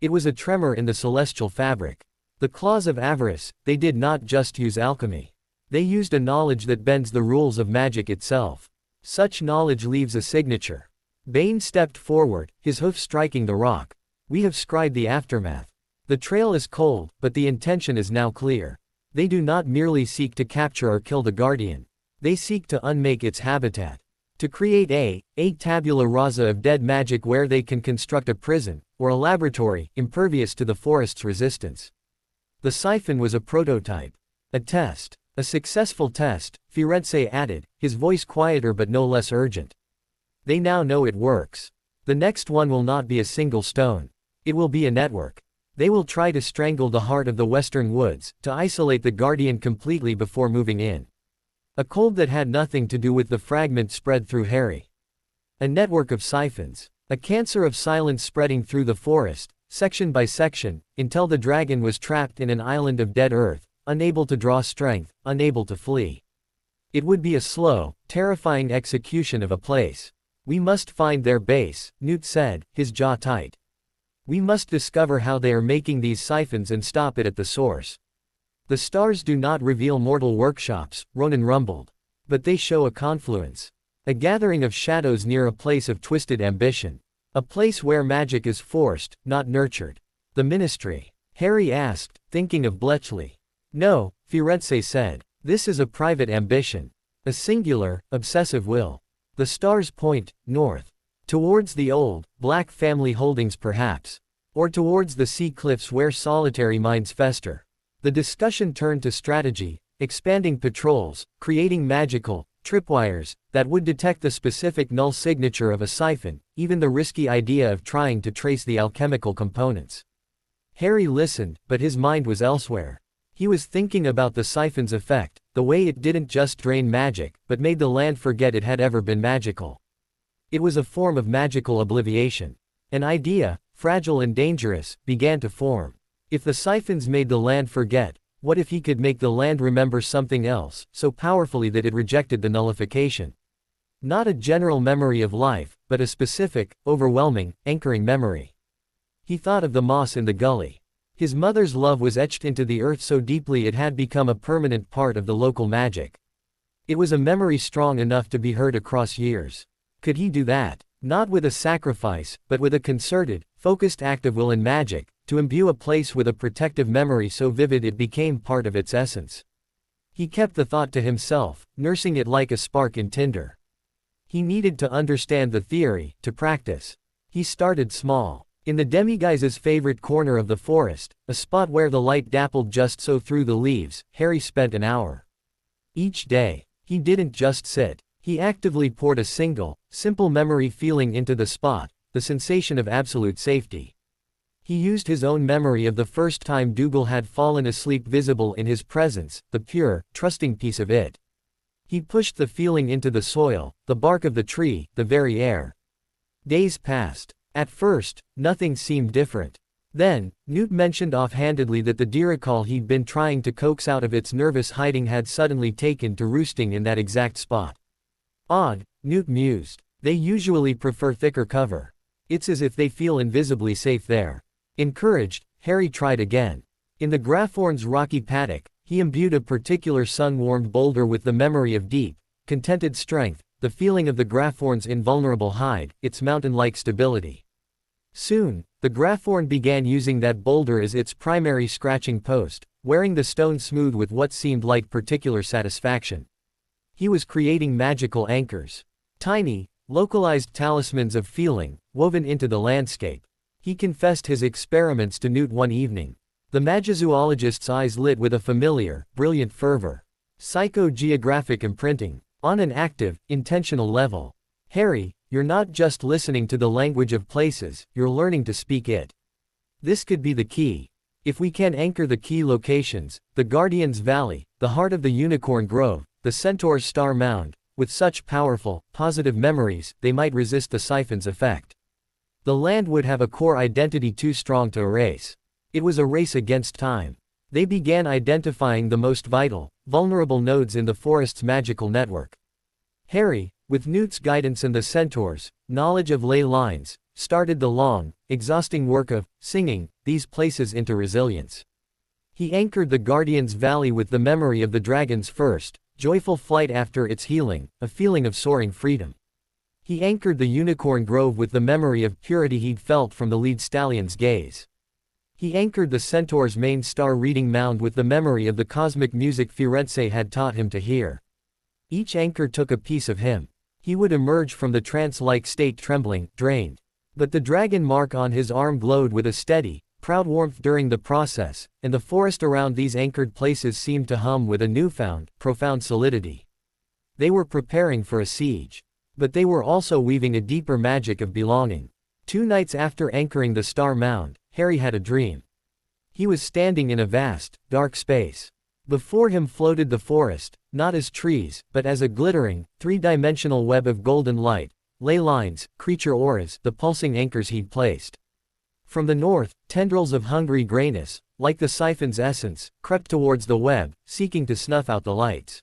It was a tremor in the celestial fabric. The claws of avarice, they did not just use alchemy. They used a knowledge that bends the rules of magic itself. Such knowledge leaves a signature." Bane stepped forward, his hoof striking the rock. "We have scried the aftermath. The trail is cold, but the intention is now clear. They do not merely seek to capture or kill the Guardian. They seek to unmake its habitat. To create a tabula rasa of dead magic where they can construct a prison, or a laboratory, impervious to the forest's resistance." The Siphon was a prototype. A test. A successful test, Firenze added, his voice quieter but no less urgent. "They now know it works. The next one will not be a single stone. It will be a network. They will try to strangle the heart of the western woods, to isolate the Guardian completely before moving in." A cold that had nothing to do with the fragment spread through Harry. A network of siphons. A cancer of silence spreading through the forest, section by section, until the dragon was trapped in an island of dead earth, unable to draw strength, unable to flee. It would be a slow, terrifying execution of a place. "We must find their base," Newt said, his jaw tight. "We must discover how they are making these siphons and stop it at the source." "The stars do not reveal mortal workshops," Ronan rumbled. "But they show a confluence. A gathering of shadows near a place of twisted ambition. A place where magic is forced, not nurtured." "The Ministry?" Harry asked, thinking of Bletchley. "No," Firenze said. "This is a private ambition. A singular, obsessive will. The stars point north. Towards the old, black family holdings perhaps. Or towards the sea cliffs where solitary minds fester." The discussion turned to strategy, expanding patrols, creating magical tripwires that would detect the specific null signature of a siphon, even the risky idea of trying to trace the alchemical components. Harry listened, but his mind was elsewhere. He was thinking about the siphon's effect, the way it didn't just drain magic, but made the land forget it had ever been magical. It was a form of magical obliviation. An idea, fragile and dangerous, began to form. If the siphons made the land forget, what if he could make the land remember something else, so powerfully that it rejected the nullification? Not a general memory of life, but a specific, overwhelming, anchoring memory. He thought of the moss in the gully. His mother's love was etched into the earth so deeply it had become a permanent part of the local magic. It was a memory strong enough to be heard across years. Could he do that? Not with a sacrifice, but with a concerted, focused act of will and magic, to imbue a place with a protective memory so vivid it became part of its essence. He kept the thought to himself, nursing it like a spark in tinder. He needed to understand the theory, to practice. He started small. In the Demiguise's favorite corner of the forest, a spot where the light dappled just so through the leaves, Harry spent an hour. Each day, he didn't just sit. He actively poured a simple memory feeling into the spot, the sensation of absolute safety. He used his own memory of the first time Dougal had fallen asleep visible in his presence, the pure, trusting peace of it. He pushed the feeling into the soil, the bark of the tree, the very air. Days passed. At first, nothing seemed different. Then, Newt mentioned offhandedly that the Diagon he'd been trying to coax out of its nervous hiding had suddenly taken to roosting in that exact spot. Odd, Newt mused. They usually prefer thicker cover. It's as if they feel invisibly safe there. Encouraged, Harry tried again. In the Graphorn's rocky paddock, he imbued a particular sun-warmed boulder with the memory of deep, contented strength, the feeling of the Graphorn's invulnerable hide, its mountain-like stability. Soon, the Graphorn began using that boulder as its primary scratching post, wearing the stone smooth with what seemed like particular satisfaction. He was creating magical anchors. Tiny, localized talismans of feeling, woven into the landscape. He confessed his experiments to Newt one evening. The Magizoologist's eyes lit with a familiar, brilliant fervor. Psychogeographic imprinting. On an active, intentional level. Harry, you're not just listening to the language of places, you're learning to speak it. This could be the key. If we can anchor the key locations, the Guardian's Valley, the heart of the Unicorn Grove, the Centaur's Star Mound, with such powerful, positive memories, they might resist the Siphon's effect. The land would have a core identity too strong to erase. It was a race against time. They began identifying the most vital, vulnerable nodes in the forest's magical network. Harry, with Newt's guidance and the Centaur's knowledge of ley lines, started the long, exhausting work of singing these places into resilience. He anchored the Guardian's Valley with the memory of the dragon's first, joyful flight after its healing, a feeling of soaring freedom. He anchored the Unicorn Grove with the memory of purity he'd felt from the lead stallion's gaze. He anchored the Centaur's main star reading mound with the memory of the cosmic music Firenze had taught him to hear. Each anchor took a piece of him. He would emerge from the trance-like state trembling, drained. But the dragon mark on his arm glowed with a steady, proud warmth during the process, and the forest around these anchored places seemed to hum with a newfound, profound solidity. They were preparing for a siege. But they were also weaving a deeper magic of belonging. 2 nights after anchoring the Star Mound, Harry had a dream. He was standing in a vast, dark space. Before him floated the forest, not as trees, but as a glittering, 3-dimensional web of golden light, ley lines, creature auras, the pulsing anchors he'd placed. From the north, tendrils of hungry grayness, like the Siphon's essence, crept towards the web, seeking to snuff out the lights.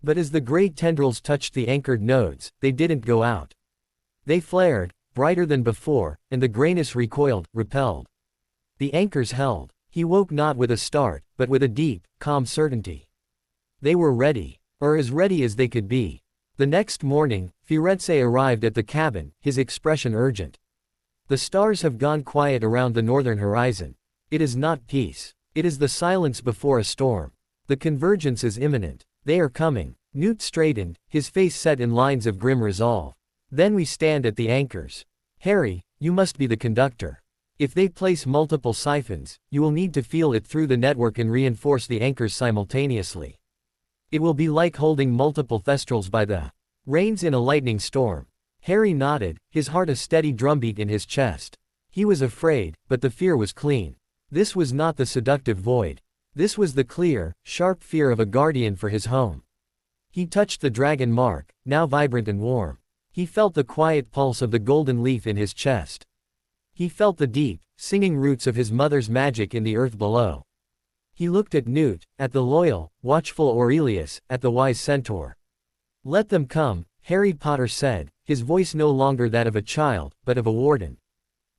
But as the gray tendrils touched the anchored nodes, they didn't go out. They flared, brighter than before, and the grayness recoiled, repelled. The anchors held. He woke not with a start, but with a deep, calm certainty. They were ready, or as ready as they could be. The next morning, Firenze arrived at the cabin, his expression urgent. The stars have gone quiet around the northern horizon. It is not peace. It is the silence before a storm. The convergence is imminent. They are coming. Newt straightened, his face set in lines of grim resolve. Then we stand at the anchors. Harry, you must be the conductor. If they place multiple siphons, you will need to feel it through the network and reinforce the anchors simultaneously. It will be like holding multiple Thestrals by the reins in a lightning storm. Harry nodded, his heart a steady drumbeat in his chest. He was afraid, but the fear was clean. This was not the seductive void. This was the clear, sharp fear of a guardian for his home. He touched the dragon mark, now vibrant and warm. He felt the quiet pulse of the golden leaf in his chest. He felt the deep, singing roots of his mother's magic in the earth below. He looked at Newt, at the loyal, watchful Aurelius, at the wise centaur. Let them come, Harry Potter said, his voice no longer that of a child, but of a warden.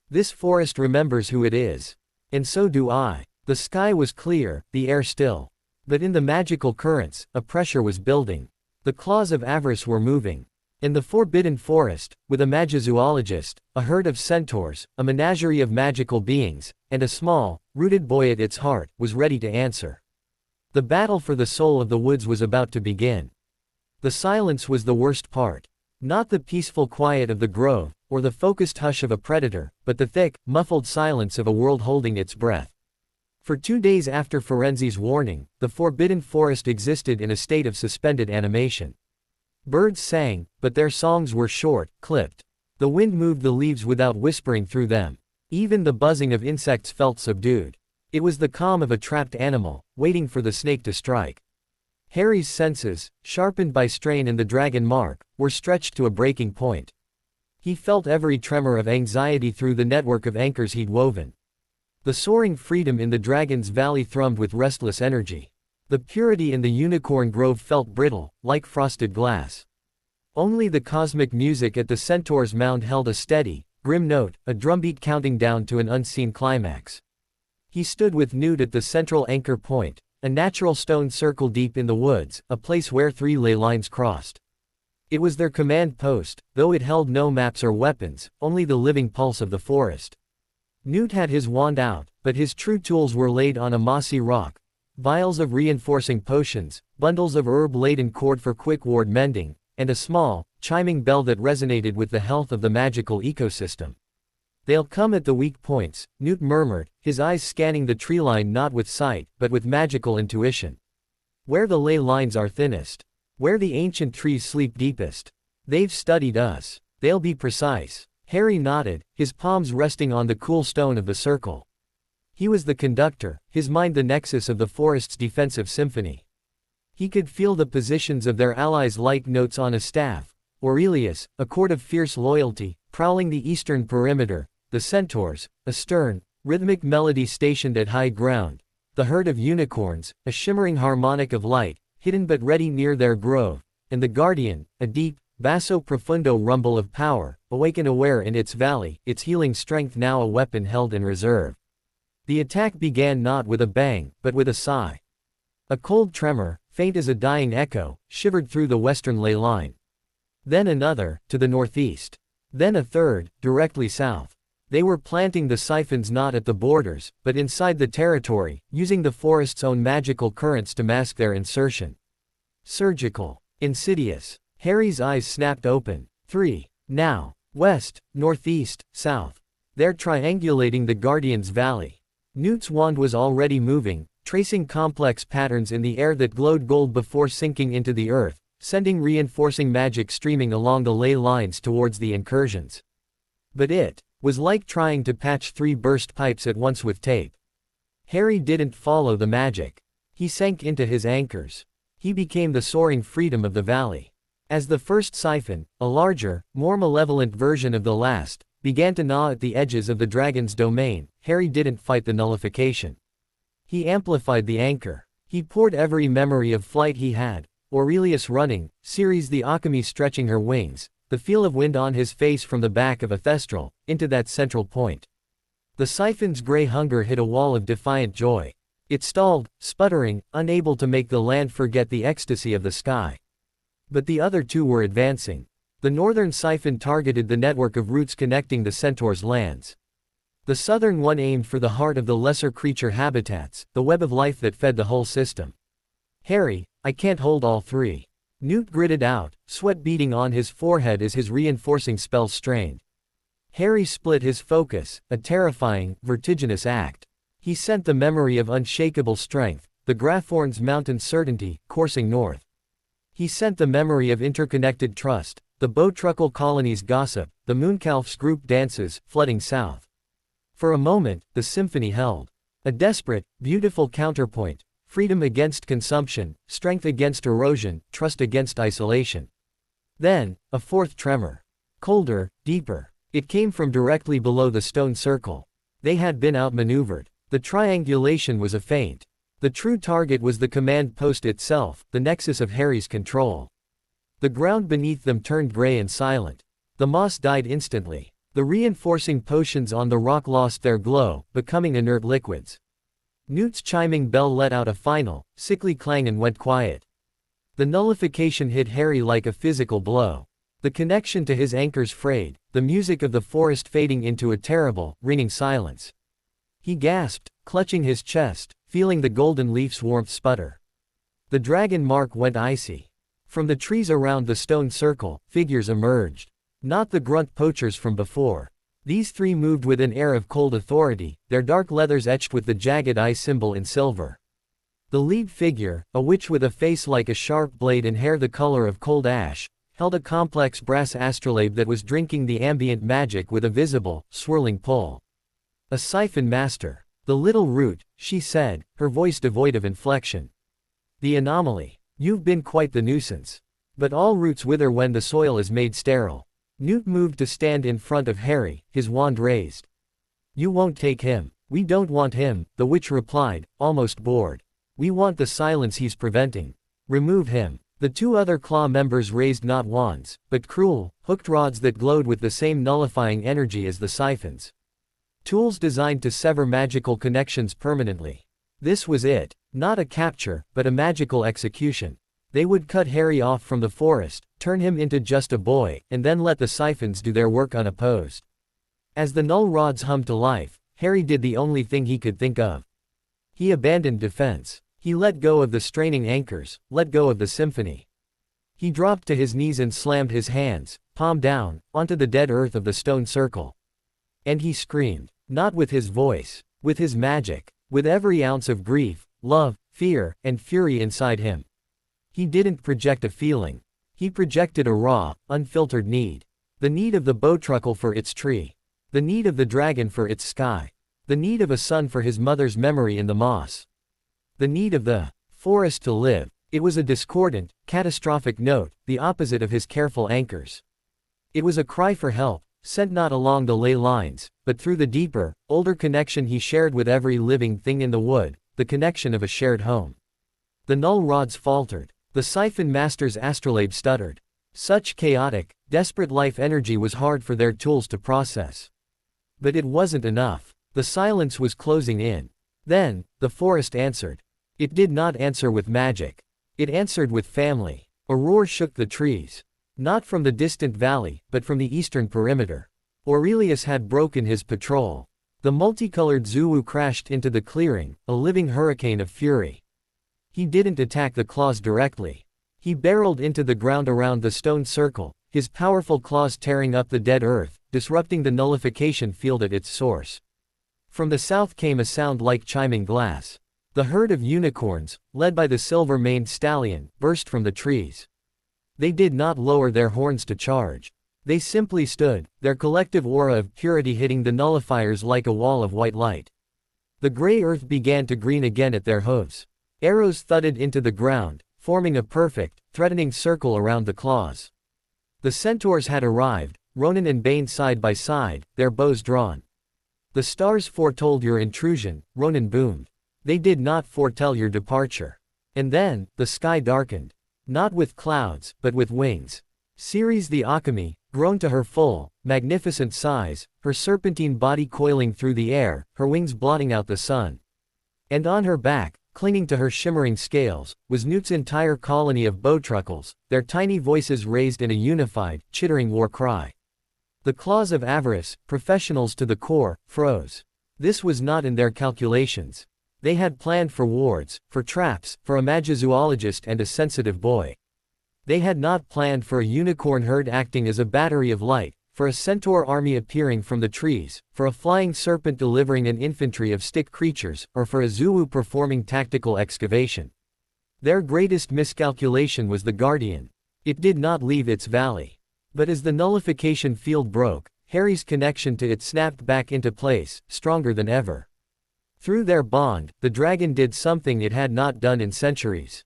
This forest remembers who it is. And so do I. The sky was clear, the air still. But in the magical currents, a pressure was building. The claws of avarice were moving. In the forbidden forest, with a Magizoologist, a herd of centaurs, a menagerie of magical beings, and a small, rooted boy at its heart, was ready to answer. The battle for the soul of the woods was about to begin. The silence was the worst part. Not the peaceful quiet of the grove, or the focused hush of a predator, but the thick, muffled silence of a world holding its breath. For 2 days after Firenze's warning, the forbidden forest existed in a state of suspended animation. Birds sang, but their songs were short, clipped. The wind moved the leaves without whispering through them. Even the buzzing of insects felt subdued. It was the calm of a trapped animal, waiting for the snake to strike. Harry's senses, sharpened by strain and the dragon mark, were stretched to a breaking point. He felt every tremor of anxiety through the network of anchors he'd woven. The soaring freedom in the dragon's valley thrummed with restless energy. The purity in the unicorn grove felt brittle, like frosted glass. Only the cosmic music at the centaur's mound held a steady, grim note, a drumbeat counting down to an unseen climax. He stood with Newt at the central anchor point, a natural stone circle deep in the woods, a place where 3 ley lines crossed. It was their command post, though it held no maps or weapons, only the living pulse of the forest. Newt had his wand out, but his true tools were laid on a mossy rock. Vials of reinforcing potions, bundles of herb-laden cord for quick ward mending, and a small, chiming bell that resonated with the health of the magical ecosystem. "They'll come at the weak points," Newt murmured, his eyes scanning the treeline not with sight, but with magical intuition. "Where the ley lines are thinnest. Where the ancient trees sleep deepest. They've studied us. They'll be precise." Harry nodded, his palms resting on the cool stone of the circle. He was the conductor, his mind the nexus of the forest's defensive symphony. He could feel the positions of their allies like notes on a staff. Aurelius, a chord of fierce loyalty, prowling the eastern perimeter; the centaurs, a stern, rhythmic melody stationed at high ground; the herd of unicorns, a shimmering harmonic of light, hidden but ready near their grove; and the guardian, a deep, basso profundo rumble of power, awake and aware in its valley, its healing strength now a weapon held in reserve. The attack began not with a bang, but with a sigh. A cold tremor, faint as a dying echo, shivered through the western ley line. Then another, to the northeast. Then a third, directly south. They were planting the siphons not at the borders, but inside the territory, using the forest's own magical currents to mask their insertion. Surgical. Insidious. Harry's eyes snapped open. 3. Now. West, northeast, south. They're triangulating the Guardian's Valley. Newt's wand was already moving, tracing complex patterns in the air that glowed gold before sinking into the earth, sending reinforcing magic streaming along the ley lines towards the incursions. But it was like trying to patch 3 burst pipes at once with tape. Harry didn't follow the magic. He sank into his anchors. He became the soaring freedom of the valley. As the first siphon, a larger, more malevolent version of the last, began to gnaw at the edges of the dragon's domain, Harry didn't fight the nullification. He amplified the anchor. He poured every memory of flight he had, Aurelius running, Ceres the Akame stretching her wings, the feel of wind on his face from the back of a Thestral, into that central point. The siphon's gray hunger hit a wall of defiant joy. It stalled, sputtering, unable to make the land forget the ecstasy of the sky. But the other 2 were advancing. The northern siphon targeted the network of routes connecting the centaur's lands. The southern one aimed for the heart of the lesser creature habitats, the web of life that fed the whole system. "Harry, I can't hold all 3. Newt gritted out, sweat beading on his forehead as his reinforcing spells strained. Harry split his focus, a terrifying, vertiginous act. He sent the memory of unshakable strength, the Grathorn's mountain certainty, coursing north. He sent the memory of interconnected trust, the Bowtruckle colony's gossip, the Mooncalf's group dances, flooding south. For a moment, the symphony held. A desperate, beautiful counterpoint, freedom against consumption, strength against erosion, trust against isolation. Then, a 4th tremor. Colder, deeper. It came from directly below the stone circle. They had been outmaneuvered. The triangulation was a feint. The true target was the command post itself, the nexus of Harry's control. The ground beneath them turned gray and silent. The moss died instantly. The reinforcing potions on the rock lost their glow, becoming inert liquids. Newt's chiming bell let out a final, sickly clang and went quiet. The nullification hit Harry like a physical blow. The connection to his anchors frayed, the music of the forest fading into a terrible, ringing silence. He gasped, clutching his chest, feeling the golden leaf's warmth sputter. The dragon mark went icy. From the trees around the stone circle, figures emerged. Not the grunt poachers from before. These 3 moved with an air of cold authority, their dark leathers etched with the jagged eye symbol in silver. The lead figure, a witch with a face like a sharp blade and hair the color of cold ash, held a complex brass astrolabe that was drinking the ambient magic with a visible, swirling pull. A Siphon master. The little root, she said, her voice devoid of inflection. The anomaly. You've been quite the nuisance. But all roots wither when the soil is made sterile. Newt moved to stand in front of Harry, his wand raised. You won't take him. We don't want him, the witch replied, almost bored. We want the silence he's preventing. Remove him. The two other claw members raised not wands, but cruel, hooked rods that glowed with the same nullifying energy as the siphons. Tools designed to sever magical connections permanently. This was it. Not a capture, but a magical execution. They would cut Harry off from the forest, turn him into just a boy, and then let the siphons do their work unopposed. As the null rods hummed to life, Harry did the only thing he could think of. He abandoned defense. He let go of the straining anchors, let go of the symphony. He dropped to his knees and slammed his hands, palm down, onto the dead earth of the stone circle. And he screamed, not with his voice, with his magic, with every ounce of grief, love, fear, and fury inside him. He didn't project a feeling. He projected a raw, unfiltered need. The need of the bowtruckle for its tree. The need of the dragon for its sky. The need of a son for his mother's memory in the moss. The need of the forest to live. It was a discordant, catastrophic note, the opposite of his careful anchors. It was a cry for help, sent not along the ley lines, but through the deeper, older connection he shared with every living thing in the wood, the connection of a shared home. The null rods faltered. The siphon master's astrolabe stuttered. Such chaotic, desperate life energy was hard for their tools to process. But it wasn't enough. The silence was closing in. Then, the forest answered. It did not answer with magic. It answered with family. A roar shook the trees. Not from the distant valley, but from the eastern perimeter. Aurelius had broken his patrol. The multicolored Zulu crashed into the clearing, a living hurricane of fury. He didn't attack the claws directly. He barreled into the ground around the stone circle, his powerful claws tearing up the dead earth, disrupting the nullification field at its source. From the south came a sound like chiming glass. The herd of unicorns, led by the silver-maned stallion, burst from the trees. They did not lower their horns to charge. They simply stood, their collective aura of purity hitting the nullifiers like a wall of white light. The gray earth began to green again at their hooves. Arrows thudded into the ground, forming a perfect, threatening circle around the claws. The centaurs had arrived, Ronan and Bane side by side, their bows drawn. The stars foretold your intrusion, Ronan boomed. They did not foretell your departure. And then, the sky darkened. Not with clouds, but with wings. Ceres the Akame, grown to her full, magnificent size, her serpentine body coiling through the air, her wings blotting out the sun. And on her back, clinging to her shimmering scales, was Newt's entire colony of bowtruckles, their tiny voices raised in a unified, chittering war cry. The claws of avarice, professionals to the core, froze. This was not in their calculations. They had planned for wards, for traps, for a Magizoologist and a sensitive boy. They had not planned for a unicorn herd acting as a battery of light, for a centaur army appearing from the trees, for a flying serpent delivering an infantry of stick creatures, or for a Zulu performing tactical excavation. Their greatest miscalculation was the Guardian. It did not leave its valley. But as the nullification field broke, Harry's connection to it snapped back into place, stronger than ever. Through their bond, the dragon did something it had not done in centuries.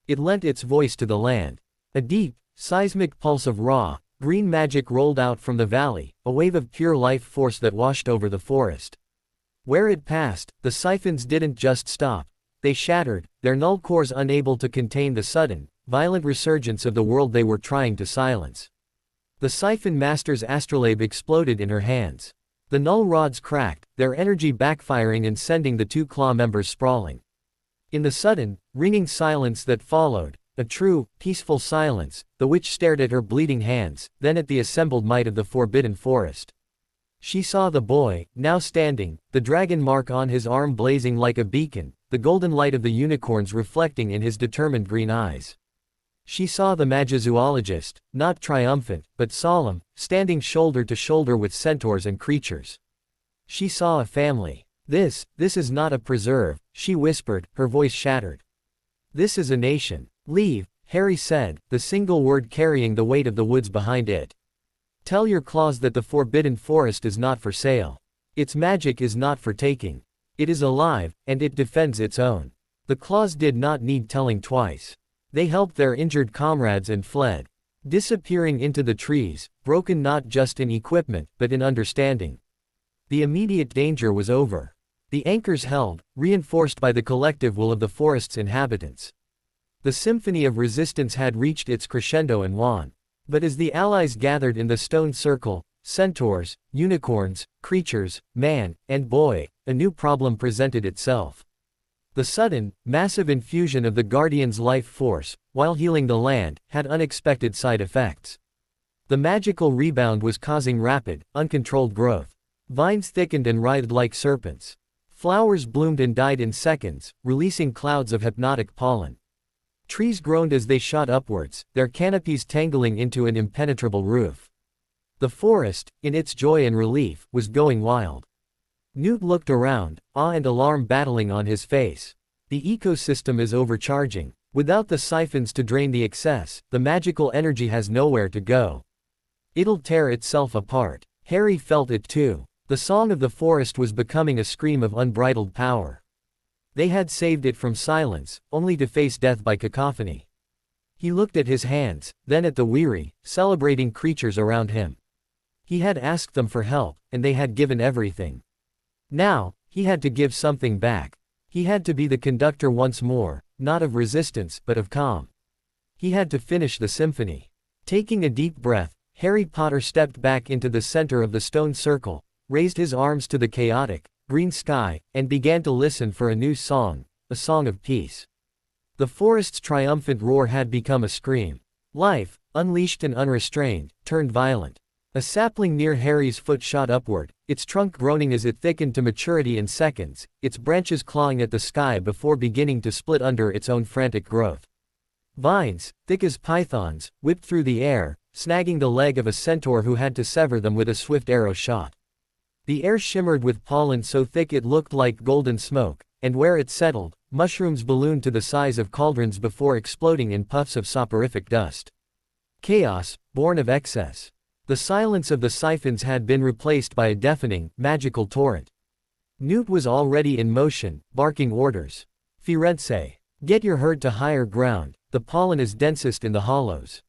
It lent its voice to the land. A deep, seismic pulse of raw, green magic rolled out from the valley, a wave of pure life force that washed over the forest. Where it passed, the siphons didn't just stop. They shattered, their null cores unable to contain the sudden, violent resurgence of the world they were trying to silence. The siphon master's astrolabe exploded in her hands. The null rods cracked, their energy backfiring and sending the two claw members sprawling. In the sudden, ringing silence that followed, a true, peaceful silence, the witch stared at her bleeding hands, then at the assembled might of the forbidden forest. She saw the boy, now standing, the dragon mark on his arm blazing like a beacon, the golden light of the unicorns reflecting in his determined green eyes. She saw the Magizoologist, not triumphant, but solemn, standing shoulder to shoulder with centaurs and creatures. She saw a family. This is not a preserve, she whispered, her voice shattered. This is a nation. Leave, Harry said, the single word carrying the weight of the woods behind it. Tell your claws that the forbidden forest is not for sale. Its magic is not for taking. It is alive, and it defends its own. The claws did not need telling twice. They helped their injured comrades and fled, disappearing into the trees, broken not just in equipment, but in understanding. The immediate danger was over. The anchors held, reinforced by the collective will of the forest's inhabitants. The symphony of resistance had reached its crescendo and won. But as the allies gathered in the stone circle, centaurs, unicorns, creatures, man, and boy, a new problem presented itself. The sudden, massive infusion of the Guardian's life force, while healing the land, had unexpected side effects. The magical rebound was causing rapid, uncontrolled growth. Vines thickened and writhed like serpents. Flowers bloomed and died in seconds, releasing clouds of hypnotic pollen. Trees groaned as they shot upwards, their canopies tangling into an impenetrable roof. The forest, in its joy and relief, was going wild. Newt looked around, awe and alarm battling on his face. The ecosystem is overcharging. Without the siphons to drain the excess, the magical energy has nowhere to go. It'll tear itself apart. Harry felt it too. The song of the forest was becoming a scream of unbridled power. They had saved it from silence, only to face death by cacophony. He looked at his hands, then at the weary, celebrating creatures around him. He had asked them for help, and they had given everything. Now, he had to give something back. He had to be the conductor once more, not of resistance, but of calm. He had to finish the symphony. Taking a deep breath, Harry Potter stepped back into the center of the stone circle, raised his arms to the chaotic, green sky, and began to listen for a new song, a song of peace. The forest's triumphant roar had become a scream. Life, unleashed and unrestrained, turned violent. A sapling near Harry's foot shot upward, its trunk groaning as it thickened to maturity in seconds, its branches clawing at the sky before beginning to split under its own frantic growth. Vines, thick as pythons, whipped through the air, snagging the leg of a centaur who had to sever them with a swift arrow shot. The air shimmered with pollen so thick it looked like golden smoke, and where it settled, mushrooms ballooned to the size of cauldrons before exploding in puffs of soporific dust. Chaos, born of excess. The silence of the siphons had been replaced by a deafening, magical torrent. Newt was already in motion, barking orders. Firenze. Get your herd to higher ground, the pollen is densest in the hollows.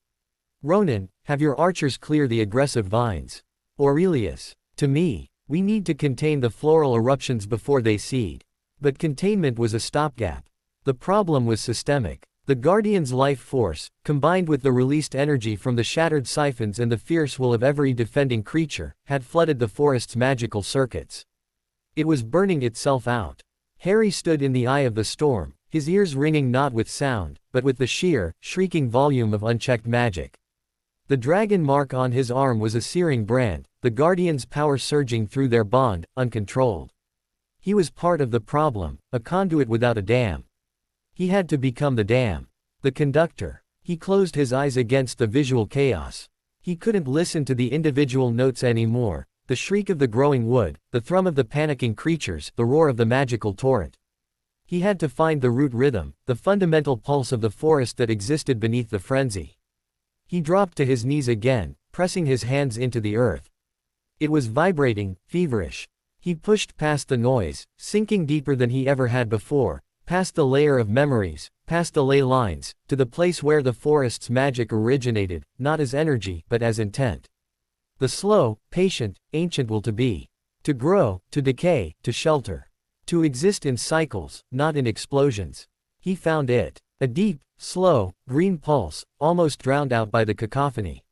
Ronan, have your archers clear the aggressive vines. Aurelius. To me. We need to contain the floral eruptions before they seed. But containment was a stopgap. The problem was systemic. The Guardian's life force, combined with the released energy from the shattered siphons and the fierce will of every defending creature, had flooded the forest's magical circuits. It was burning itself out. Harry stood in the eye of the storm, his ears ringing not with sound, but with the sheer, shrieking volume of unchecked magic. The dragon mark on his arm was a searing brand, the Guardian's power surging through their bond, uncontrolled. He was part of the problem, a conduit without a dam. He had to become the dam. The conductor. He closed his eyes against the visual chaos. He couldn't listen to the individual notes anymore, the shriek of the growing wood, the thrum of the panicking creatures, the roar of the magical torrent. He had to find the root rhythm, the fundamental pulse of the forest that existed beneath the frenzy. He dropped to his knees again, pressing his hands into the earth. It was vibrating, feverish. He pushed past the noise, sinking deeper than he ever had before, past the layer of memories, past the ley lines, to the place where the forest's magic originated, not as energy, but as intent. The slow, patient, ancient will to be. To grow, to decay, to shelter. To exist in cycles, not in explosions. He found it. A deep, slow, green pulse, almost drowned out by the cacophony.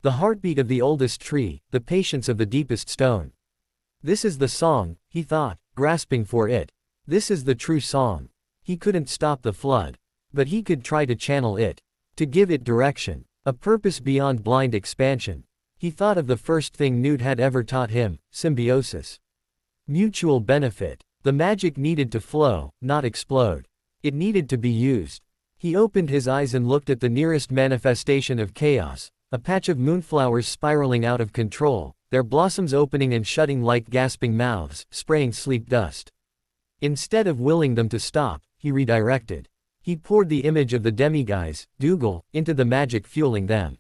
The heartbeat of the oldest tree, the patience of the deepest stone. This is the song, he thought, grasping for it. This is the true song. He couldn't stop the flood. But he could try to channel it. To give it direction. A purpose beyond blind expansion. He thought of the first thing Newt had ever taught him, symbiosis. Mutual benefit. The magic needed to flow, not explode. It needed to be used. He opened his eyes and looked at the nearest manifestation of chaos, a patch of moonflowers spiraling out of control, their blossoms opening and shutting like gasping mouths, spraying sleep dust. Instead of willing them to stop, he redirected. He poured the image of the Demiguise, Dougal, into the magic fueling them.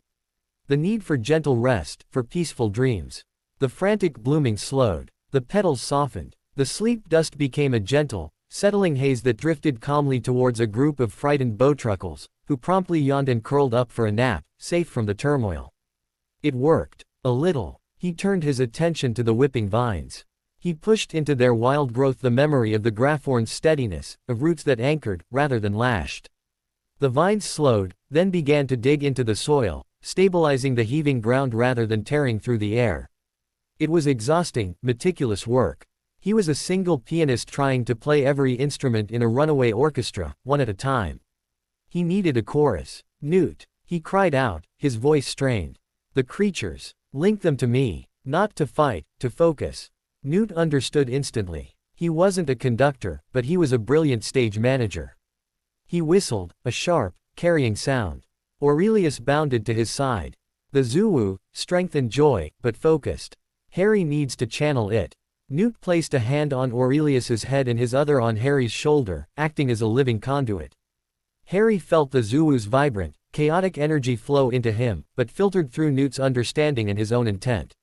The need for gentle rest, for peaceful dreams. The frantic blooming slowed. The petals softened. The sleep dust became a gentle, settling haze that drifted calmly towards a group of frightened bowtruckles, who promptly yawned and curled up for a nap, safe from the turmoil. It worked. A little. He turned his attention to the whipping vines. He pushed into their wild growth the memory of the Graphorn's steadiness, of roots that anchored, rather than lashed. The vines slowed, then began to dig into the soil, stabilizing the heaving ground rather than tearing through the air. It was exhausting, meticulous work. He was a single pianist trying to play every instrument in a runaway orchestra, one at a time. He needed a chorus. "Newt," he cried out, his voice strained. "The creatures. Link them to me. Not to fight, to focus." Newt understood instantly. He wasn't a conductor, but he was a brilliant stage manager. He whistled, a sharp, carrying sound. Aurelius bounded to his side. The Zuu, strength and joy, but focused. Harry needs to channel it. Newt placed a hand on Aurelius's head and his other on Harry's shoulder, acting as a living conduit. Harry felt the Zuu's vibrant, chaotic energy flow into him, but filtered through Newt's understanding and his own intent.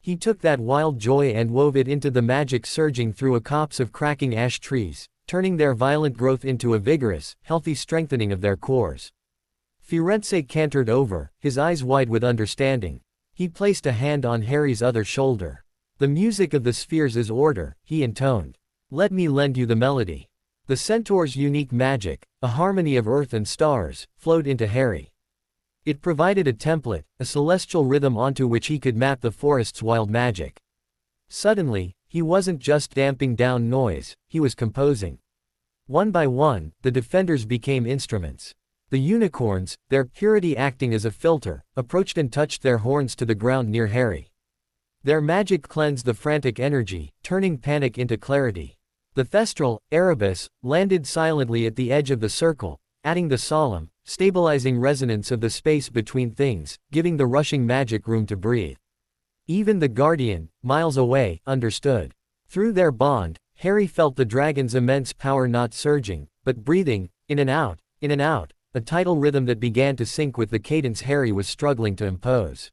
He took that wild joy and wove it into the magic surging through a copse of cracking ash trees, turning their violent growth into a vigorous, healthy strengthening of their cores. Firenze cantered over, his eyes wide with understanding. He placed a hand on Harry's other shoulder. "The music of the spheres is order," he intoned. "Let me lend you the melody." The centaur's unique magic, a harmony of earth and stars, flowed into Harry. It provided a template, a celestial rhythm onto which he could map the forest's wild magic. Suddenly, he wasn't just damping down noise, he was composing. One by one, the defenders became instruments. The unicorns, their purity acting as a filter, approached and touched their horns to the ground near Harry. Their magic cleansed the frantic energy, turning panic into clarity. The Thestral, Erebus, landed silently at the edge of the circle, adding the solemn, stabilizing resonance of the space between things, giving the rushing magic room to breathe. Even the Guardian, miles away, understood. Through their bond, Harry felt the dragon's immense power not surging, but breathing, in and out, a tidal rhythm that began to sync with the cadence Harry was struggling to impose.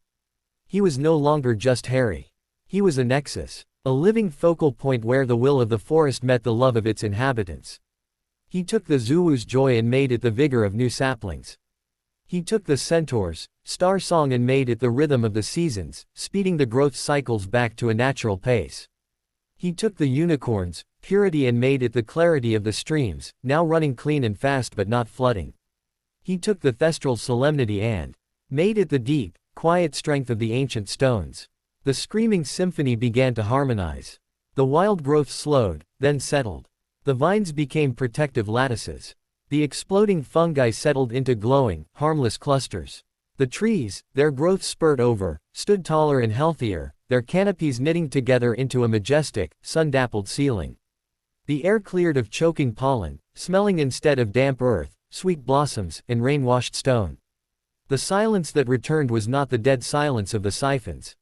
He was no longer just Harry. He was a nexus, a living focal point where the will of the forest met the love of its inhabitants. He took the Zuu's joy and made it the vigor of new saplings. He took the centaur's star song and made it the rhythm of the seasons, speeding the growth cycles back to a natural pace. He took the unicorn's purity and made it the clarity of the streams, now running clean and fast but not flooding. He took the Thestral's solemnity and made it the deep, quiet strength of the ancient stones. The screaming symphony began to harmonize. The wild growth slowed, then settled. The vines became protective lattices. The exploding fungi settled into glowing, harmless clusters. The trees, their growth spurred over, stood taller and healthier, their canopies knitting together into a majestic, sun-dappled ceiling. The air cleared of choking pollen, smelling instead of damp earth, sweet blossoms, and rain-washed stone. The silence that returned was not the dead silence of the Siphons.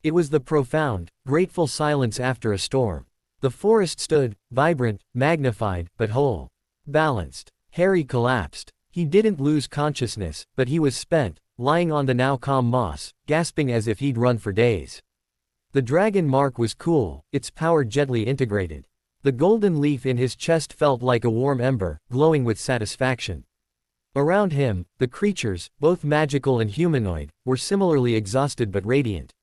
It was the profound, grateful silence after a storm. The forest stood, vibrant, magnified, but whole. Balanced. Harry collapsed. He didn't lose consciousness, but he was spent, lying on the now calm moss, gasping as if he'd run for days. The dragon mark was cool, its power gently integrated. The golden leaf in his chest felt like a warm ember, glowing with satisfaction. Around him, the creatures, both magical and humanoid, were similarly exhausted but radiant.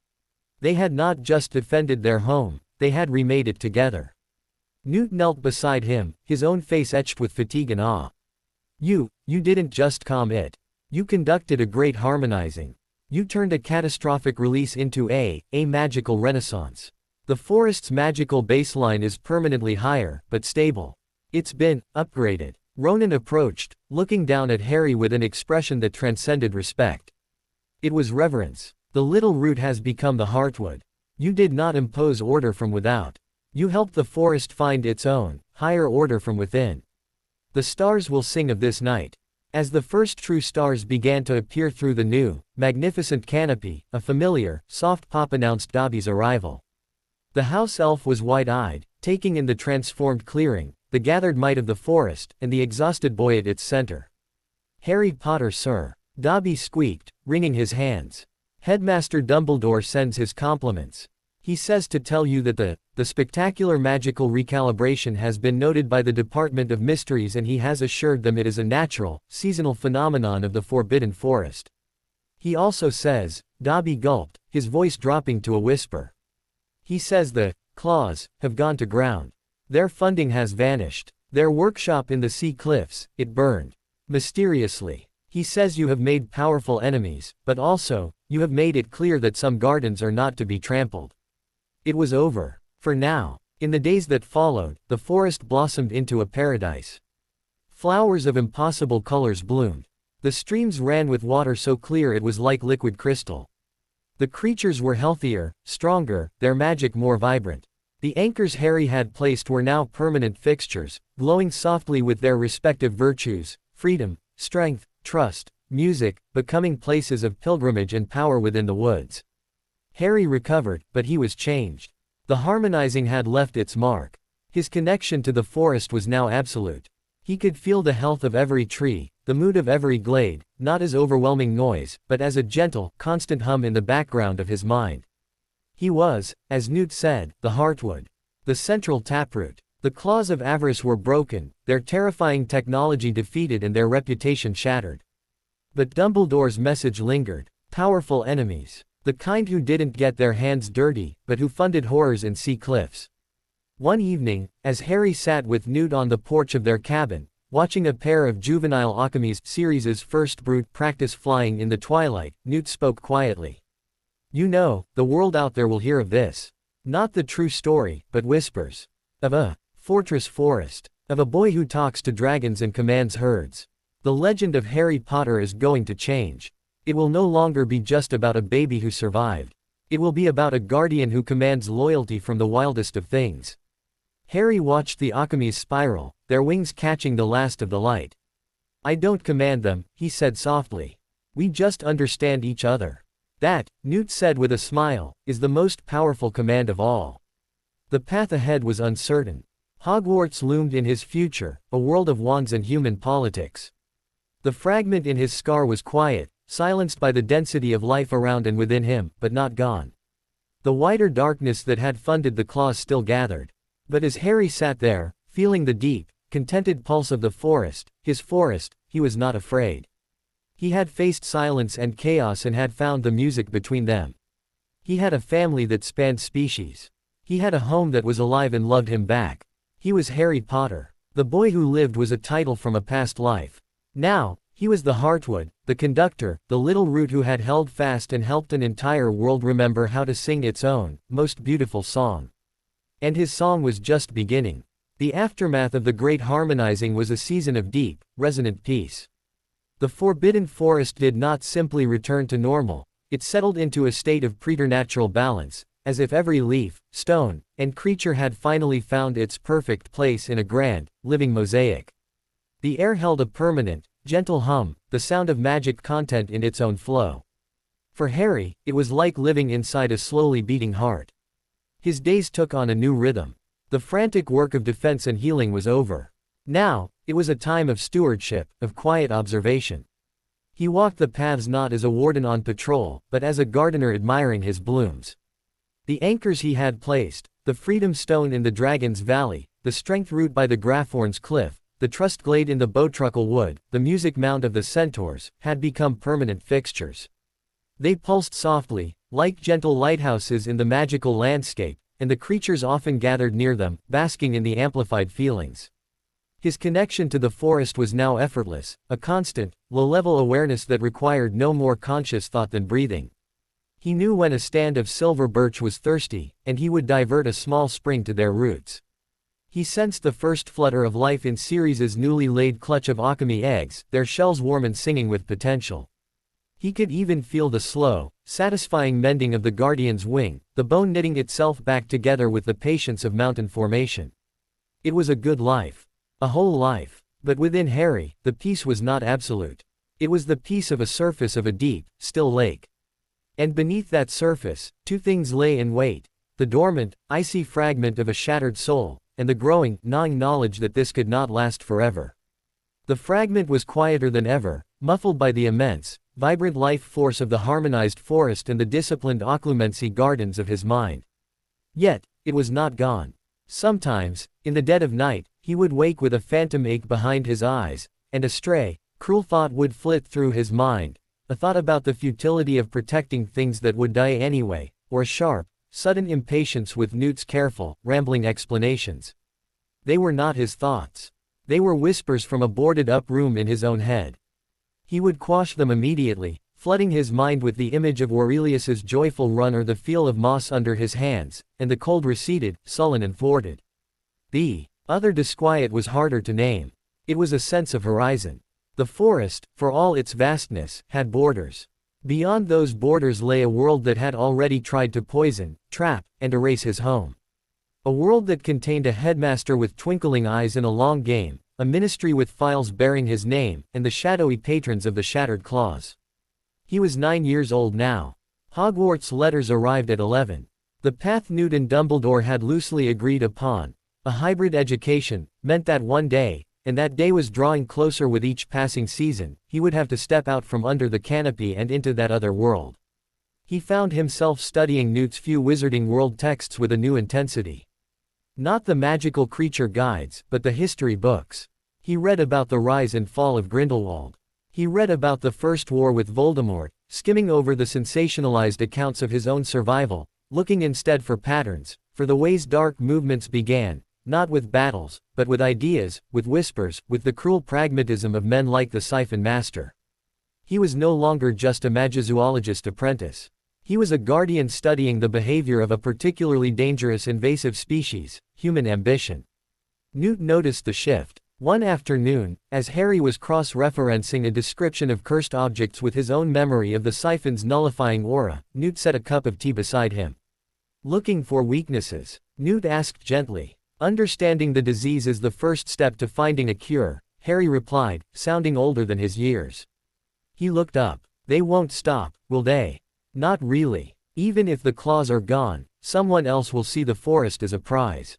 They had not just defended their home, they had remade it together. Newt knelt beside him, his own face etched with fatigue and awe. You didn't just calm it. You conducted a great harmonizing. You turned a catastrophic release into a magical renaissance. The forest's magical baseline is permanently higher, but stable. It's been upgraded. Ronan approached, looking down at Harry with an expression that transcended respect. It was reverence. The little root has become the heartwood. You did not impose order from without. You helped the forest find its own, higher order from within. The stars will sing of this night. As the first true stars began to appear through the new, magnificent canopy, a familiar, soft pop announced Dobby's arrival. The house elf was wide-eyed, taking in the transformed clearing, the gathered might of the forest, and the exhausted boy at its center. "Harry Potter, sir," Dobby squeaked, wringing his hands. "Headmaster Dumbledore sends his compliments." He says to tell you that the spectacular magical recalibration has been noted by the Department of Mysteries, and he has assured them it is a natural, seasonal phenomenon of the Forbidden Forest. He also says, Dobby gulped, his voice dropping to a whisper. He says the claws have gone to ground. Their funding has vanished. Their workshop in the sea cliffs, it burned. Mysteriously. He says you have made powerful enemies, but also, you have made it clear that some gardens are not to be trampled. It was over. For now. In the days that followed, the forest blossomed into a paradise. Flowers of impossible colors bloomed. The streams ran with water so clear it was like liquid crystal. The creatures were healthier, stronger, their magic more vibrant. The anchors Harry had placed were now permanent fixtures, glowing softly with their respective virtues: freedom, strength, trust, music, becoming places of pilgrimage and power within the woods. Harry recovered, but he was changed. The harmonizing had left its mark. His connection to the forest was now absolute. He could feel the health of every tree, the mood of every glade, not as overwhelming noise, but as a gentle, constant hum in the background of his mind. He was, as Newt said, the heartwood. The central taproot. The claws of avarice were broken, their terrifying technology defeated and their reputation shattered. But Dumbledore's message lingered. Powerful enemies. The kind who didn't get their hands dirty, but who funded horrors in sea cliffs. One evening, as Harry sat with Newt on the porch of their cabin, watching a pair of juvenile Occam's series' first brood practice flying in the twilight, Newt spoke quietly. You know, the world out there will hear of this. Not the true story, but whispers. Of a fortress forest. Of a boy who talks to dragons and commands herds. The legend of Harry Potter is going to change. It will no longer be just about a baby who survived. It will be about a guardian who commands loyalty from the wildest of things. Harry watched the Occam's spiral, their wings catching the last of the light. I don't command them, he said softly. We just understand each other. That, Newt said with a smile, is the most powerful command of all. The path ahead was uncertain. Hogwarts loomed in his future, a world of wands and human politics. The fragment in his scar was quiet, silenced by the density of life around and within him, but not gone. The wider darkness that had funded the claws still gathered. But as Harry sat there, feeling the deep, contented pulse of the forest, his forest, he was not afraid. He had faced silence and chaos and had found the music between them. He had a family that spanned species. He had a home that was alive and loved him back. He was Harry Potter. The boy who lived was a title from a past life. Now, he was the heartwood, the conductor, the little root who had held fast and helped an entire world remember how to sing its own, most beautiful song. And his song was just beginning. The aftermath of the great harmonizing was a season of deep, resonant peace. The Forbidden Forest did not simply return to normal, it settled into a state of preternatural balance, as if every leaf, stone, and creature had finally found its perfect place in a grand, living mosaic. The air held a permanent, gentle hum, the sound of magic content in its own flow. For Harry, it was like living inside a slowly beating heart. His days took on a new rhythm. The frantic work of defense and healing was over. Now, it was a time of stewardship, of quiet observation. He walked the paths not as a warden on patrol, but as a gardener admiring his blooms. The anchors he had placed, the freedom stone in the Dragon's Valley, the strength root by the Graphorn's cliff, the trust glade in the Bowtruckle wood, the music mount of the centaurs, had become permanent fixtures. They pulsed softly, like gentle lighthouses in the magical landscape, and the creatures often gathered near them, basking in the amplified feelings. His connection to the forest was now effortless, a constant, low-level awareness that required no more conscious thought than breathing. He knew when a stand of silver birch was thirsty, and he would divert a small spring to their roots. He sensed the first flutter of life in Sirius's newly laid clutch of Occamy eggs, their shells warm and singing with potential. He could even feel the slow, satisfying mending of the guardian's wing, the bone knitting itself back together with the patience of mountain formation. It was a good life. A whole life. But within Harry, the peace was not absolute. It was the peace of a surface of a deep, still lake. And beneath that surface, two things lay in wait: the dormant, icy fragment of a shattered soul, and the growing, gnawing knowledge that this could not last forever. The fragment was quieter than ever, muffled by the immense, vibrant life force of the harmonized forest and the disciplined occlumency gardens of his mind. Yet, it was not gone. Sometimes, in the dead of night, he would wake with a phantom ache behind his eyes, and a stray, cruel thought would flit through his mind, a thought about the futility of protecting things that would die anyway, or a sharp, sudden impatience with Newt's careful, rambling explanations. They were not his thoughts. They were whispers from a boarded-up room in his own head. He would quash them immediately, flooding his mind with the image of Aurelius's joyful run or the feel of moss under his hands, and the cold receded, sullen and thwarted. The other disquiet was harder to name. It was a sense of horizon. The forest, for all its vastness, had borders. Beyond those borders lay a world that had already tried to poison, trap, and erase his home. A world that contained a headmaster with twinkling eyes in a long game, a ministry with files bearing his name, and the shadowy patrons of the Shattered Claws. He was 9 years old now. Hogwarts letters arrived at 11. The path Newt and Dumbledore had loosely agreed upon, a hybrid education, meant that one day, and that day was drawing closer with each passing season, he would have to step out from under the canopy and into that other world. He found himself studying Newt's few Wizarding World texts with a new intensity. Not the magical creature guides, but the history books. He read about the rise and fall of Grindelwald. He read about the First War with Voldemort, skimming over the sensationalized accounts of his own survival, looking instead for patterns, for the ways dark movements began, not with battles, but with ideas, with whispers, with the cruel pragmatism of men like the Siphon master. He was no longer just a Magizoologist apprentice. He was a guardian studying the behavior of a particularly dangerous invasive species, human ambition. Newt noticed the shift. One afternoon, as Harry was cross-referencing a description of cursed objects with his own memory of the Siphon's nullifying aura, Newt set a cup of tea beside him. Looking for weaknesses? Newt asked gently. Understanding the disease is the first step to finding a cure, Harry replied, sounding older than his years. He looked up. They won't stop, will they? Not really. Even if the claws are gone, someone else will see the forest as a prize.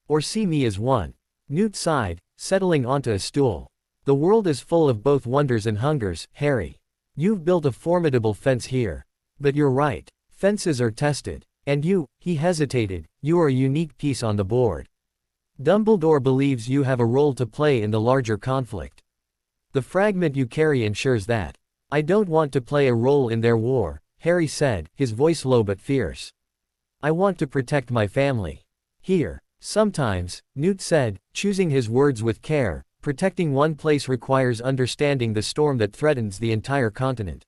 Or see me as one. Newt sighed, settling onto a stool. The world is full of both wonders and hungers, Harry. You've built a formidable fence here. But you're right. Fences are tested. And you, he hesitated, you are a unique piece on the board. Dumbledore believes you have a role to play in the larger conflict. The fragment you carry ensures that. I don't want to play a role in their war, Harry said, his voice low but fierce. I want to protect my family. Here. Sometimes, Newt said, choosing his words with care, protecting one place requires understanding the storm that threatens the entire continent.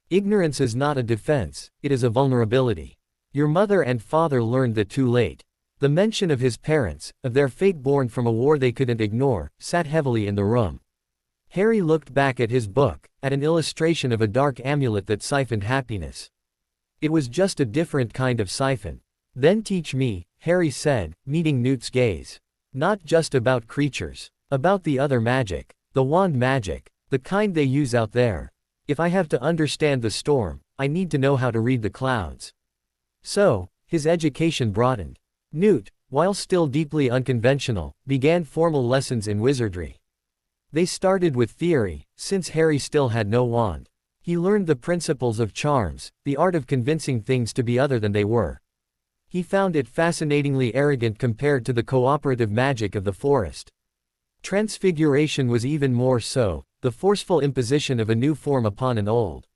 Ignorance is not a defense, it is a vulnerability. Your mother and father learned that too late. The mention of his parents, of their fate born from a war they couldn't ignore, sat heavily in the room. Harry looked back at his book, at an illustration of a dark amulet that siphoned happiness. It was just a different kind of siphon. Then teach me, Harry said, meeting Newt's gaze. Not just about creatures. About the other magic. The wand magic. The kind they use out there. If I have to understand the storm, I need to know how to read the clouds. So, his education broadened. Newt, while still deeply unconventional, began formal lessons in wizardry. They started with theory, since Harry still had no wand. He learned the principles of charms, the art of convincing things to be other than they were. He found it fascinatingly arrogant compared to the cooperative magic of the forest. Transfiguration was even more so, the forceful imposition of a new form upon an old.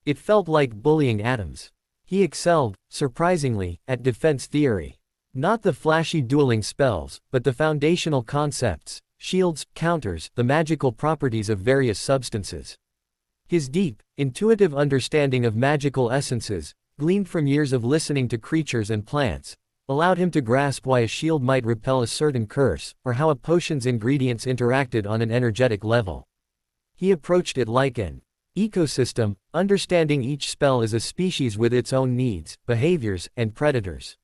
It felt like bullying atoms. He excelled, surprisingly, at defense theory. Not the flashy dueling spells, but the foundational concepts, shields, counters, the magical properties of various substances. His deep, intuitive understanding of magical essences, gleaned from years of listening to creatures and plants, allowed him to grasp why a shield might repel a certain curse, or how a potion's ingredients interacted on an energetic level. He approached it like an ecosystem, understanding each spell as a species with its own needs, behaviors, and predators.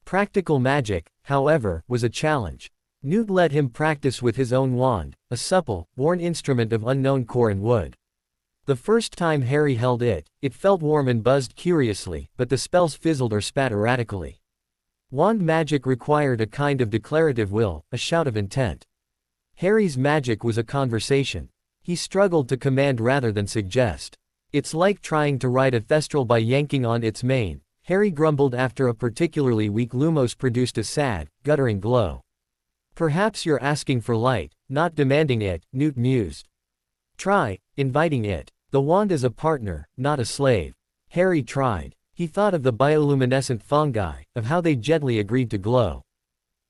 Practical magic, however, was a challenge. Newt let him practice with his own wand, a supple, worn instrument of unknown core and wood. The first time Harry held it, it felt warm and buzzed curiously, but the spells fizzled or spat erratically. Wand magic required a kind of declarative will, a shout of intent. Harry's magic was a conversation. He struggled to command rather than suggest. It's like trying to ride a Thestral by yanking on its mane, Harry grumbled after a particularly weak lumos produced a sad, guttering glow. Perhaps you're asking for light, not demanding it, Newt mused. Try inviting it. The wand is a partner, not a slave. Harry tried. He thought of the bioluminescent fungi, of how they gently agreed to glow.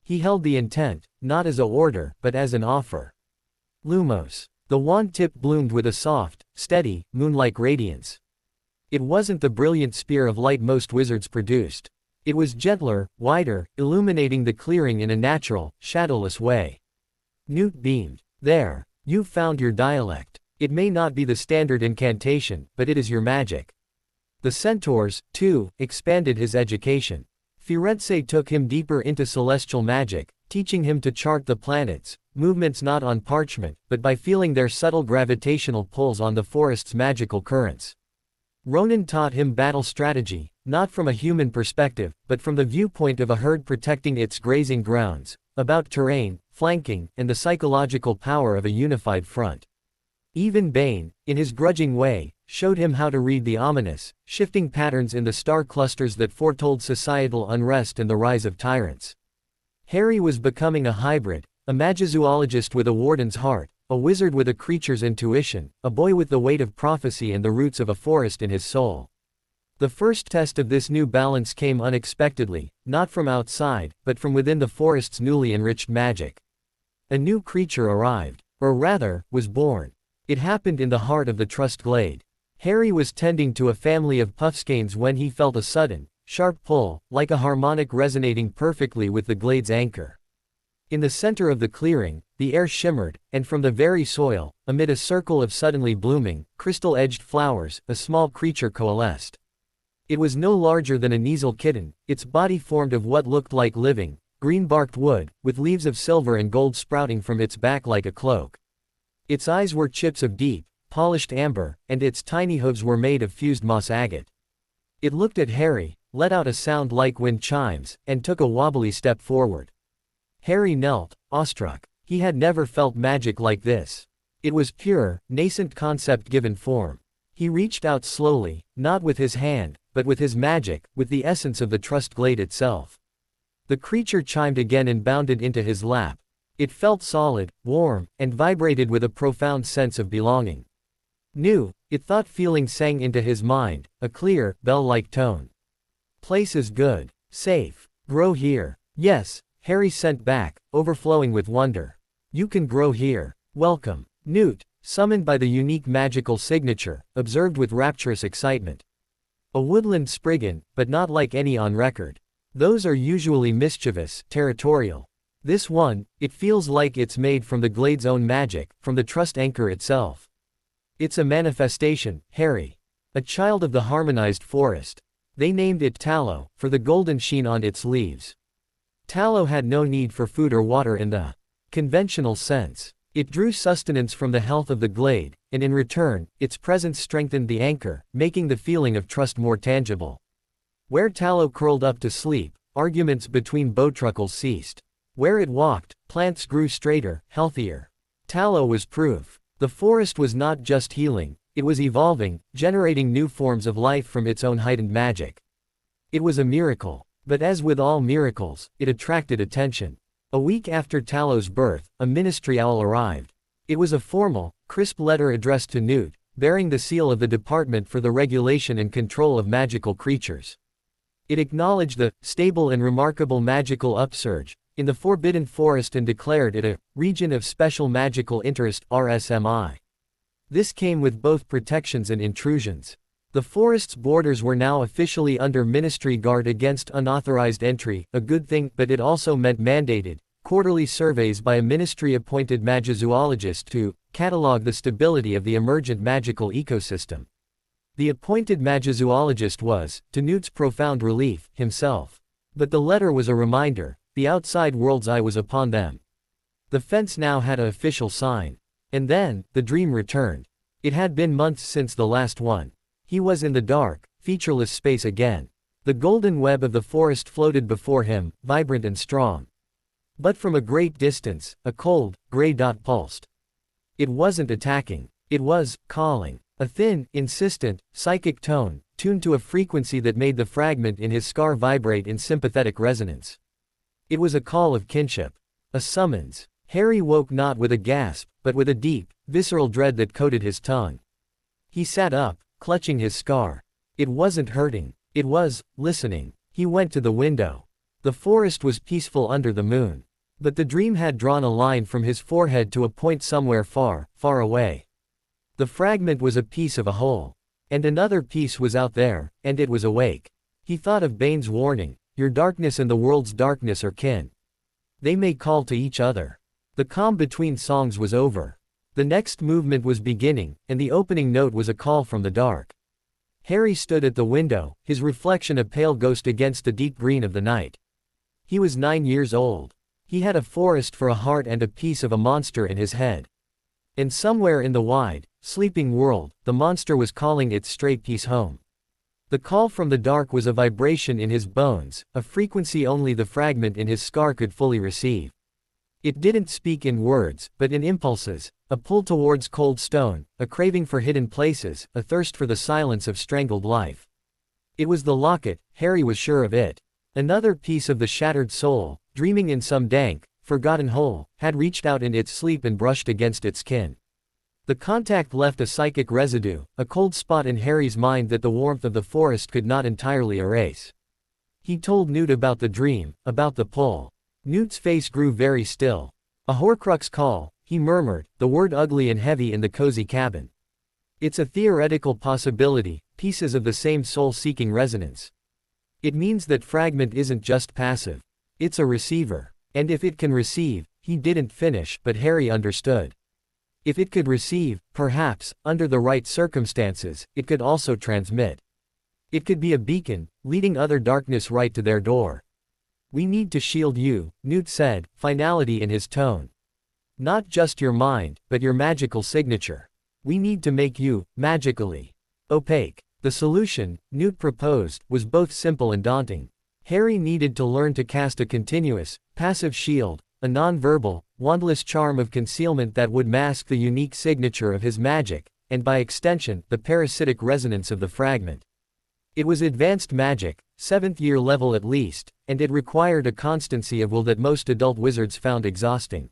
He held the intent, not as a order, but as an offer. Lumos. The wand tip bloomed with a soft, steady, moon-like radiance. It wasn't the brilliant spear of light most wizards produced. It was gentler, wider, illuminating the clearing in a natural, shadowless way. Newt beamed. There. You've found your dialect. It may not be the standard incantation, but it is your magic. The centaurs, too, expanded his education. Firenze took him deeper into celestial magic, teaching him to chart the planets, movements not on parchment, but by feeling their subtle gravitational pulls on the forest's magical currents. Ronan taught him battle strategy, not from a human perspective, but from the viewpoint of a herd protecting its grazing grounds, about terrain, flanking, and the psychological power of a unified front. Even Bane, in his grudging way, showed him how to read the ominous, shifting patterns in the star clusters that foretold societal unrest and the rise of tyrants. Harry was becoming a hybrid, a magizoologist with a warden's heart, a wizard with a creature's intuition, a boy with the weight of prophecy and the roots of a forest in his soul. The first test of this new balance came unexpectedly, not from outside, but from within the forest's newly enriched magic. A new creature arrived, or rather, was born. It happened in the heart of the Trust Glade. Harry was tending to a family of puffskeins when he felt a sudden, sharp pull, like a harmonic resonating perfectly with the glade's anchor. In the center of the clearing, the air shimmered, and from the very soil, amid a circle of suddenly blooming, crystal-edged flowers, a small creature coalesced. It was no larger than a Kneazle kitten, its body formed of what looked like living, green-barked wood, with leaves of silver and gold sprouting from its back like a cloak. Its eyes were chips of deep, polished amber, and its tiny hooves were made of fused moss agate. It looked at Harry, let out a sound like wind chimes, and took a wobbly step forward. Harry knelt, awestruck. He had never felt magic like this. It was pure, nascent concept given form. He reached out slowly, not with his hand, but with his magic, with the essence of the Trust Glade itself. The creature chimed again and bounded into his lap. It felt solid, warm, and vibrated with a profound sense of belonging. New, it thought feeling sang into his mind, a clear, bell-like tone. Place is good. Safe. Grow here. Yes, Harry sent back, overflowing with wonder. You can grow here. Welcome. Newt, summoned by the unique magical signature, observed with rapturous excitement. A woodland spriggan, but not like any on record. Those are usually mischievous, territorial. This one, it feels like it's made from the glade's own magic, from the trust anchor itself. It's a manifestation, Harry. A child of the harmonized forest. They named it Tallow, for the golden sheen on its leaves. Tallow had no need for food or water in the conventional sense. It drew sustenance from the health of the glade, and in return, its presence strengthened the anchor, making the feeling of trust more tangible. Where Tallow curled up to sleep, arguments between bowtruckles ceased. Where it walked, plants grew straighter, healthier. Tallow was proof. The forest was not just healing, it was evolving, generating new forms of life from its own heightened magic. It was a miracle. But as with all miracles, it attracted attention. A week after Tallow's birth, a ministry owl arrived. It was a formal, crisp letter addressed to Newt, bearing the seal of the Department for the Regulation and Control of Magical Creatures. It acknowledged the stable and remarkable magical upsurge in the Forbidden Forest and declared it a region of special magical interest (RSMI). This came with both protections and intrusions. The forest's borders were now officially under ministry guard against unauthorized entry, a good thing, but it also meant mandated, quarterly surveys by a ministry-appointed magizoologist to catalog the stability of the emergent magical ecosystem. The appointed magizoologist was, to Newt's profound relief, himself. But the letter was a reminder, the outside world's eye was upon them. The fence now had an official sign. And then, the dream returned. It had been months since the last one. He was in the dark, featureless space again. The golden web of the forest floated before him, vibrant and strong. But from a great distance, a cold, gray dot pulsed. It wasn't attacking. It was calling. A thin, insistent, psychic tone, tuned to a frequency that made the fragment in his scar vibrate in sympathetic resonance. It was a call of kinship. A summons. Harry woke not with a gasp, but with a deep, visceral dread that coated his tongue. He sat up, clutching his scar. It wasn't hurting. It was listening. He went to the window. The forest was peaceful under the moon. But the dream had drawn a line from his forehead to a point somewhere far, far away. The fragment was a piece of a whole. And another piece was out there, and it was awake. He thought of Bane's warning, your darkness and the world's darkness are kin. They may call to each other. The calm between songs was over. The next movement was beginning, and the opening note was a call from the dark. Harry stood at the window, his reflection a pale ghost against the deep green of the night. He was 9 years old. He had a forest for a heart and a piece of a monster in his head. And somewhere in the wide, sleeping world, the monster was calling its stray piece home. The call from the dark was a vibration in his bones, a frequency only the fragment in his scar could fully receive. It didn't speak in words, but in impulses, a pull towards cold stone, a craving for hidden places, a thirst for the silence of strangled life. It was the locket, Harry was sure of it. Another piece of the shattered soul, dreaming in some dank, forgotten hole, had reached out in its sleep and brushed against its kin. The contact left a psychic residue, a cold spot in Harry's mind that the warmth of the forest could not entirely erase. He told Newt about the dream, about the pull. Newt's face grew very still. A Horcrux call, he murmured, the word ugly and heavy in the cozy cabin. It's a theoretical possibility, pieces of the same soul-seeking resonance. It means that fragment isn't just passive. It's a receiver. And if it can receive, he didn't finish, but Harry understood. If it could receive, perhaps, under the right circumstances, it could also transmit. It could be a beacon, leading other darkness right to their door. We need to shield you, Newt said, finality in his tone. Not just your mind, but your magical signature. We need to make you, magically, opaque. The solution, Newt proposed, was both simple and daunting. Harry needed to learn to cast a continuous, passive shield, a non-verbal, wandless charm of concealment that would mask the unique signature of his magic, and by extension, the parasitic resonance of the fragment. It was advanced magic, 7th year level at least, and it required a constancy of will that most adult wizards found exhausting.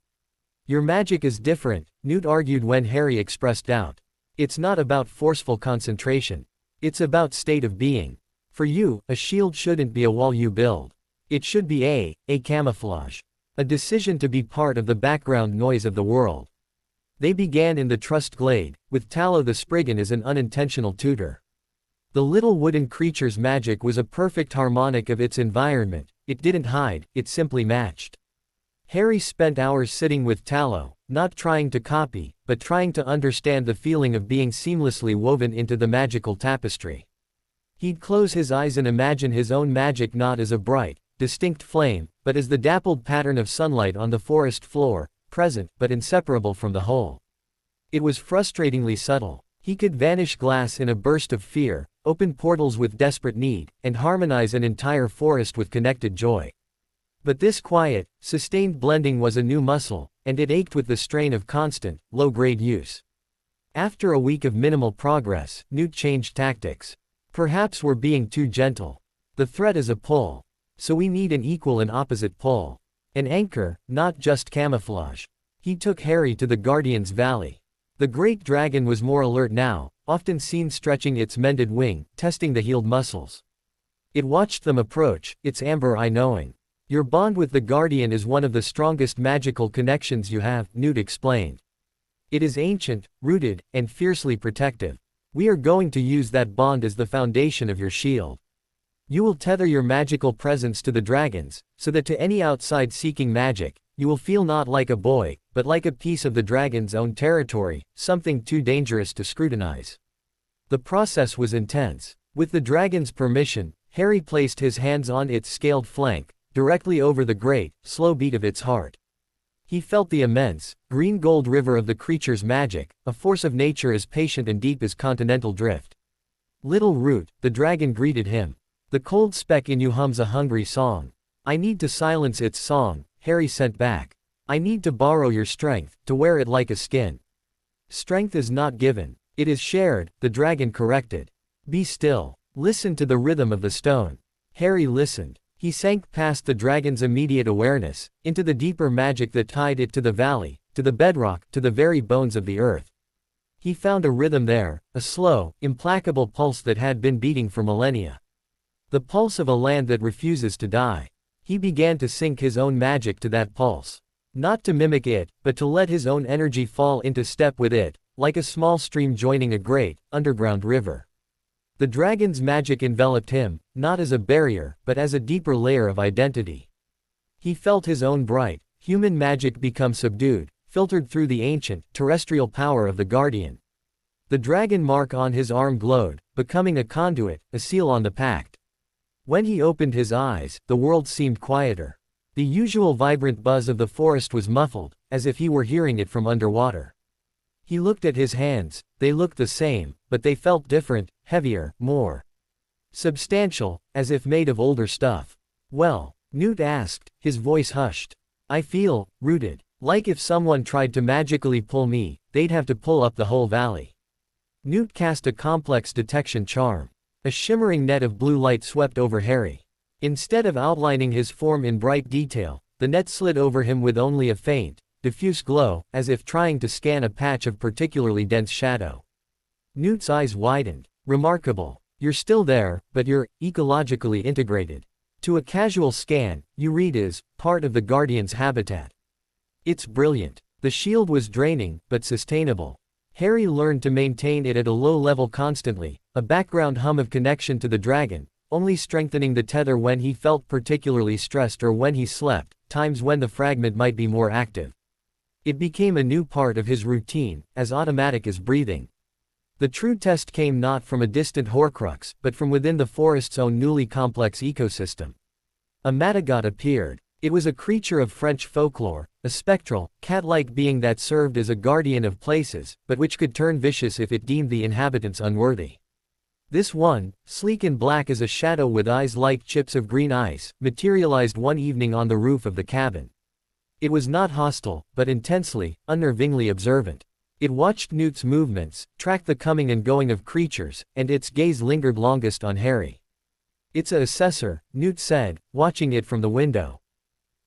Your magic is different, Newt argued when Harry expressed doubt. It's not about forceful concentration. It's about state of being. For you, a shield shouldn't be a wall you build. It should be a camouflage. A decision to be part of the background noise of the world. They began in the Trust Glade, with Tallow the Spriggan as an unintentional tutor. The little wooden creature's magic was a perfect harmonic of its environment. It didn't hide, it simply matched. Harry spent hours sitting with Tallow, not trying to copy, but trying to understand the feeling of being seamlessly woven into the magical tapestry. He'd close his eyes and imagine his own magic not as a bright, distinct flame, but as the dappled pattern of sunlight on the forest floor, present, but inseparable from the whole. It was frustratingly subtle. He could vanish glass in a burst of fear, open portals with desperate need, and harmonize an entire forest with connected joy. But this quiet, sustained blending was a new muscle, and it ached with the strain of constant, low-grade use. After a week of minimal progress, Newt changed tactics. Perhaps we're being too gentle. The threat is a pull. So we need an equal and opposite pull. An anchor, not just camouflage. He took Harry to the Guardian's Valley. The great dragon was more alert now, often seen stretching its mended wing, testing the healed muscles. It watched them approach, its amber eye knowing. Your bond with the Guardian is one of the strongest magical connections you have, Newt explained. It is ancient, rooted, and fiercely protective. We are going to use that bond as the foundation of your shield. You will tether your magical presence to the dragons, so that to any outside seeking magic, you will feel not like a boy, but like a piece of the dragon's own territory, something too dangerous to scrutinize. The process was intense. With the dragon's permission, Harry placed his hands on its scaled flank, directly over the great, slow beat of its heart. He felt the immense, green-gold river of the creature's magic, a force of nature as patient and deep as continental drift. Little Root, the dragon greeted him. The cold speck in you hums a hungry song. I need to silence its song, Harry sent back. I need to borrow your strength, to wear it like a skin. Strength is not given. It is shared, the dragon corrected. Be still. Listen to the rhythm of the stone. Harry listened. He sank past the dragon's immediate awareness, into the deeper magic that tied it to the valley, to the bedrock, to the very bones of the earth. He found a rhythm there, a slow, implacable pulse that had been beating for millennia. The pulse of a land that refuses to die. He began to sync his own magic to that pulse. Not to mimic it, but to let his own energy fall into step with it, like a small stream joining a great, underground river. The dragon's magic enveloped him, not as a barrier, but as a deeper layer of identity. He felt his own bright, human magic become subdued, filtered through the ancient, terrestrial power of the Guardian. The dragon mark on his arm glowed, becoming a conduit, a seal on the pact. When he opened his eyes, the world seemed quieter. The usual vibrant buzz of the forest was muffled, as if he were hearing it from underwater. He looked at his hands. They looked the same, but they felt different, heavier, more substantial, as if made of older stuff. "Well?" Newt asked, his voice hushed. "I feel rooted. Like if someone tried to magically pull me, they'd have to pull up the whole valley." Newt cast a complex detection charm. A shimmering net of blue light swept over Harry. Instead of outlining his form in bright detail, the net slid over him with only a faint, diffuse glow, as if trying to scan a patch of particularly dense shadow. Newt's eyes widened. "Remarkable. You're still there, but you're ecologically integrated. To a casual scan, you read as part of the Guardian's habitat. It's brilliant." The shield was draining, but sustainable. Harry learned to maintain it at a low level constantly, a background hum of connection to the dragon, only strengthening the tether when he felt particularly stressed or when he slept, times when the fragment might be more active. It became a new part of his routine, as automatic as breathing. The true test came not from a distant Horcrux, but from within the forest's own newly complex ecosystem. A Matagot appeared. It was a creature of French folklore, a spectral, cat-like being that served as a guardian of places, but which could turn vicious if it deemed the inhabitants unworthy. This one, sleek and black as a shadow with eyes like chips of green ice, materialized one evening on the roof of the cabin. It was not hostile, but intensely, unnervingly observant. It watched Newt's movements, tracked the coming and going of creatures, and its gaze lingered longest on Harry. "It's a assessor," Newt said, watching it from the window.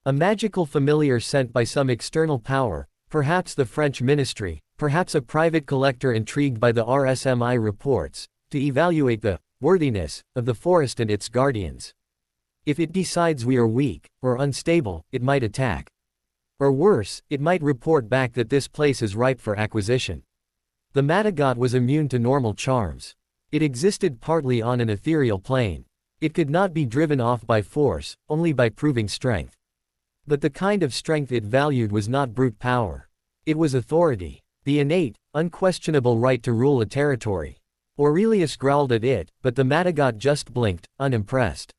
A magical familiar sent by some external power, perhaps the French ministry, perhaps a private collector intrigued by the RSMI reports, to evaluate the worthiness of the forest and its guardians. If it decides we are weak, or unstable, it might attack. Or worse, it might report back that this place is ripe for acquisition. The Matagot was immune to normal charms. It existed partly on an ethereal plane. It could not be driven off by force, only by proving strength. But the kind of strength it valued was not brute power. It was authority. The innate, unquestionable right to rule a territory. Aurelius growled at it, but the Matagot just blinked, unimpressed.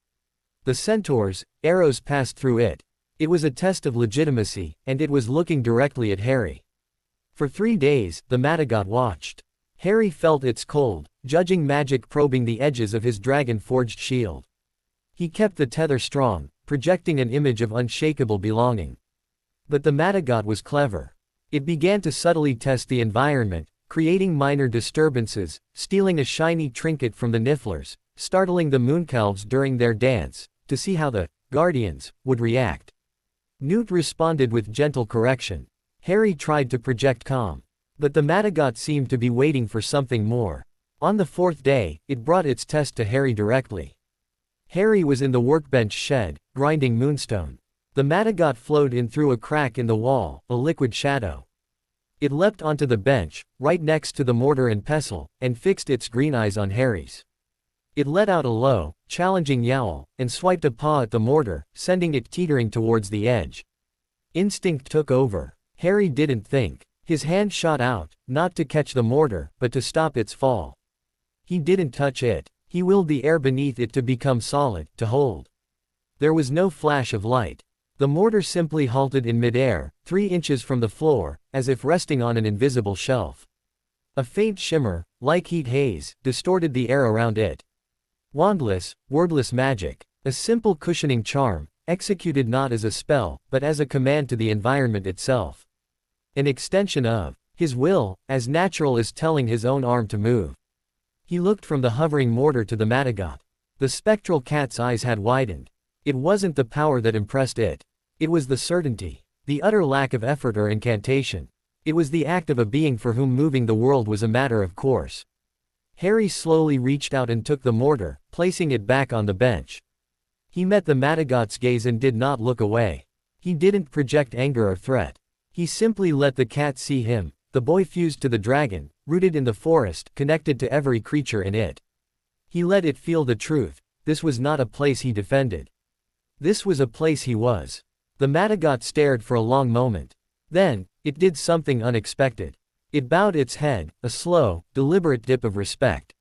The centaurs, arrows passed through it. It was a test of legitimacy, and it was looking directly at Harry. For 3 days, the Matagot watched. Harry felt its cold, judging magic probing the edges of his dragon-forged shield. He kept the tether strong, projecting an image of unshakable belonging. But the Matagot was clever. It began to subtly test the environment, creating minor disturbances, stealing a shiny trinket from the Nifflers, startling the Mooncalves during their dance, to see how the Guardians would react. Newt responded with gentle correction. Harry tried to project calm. But the Matagot seemed to be waiting for something more. On the 4th day, it brought its test to Harry directly. Harry was in the workbench shed, grinding moonstone. The Matagot flowed in through a crack in the wall, a liquid shadow. It leapt onto the bench, right next to the mortar and pestle, and fixed its green eyes on Harry's. It let out a low, challenging yowl, and swiped a paw at the mortar, sending it teetering towards the edge. Instinct took over. Harry didn't think. His hand shot out, not to catch the mortar, but to stop its fall. He didn't touch it. He willed the air beneath it to become solid, to hold. There was no flash of light. The mortar simply halted in midair, 3 inches from the floor, as if resting on an invisible shelf. A faint shimmer, like heat haze, distorted the air around it. Wandless, wordless magic. A simple cushioning charm, executed not as a spell, but as a command to the environment itself. An extension of his will, as natural as telling his own arm to move. He looked from the hovering mortar to the Magizoologist. The spectral cat's eyes had widened. It wasn't the power that impressed it. It was the certainty. The utter lack of effort or incantation. It was the act of a being for whom moving the world was a matter of course. Harry slowly reached out and took the mortar, placing it back on the bench. He met the Magizoologist's gaze and did not look away. He didn't project anger or threat. He simply let the cat see him, the boy fused to the dragon, rooted in the forest, connected to every creature in it. He let it feel the truth. This was not a place he defended. This was a place he was. The Magizoologist stared for a long moment. Then, it did something unexpected. It bowed its head, a slow, deliberate dip of respect.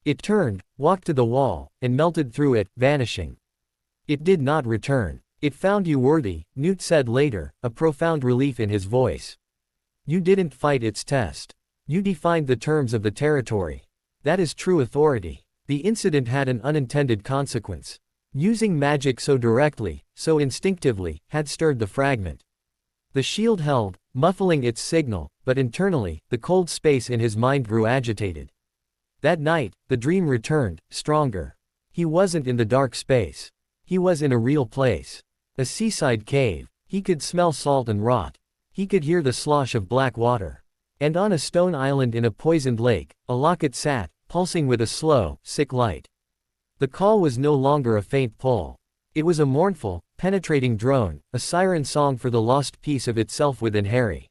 It turned, walked to the wall, and melted through it, vanishing. It did not return. It found you worthy, Newt said later, a profound relief in his voice. You didn't fight its test. You defined the terms of the territory. That is true authority. The incident had an unintended consequence. Using magic so directly, so instinctively, had stirred the fragment. The shield held, muffling its signal, but internally, the cold space in his mind grew agitated. That night, the dream returned, stronger. He wasn't in the dark space. He was in a real place. A seaside cave. He could smell salt and rot. He could hear the slosh of black water. And on a stone island in a poisoned lake, a locket sat, pulsing with a slow, sick light. The call was no longer a faint pull. It was a mournful, penetrating drone, a siren song for the lost piece of itself within Harry.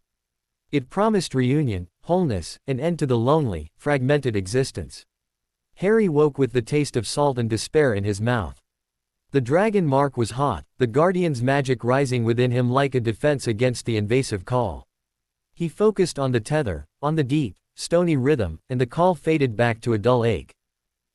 It promised reunion, wholeness, an end to the lonely, fragmented existence. Harry woke with the taste of salt and despair in his mouth. The dragon mark was hot, the guardian's magic rising within him like a defense against the invasive call. He focused on the tether, on the deep, stony rhythm, and the call faded back to a dull ache.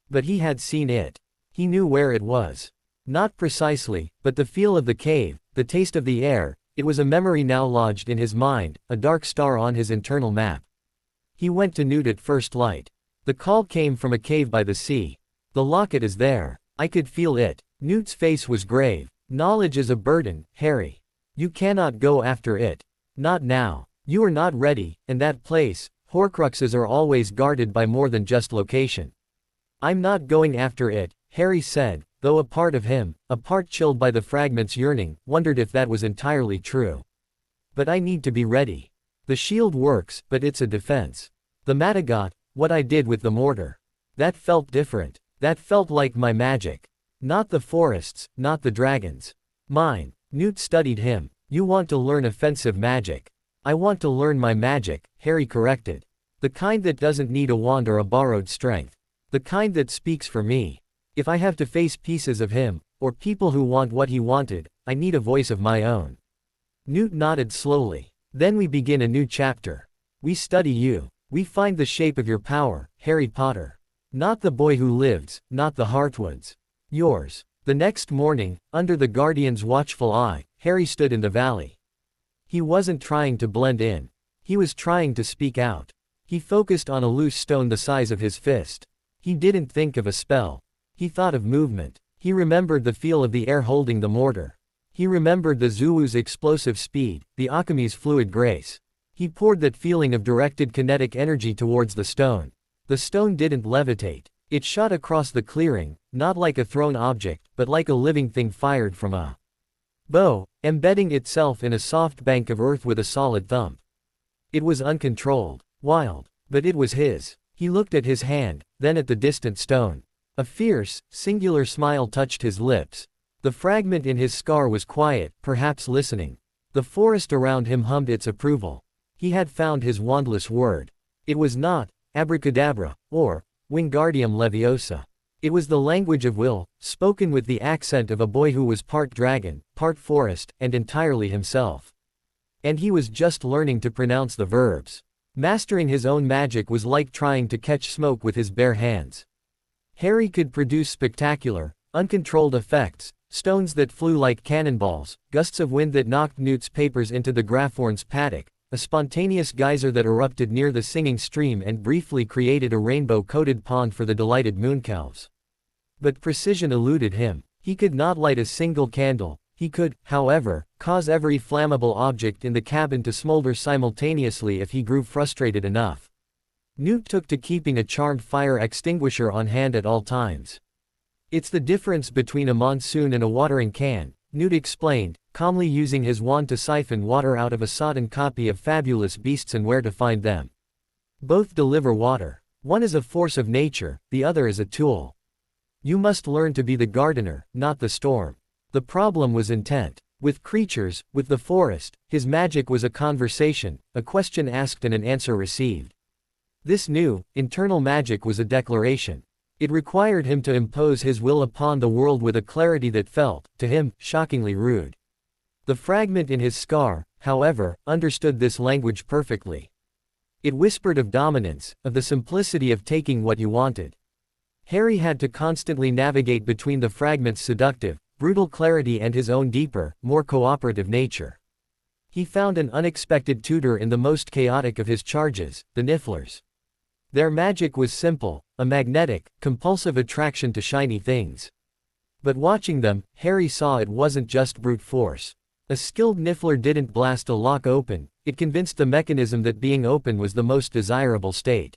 But he had seen it. He knew where it was. Not precisely, but the feel of the cave, the taste of the air, it was a memory now lodged in his mind, a dark star on his internal map. He went to Newt at first light. The call came from a cave by the sea. The locket is there. I could feel it. Newt's face was grave. Knowledge is a burden, Harry. You cannot go after it. Not now. You are not ready, and that place, Horcruxes are always guarded by more than just location. I'm not going after it, Harry said, though a part of him, a part chilled by the fragment's yearning, wondered if that was entirely true. But I need to be ready. The shield works, but it's a defense. The Magizoologist, what I did with the mortar. That felt different. That felt like my magic. Not the forest's, not the dragon's. Mine. Newt studied him. You want to learn offensive magic. I want to learn my magic, Harry corrected. The kind that doesn't need a wand or a borrowed strength. The kind that speaks for me. If I have to face pieces of him, or people who want what he wanted, I need a voice of my own. Newt nodded slowly. Then we begin a new chapter. We study you. We find the shape of your power, Harry Potter. Not the boy who lives, not the Heartwoods. Yours. The next morning, under the Guardian's watchful eye, Harry stood in the valley. He wasn't trying to blend in. He was trying to speak out. He focused on a loose stone the size of his fist. He didn't think of a spell. He thought of movement. He remembered the feel of the air holding the mortar. He remembered the Zoowoo's explosive speed, the Akami's fluid grace. He poured that feeling of directed kinetic energy towards the stone. The stone didn't levitate. It shot across the clearing, not like a thrown object, but like a living thing fired from a bow, embedding itself in a soft bank of earth with a solid thump. It was uncontrolled, wild, but it was his. He looked at his hand, then at the distant stone. A fierce, singular smile touched his lips. The fragment in his scar was quiet, perhaps listening. The forest around him hummed its approval. He had found his wandless word. It was not abracadabra, or Wingardium Leviosa. It was the language of will, spoken with the accent of a boy who was part dragon, part forest, and entirely himself. And he was just learning to pronounce the verbs. Mastering his own magic was like trying to catch smoke with his bare hands. Harry could produce spectacular, uncontrolled effects, stones that flew like cannonballs, gusts of wind that knocked Newt's papers into the Graphorn's paddock, a spontaneous geyser that erupted near the singing stream and briefly created a rainbow-coated pond for the delighted mooncalves. But precision eluded him. He could not light a single candle. He could, however, cause every flammable object in the cabin to smolder simultaneously if he grew frustrated enough. Newt took to keeping a charmed fire extinguisher on hand at all times. It's the difference between a monsoon and a watering can, Newt explained, calmly using his wand to siphon water out of a sodden copy of Fabulous Beasts and Where to Find Them. Both deliver water. One is a force of nature, the other is a tool. You must learn to be the gardener, not the storm. The problem was intent. With creatures, with the forest, his magic was a conversation, a question asked and an answer received. This new, internal magic was a declaration. It required him to impose his will upon the world with a clarity that felt, to him, shockingly rude. The fragment in his scar, however, understood this language perfectly. It whispered of dominance, of the simplicity of taking what you wanted. Harry had to constantly navigate between the fragment's seductive, brutal clarity and his own deeper, more cooperative nature. He found an unexpected tutor in the most chaotic of his charges, the Nifflers. Their magic was simple, a magnetic, compulsive attraction to shiny things. But watching them, Harry saw it wasn't just brute force. A skilled Niffler didn't blast a lock open, it convinced the mechanism that being open was the most desirable state.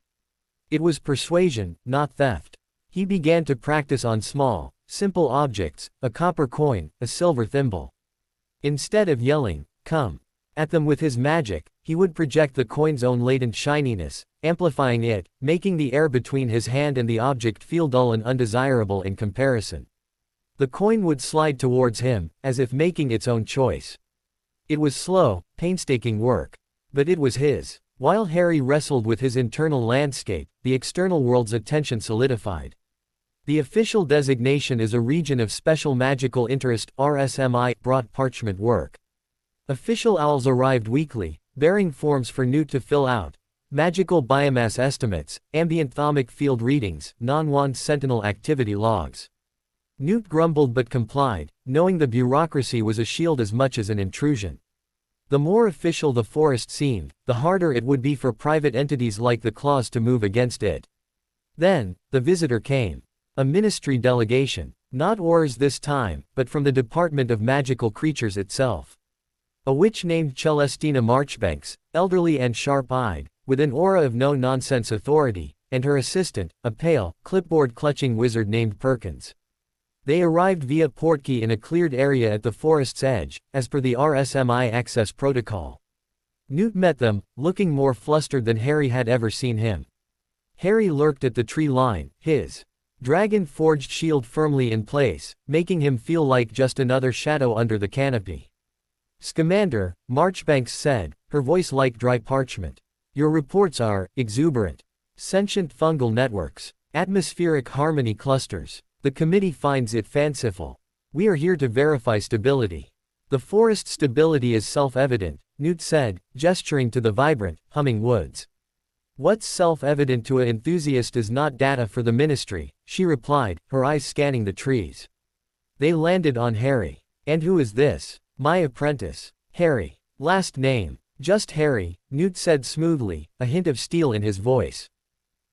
It was persuasion, not theft. He began to practice on small, simple objects, a copper coin, a silver thimble. Instead of yelling, "Come!" at them with his magic, he would project the coin's own latent shininess, amplifying it, making the air between his hand and the object feel dull and undesirable in comparison. The coin would slide towards him, as if making its own choice. It was slow, painstaking work. But it was his. While Harry wrestled with his internal landscape, the external world's attention solidified. The official designation is a region of special magical interest (RSMI) brought parchment work. Official owls arrived weekly, bearing forms for Newt to fill out. Magical biomass estimates, ambient thaumic field readings, non-wand sentinel activity logs. Newt grumbled but complied, knowing the bureaucracy was a shield as much as an intrusion. The more official the forest seemed, the harder it would be for private entities like the Claws to move against it. Then, the visitor came. A ministry delegation. Not Aurors this time, but from the Department of Magical Creatures itself. A witch named Celestina Marchbanks, elderly and sharp-eyed, with an aura of no-nonsense authority, and her assistant, a pale, clipboard-clutching wizard named Perkins. They arrived via portkey in a cleared area at the forest's edge, as per the RSMI access protocol. Newt met them, looking more flustered than Harry had ever seen him. Harry lurked at the tree line, his dragon-forged shield firmly in place, making him feel like just another shadow under the canopy. "Scamander," Marchbanks said, her voice like dry parchment. "Your reports are exuberant. Sentient fungal networks. Atmospheric harmony clusters. The committee finds it fanciful. We are here to verify stability." "The forest stability is self-evident," Newt said, gesturing to the vibrant, humming woods. "What's self-evident to an enthusiast is not data for the ministry," she replied, her eyes scanning the trees. They landed on Harry. "And who is this?" "My apprentice. Harry. Last name." "Just Harry," Newt said smoothly, a hint of steel in his voice.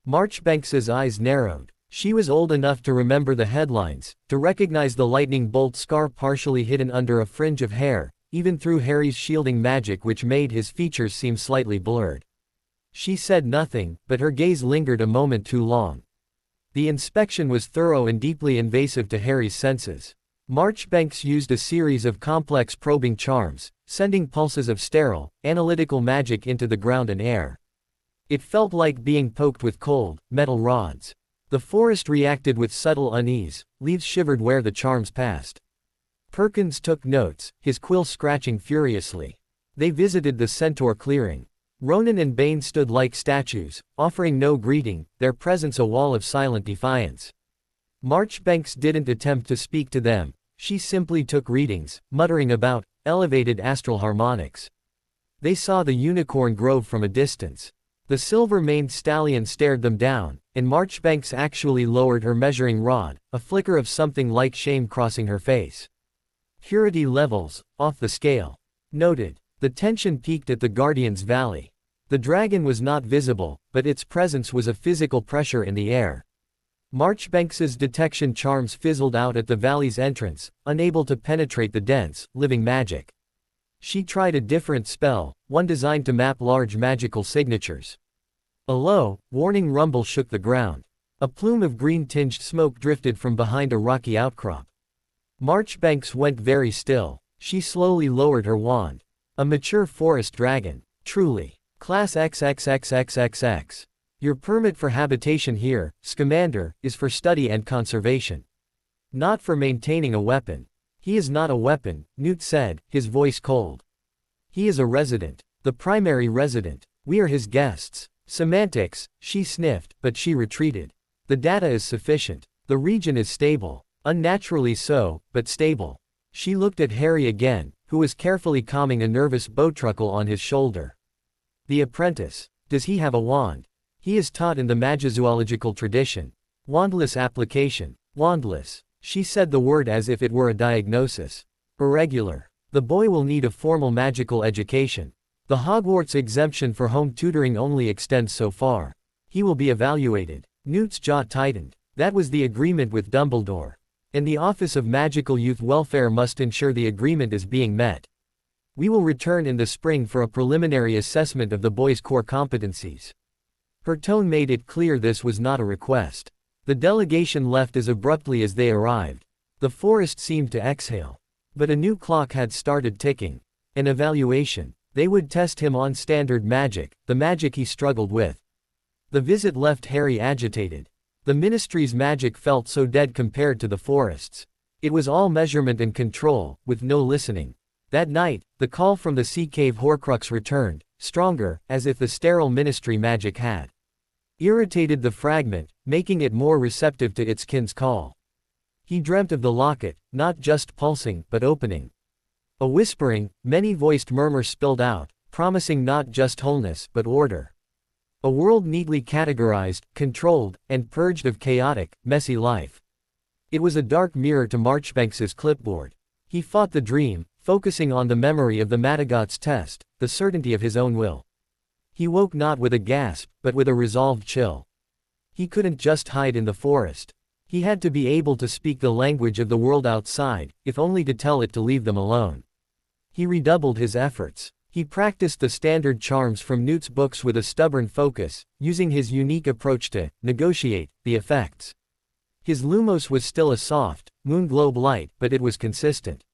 Marchbanks's eyes narrowed. She was old enough to remember the headlines, to recognize the lightning bolt scar partially hidden under a fringe of hair, even through Harry's shielding magic which made his features seem slightly blurred. She said nothing, but her gaze lingered a moment too long. The inspection was thorough and deeply invasive to Harry's senses. Marchbanks used a series of complex probing charms, sending pulses of sterile, analytical magic into the ground and air. It felt like being poked with cold, metal rods. The forest reacted with subtle unease, leaves shivered where the charms passed. Perkins took notes, his quill scratching furiously. They visited the centaur clearing. Ronan and Bane stood like statues, offering no greeting, their presence a wall of silent defiance. Marchbanks didn't attempt to speak to them, she simply took readings, muttering about elevated astral harmonics. They saw the unicorn grove from a distance. The silver-maned stallion stared them down, and Marchbanks actually lowered her measuring rod, a flicker of something like shame crossing her face. Purity levels, off the scale. Noted. The tension peaked at the Guardian's Valley. The dragon was not visible, but its presence was a physical pressure in the air. Marchbanks's detection charms fizzled out at the valley's entrance, unable to penetrate the dense, living magic. She tried a different spell, one designed to map large magical signatures. A low, warning rumble shook the ground. A plume of green-tinged smoke drifted from behind a rocky outcrop. Marchbanks went very still. She slowly lowered her wand. A mature forest dragon. Truly. Class XXXXXX. Your permit for habitation here, Scamander, is for study and conservation. Not for maintaining a weapon. He is not a weapon, Newt said, his voice cold. He is a resident. The primary resident. We are his guests. Semantics, she sniffed, but she retreated. The data is sufficient. The region is stable. Unnaturally so, but stable. She looked at Harry again, who was carefully calming a nervous bowtruckle on his shoulder. The apprentice. Does he have a wand? He is taught in the magizoological tradition. Wandless application. Wandless. She said the word as if it were a diagnosis. Irregular. The boy will need a formal magical education. The Hogwarts exemption for home tutoring only extends so far. He will be evaluated. Newt's jaw tightened. That was the agreement with Dumbledore. And the Office of Magical Youth Welfare must ensure the agreement is being met. We will return in the spring for a preliminary assessment of the boy's core competencies. Her tone made it clear this was not a request. The delegation left as abruptly as they arrived. The forest seemed to exhale. But a new clock had started ticking. An evaluation. They would test him on standard magic, the magic he struggled with. The visit left Harry agitated. The Ministry's magic felt so dead compared to the forest's. It was all measurement and control, with no listening. That night, the call from the sea cave Horcrux returned, stronger, as if the sterile Ministry magic had irritated the fragment, making it more receptive to its kin's call. He dreamt of the locket, not just pulsing, but opening. A whispering, many-voiced murmur spilled out, promising not just wholeness, but order. A world neatly categorized, controlled, and purged of chaotic, messy life. It was a dark mirror to Marchbanks's clipboard. He fought the dream, focusing on the memory of the Madagas's test, the certainty of his own will. He woke not with a gasp, but with a resolved chill. He couldn't just hide in the forest. He had to be able to speak the language of the world outside, if only to tell it to leave them alone. He redoubled his efforts. He practiced the standard charms from Newt's books with a stubborn focus, using his unique approach to negotiate the effects. His Lumos was still a soft, moon-globe light, but it was consistent.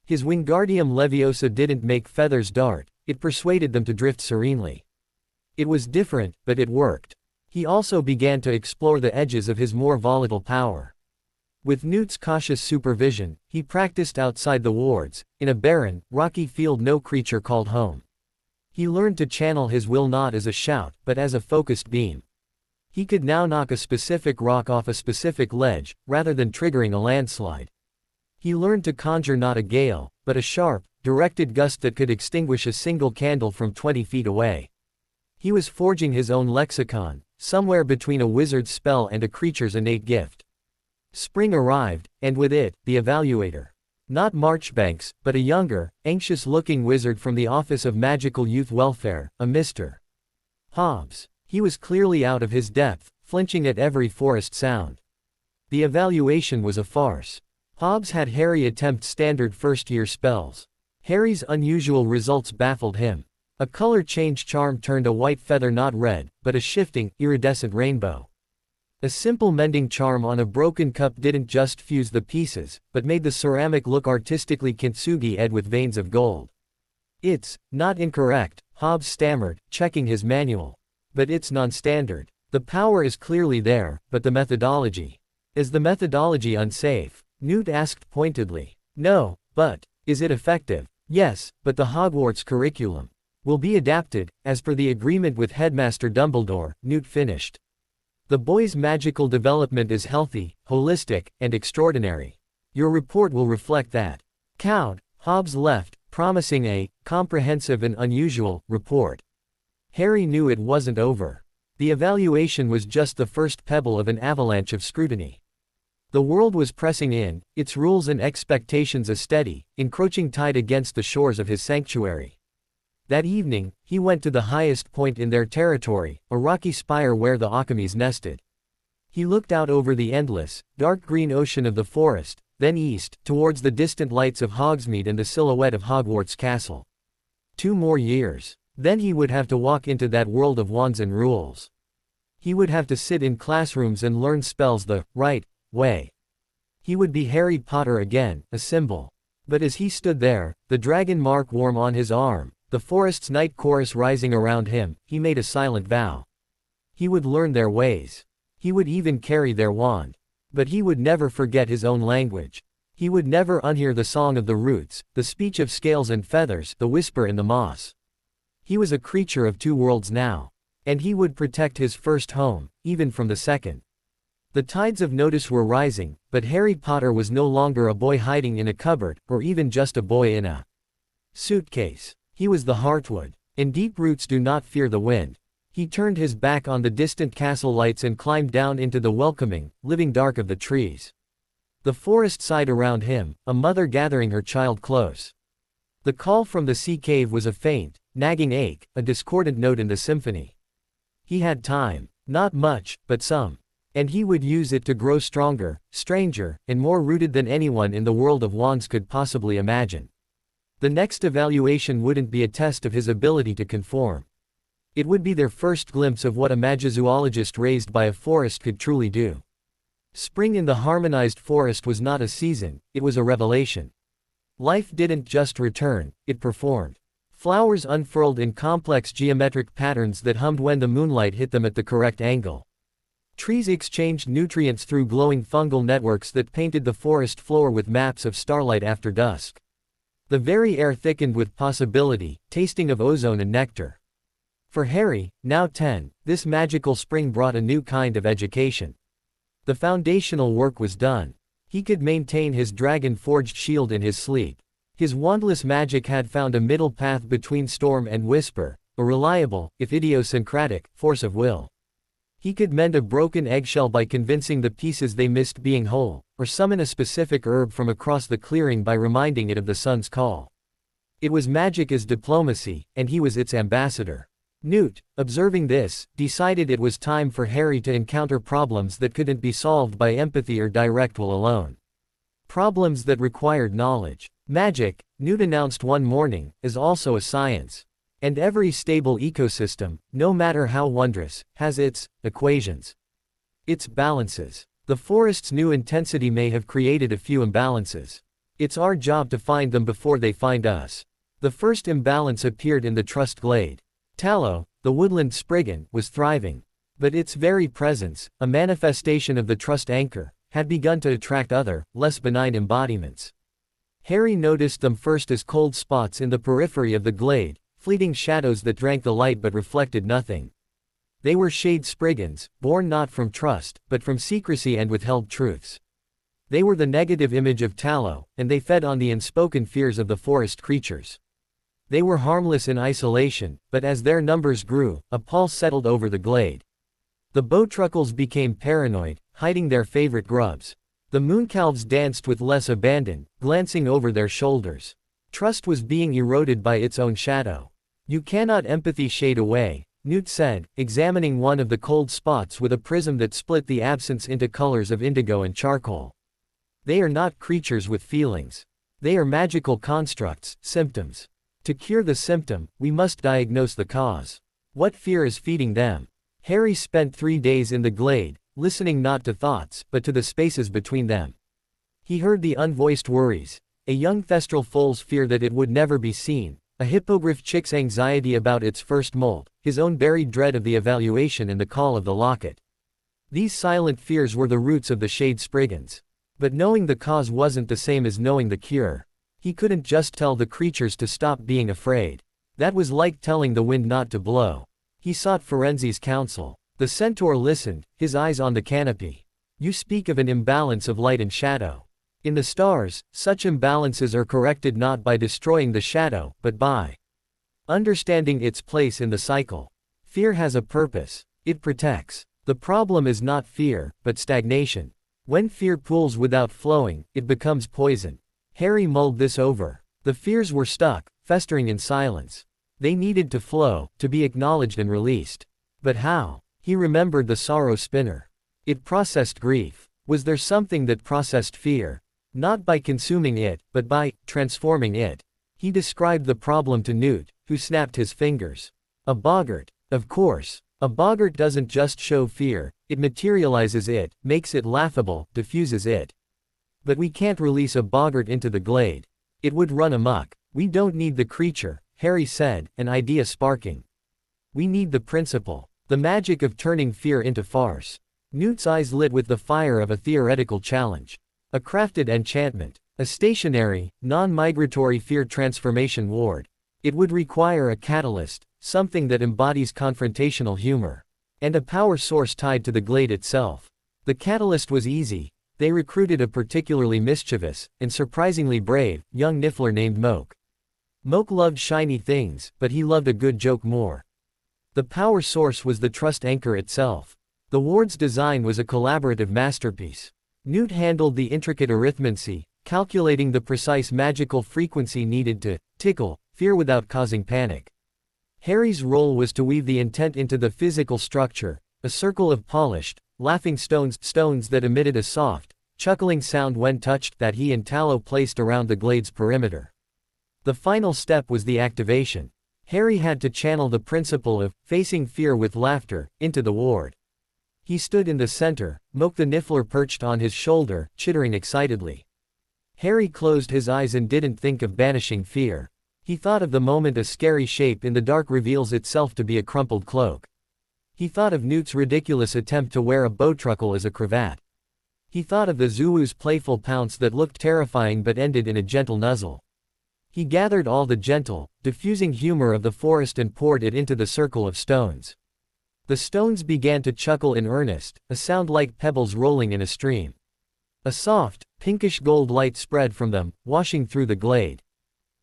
His Wingardium Leviosa didn't make feathers dart, it persuaded them to drift serenely. It was different, but it worked. He also began to explore the edges of his more volatile power. With Newt's cautious supervision, he practiced outside the wards, in a barren, rocky field no creature called home. He learned to channel his will not as a shout, but as a focused beam. He could now knock a specific rock off a specific ledge, rather than triggering a landslide. He learned to conjure not a gale, but a sharp, directed gust that could extinguish a single candle from 20 feet away. He was forging his own lexicon, somewhere between a wizard's spell and a creature's innate gift. Spring arrived, and with it, the evaluator. Not Marchbanks, but a younger, anxious-looking wizard from the Office of Magical Youth Welfare, a Mr. Hobbs. He was clearly out of his depth, flinching at every forest sound. The evaluation was a farce. Hobbs had Harry attempt standard first-year spells. Harry's unusual results baffled him. A color change charm turned a white feather not red, but a shifting, iridescent rainbow. A simple mending charm on a broken cup didn't just fuse the pieces, but made the ceramic look artistically kintsugi-ed with veins of gold. It's not incorrect, Hobbs stammered, checking his manual. But it's non-standard. The power is clearly there, but the methodology. Is the methodology unsafe? Newt asked pointedly. No, but, is it effective? Yes, but the Hogwarts curriculum will be adapted, as per the agreement with Headmaster Dumbledore, Newt finished. The boy's magical development is healthy, holistic, and extraordinary. Your report will reflect that. Cowed, Hobbs left, promising a comprehensive and unusual report. Harry knew it wasn't over. The evaluation was just the first pebble of an avalanche of scrutiny. The world was pressing in, its rules and expectations a steady, encroaching tide against the shores of his sanctuary. That evening, he went to the highest point in their territory, a rocky spire where the Occamies nested. He looked out over the endless, dark green ocean of the forest, then east, towards the distant lights of Hogsmeade and the silhouette of Hogwarts Castle. 2 more years. Then he would have to walk into that world of wands and rules. He would have to sit in classrooms and learn spells the right way. He would be Harry Potter again, a symbol. But as he stood there, the dragon mark warm on his arm, the forest's night chorus rising around him, he made a silent vow. He would learn their ways. He would even carry their wand. But he would never forget his own language. He would never unhear the song of the roots, the speech of scales and feathers, the whisper in the moss. He was a creature of two worlds now. And he would protect his first home, even from the second. The tides of notice were rising, but Harry Potter was no longer a boy hiding in a cupboard, or even just a boy in a suitcase. He was the heartwood, and deep roots do not fear the wind. He turned his back on the distant castle lights and climbed down into the welcoming, living dark of the trees. The forest sighed around him, a mother gathering her child close. The call from the sea cave was a faint, nagging ache, a discordant note in the symphony. He had time, not much, but some. And he would use it to grow stronger, stranger, and more rooted than anyone in the world of wands could possibly imagine. The next evaluation wouldn't be a test of his ability to conform. It would be their first glimpse of what a Magizoologist raised by a forest could truly do. Spring in the harmonized forest was not a season, it was a revelation. Life didn't just return, it performed. Flowers unfurled in complex geometric patterns that hummed when the moonlight hit them at the correct angle. Trees exchanged nutrients through glowing fungal networks that painted the forest floor with maps of starlight after dusk. The very air thickened with possibility, tasting of ozone and nectar. For Harry, now 10, this magical spring brought a new kind of education. The foundational work was done. He could maintain his dragon-forged shield in his sleep. His wandless magic had found a middle path between storm and whisper, a reliable, if idiosyncratic, force of will. He could mend a broken eggshell by convincing the pieces they missed being whole, or summon a specific herb from across the clearing by reminding it of the sun's call. It was magic as diplomacy, and he was its ambassador. Newt, observing this, decided it was time for Harry to encounter problems that couldn't be solved by empathy or direct will alone. Problems that required knowledge. Magic, Newt announced one morning, is also a science. And every stable ecosystem, no matter how wondrous, has its equations. Its balances. The forest's new intensity may have created a few imbalances. It's our job to find them before they find us. The first imbalance appeared in the trust glade. Tallow, the woodland spriggan, was thriving. But its very presence, a manifestation of the trust anchor, had begun to attract other, less benign embodiments. Harry noticed them first as cold spots in the periphery of the glade, fleeting shadows that drank the light but reflected nothing. They were shade spriggans, born not from trust, but from secrecy and withheld truths. They were the negative image of tallow, and they fed on the unspoken fears of the forest creatures. They were harmless in isolation, but as their numbers grew, a pall settled over the glade. The bowtruckles became paranoid, hiding their favorite grubs. The mooncalves danced with less abandon, glancing over their shoulders. Trust was being eroded by its own shadow. You cannot empathy shade away, Newt said, examining one of the cold spots with a prism that split the absence into colors of indigo and charcoal. They are not creatures with feelings. They are magical constructs, symptoms. To cure the symptom, we must diagnose the cause. What fear is feeding them? Harry spent 3 days in the glade, listening not to thoughts, but to the spaces between them. He heard the unvoiced worries, a young Thestral foal's fear that it would never be seen, a hippogriff chick's anxiety about its first molt, his own buried dread of the evaluation and the call of the locket. These silent fears were the roots of the shade spriggans. But knowing the cause wasn't the same as knowing the cure. He couldn't just tell the creatures to stop being afraid. That was like telling the wind not to blow. He sought Ferenzi's counsel. The centaur listened, his eyes on the canopy. You speak of an imbalance of light and shadow. In the stars, such imbalances are corrected not by destroying the shadow, but by understanding its place in the cycle. Fear has a purpose. It protects. The problem is not fear, but stagnation. When fear pools without flowing, it becomes poison. Harry mulled this over. The fears were stuck, festering in silence. They needed to flow, to be acknowledged and released. But how? He remembered the sorrow spinner. It processed grief. Was there something that processed fear? Not by consuming it, but by transforming it. He described the problem to Newt, who snapped his fingers. A boggart. Of course. A boggart doesn't just show fear, it materializes it, makes it laughable, diffuses it. But we can't release a boggart into the glade. It would run amok. We don't need the creature, Harry said, an idea sparking. We need the principle. The magic of turning fear into farce. Newt's eyes lit with the fire of a theoretical challenge. A crafted enchantment. A stationary, non-migratory fear transformation ward. It would require a catalyst, something that embodies confrontational humor. And a power source tied to the glade itself. The catalyst was easy. They recruited a particularly mischievous, and surprisingly brave, young Niffler named Moke. Moke loved shiny things, but he loved a good joke more. The power source was the trust anchor itself. The ward's design was a collaborative masterpiece. Newt handled the intricate arithmancy, calculating the precise magical frequency needed to tickle fear without causing panic. Harry's role was to weave the intent into the physical structure, a circle of polished, laughing stones that emitted a soft, chuckling sound when touched that he and Tallow placed around the glade's perimeter. The final step was the activation. Harry had to channel the principle of facing fear with laughter into the ward. He stood in the center, Moke the Niffler perched on his shoulder, chittering excitedly. Harry closed his eyes and didn't think of banishing fear. He thought of the moment a scary shape in the dark reveals itself to be a crumpled cloak. He thought of Newt's ridiculous attempt to wear a bowtruckle as a cravat. He thought of the Zoowoo's playful pounce that looked terrifying but ended in a gentle nuzzle. He gathered all the gentle, diffusing humor of the forest and poured it into the circle of stones. The stones began to chuckle in earnest, a sound like pebbles rolling in a stream. A soft, pinkish gold light spread from them, washing through the glade.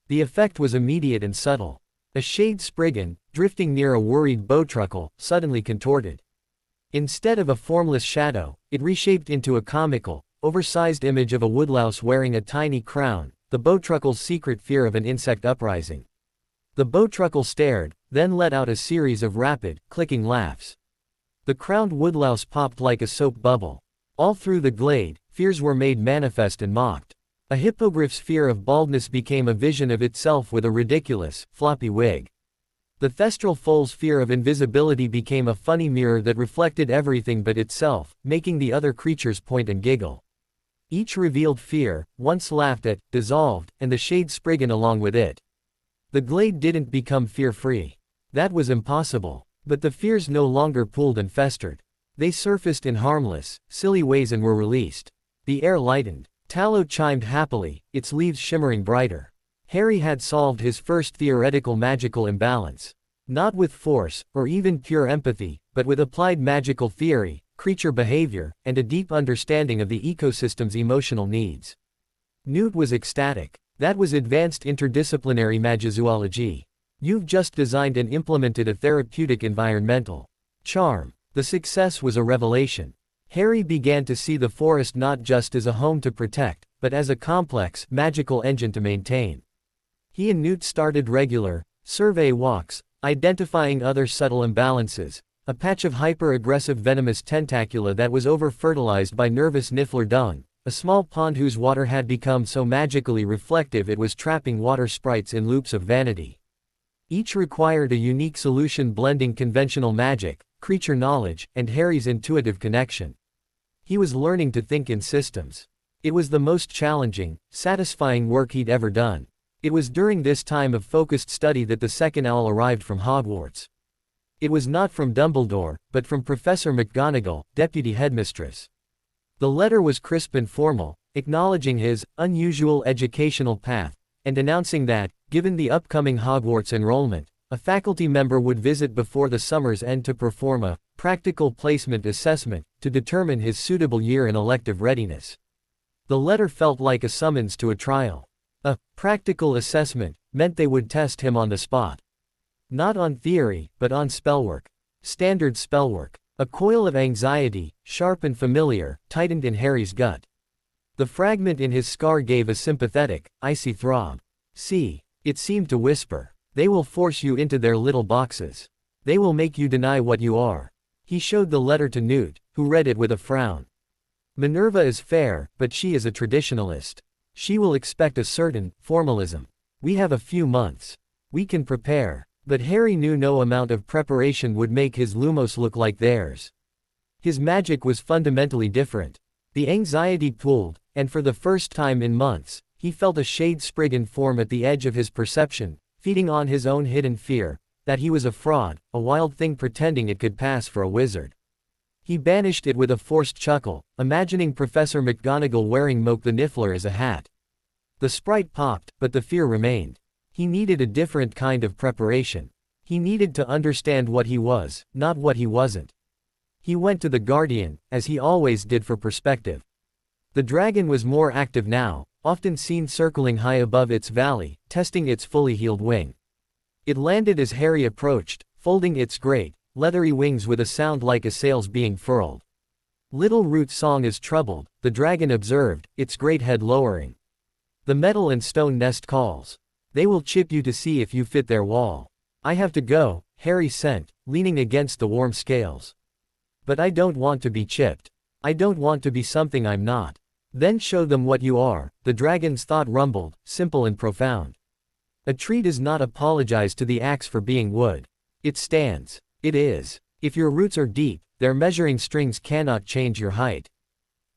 The effect was immediate and subtle. A shade Spriggan, drifting near a worried bowtruckle, suddenly contorted. Instead of a formless shadow, it reshaped into a comical, oversized image of a woodlouse wearing a tiny crown, the bowtruckle's secret fear of an insect uprising. The bowtruckle stared, then let out a series of rapid, clicking laughs. The crowned woodlouse popped like a soap bubble. All through the glade, fears were made manifest and mocked. A hippogriff's fear of baldness became a vision of itself with a ridiculous, floppy wig. The Thestral foal's fear of invisibility became a funny mirror that reflected everything but itself, making the other creatures point and giggle. Each revealed fear, once laughed at, dissolved, and the shade Spriggan along with it. The glade didn't become fear-free. That was impossible. But the fears no longer pooled and festered. They surfaced in harmless, silly ways and were released. The air lightened. Tallow chimed happily, its leaves shimmering brighter. Harry had solved his first theoretical magical imbalance. Not with force, or even pure empathy, but with applied magical theory, creature behavior, and a deep understanding of the ecosystem's emotional needs. Newt was ecstatic. That was advanced interdisciplinary magizoology. You've just designed and implemented a therapeutic environmental charm. The success was a revelation. Harry began to see the forest not just as a home to protect, but as a complex, magical engine to maintain. He and Newt started regular, survey walks, identifying other subtle imbalances, a patch of hyper-aggressive venomous tentacula that was over-fertilized by nervous Niffler dung, a small pond whose water had become so magically reflective it was trapping water sprites in loops of vanity. Each required a unique solution blending conventional magic, creature knowledge, and Harry's intuitive connection. He was learning to think in systems. It was the most challenging, satisfying work he'd ever done. It was during this time of focused study that the second owl arrived from Hogwarts. It was not from Dumbledore, but from Professor McGonagall, deputy headmistress. The letter was crisp and formal, acknowledging his unusual educational path, and announcing that, given the upcoming Hogwarts enrollment, a faculty member would visit before the summer's end to perform a practical placement assessment to determine his suitable year in elective readiness. The letter felt like a summons to a trial. A practical assessment meant they would test him on the spot. Not on theory, but on spellwork. Standard spellwork. A coil of anxiety, sharp and familiar, tightened in Harry's gut. The fragment in his scar gave a sympathetic, icy throb. See, it seemed to whisper. They will force you into their little boxes. They will make you deny what you are. He showed the letter to Newt, who read it with a frown. Minerva is fair, but she is a traditionalist. She will expect a certain formalism. We have a few months. We can prepare. But Harry knew no amount of preparation would make his Lumos look like theirs. His magic was fundamentally different. The anxiety pooled, and for the first time in months, he felt a shade Spriggan form at the edge of his perception, feeding on his own hidden fear, that he was a fraud, a wild thing pretending it could pass for a wizard. He banished it with a forced chuckle, imagining Professor McGonagall wearing Moke the Niffler as a hat. The sprite popped, but the fear remained. He needed a different kind of preparation. He needed to understand what he was, not what he wasn't. He went to the Guardian, as he always did, for perspective. The dragon was more active now, often seen circling high above its valley, testing its fully healed wing. It landed as Harry approached, folding its great, leathery wings with a sound like a sail's being furled. Little Root's song is troubled, the dragon observed, its great head lowering. The metal and stone nest calls. They will chip you to see if you fit their wall. I have to go, Harry sent, leaning against the warm scales. But I don't want to be chipped. I don't want to be something I'm not. Then show them what you are, the dragon's thought rumbled, simple and profound. A tree does not apologize to the axe for being wood. It stands. It is. If your roots are deep, their measuring strings cannot change your height.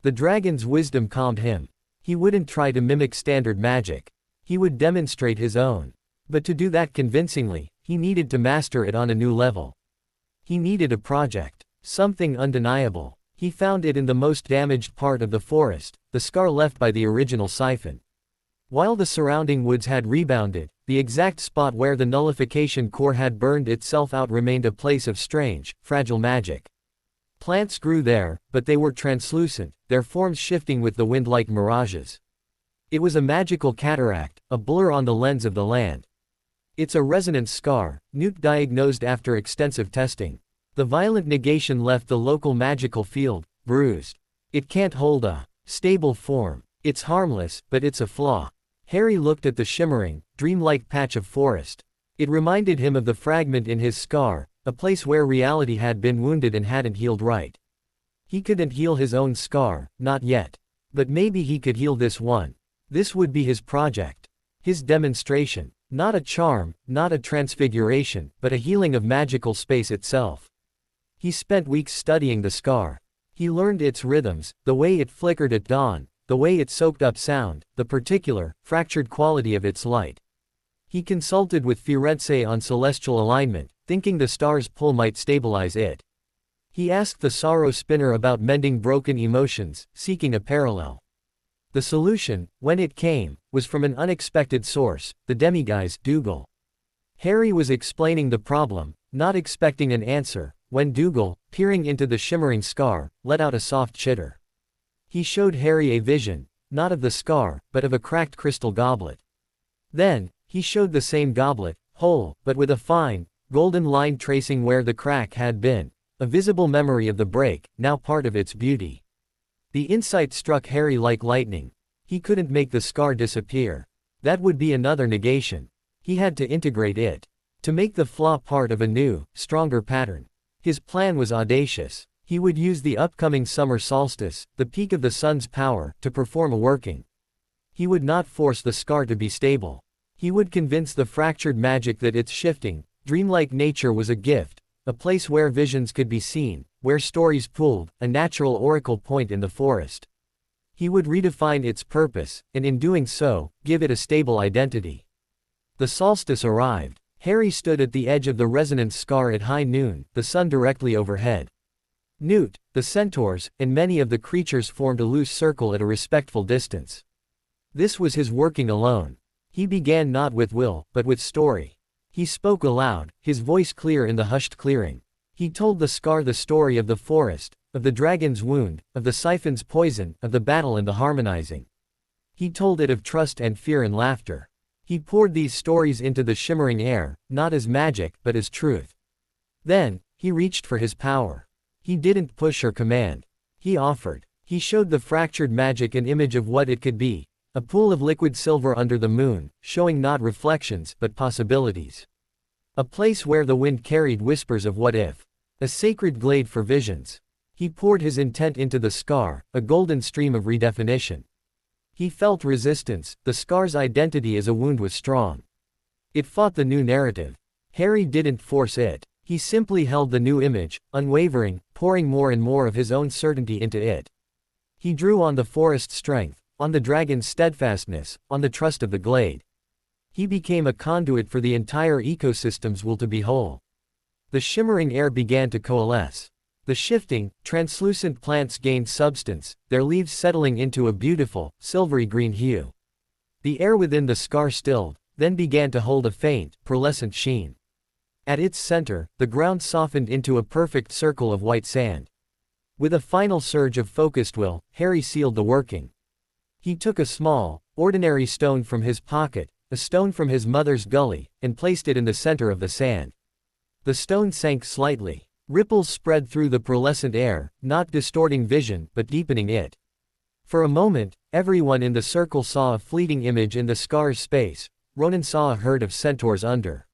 The dragon's wisdom calmed him. He wouldn't try to mimic standard magic. He would demonstrate his own. But to do that convincingly, he needed to master it on a new level. He needed a project. Something undeniable. He found it in the most damaged part of the forest, the scar left by the original Siphon. While the surrounding woods had rebounded, the exact spot where the nullification core had burned itself out remained a place of strange, fragile magic. Plants grew there, but they were translucent, their forms shifting with the wind like mirages. It was a magical cataract, a blur on the lens of the land. It's a resonance scar, Newt diagnosed after extensive testing. The violent negation left the local magical field bruised. It can't hold a stable form. It's harmless, but it's a flaw. Harry looked at the shimmering, dreamlike patch of forest. It reminded him of the fragment in his scar, a place where reality had been wounded and hadn't healed right. He couldn't heal his own scar, not yet. But maybe he could heal this one. This would be his project. His demonstration. Not a charm, not a transfiguration, but a healing of magical space itself. He spent weeks studying the scar. He learned its rhythms, the way it flickered at dawn, the way it soaked up sound, the particular, fractured quality of its light. He consulted with Firenze on celestial alignment, thinking the star's pull might stabilize it. He asked the sorrow spinner about mending broken emotions, seeking a parallel. The solution, when it came, was from an unexpected source, the Demiguise, Dougal. Harry was explaining the problem, not expecting an answer, when Dougal, peering into the shimmering scar, let out a soft chitter. He showed Harry a vision, not of the scar, but of a cracked crystal goblet. Then, he showed the same goblet, whole, but with a fine, golden line tracing where the crack had been, a visible memory of the break, now part of its beauty. The insight struck Harry like lightning. He couldn't make the scar disappear. That would be another negation. He had to integrate it. To make the flaw part of a new, stronger pattern. His plan was audacious. He would use the upcoming summer solstice, the peak of the sun's power, to perform a working. He would not force the scar to be stable. He would convince the fractured magic that its shifting, dreamlike nature was a gift, a place where visions could be seen, where stories pooled, a natural oracle point in the forest. He would redefine its purpose, and in doing so, give it a stable identity. The solstice arrived. Harry stood at the edge of the resonance scar at high noon, the sun directly overhead. Newt, the centaurs, and many of the creatures formed a loose circle at a respectful distance. This was his working alone. He began not with will, but with story. He spoke aloud, his voice clear in the hushed clearing. He told the scar the story of the forest, of the dragon's wound, of the Siphon's poison, of the battle and the harmonizing. He told it of trust and fear and laughter. He poured these stories into the shimmering air, not as magic, but as truth. Then, he reached for his power. He didn't push or command. He offered. He showed the fractured magic an image of what it could be, a pool of liquid silver under the moon, showing not reflections, but possibilities. A place where the wind carried whispers of what if. A sacred glade for visions. He poured his intent into the scar, a golden stream of redefinition. He felt resistance, the scar's identity as a wound was strong. It fought the new narrative. Harry didn't force it. He simply held the new image, unwavering, pouring more and more of his own certainty into it. He drew on the forest's strength, on the dragon's steadfastness, on the trust of the glade. He became a conduit for the entire ecosystem's will to be whole. The shimmering air began to coalesce. The shifting, translucent plants gained substance, their leaves settling into a beautiful, silvery green hue. The air within the scar stilled, then began to hold a faint, pearlescent sheen. At its center, the ground softened into a perfect circle of white sand. With a final surge of focused will, Harry sealed the working. He took a small, ordinary stone from his pocket, a stone from his mother's gully, and placed it in the center of the sand. The stone sank slightly. Ripples spread through the pearlescent air, not distorting vision, but deepening it. For a moment, everyone in the circle saw a fleeting image in the scar's space. Ronan saw a herd of centaurs under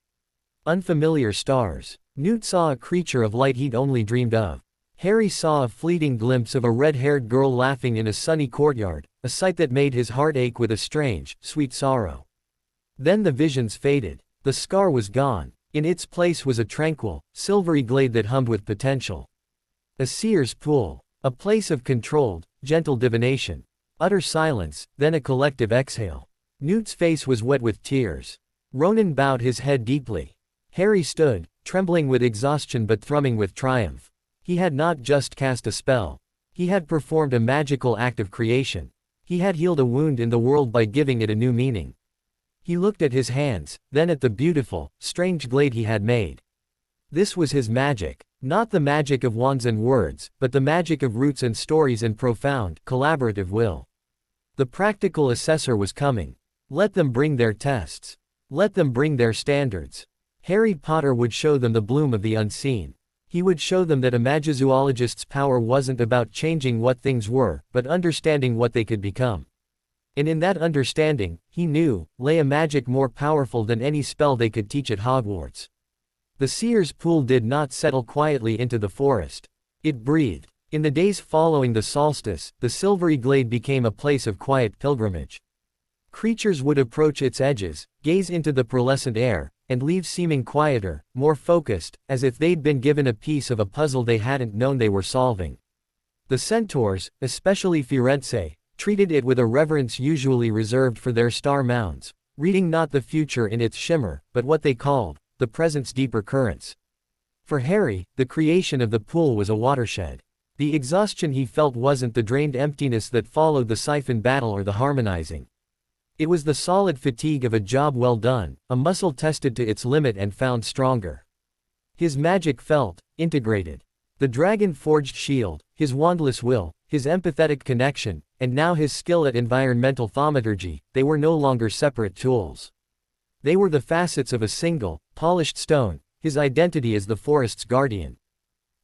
unfamiliar stars. Newt saw a creature of light he'd only dreamed of. Harry saw a fleeting glimpse of a red-haired girl laughing in a sunny courtyard, a sight that made his heart ache with a strange, sweet sorrow. Then the visions faded. The scar was gone. In its place was a tranquil, silvery glade that hummed with potential. A seer's pool. A place of controlled, gentle divination. Utter silence, then a collective exhale. Newt's face was wet with tears. Ronan bowed his head deeply. Harry stood, trembling with exhaustion but thrumming with triumph. He had not just cast a spell. He had performed a magical act of creation. He had healed a wound in the world by giving it a new meaning. He looked at his hands, then at the beautiful, strange glade he had made. This was his magic. Not the magic of wands and words, but the magic of roots and stories and profound, collaborative will. The practical assessor was coming. Let them bring their tests. Let them bring their standards. Harry Potter would show them the bloom of the unseen. He would show them that a Magizoologist's power wasn't about changing what things were, but understanding what they could become. And in that understanding, he knew, lay a magic more powerful than any spell they could teach at Hogwarts. The seer's pool did not settle quietly into the forest. It breathed. In the days following the solstice, the silvery glade became a place of quiet pilgrimage. Creatures would approach its edges, gaze into the pearlescent air, and leave seeming quieter, more focused, as if they'd been given a piece of a puzzle they hadn't known they were solving. The centaurs, especially Firenze, treated it with a reverence usually reserved for their star mounds, reading not the future in its shimmer, but what they called, the present's deeper currents. For Harry, the creation of the pool was a watershed. The exhaustion he felt wasn't the drained emptiness that followed the Siphon battle or the harmonizing. It was the solid fatigue of a job well done, a muscle tested to its limit and found stronger. His magic felt integrated. The dragon-forged shield, his wandless will, his empathetic connection, and now his skill at environmental thaumaturgy, they were no longer separate tools. They were the facets of a single, polished stone, his identity as the forest's guardian.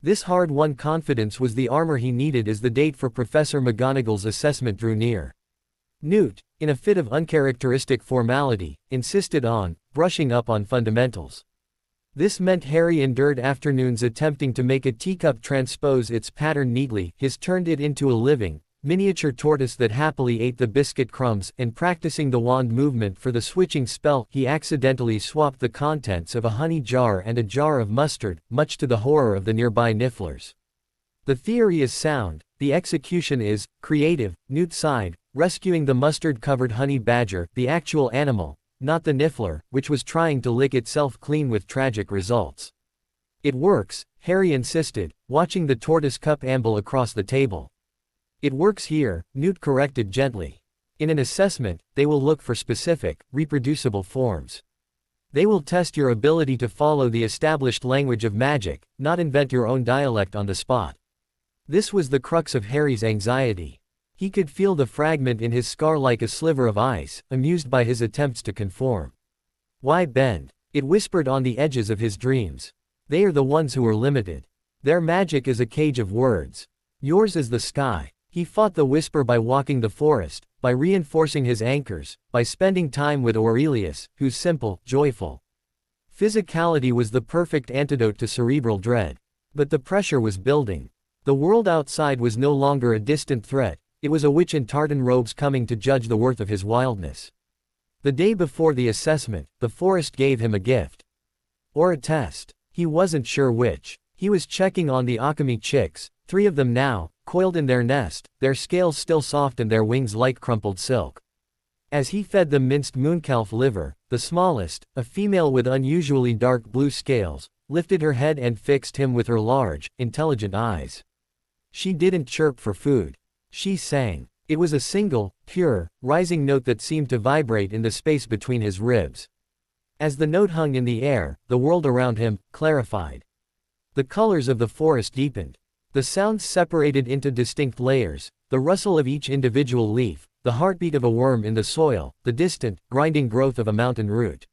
This hard-won confidence was the armor he needed as the date for Professor McGonagall's assessment drew near. Newt, in a fit of uncharacteristic formality, insisted on brushing up on fundamentals. This meant Harry endured afternoons attempting to make a teacup transpose its pattern neatly. His turned it into a living, miniature tortoise that happily ate the biscuit crumbs, and practicing the wand movement for the switching spell, he accidentally swapped the contents of a honey jar and a jar of mustard, much to the horror of the nearby nifflers. The theory is sound, the execution is creative. Newt sighed, rescuing the mustard-covered honey badger, the actual animal, not the niffler, which was trying to lick itself clean with tragic results. It works, Harry insisted, watching the tortoise cup amble across the table. It works here, Newt corrected gently. In an assessment, they will look for specific, reproducible forms. They will test your ability to follow the established language of magic, not invent your own dialect on the spot. This was the crux of Harry's anxiety. He could feel the fragment in his scar like a sliver of ice, amused by his attempts to conform. Why bend? It whispered on the edges of his dreams. They are the ones who are limited. Their magic is a cage of words. Yours is the sky. He fought the whisper by walking the forest, by reinforcing his anchors, by spending time with Aurelius, whose simple, joyful physicality was the perfect antidote to cerebral dread. But the pressure was building. The world outside was no longer a distant threat. It was a witch in tartan robes coming to judge the worth of his wildness. The day before the assessment, the forest gave him a gift. Or a test. He wasn't sure which. He was checking on the Akami chicks, 3 of them now, coiled in their nest, their scales still soft and their wings like crumpled silk. As he fed them minced mooncalf liver, the smallest, a female with unusually dark blue scales, lifted her head and fixed him with her large, intelligent eyes. She didn't chirp for food. She sang. It was a single, pure, rising note that seemed to vibrate in the space between his ribs. As the note hung in the air, the world around him clarified. The colors of the forest deepened. The sounds separated into distinct layers, the rustle of each individual leaf, the heartbeat of a worm in the soil, the distant, grinding growth of a mountain root.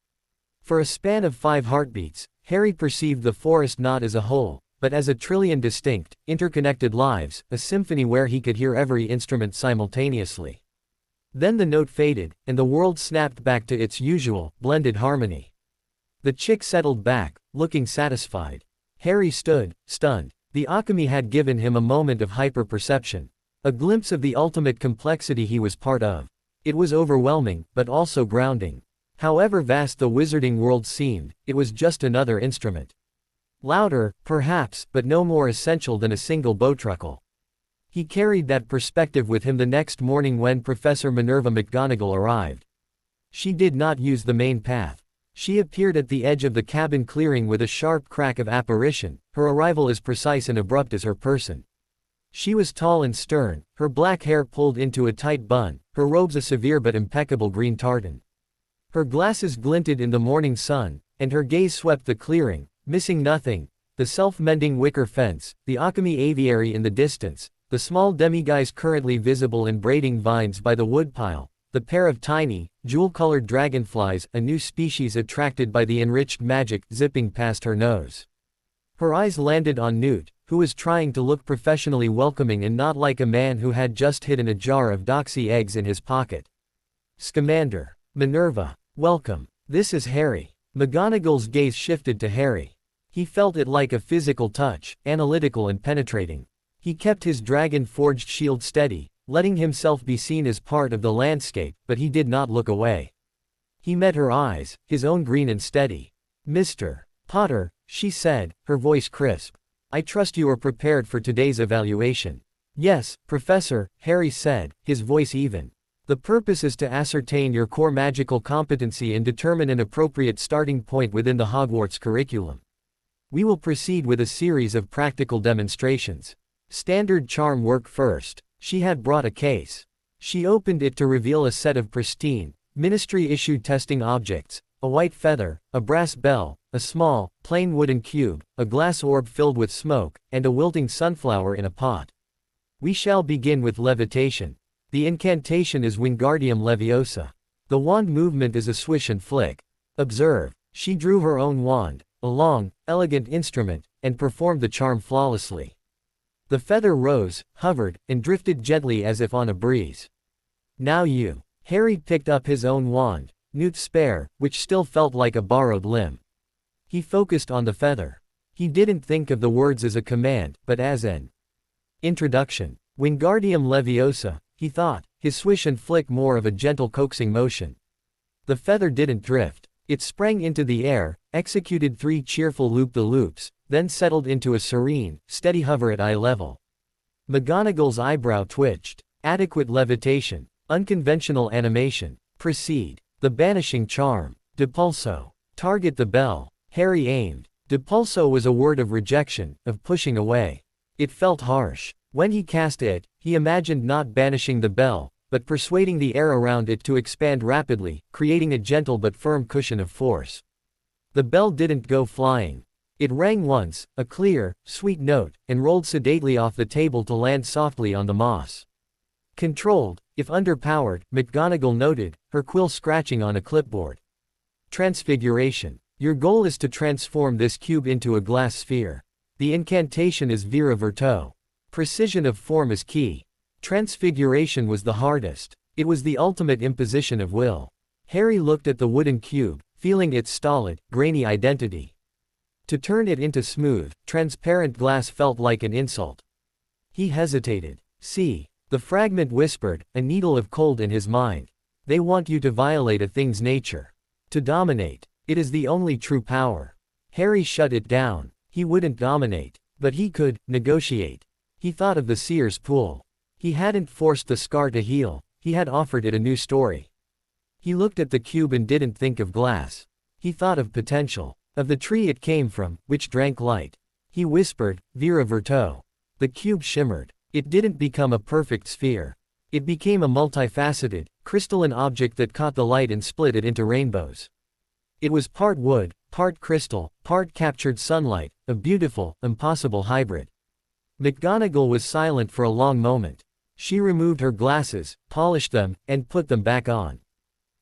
For a span of 5 heartbeats, Harry perceived the forest not as a whole, but as a trillion distinct, interconnected lives, a symphony where he could hear every instrument simultaneously. Then the note faded, and the world snapped back to its usual, blended harmony. The chick settled back, looking satisfied. Harry stood, stunned. The Akami had given him a moment of hyper-perception. A glimpse of the ultimate complexity he was part of. It was overwhelming, but also grounding. However vast the wizarding world seemed, it was just another instrument. Louder, perhaps, but no more essential than a single bowtruckle. He carried that perspective with him the next morning when Professor Minerva McGonagall arrived. She did not use the main path. She appeared at the edge of the cabin clearing with a sharp crack of apparition, her arrival as precise and abrupt as her person. She was tall and stern, her black hair pulled into a tight bun, her robes a severe but impeccable green tartan. Her glasses glinted in the morning sun, and her gaze swept the clearing, missing nothing: the self-mending wicker fence, the Akami aviary in the distance, the small demiguise currently visible in braiding vines by the woodpile, the pair of tiny, jewel-colored dragonflies, a new species attracted by the enriched magic, zipping past her nose. Her eyes landed on Newt, who was trying to look professionally welcoming and not like a man who had just hidden a jar of doxy eggs in his pocket. Scamander. Minerva. Welcome. This is Harry. McGonagall's gaze shifted to Harry. He felt it like a physical touch, analytical and penetrating. He kept his dragon-forged shield steady, letting himself be seen as part of the landscape, but he did not look away. He met her eyes, his own green and steady. "Mr. Potter," she said, her voice crisp. "I trust you are prepared for today's evaluation." "Yes, Professor," Harry said, his voice even. "The purpose is to ascertain your core magical competency and determine an appropriate starting point within the Hogwarts curriculum. We will proceed with a series of practical demonstrations. Standard charm work first." She had brought a case. She opened it to reveal a set of pristine, ministry-issued testing objects: a white feather, a brass bell, a small, plain wooden cube, a glass orb filled with smoke, and a wilting sunflower in a pot. "We shall begin with levitation. The incantation is Wingardium Leviosa. The wand movement is a swish and flick. Observe." She drew her own wand, a long, elegant instrument, and performed the charm flawlessly. The feather rose, hovered, and drifted gently as if on a breeze. "Now you." Harry picked up his own wand, Newt's spare, which still felt like a borrowed limb. He focused on the feather. He didn't think of the words as a command, but as an introduction. Wingardium Leviosa, he thought, his swish and flick more of a gentle coaxing motion. The feather didn't drift. It sprang into the air, executed 3 cheerful loop-the-loops, then settled into a serene, steady hover at eye level. McGonagall's eyebrow twitched. Adequate levitation. Unconventional animation. Proceed. The banishing charm. Depulso. Target the bell. Harry aimed. Depulso was a word of rejection, of pushing away. It felt harsh. When he cast it, he imagined not banishing the bell, but persuading the air around it to expand rapidly, creating a gentle but firm cushion of force. The bell didn't go flying. It rang once, a clear, sweet note, and rolled sedately off the table to land softly on the moss. Controlled, if underpowered, McGonagall noted, her quill scratching on a clipboard. Transfiguration. Your goal is to transform this cube into a glass sphere. The incantation is Vera Verto. Precision of form is key. Transfiguration was the hardest. It was the ultimate imposition of will. Harry looked at the wooden cube, feeling its stolid, grainy identity. To turn it into smooth, transparent glass felt like an insult. He hesitated. "See." The fragment whispered, a needle of cold in his mind. They want you to violate a thing's nature. To dominate. It is the only true power. Harry shut it down. He wouldn't dominate. But he could negotiate. He thought of the seer's pool. He hadn't forced the scar to heal, he had offered it a new story. He looked at the cube and didn't think of glass. He thought of potential. Of the tree it came from, which drank light. He whispered, Vera Verto. The cube shimmered. It didn't become a perfect sphere. It became a multifaceted, crystalline object that caught the light and split it into rainbows. It was part wood, part crystal, part captured sunlight, a beautiful, impossible hybrid. McGonagall was silent for a long moment. She removed her glasses, polished them, and put them back on.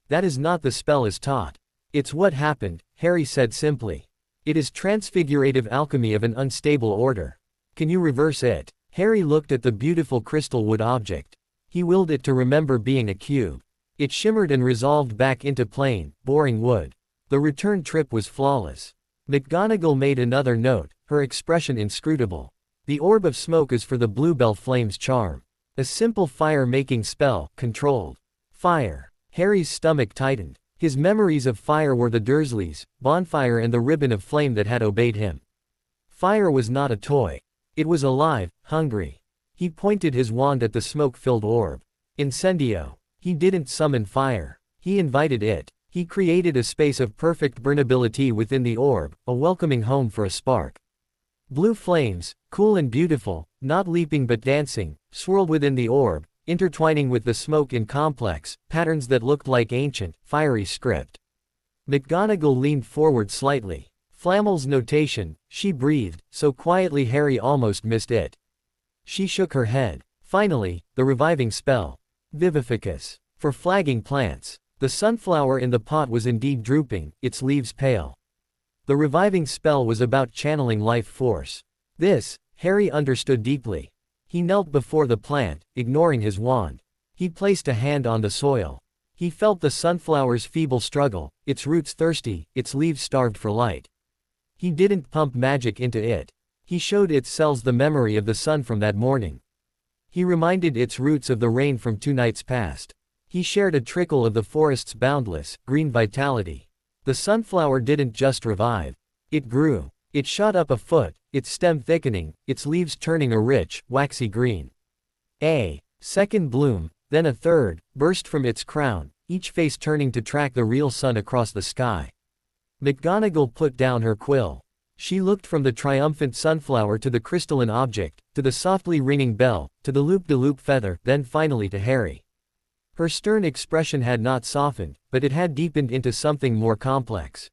That is not the spell as taught. It's what happened, Harry said simply. It is transfigurative alchemy of an unstable order. Can you reverse it? Harry looked at the beautiful crystal wood object. He willed it to remember being a cube. It shimmered and resolved back into plain, boring wood. The return trip was flawless. McGonagall made another note, her expression inscrutable. The orb of smoke is for the Bluebell Flame's charm. A simple fire-making spell, controlled. Fire. Harry's stomach tightened. His memories of fire were the Dursleys, bonfire and the ribbon of flame that had obeyed him. Fire was not a toy. It was alive, hungry. He pointed his wand at the smoke-filled orb. Incendio. He didn't summon fire. He invited it. He created a space of perfect burnability within the orb, a welcoming home for a spark. Blue flames, cool and beautiful, not leaping but dancing, swirled within the orb, intertwining with the smoke in complex patterns that looked like ancient, fiery script. McGonagall leaned forward slightly. Flamel's notation, she breathed, so quietly Harry almost missed it. She shook her head. Finally, the reviving spell. Vivificus. For flagging plants. The sunflower in the pot was indeed drooping, its leaves pale. The reviving spell was about channeling life force. This, Harry understood deeply. He knelt before the plant, ignoring his wand. He placed a hand on the soil. He felt the sunflower's feeble struggle, its roots thirsty, its leaves starved for light. He didn't pump magic into it. He showed its cells the memory of the sun from that morning. He reminded its roots of the rain from 2 nights past. He shared a trickle of the forest's boundless, green vitality. The sunflower didn't just revive. It grew. It shot up a foot, its stem thickening, its leaves turning a rich, waxy green. A second bloom, then a third, burst from its crown, each face turning to track the real sun across the sky. McGonagall put down her quill. She looked from the triumphant sunflower to the crystalline object, to the softly ringing bell, to the loop-de-loop feather, then finally to Harry. Her stern expression had not softened, but it had deepened into something more complex.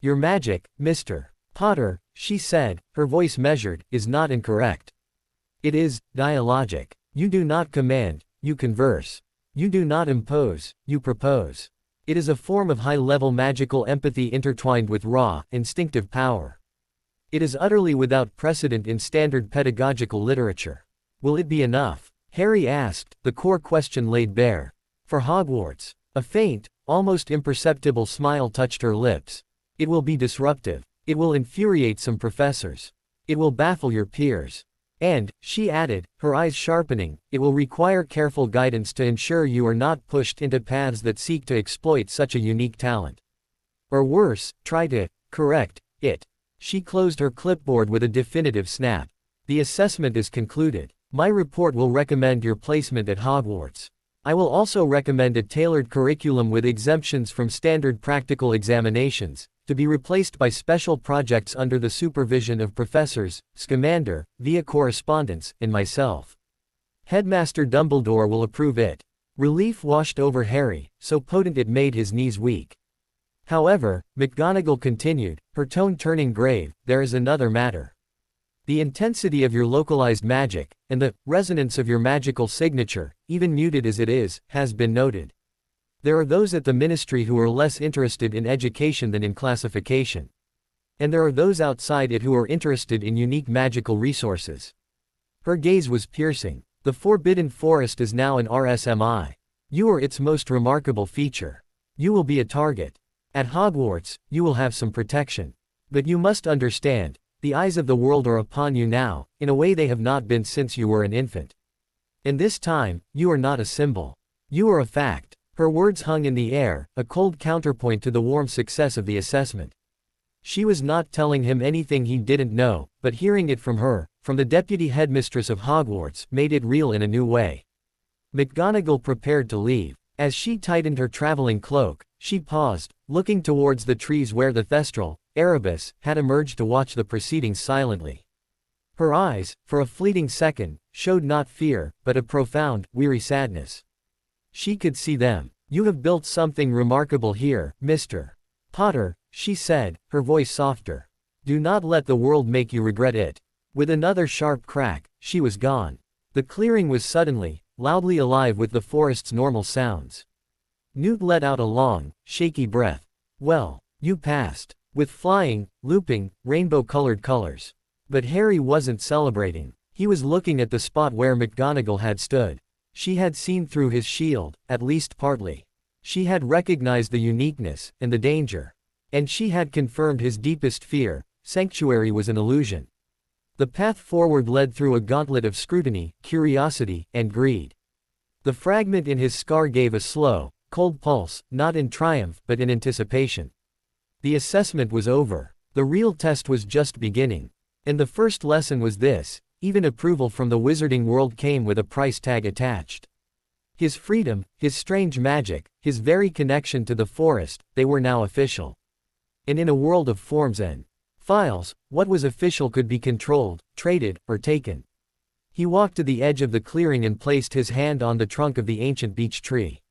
Your magic, Mr. Potter, she said, her voice measured, is not incorrect. It is dialogic. You do not command, you converse. You do not impose, you propose. It is a form of high-level magical empathy intertwined with raw, instinctive power. It is utterly without precedent in standard pedagogical literature. Will it be enough? Harry asked, the core question laid bare. For Hogwarts. A faint, almost imperceptible smile touched her lips. It will be disruptive. It will infuriate some professors. It will baffle your peers. And, she added, her eyes sharpening, it will require careful guidance to ensure you are not pushed into paths that seek to exploit such a unique talent. Or worse, try to correct it. She closed her clipboard with a definitive snap. The assessment is concluded. My report will recommend your placement at Hogwarts. I will also recommend a tailored curriculum with exemptions from standard practical examinations, to be replaced by special projects under the supervision of Professors Scamander, via correspondence, and myself. Headmaster Dumbledore will approve it. Relief washed over Harry, so potent it made his knees weak. However, McGonagall continued, her tone turning grave, there is another matter. The intensity of your localized magic, and the resonance of your magical signature, even muted as it is, has been noted. There are those at the Ministry who are less interested in education than in classification. And there are those outside it who are interested in unique magical resources. Her gaze was piercing. The Forbidden Forest is now an RSMI. You are its most remarkable feature. You will be a target. At Hogwarts, you will have some protection. But you must understand, the eyes of the world are upon you now, in a way they have not been since you were an infant. And this time, you are not a symbol. You are a fact. Her words hung in the air, a cold counterpoint to the warm success of the assessment. She was not telling him anything he didn't know, but hearing it from her, from the deputy headmistress of Hogwarts, made it real in a new way. McGonagall prepared to leave. As she tightened her traveling cloak, she paused, looking towards the trees where the Thestral, Erebus, had emerged to watch the proceedings silently. Her eyes, for a fleeting second, showed not fear, but a profound, weary sadness. She could see them. "You have built something remarkable here, Mr. Potter," she said, her voice softer. "Do not let the world make you regret it." With another sharp crack, she was gone. The clearing was suddenly, loudly alive with the forest's normal sounds. Newt let out a long, shaky breath. Well, you passed. With flying, looping, rainbow-colored colors. But Harry wasn't celebrating. He was looking at the spot where McGonagall had stood. She had seen through his shield, at least partly. She had recognized the uniqueness, and the danger. And she had confirmed his deepest fear: sanctuary was an illusion. The path forward led through a gauntlet of scrutiny, curiosity, and greed. The fragment in his scar gave a slow, cold pulse, not in triumph, but in anticipation. The assessment was over. The real test was just beginning. And the first lesson was this: even approval from the wizarding world came with a price tag attached. His freedom, his strange magic, his very connection to the forest, they were now official. And in a world of forms and files, what was official could be controlled, traded, or taken. He walked to the edge of the clearing and placed his hand on the trunk of the ancient beech tree.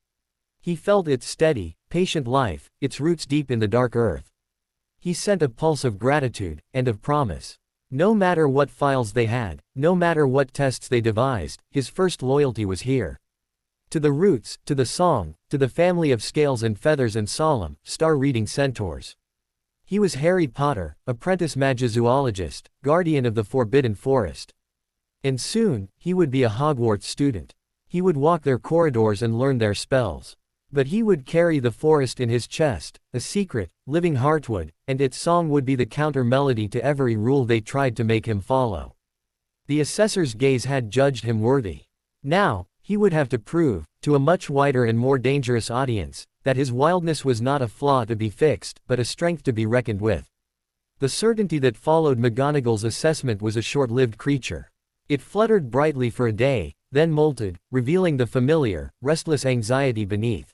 He felt its steady, patient life, its roots deep in the dark earth. He sent a pulse of gratitude, and of promise. No matter what files they had, no matter what tests they devised, his first loyalty was here. To the roots, to the song, to the family of scales and feathers and solemn, star-reading centaurs. He was Harry Potter, apprentice Magizoologist, guardian of the Forbidden Forest. And soon, he would be a Hogwarts student. He would walk their corridors and learn their spells. But he would carry the forest in his chest, a secret, living heartwood, and its song would be the counter-melody to every rule they tried to make him follow. The assessor's gaze had judged him worthy. Now, he would have to prove, to a much wider and more dangerous audience, that his wildness was not a flaw to be fixed, but a strength to be reckoned with. The certainty that followed McGonagall's assessment was a short-lived creature. It fluttered brightly for a day, then molted, revealing the familiar, restless anxiety beneath.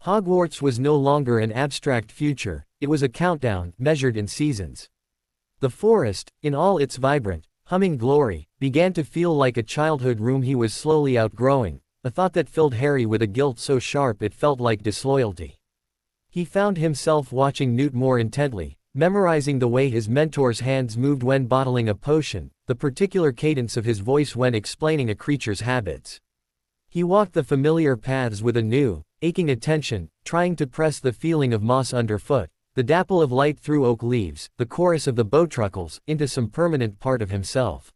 Hogwarts was no longer an abstract future, it was a countdown, measured in seasons. The forest, in all its vibrant, humming glory, began to feel like a childhood room he was slowly outgrowing, a thought that filled Harry with a guilt so sharp it felt like disloyalty. He found himself watching Newt more intently, memorizing the way his mentor's hands moved when bottling a potion, the particular cadence of his voice when explaining a creature's habits. He walked the familiar paths with a new, aching attention, trying to press the feeling of moss underfoot, the dapple of light through oak leaves, the chorus of the bowtruckles, into some permanent part of himself.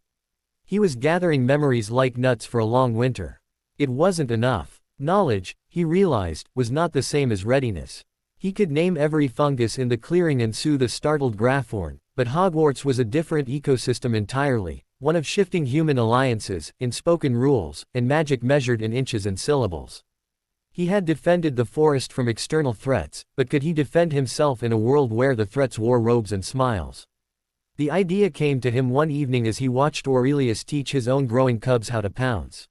He was gathering memories like nuts for a long winter. It wasn't enough. Knowledge, he realized, was not the same as readiness. He could name every fungus in the clearing and soothe a startled Graphorn, but Hogwarts was a different ecosystem entirely, one of shifting human alliances, unspoken rules, and magic measured in inches and syllables. He had defended the forest from external threats, but could he defend himself in a world where the threats wore robes and smiles? The idea came to him one evening as he watched Aurelius teach his own growing cubs how to pounce.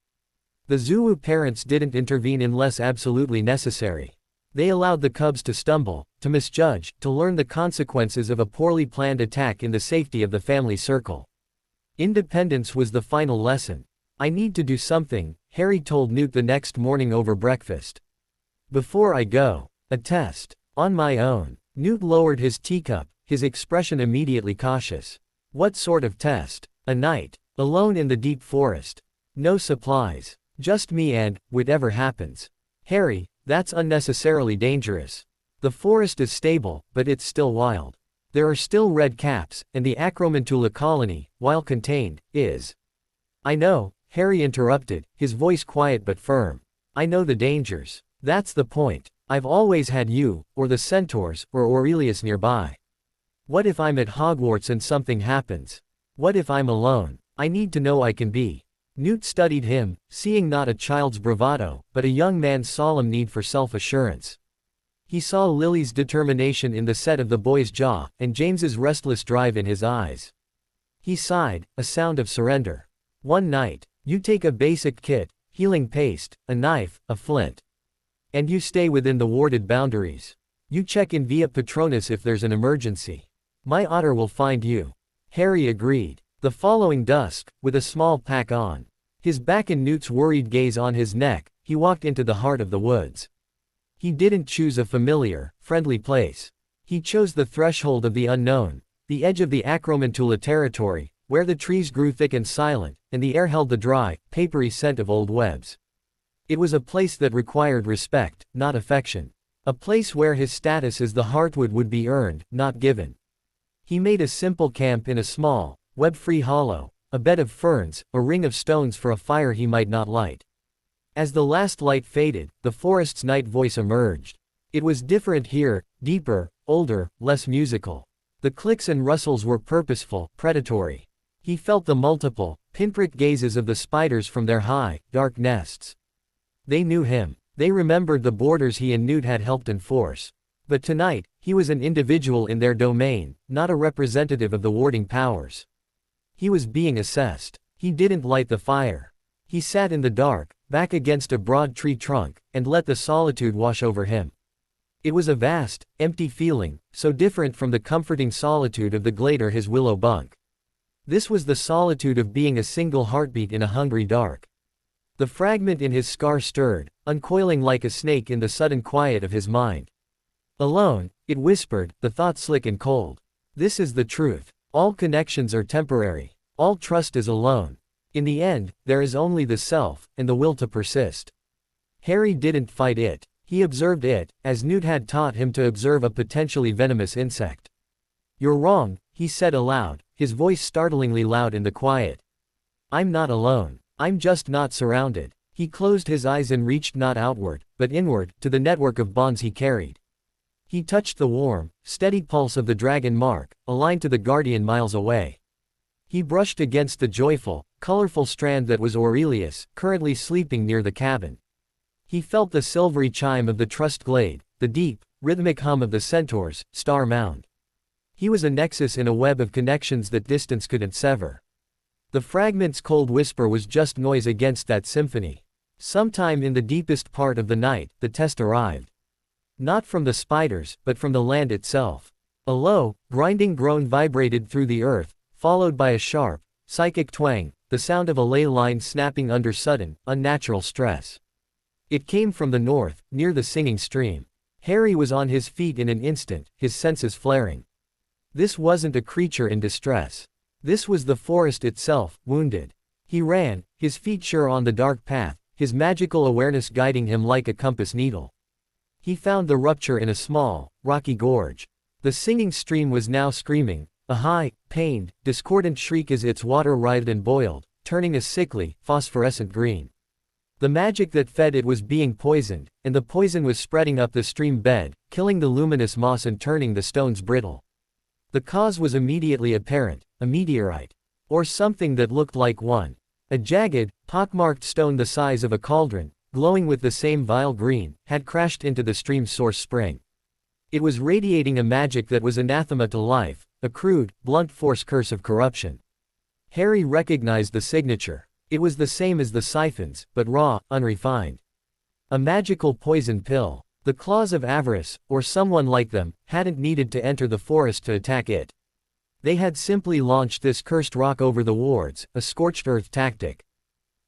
The Zuu parents didn't intervene unless absolutely necessary. They allowed the cubs to stumble, to misjudge, to learn the consequences of a poorly planned attack in the safety of the family circle. Independence was the final lesson. "I need to do something," Harry told Newt the next morning over breakfast. "Before I go. A test. On my own." Newt lowered his teacup, his expression immediately cautious. "What sort of test?" "A night. Alone in the deep forest. No supplies. Just me and, whatever happens." "Harry, that's unnecessarily dangerous. The forest is stable, but it's still wild. There are still red caps, and the Acromantula colony, while contained, is." "I know," Harry interrupted, his voice quiet but firm. "I know the dangers. That's the point. I've always had you, or the centaurs, or Aurelius nearby. What if I'm at Hogwarts and something happens? What if I'm alone? I need to know I can be Newt studied him, seeing not a child's bravado, but a young man's solemn need for self-assurance. He saw Lily's determination in the set of the boy's jaw, and James's restless drive in his eyes. He sighed, a sound of surrender. One night, you take a basic kit, healing paste, a knife, a flint. And you stay within the warded boundaries. You check in via Patronus if there's an emergency. My otter will find you. Harry agreed. The following dusk, with a small pack on, his back and Newt's worried gaze on his neck, he walked into the heart of the woods. He didn't choose a familiar, friendly place. He chose the threshold of the unknown, the edge of the Acromantula territory, where the trees grew thick and silent, and the air held the dry, papery scent of old webs. It was a place that required respect, not affection. A place where his status as the Heartwood would be earned, not given. He made a simple camp in a small, web-free hollow, a bed of ferns, a ring of stones for a fire he might not light. As the last light faded, the forest's night voice emerged. It was different here, deeper, older, less musical. The clicks and rustles were purposeful, predatory. He felt the multiple, pinprick gazes of the spiders from their high, dark nests. They knew him. They remembered the borders he and Newt had helped enforce. But tonight, he was an individual in their domain, not a representative of the warding powers. He was being assessed. He didn't light the fire. He sat in the dark, back against a broad tree trunk, and let the solitude wash over him. It was a vast, empty feeling, so different from the comforting solitude of the glade or his willow bunk. This was the solitude of being a single heartbeat in a hungry dark. The fragment in his scar stirred, uncoiling like a snake in the sudden quiet of his mind. Alone, it whispered, the thought slick and cold. This is the truth. All connections are temporary. All trust is alone. In the end, there is only the self, and the will to persist. Harry didn't fight it. He observed it, as Newt had taught him to observe a potentially venomous insect. You're wrong, he said aloud, his voice startlingly loud in the quiet. I'm not alone. I'm just not surrounded. He closed his eyes and reached not outward, but inward, to the network of bonds he carried. He touched the warm, steady pulse of the dragon mark, aligned to the guardian miles away. He brushed against the joyful, colorful strand that was Aurelius, currently sleeping near the cabin. He felt the silvery chime of the trust glade, the deep, rhythmic hum of the centaur's star mound. He was a nexus in a web of connections that distance couldn't sever. The fragment's cold whisper was just noise against that symphony. Sometime in the deepest part of the night, the test arrived. Not from the spiders, but from the land itself. A low, grinding groan vibrated through the earth, followed by a sharp, psychic twang, the sound of a ley line snapping under sudden, unnatural stress. It came from the north, near the singing stream. Harry was on his feet in an instant, his senses flaring. This wasn't a creature in distress. This was the forest itself, wounded. He ran, his feet sure on the dark path, his magical awareness guiding him like a compass needle. He found the rupture in a small, rocky gorge. The singing stream was now screaming, a high, pained, discordant shriek as its water writhed and boiled, turning a sickly, phosphorescent green. The magic that fed it was being poisoned, and the poison was spreading up the stream bed, killing the luminous moss and turning the stones brittle. The cause was immediately apparent, a meteorite. Or something that looked like one. A jagged, pockmarked stone the size of a cauldron, glowing with the same vile green, had crashed into the stream's source spring. It was radiating a magic that was anathema to life, a crude, blunt force curse of corruption. Harry recognized the signature. It was the same as the Siphons, but raw, unrefined. A magical poison pill. The claws of avarice, or someone like them, hadn't needed to enter the forest to attack it. They had simply launched this cursed rock over the wards, a scorched earth tactic.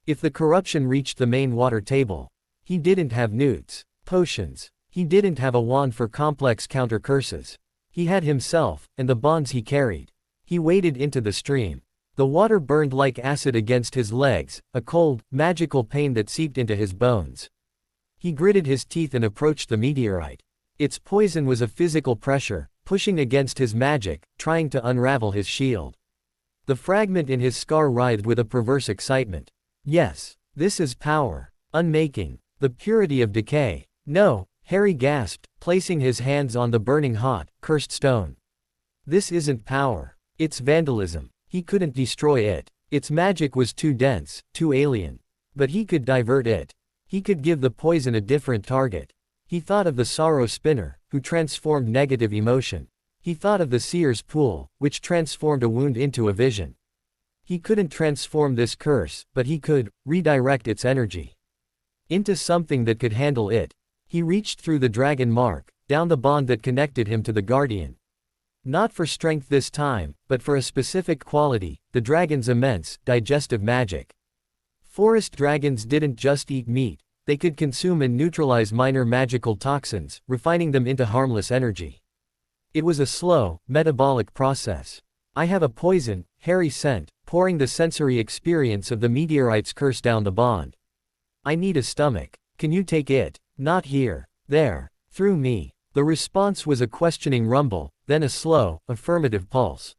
If the corruption reached the main water table, he didn't have Newt's potions. He didn't have a wand for complex counter curses. He had himself, and the bonds he carried. He waded into the stream. The water burned like acid against his legs, a cold, magical pain that seeped into his bones. He gritted his teeth and approached the meteorite. Its poison was a physical pressure, pushing against his magic, trying to unravel his shield. The fragment in his scar writhed with a perverse excitement. Yes, this is power. Unmaking. The purity of decay. No, Harry gasped, placing his hands on the burning hot, cursed stone. This isn't power. It's vandalism. He couldn't destroy it. Its magic was too dense, too alien. But he could divert it. He could give the poison a different target. He thought of the sorrow spinner, who transformed negative emotion. He thought of the seer's pool, which transformed a wound into a vision. He couldn't transform this curse, but he could redirect its energy into something that could handle it. He reached through the dragon mark, down the bond that connected him to the guardian. Not for strength this time, but for a specific quality, the dragon's immense, digestive magic. Forest dragons didn't just eat meat, they could consume and neutralize minor magical toxins, refining them into harmless energy. It was a slow, metabolic process. I have a poison, Harry sent, pouring the sensory experience of the meteorite's curse down the bond. I need a stomach. Can you take it? Not here. There. Through me. The response was a questioning rumble, then a slow, affirmative pulse.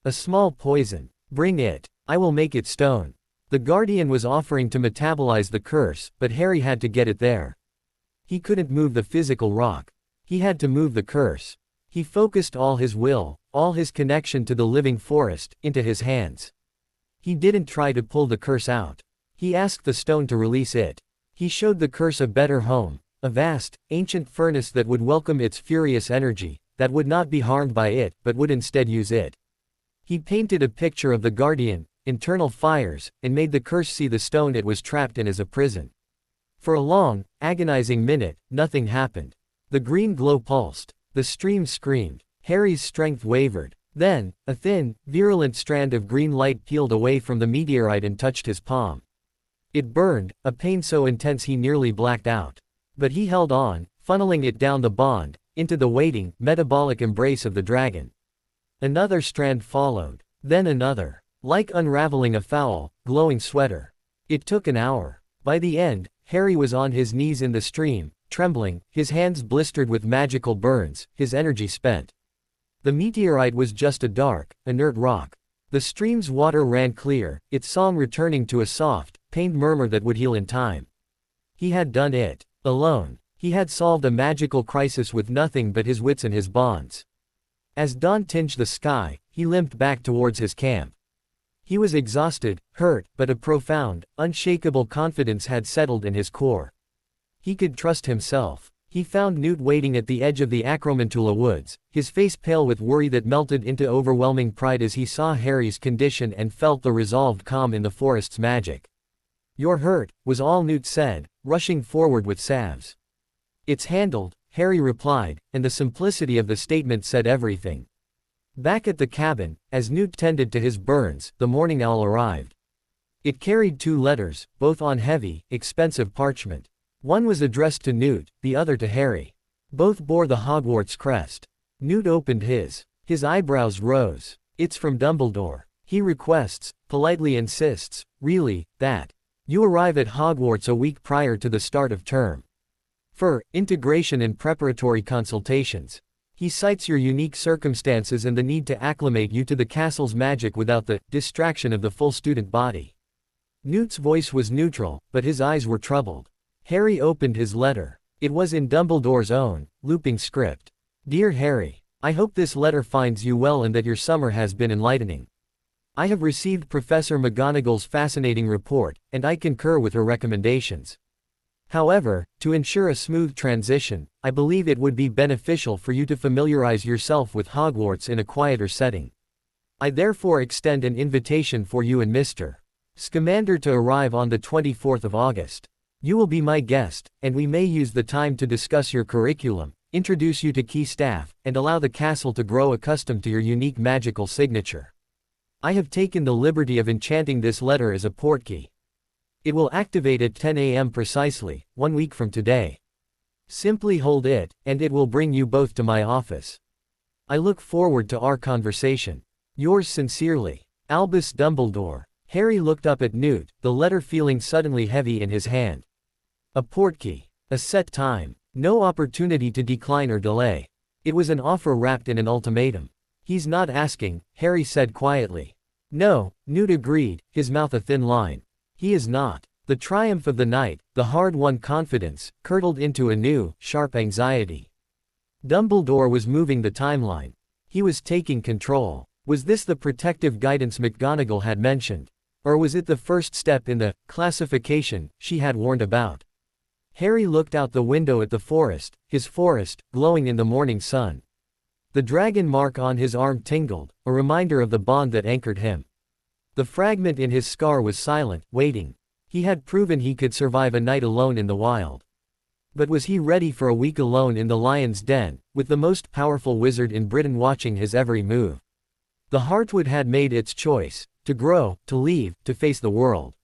A small poison. Bring it. I will make it stone. The guardian was offering to metabolize the curse, but Harry had to get it there. He couldn't move the physical rock. He had to move the curse. He focused all his will, all his connection to the living forest, into his hands. He didn't try to pull the curse out. He asked the stone to release it. He showed the curse a better home, a vast, ancient furnace that would welcome its furious energy, that would not be harmed by it, but would instead use it. He painted a picture of the guardian, internal fires, and made the curse see the stone it was trapped in as a prison. For a long, agonizing minute, nothing happened. The green glow pulsed. The stream screamed. Harry's strength wavered. Then, a thin, virulent strand of green light peeled away from the meteorite and touched his palm. It burned, a pain so intense he nearly blacked out. But he held on, funneling it down the bond, into the waiting, metabolic embrace of the dragon. Another strand followed. Then another. Like unraveling a foul, glowing sweater. It took an hour. By the end, Harry was on his knees in the stream, trembling, his hands blistered with magical burns, his energy spent. The meteorite was just a dark, inert rock. The stream's water ran clear, its song returning to a soft, pained murmur that would heal in time. He had done it. Alone. He had solved a magical crisis with nothing but his wits and his bonds. As dawn tinged the sky, he limped back towards his camp. He was exhausted, hurt, but a profound, unshakable confidence had settled in his core. He could trust himself. He found Newt waiting at the edge of the Acromantula woods, his face pale with worry that melted into overwhelming pride as he saw Harry's condition and felt the resolved calm in the forest's magic. "You're hurt," was all Newt said, rushing forward with salves. "It's handled," Harry replied, and the simplicity of the statement said everything. Back at the cabin, as Newt tended to his burns, the morning owl arrived. It carried 2 letters, both on heavy, expensive parchment. One was addressed to Newt, the other to Harry. Both bore the Hogwarts crest. Newt opened his. His eyebrows rose. "It's from Dumbledore. He requests, politely insists, really, that you arrive at Hogwarts a week prior to the start of term. For integration and preparatory consultations. He cites your unique circumstances and the need to acclimate you to the castle's magic without the distraction of the full student body." Newt's voice was neutral, but his eyes were troubled. Harry opened his letter. It was in Dumbledore's own, looping script. "Dear Harry, I hope this letter finds you well and that your summer has been enlightening. I have received Professor McGonagall's fascinating report, and I concur with her recommendations. However, to ensure a smooth transition, I believe it would be beneficial for you to familiarize yourself with Hogwarts in a quieter setting. I therefore extend an invitation for you and Mr. Scamander to arrive on the 24th of August. You will be my guest, and we may use the time to discuss your curriculum, introduce you to key staff, and allow the castle to grow accustomed to your unique magical signature. I have taken the liberty of enchanting this letter as a portkey. It will activate at 10 a.m. precisely, 1 week from today. Simply hold it, and it will bring you both to my office. I look forward to our conversation. Yours sincerely, Albus Dumbledore." Harry looked up at Newt, the letter feeling suddenly heavy in his hand. A portkey. A set time. No opportunity to decline or delay. It was an offer wrapped in an ultimatum. "He's not asking," Harry said quietly. "No," Newt agreed, his mouth a thin line. "He is not." The triumph of the night, the hard-won confidence, curdled into a new, sharp anxiety. Dumbledore was moving the timeline. He was taking control. Was this the protective guidance McGonagall had mentioned? Or was it the first step in the classification she had warned about? Harry looked out the window at the forest, his forest, glowing in the morning sun. The dragon mark on his arm tingled, a reminder of the bond that anchored him. The fragment in his scar was silent, waiting. He had proven he could survive a night alone in the wild. But was he ready for a week alone in the lion's den, with the most powerful wizard in Britain watching his every move? The Heartwood had made its choice, to grow, to leave, to face the world.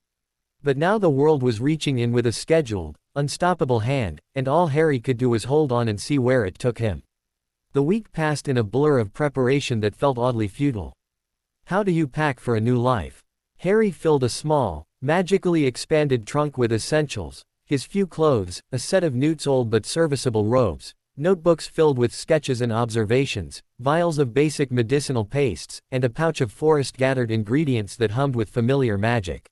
But now the world was reaching in with a scheduled, unstoppable hand, and all Harry could do was hold on and see where it took him. The week passed in a blur of preparation that felt oddly futile. How do you pack for a new life? Harry filled a small, magically expanded trunk with essentials, his few clothes, a set of Newt's old but serviceable robes, notebooks filled with sketches and observations, vials of basic medicinal pastes, and a pouch of forest-gathered ingredients that hummed with familiar magic.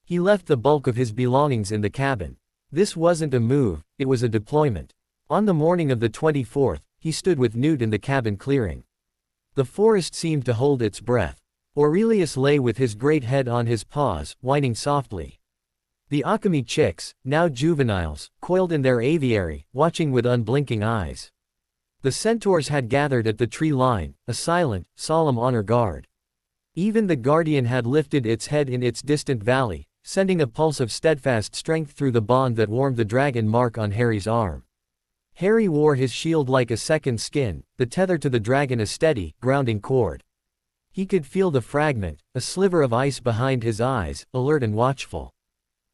He left the bulk of his belongings in the cabin. This wasn't a move, it was a deployment. On the morning of the 24th, he stood with Newt in the cabin clearing. The forest seemed to hold its breath. Aurelius lay with his great head on his paws, whining softly. The Occamy chicks, now juveniles, coiled in their aviary, watching with unblinking eyes. The centaurs had gathered at the tree line, a silent, solemn honor guard. Even the guardian had lifted its head in its distant valley, sending a pulse of steadfast strength through the bond that warmed the dragon mark on Harry's arm. Harry wore his shield like a second skin, the tether to the dragon a steady, grounding cord. He could feel the fragment, a sliver of ice behind his eyes, alert and watchful.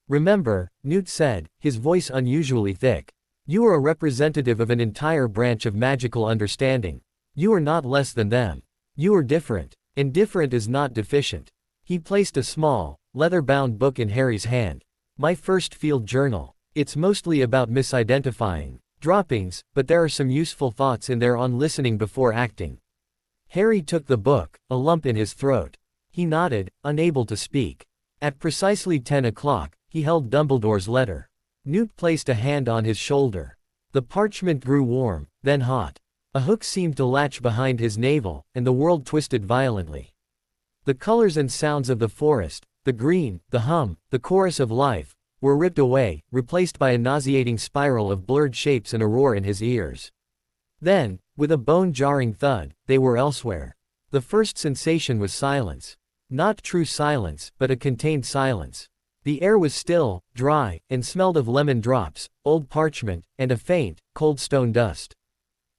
"Remember," Newt said, his voice unusually thick. "You are a representative of an entire branch of magical understanding. You are not less than them. You are different. And different is not deficient." He placed a small, leather-bound book in Harry's hand. "My first field journal. It's mostly about misidentifying droppings, but there are some useful thoughts in there on listening before acting." Harry took the book, a lump in his throat. He nodded, unable to speak. At precisely 10 o'clock, he held Dumbledore's letter. Newt placed a hand on his shoulder. The parchment grew warm, then hot. A hook seemed to latch behind his navel, and the world twisted violently. The colors and sounds of the forest, the green, the hum, the chorus of life, were ripped away, replaced by a nauseating spiral of blurred shapes and a roar in his ears. Then, with a bone-jarring thud, they were elsewhere. The first sensation was silence. Not true silence, but a contained silence. The air was still, dry, and smelled of lemon drops, old parchment, and a faint, cold stone dust.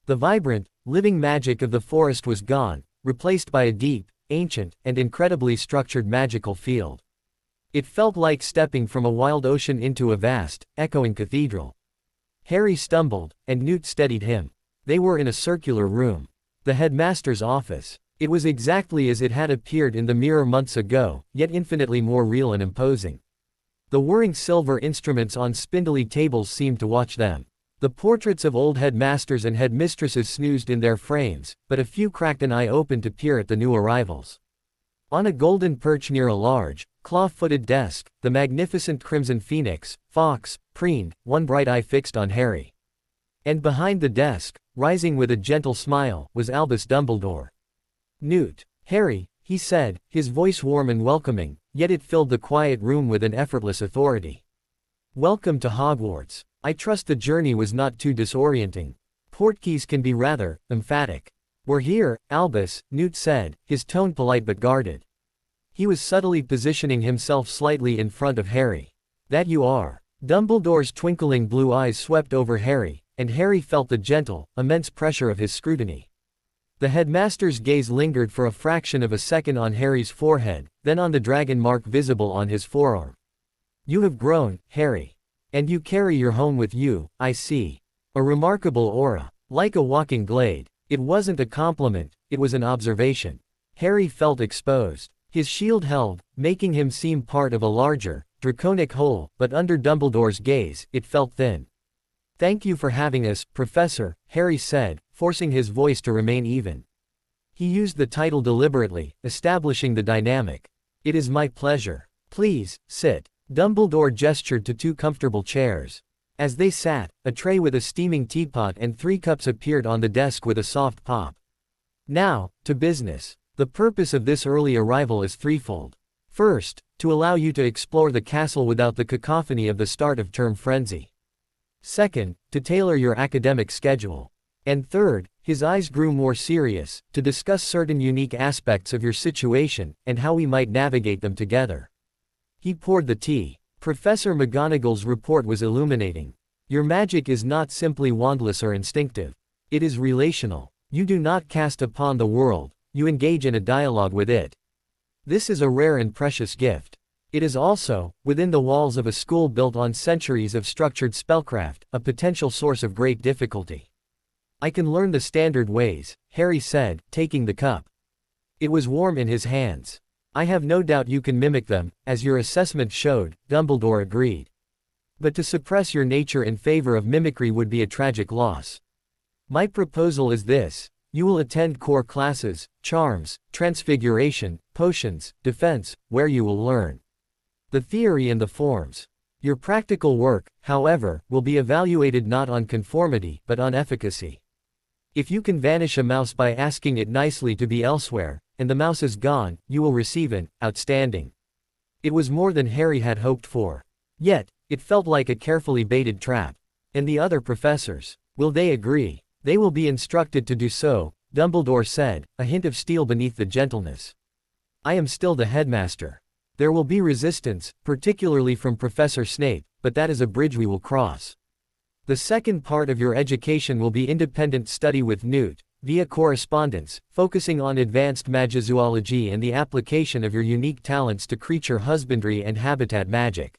The vibrant, living magic of the forest was gone, replaced by a deep, ancient, and incredibly structured magical field. It felt like stepping from a wild ocean into a vast, echoing cathedral. Harry stumbled, and Newt steadied him. They were in a circular room. The headmaster's office. It was exactly as it had appeared in the mirror months ago, yet infinitely more real and imposing. The whirring silver instruments on spindly tables seemed to watch them. The portraits of old headmasters and headmistresses snoozed in their frames, but a few cracked an eye open to peer at the new arrivals. On a golden perch near a large, claw-footed desk, the magnificent crimson phoenix, Fawkes, preened, one bright eye fixed on Harry. And behind the desk, rising with a gentle smile, was Albus Dumbledore. "Newt." "Harry," he said, his voice warm and welcoming, yet it filled the quiet room with an effortless authority. "Welcome to Hogwarts. I trust the journey was not too disorienting. Portkeys can be rather emphatic." "We're here, Albus," Newt said, his tone polite but guarded. He was subtly positioning himself slightly in front of Harry. "That you are." Dumbledore's twinkling blue eyes swept over Harry, and Harry felt the gentle, immense pressure of his scrutiny. The headmaster's gaze lingered for a fraction of a second on Harry's forehead, then on the dragon mark visible on his forearm. "You have grown, Harry. And you carry your home with you, I see. A remarkable aura. Like a walking glade." It wasn't a compliment, it was an observation. Harry felt exposed. His shield held, making him seem part of a larger, draconic whole, but under Dumbledore's gaze, it felt thin. "Thank you for having us, Professor," Harry said, forcing his voice to remain even. He used the title deliberately, establishing the dynamic. "It is my pleasure. Please, sit." Dumbledore gestured to two comfortable chairs. As they sat, a tray with a steaming teapot and 3 cups appeared on the desk with a soft pop. "Now, to business. The purpose of this early arrival is threefold. First, to allow you to explore the castle without the cacophony of the start-of-term frenzy. Second, to tailor your academic schedule. And third, his eyes grew more serious, to discuss certain unique aspects of your situation, and how we might navigate them together. He poured the tea. Professor McGonagall's report was illuminating. Your magic is not simply wandless or instinctive. It is relational. You do not cast upon the world, you engage in a dialogue with it. This is a rare and precious gift. It is also, within the walls of a school built on centuries of structured spellcraft, a potential source of great difficulty. I can learn the standard ways, Harry said, taking the cup. It was warm in his hands. I have no doubt you can mimic them, as your assessment showed, Dumbledore agreed. But to suppress your nature in favor of mimicry would be a tragic loss. My proposal is this: you will attend core classes, charms, transfiguration, potions, defense, where you will learn the theory and the forms. Your practical work, however, will be evaluated not on conformity, but on efficacy. If you can vanish a mouse by asking it nicely to be elsewhere, and the mouse is gone, you will receive an outstanding. It was more than Harry had hoped for. Yet, it felt like a carefully baited trap. And the other professors, will they agree? They will be instructed to do so, Dumbledore said, a hint of steel beneath the gentleness. I am still the headmaster. There will be resistance, particularly from Professor Snape, but that is a bridge we will cross. The second part of your education will be independent study with Newt, via correspondence, focusing on advanced magizoology and the application of your unique talents to creature husbandry and habitat magic.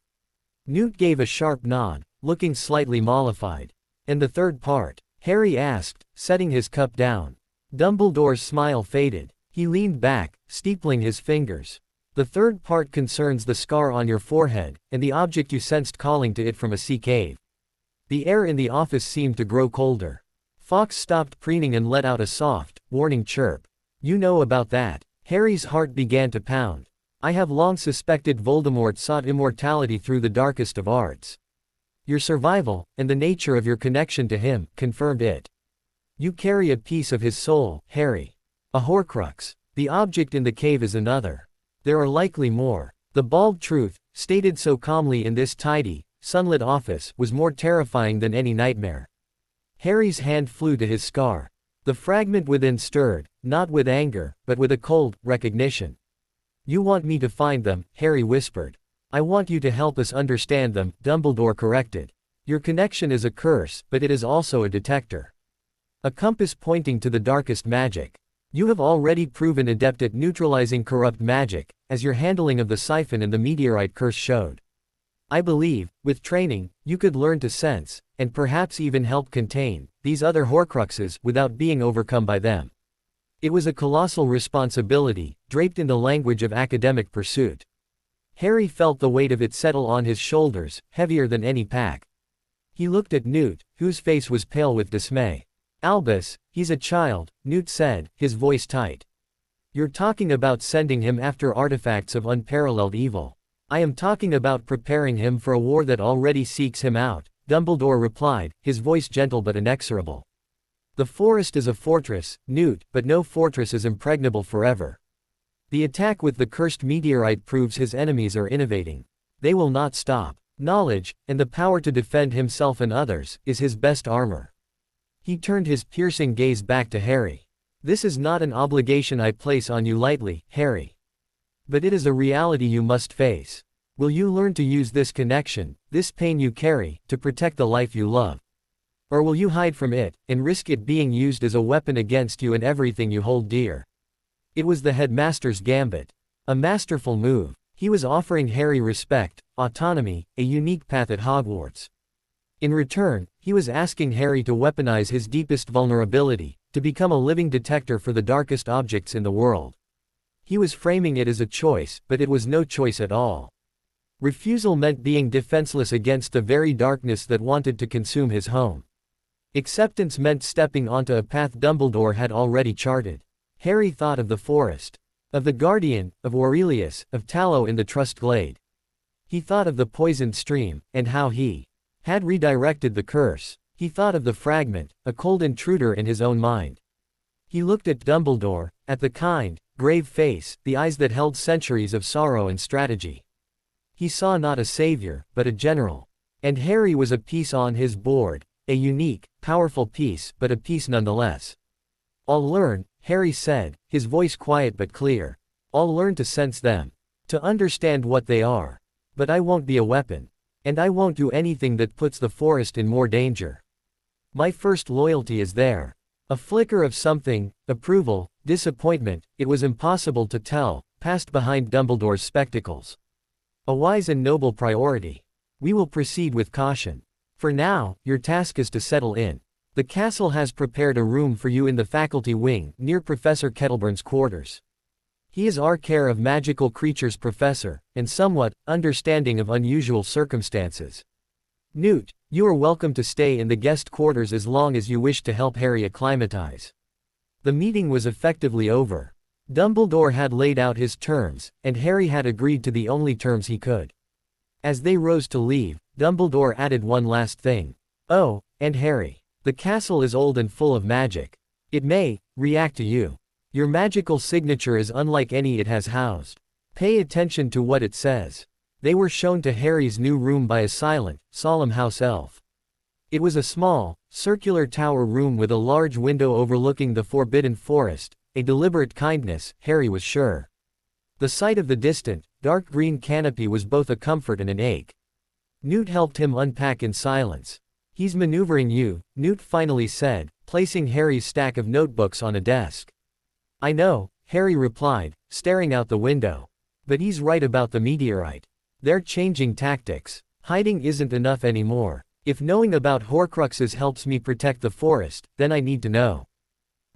Newt gave a sharp nod, looking slightly mollified. And the third part? Harry asked, setting his cup down. Dumbledore's smile faded. He leaned back, steepling his fingers. The third part concerns the scar on your forehead, and the object you sensed calling to it from a sea cave. The air in the office seemed to grow colder. Fawkes stopped preening and let out a soft, warning chirp. You know about that. Harry's heart began to pound. I have long suspected Voldemort sought immortality through the darkest of arts. Your survival, and the nature of your connection to him, confirmed it. You carry a piece of his soul, Harry. A Horcrux. The object in the cave is another. There are likely more. The bald truth, stated so calmly in this tidy, sunlit office, was more terrifying than any nightmare. Harry's hand flew to his scar. The fragment within stirred, not with anger, but with a cold recognition. You want me to find them, Harry whispered. I want you to help us understand them, Dumbledore corrected. Your connection is a curse, but it is also a detector. A compass pointing to the darkest magic. You have already proven adept at neutralizing corrupt magic, as your handling of the Siphon and the meteorite curse showed. I believe, with training, you could learn to sense, and perhaps even help contain, these other Horcruxes without being overcome by them. It was a colossal responsibility, draped in the language of academic pursuit. Harry felt the weight of it settle on his shoulders, heavier than any pack. He looked at Newt, whose face was pale with dismay. Albus, he's a child, Newt said, his voice tight. You're talking about sending him after artifacts of unparalleled evil. I am talking about preparing him for a war that already seeks him out, Dumbledore replied, his voice gentle but inexorable. The forest is a fortress, Newt, but no fortress is impregnable forever. The attack with the cursed meteorite proves his enemies are innovating. They will not stop. Knowledge, and the power to defend himself and others, is his best armor. He turned his piercing gaze back to Harry. This is not an obligation I place on you lightly, Harry. But it is a reality you must face. Will you learn to use this connection, this pain you carry, to protect the life you love? Or will you hide from it, and risk it being used as a weapon against you and everything you hold dear? It was the headmaster's gambit. A masterful move. He was offering Harry respect, autonomy, a unique path at Hogwarts. In return, he was asking Harry to weaponize his deepest vulnerability, to become a living detector for the darkest objects in the world. He was framing it as a choice, but it was no choice at all. Refusal meant being defenseless against the very darkness that wanted to consume his home. Acceptance meant stepping onto a path Dumbledore had already charted. Harry thought of the forest. Of the Guardian, of Aurelius, of Tallow in the Trust Glade. He thought of the poisoned stream, and how he had redirected the curse. He thought of the fragment, a cold intruder in his own mind. He looked at Dumbledore, at the kind, grave face, the eyes that held centuries of sorrow and strategy. He saw not a savior, but a general. And Harry was a piece on his board, a unique, powerful piece, but a piece nonetheless. I'll learn, Harry said, his voice quiet but clear. I'll learn to sense them. To understand what they are. But I won't be a weapon. And I won't do anything that puts the forest in more danger. My first loyalty is there. A flicker of something, approval, disappointment, it was impossible to tell, passed behind Dumbledore's spectacles. A wise and noble priority. We will proceed with caution. For now, your task is to settle in. The castle has prepared a room for you in the faculty wing, near Professor Kettleburn's quarters. He is our care of magical creatures professor, and somewhat understanding of unusual circumstances. Newt, you are welcome to stay in the guest quarters as long as you wish to help Harry acclimatize. The meeting was effectively over. Dumbledore had laid out his terms, and Harry had agreed to the only terms he could. As they rose to leave, Dumbledore added one last thing. Oh, and Harry. The castle is old and full of magic. It may react to you. Your magical signature is unlike any it has housed. Pay attention to what it says. They were shown to Harry's new room by a silent, solemn house elf. It was a small, circular tower room with a large window overlooking the forbidden forest, a deliberate kindness, Harry was sure. The sight of the distant, dark green canopy was both a comfort and an ache. Newt helped him unpack in silence. He's maneuvering you, Newt finally said, placing Harry's stack of notebooks on a desk. I know, Harry replied, staring out the window. But he's right about the meteorite. They're changing tactics. Hiding isn't enough anymore. If knowing about Horcruxes helps me protect the forest, then I need to know.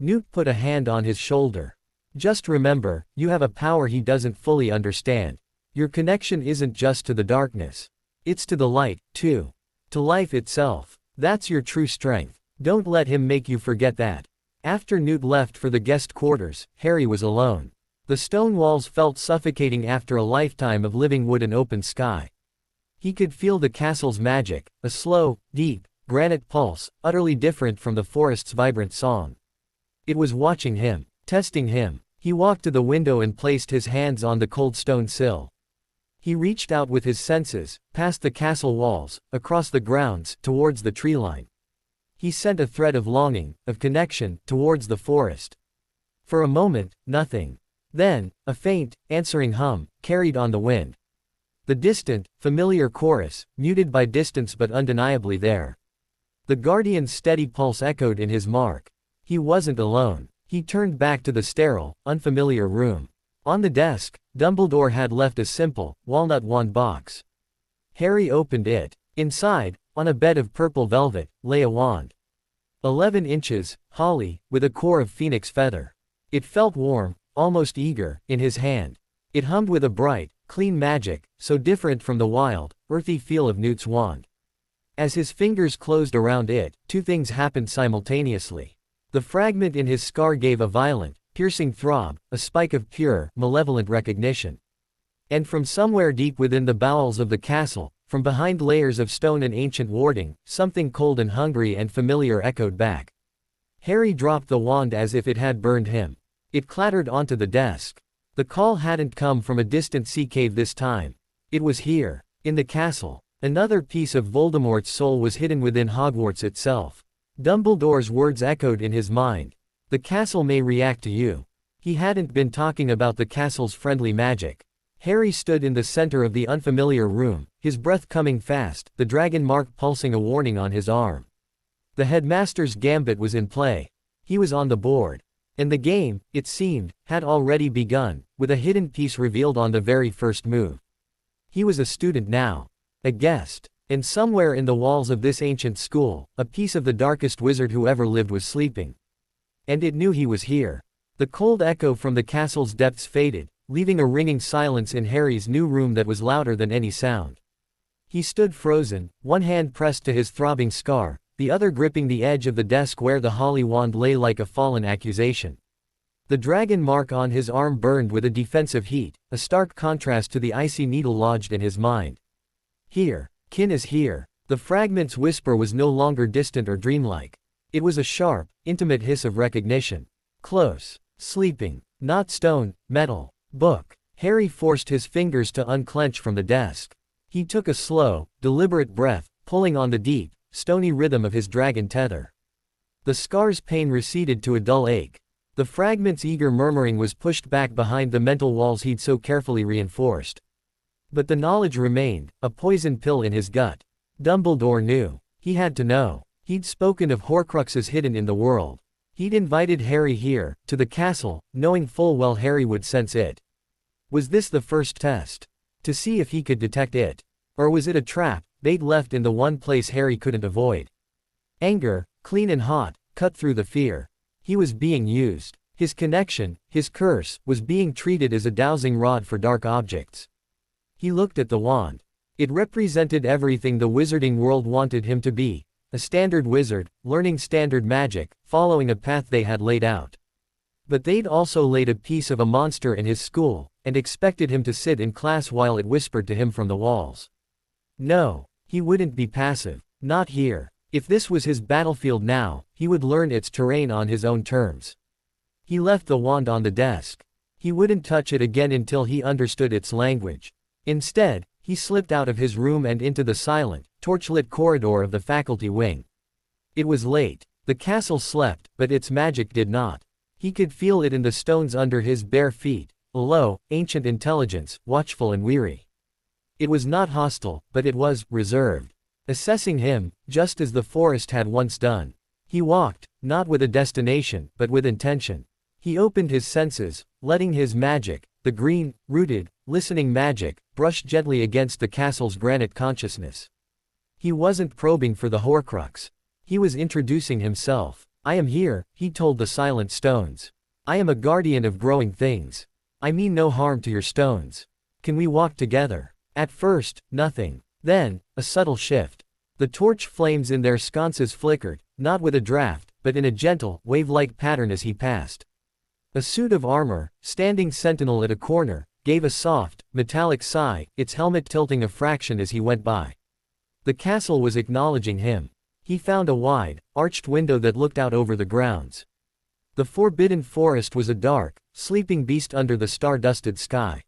Newt put a hand on his shoulder. Just remember, you have a power he doesn't fully understand. Your connection isn't just to the darkness. It's to the light, too. To life itself. That's your true strength. Don't let him make you forget that. After Newt left for the guest quarters, Harry was alone. The stone walls felt suffocating after a lifetime of living wood and open sky. He could feel the castle's magic, a slow, deep, granite pulse, utterly different from the forest's vibrant song. It was watching him, testing him. He walked to the window and placed his hands on the cold stone sill. He reached out with his senses, past the castle walls, across the grounds, towards the tree line. He sent a thread of longing, of connection, towards the forest. For a moment, nothing. Then, a faint, answering hum, carried on the wind. The distant, familiar chorus, muted by distance but undeniably there. The guardian's steady pulse echoed in his mark. He wasn't alone. He turned back to the sterile, unfamiliar room. On the desk, Dumbledore had left a simple, walnut wand box. Harry opened it. Inside, on a bed of purple velvet, lay a wand. 11 inches, holly, with a core of phoenix feather. It felt warm, almost eager, in his hand. It hummed with a bright, clean magic, so different from the wild, earthy feel of Newt's wand. As his fingers closed around it, two things happened simultaneously. The fragment in his scar gave a violent, piercing throb, a spike of pure, malevolent recognition. And from somewhere deep within the bowels of the castle, from behind layers of stone and ancient warding, something cold and hungry and familiar echoed back. Harry dropped the wand as if it had burned him. It clattered onto the desk. The call hadn't come from a distant sea cave this time. It was here, in the castle. Another piece of Voldemort's soul was hidden within Hogwarts itself. Dumbledore's words echoed in his mind. The castle may react to you. He hadn't been talking about the castle's friendly magic. Harry stood in the center of the unfamiliar room, his breath coming fast, the dragon mark pulsing a warning on his arm. The headmaster's gambit was in play. He was on the board. And the game, it seemed, had already begun, with a hidden piece revealed on the very first move. He was a student now. A guest. And somewhere in the walls of this ancient school, a piece of the darkest wizard who ever lived was sleeping. And it knew he was here. The cold echo from the castle's depths faded, leaving a ringing silence in Harry's new room that was louder than any sound. He stood frozen, one hand pressed to his throbbing scar, the other gripping the edge of the desk where the holly wand lay like a fallen accusation. The dragon mark on his arm burned with a defensive heat, a stark contrast to the icy needle lodged in his mind. Here. Kin is here. The fragment's whisper was no longer distant or dreamlike. It was a sharp, intimate hiss of recognition. Close. Sleeping. Not stone, metal. Book. Harry forced his fingers to unclench from the desk. He took a slow, deliberate breath, pulling on the deep, stony rhythm of his dragon tether. The scar's pain receded to a dull ache. The fragment's eager murmuring was pushed back behind the mental walls he'd so carefully reinforced. But the knowledge remained, a poison pill in his gut. Dumbledore knew. He had to know. He'd spoken of Horcruxes hidden in the world. He'd invited Harry here, to the castle, knowing full well Harry would sense it. Was this the first test? To see if he could detect it? Or was it a trap they'd left in the one place Harry couldn't avoid? Anger, clean and hot, cut through the fear. He was being used. His connection, his curse, was being treated as a dowsing rod for dark objects. He looked at the wand. It represented everything the wizarding world wanted him to be. A standard wizard, learning standard magic, following a path they had laid out. But they'd also laid a piece of a monster in his school, and expected him to sit in class while it whispered to him from the walls. No, he wouldn't be passive. Not here. If this was his battlefield now, he would learn its terrain on his own terms. He left the wand on the desk. He wouldn't touch it again until he understood its language. Instead, he slipped out of his room and into the silent, torchlit corridor of the faculty wing. It was late. The castle slept, but its magic did not. He could feel it in the stones under his bare feet, a low, ancient intelligence, watchful and weary. It was not hostile, but it was reserved. Assessing him, just as the forest had once done. He walked, not with a destination, but with intention. He opened his senses, letting his magic, the green, rooted, listening magic, brush gently against the castle's granite consciousness. He wasn't probing for the Horcrux. He was introducing himself. I am here, he told the silent stones. I am a guardian of growing things. I mean no harm to your stones. Can we walk together? At first, nothing. Then, a subtle shift. The torch flames in their sconces flickered, not with a draft, but in a gentle, wave-like pattern as he passed. A suit of armor, standing sentinel at a corner, gave a soft, metallic sigh, its helmet tilting a fraction as he went by. The castle was acknowledging him. He found a wide, arched window that looked out over the grounds. The forbidden forest was a dark, sleeping beast under the star-dusted sky.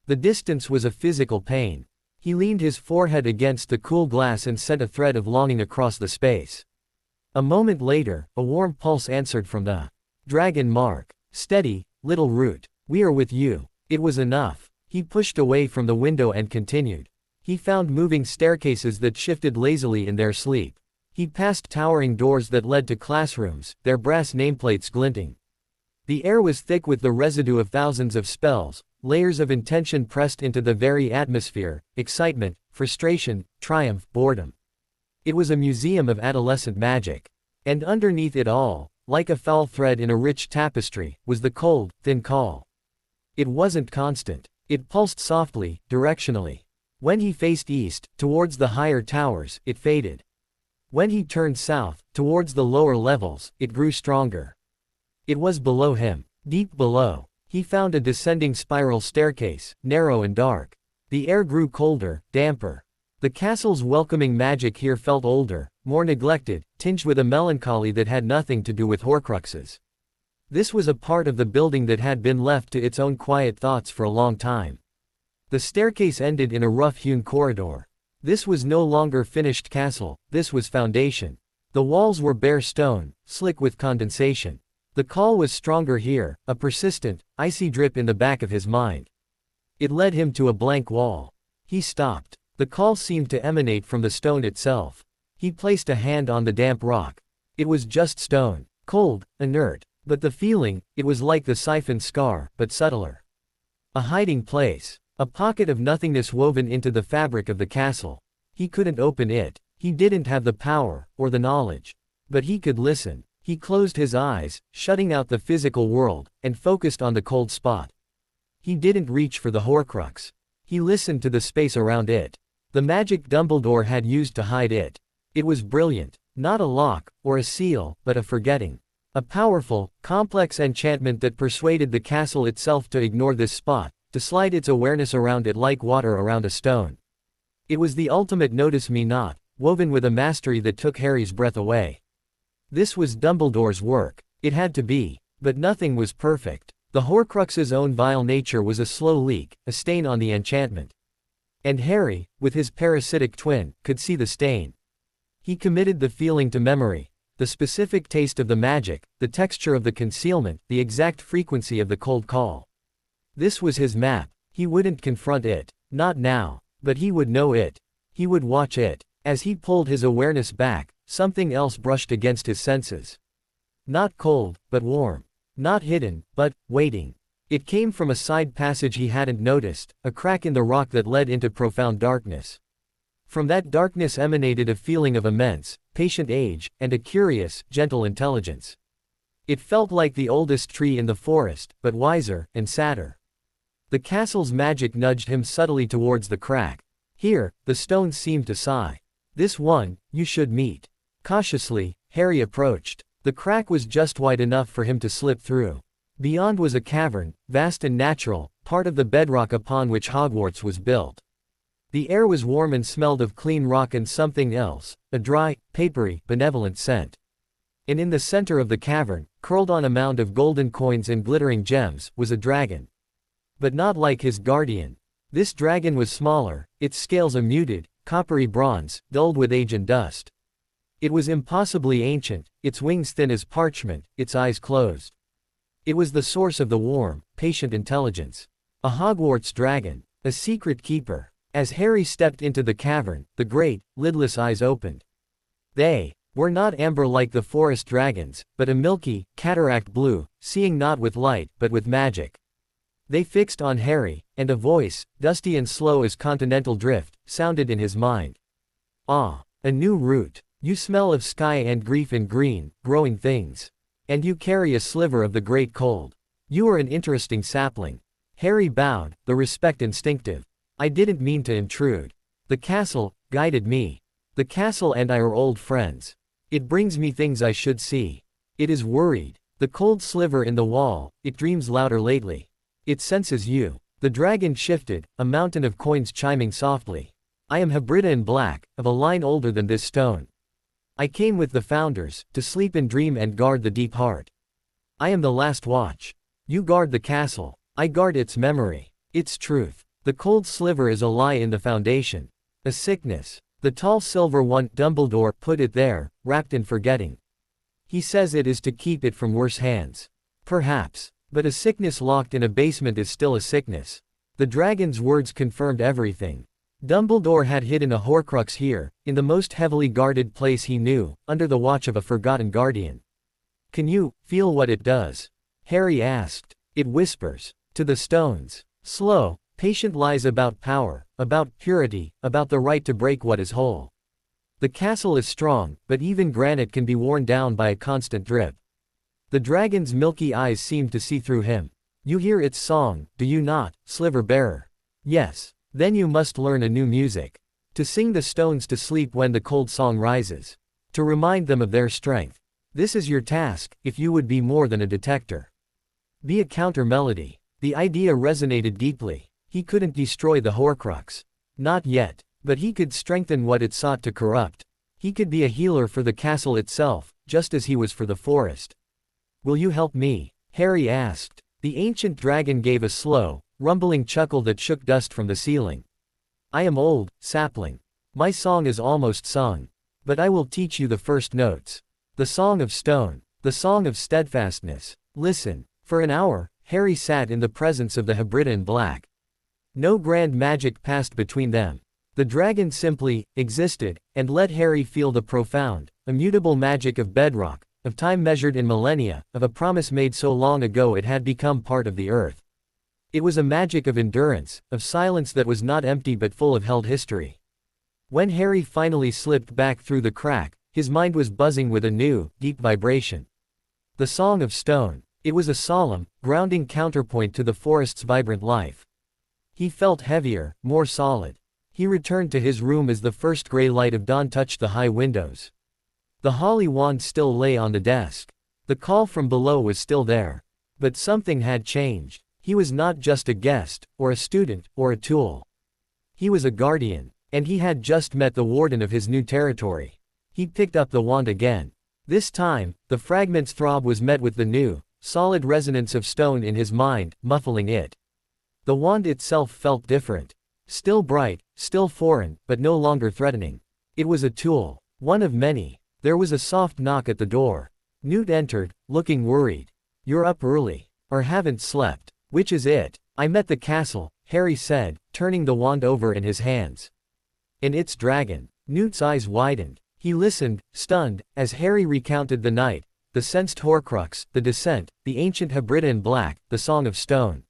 The distance was a physical pain. He leaned his forehead against the cool glass and sent a thread of longing across the space. A moment later, a warm pulse answered from the dragon mark. Steady, little root. We are with you. It was enough. He pushed away from the window and continued. He found moving staircases that shifted lazily in their sleep. He passed towering doors that led to classrooms, their brass nameplates glinting. The air was thick with the residue of thousands of spells, layers of intention pressed into the very atmosphere, excitement, frustration, triumph, boredom. It was a museum of adolescent magic. And underneath it all, like a foul thread in a rich tapestry, was the cold, thin call. It wasn't constant. It pulsed softly, directionally. When he faced east, towards the higher towers, it faded. When he turned south, towards the lower levels, it grew stronger. It was below him, deep below. He found a descending spiral staircase, narrow and dark. The air grew colder, damper. The castle's welcoming magic here felt older, more neglected, tinged with a melancholy that had nothing to do with Horcruxes. This was a part of the building that had been left to its own quiet thoughts for a long time. The staircase ended in a rough-hewn corridor. This was no longer finished castle, this was foundation. The walls were bare stone, slick with condensation. The call was stronger here, a persistent, icy drip in the back of his mind. It led him to a blank wall. He stopped. The call seemed to emanate from the stone itself. He placed a hand on the damp rock. It was just stone, cold, inert. But the feeling, it was like the Siphon scar, but subtler. A hiding place. A pocket of nothingness woven into the fabric of the castle. He couldn't open it. He didn't have the power, or the knowledge. But he could listen. He closed his eyes, shutting out the physical world, and focused on the cold spot. He didn't reach for the Horcrux. He listened to the space around it. The magic Dumbledore had used to hide it. It was brilliant. Not a lock, or a seal, but a forgetting. A powerful, complex enchantment that persuaded the castle itself to ignore this spot, to slide its awareness around it like water around a stone. It was the ultimate notice me not, woven with a mastery that took Harry's breath away. This was Dumbledore's work. It had to be. But nothing was perfect. The Horcrux's own vile nature was a slow leak, a stain on the enchantment. And Harry, with his parasitic twin, could see the stain. He committed the feeling to memory, the specific taste of the magic, the texture of the concealment, the exact frequency of the cold call. This was his map. He wouldn't confront it. Not now. But he would know it. He would watch it. As he pulled his awareness back, something else brushed against his senses. Not cold, but warm. Not hidden, but waiting. It came from a side passage he hadn't noticed, a crack in the rock that led into profound darkness. From that darkness emanated a feeling of immense, patient age, and a curious, gentle intelligence. It felt like the oldest tree in the forest, but wiser, and sadder. The castle's magic nudged him subtly towards the crack. Here, the stones seemed to sigh. This one, you should meet. Cautiously, Harry approached. The crack was just wide enough for him to slip through. Beyond was a cavern, vast and natural, part of the bedrock upon which Hogwarts was built. The air was warm and smelled of clean rock and something else, a dry, papery, benevolent scent. And in the center of the cavern, curled on a mound of golden coins and glittering gems, was a dragon. But not like his guardian. This dragon was smaller, its scales a muted, coppery bronze, dulled with age and dust. It was impossibly ancient, its wings thin as parchment, its eyes closed. It was the source of the warm, patient intelligence. A Hogwarts dragon, a secret keeper. As Harry stepped into the cavern, the great, lidless eyes opened. They were not amber like the forest dragons, but a milky, cataract blue, seeing not with light, but with magic. They fixed on Harry, and a voice, dusty and slow as continental drift, sounded in his mind. Ah, a new root. You smell of sky and grief and green, growing things. And you carry a sliver of the great cold. You are an interesting sapling. Harry bowed, the respect instinctive. I didn't mean to intrude. The castle guided me. The castle and I are old friends. It brings me things I should see. It is worried. The cold sliver in the wall, it dreams louder lately. It senses you. The dragon shifted, a mountain of coins chiming softly. I am Hebrida in black, of a line older than this stone. I came with the founders, to sleep and dream and guard the deep heart. I am the last watch. You guard the castle. I guard its memory. Its truth. The cold sliver is a lie in the foundation. A sickness. The tall silver one, Dumbledore, put it there, wrapped in forgetting. He says it is to keep it from worse hands. Perhaps. But a sickness locked in a basement is still a sickness. The dragon's words confirmed everything. Dumbledore had hidden a Horcrux here, in the most heavily guarded place he knew, under the watch of a forgotten guardian. Can you feel what it does? Harry asked. It whispers. To the stones. Slow, patient lies about power, about purity, about the right to break what is whole. The castle is strong, but even granite can be worn down by a constant drip. The dragon's milky eyes seem to see through him. You hear its song, do you not, Sliver Bearer? Yes. Then you must learn a new music. To sing the stones to sleep when the cold song rises. To remind them of their strength. This is your task, if you would be more than a detector. Be a counter-melody. The idea resonated deeply. He couldn't destroy the Horcrux. Not yet. But he could strengthen what it sought to corrupt. He could be a healer for the castle itself, just as he was for the forest. Will you help me? Harry asked. The ancient dragon gave a slow, rumbling chuckle that shook dust from the ceiling. I am old, sapling. My song is almost sung. But I will teach you the first notes. The song of stone. The song of steadfastness. Listen. For an hour, Harry sat in the presence of the Hebrida in black. No grand magic passed between them. The dragon simply existed, and let Harry feel the profound, immutable magic of bedrock, of time measured in millennia, of a promise made so long ago it had become part of the earth. It was a magic of endurance, of silence that was not empty but full of held history. When Harry finally slipped back through the crack, his mind was buzzing with a new, deep vibration. The Song of Stone. It was a solemn, grounding counterpoint to the forest's vibrant life. He felt heavier, more solid. He returned to his room as the first gray light of dawn touched the high windows. The holly wand still lay on the desk. The call from below was still there. But something had changed. He was not just a guest, or a student, or a tool. He was a guardian, and he had just met the warden of his new territory. He picked up the wand again. This time, the fragment's throb was met with the new, solid resonance of stone in his mind, muffling it. The wand itself felt different. Still bright, still foreign, but no longer threatening. It was a tool. One of many. There was a soft knock at the door. Newt entered, looking worried. "You're up early. Or haven't slept. Which is it?" "I'm at the castle," Harry said, turning the wand over in his hands. "And it's dragon." Newt's eyes widened. He listened, stunned, as Harry recounted the night, the sensed Horcrux, the descent, the ancient Hebridean black, the Song of Stone.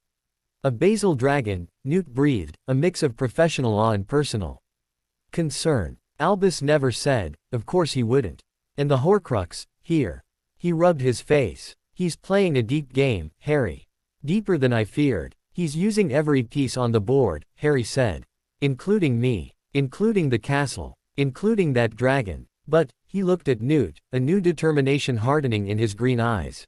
A basil dragon, Newt breathed, a mix of professional awe and personal concern. Albus never said, of course he wouldn't. And the Horcrux, here. He rubbed his face. "He's playing a deep game, Harry. Deeper than I feared. He's using every piece on the board," Harry said. "Including me. Including the castle. Including that dragon." But, he looked at Newt, a new determination hardening in his green eyes.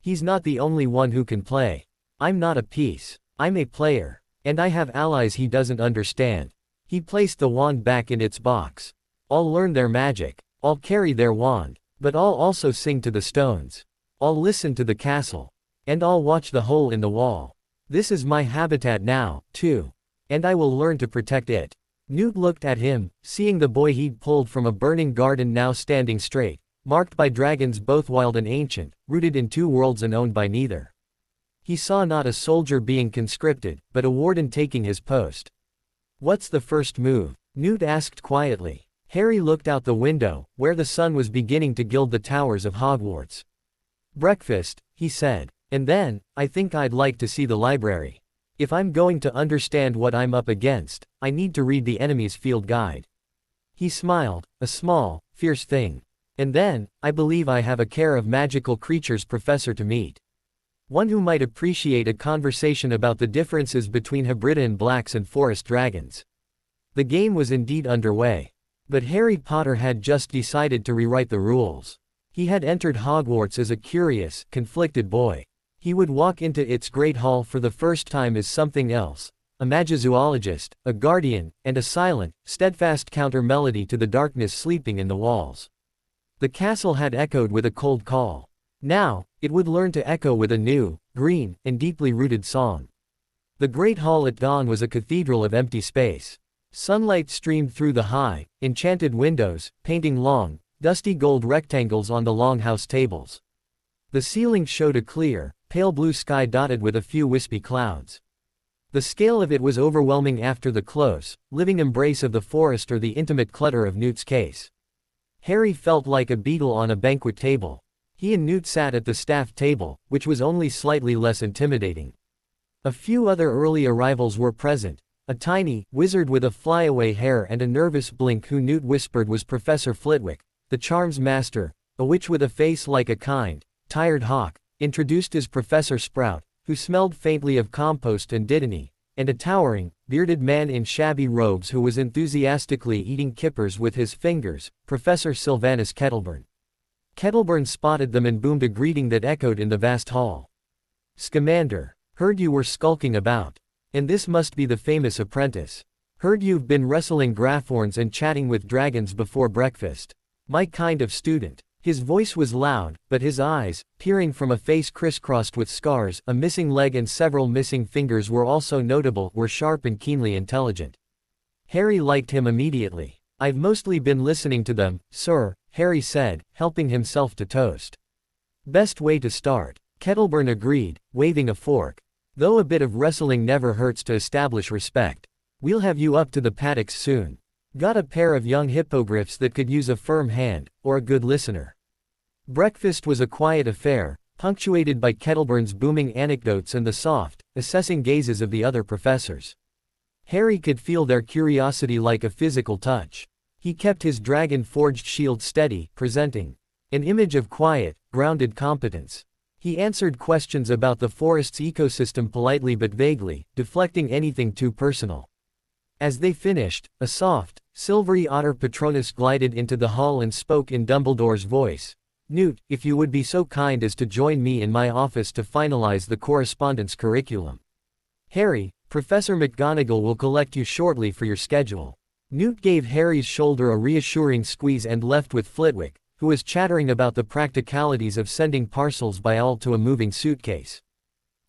"He's not the only one who can play. I'm not a piece. I'm a player. And I have allies he doesn't understand." He placed the wand back in its box. "I'll learn their magic. I'll carry their wand. But I'll also sing to the stones. I'll listen to the castle. And I'll watch the hole in the wall. This is my habitat now, too. And I will learn to protect it." Newt looked at him, seeing the boy he'd pulled from a burning garden now standing straight, marked by dragons both wild and ancient, rooted in two worlds and owned by neither. He saw not a soldier being conscripted, but a warden taking his post. "What's the first move?" Newt asked quietly. Harry looked out the window, where the sun was beginning to gild the towers of Hogwarts. "Breakfast," he said. "And then, I think I'd like to see the library. If I'm going to understand what I'm up against, I need to read the enemy's field guide." He smiled, a small, fierce thing. "And then, I believe I have a care of magical creatures professor to meet. One who might appreciate a conversation about the differences between Hebridean blacks and forest dragons." The game was indeed underway. But Harry Potter had just decided to rewrite the rules. He had entered Hogwarts as a curious, conflicted boy. He would walk into its great hall for the first time as something else, a Magizoologist, a guardian, and a silent, steadfast counter-melody to the darkness sleeping in the walls. The castle had echoed with a cold call. Now, it would learn to echo with a new, green, and deeply rooted song. The great hall at dawn was a cathedral of empty space. Sunlight streamed through the high, enchanted windows, painting long, dusty gold rectangles on the longhouse tables. The ceiling showed a clear, pale blue sky dotted with a few wispy clouds. The scale of it was overwhelming after the close, living embrace of the forest or the intimate clutter of Newt's case. Harry felt like a beetle on a banquet table. He and Newt sat at the staff table, which was only slightly less intimidating. A few other early arrivals were present. A tiny wizard with a flyaway hair and a nervous blink who Newt whispered was Professor Flitwick, the charms master, a witch with a face like a kind, tired hawk, introduced as Professor Sprout, who smelled faintly of compost and dittany, and a towering, bearded man in shabby robes who was enthusiastically eating kippers with his fingers, Professor Sylvanus Kettleburn. Kettleburn spotted them and boomed a greeting that echoed in the vast hall. "Scamander, heard you were skulking about. And this must be the famous apprentice. Heard you've been wrestling Graphorns and chatting with dragons before breakfast. My kind of student." His voice was loud, but his eyes, peering from a face crisscrossed with scars, a missing leg and several missing fingers were also notable, were sharp and keenly intelligent. Harry liked him immediately. "I've mostly been listening to them, sir," Harry said, helping himself to toast. "Best way to start," Kettleburn agreed, waving a fork. "Though a bit of wrestling never hurts to establish respect. We'll have you up to the paddocks soon. Got a pair of young hippogriffs that could use a firm hand, or a good listener." Breakfast was a quiet affair, punctuated by Kettleburn's booming anecdotes and the soft, assessing gazes of the other professors. Harry could feel their curiosity like a physical touch. He kept his dragon-forged shield steady, presenting an image of quiet, grounded competence. He answered questions about the forest's ecosystem politely but vaguely, deflecting anything too personal. As they finished, a soft, silvery otter Patronus glided into the hall and spoke in Dumbledore's voice. "Newt, if you would be so kind as to join me in my office to finalize the correspondence curriculum. Harry, Professor McGonagall will collect you shortly for your schedule." Newt gave Harry's shoulder a reassuring squeeze and left with Flitwick, who was chattering about the practicalities of sending parcels by owl to a moving suitcase.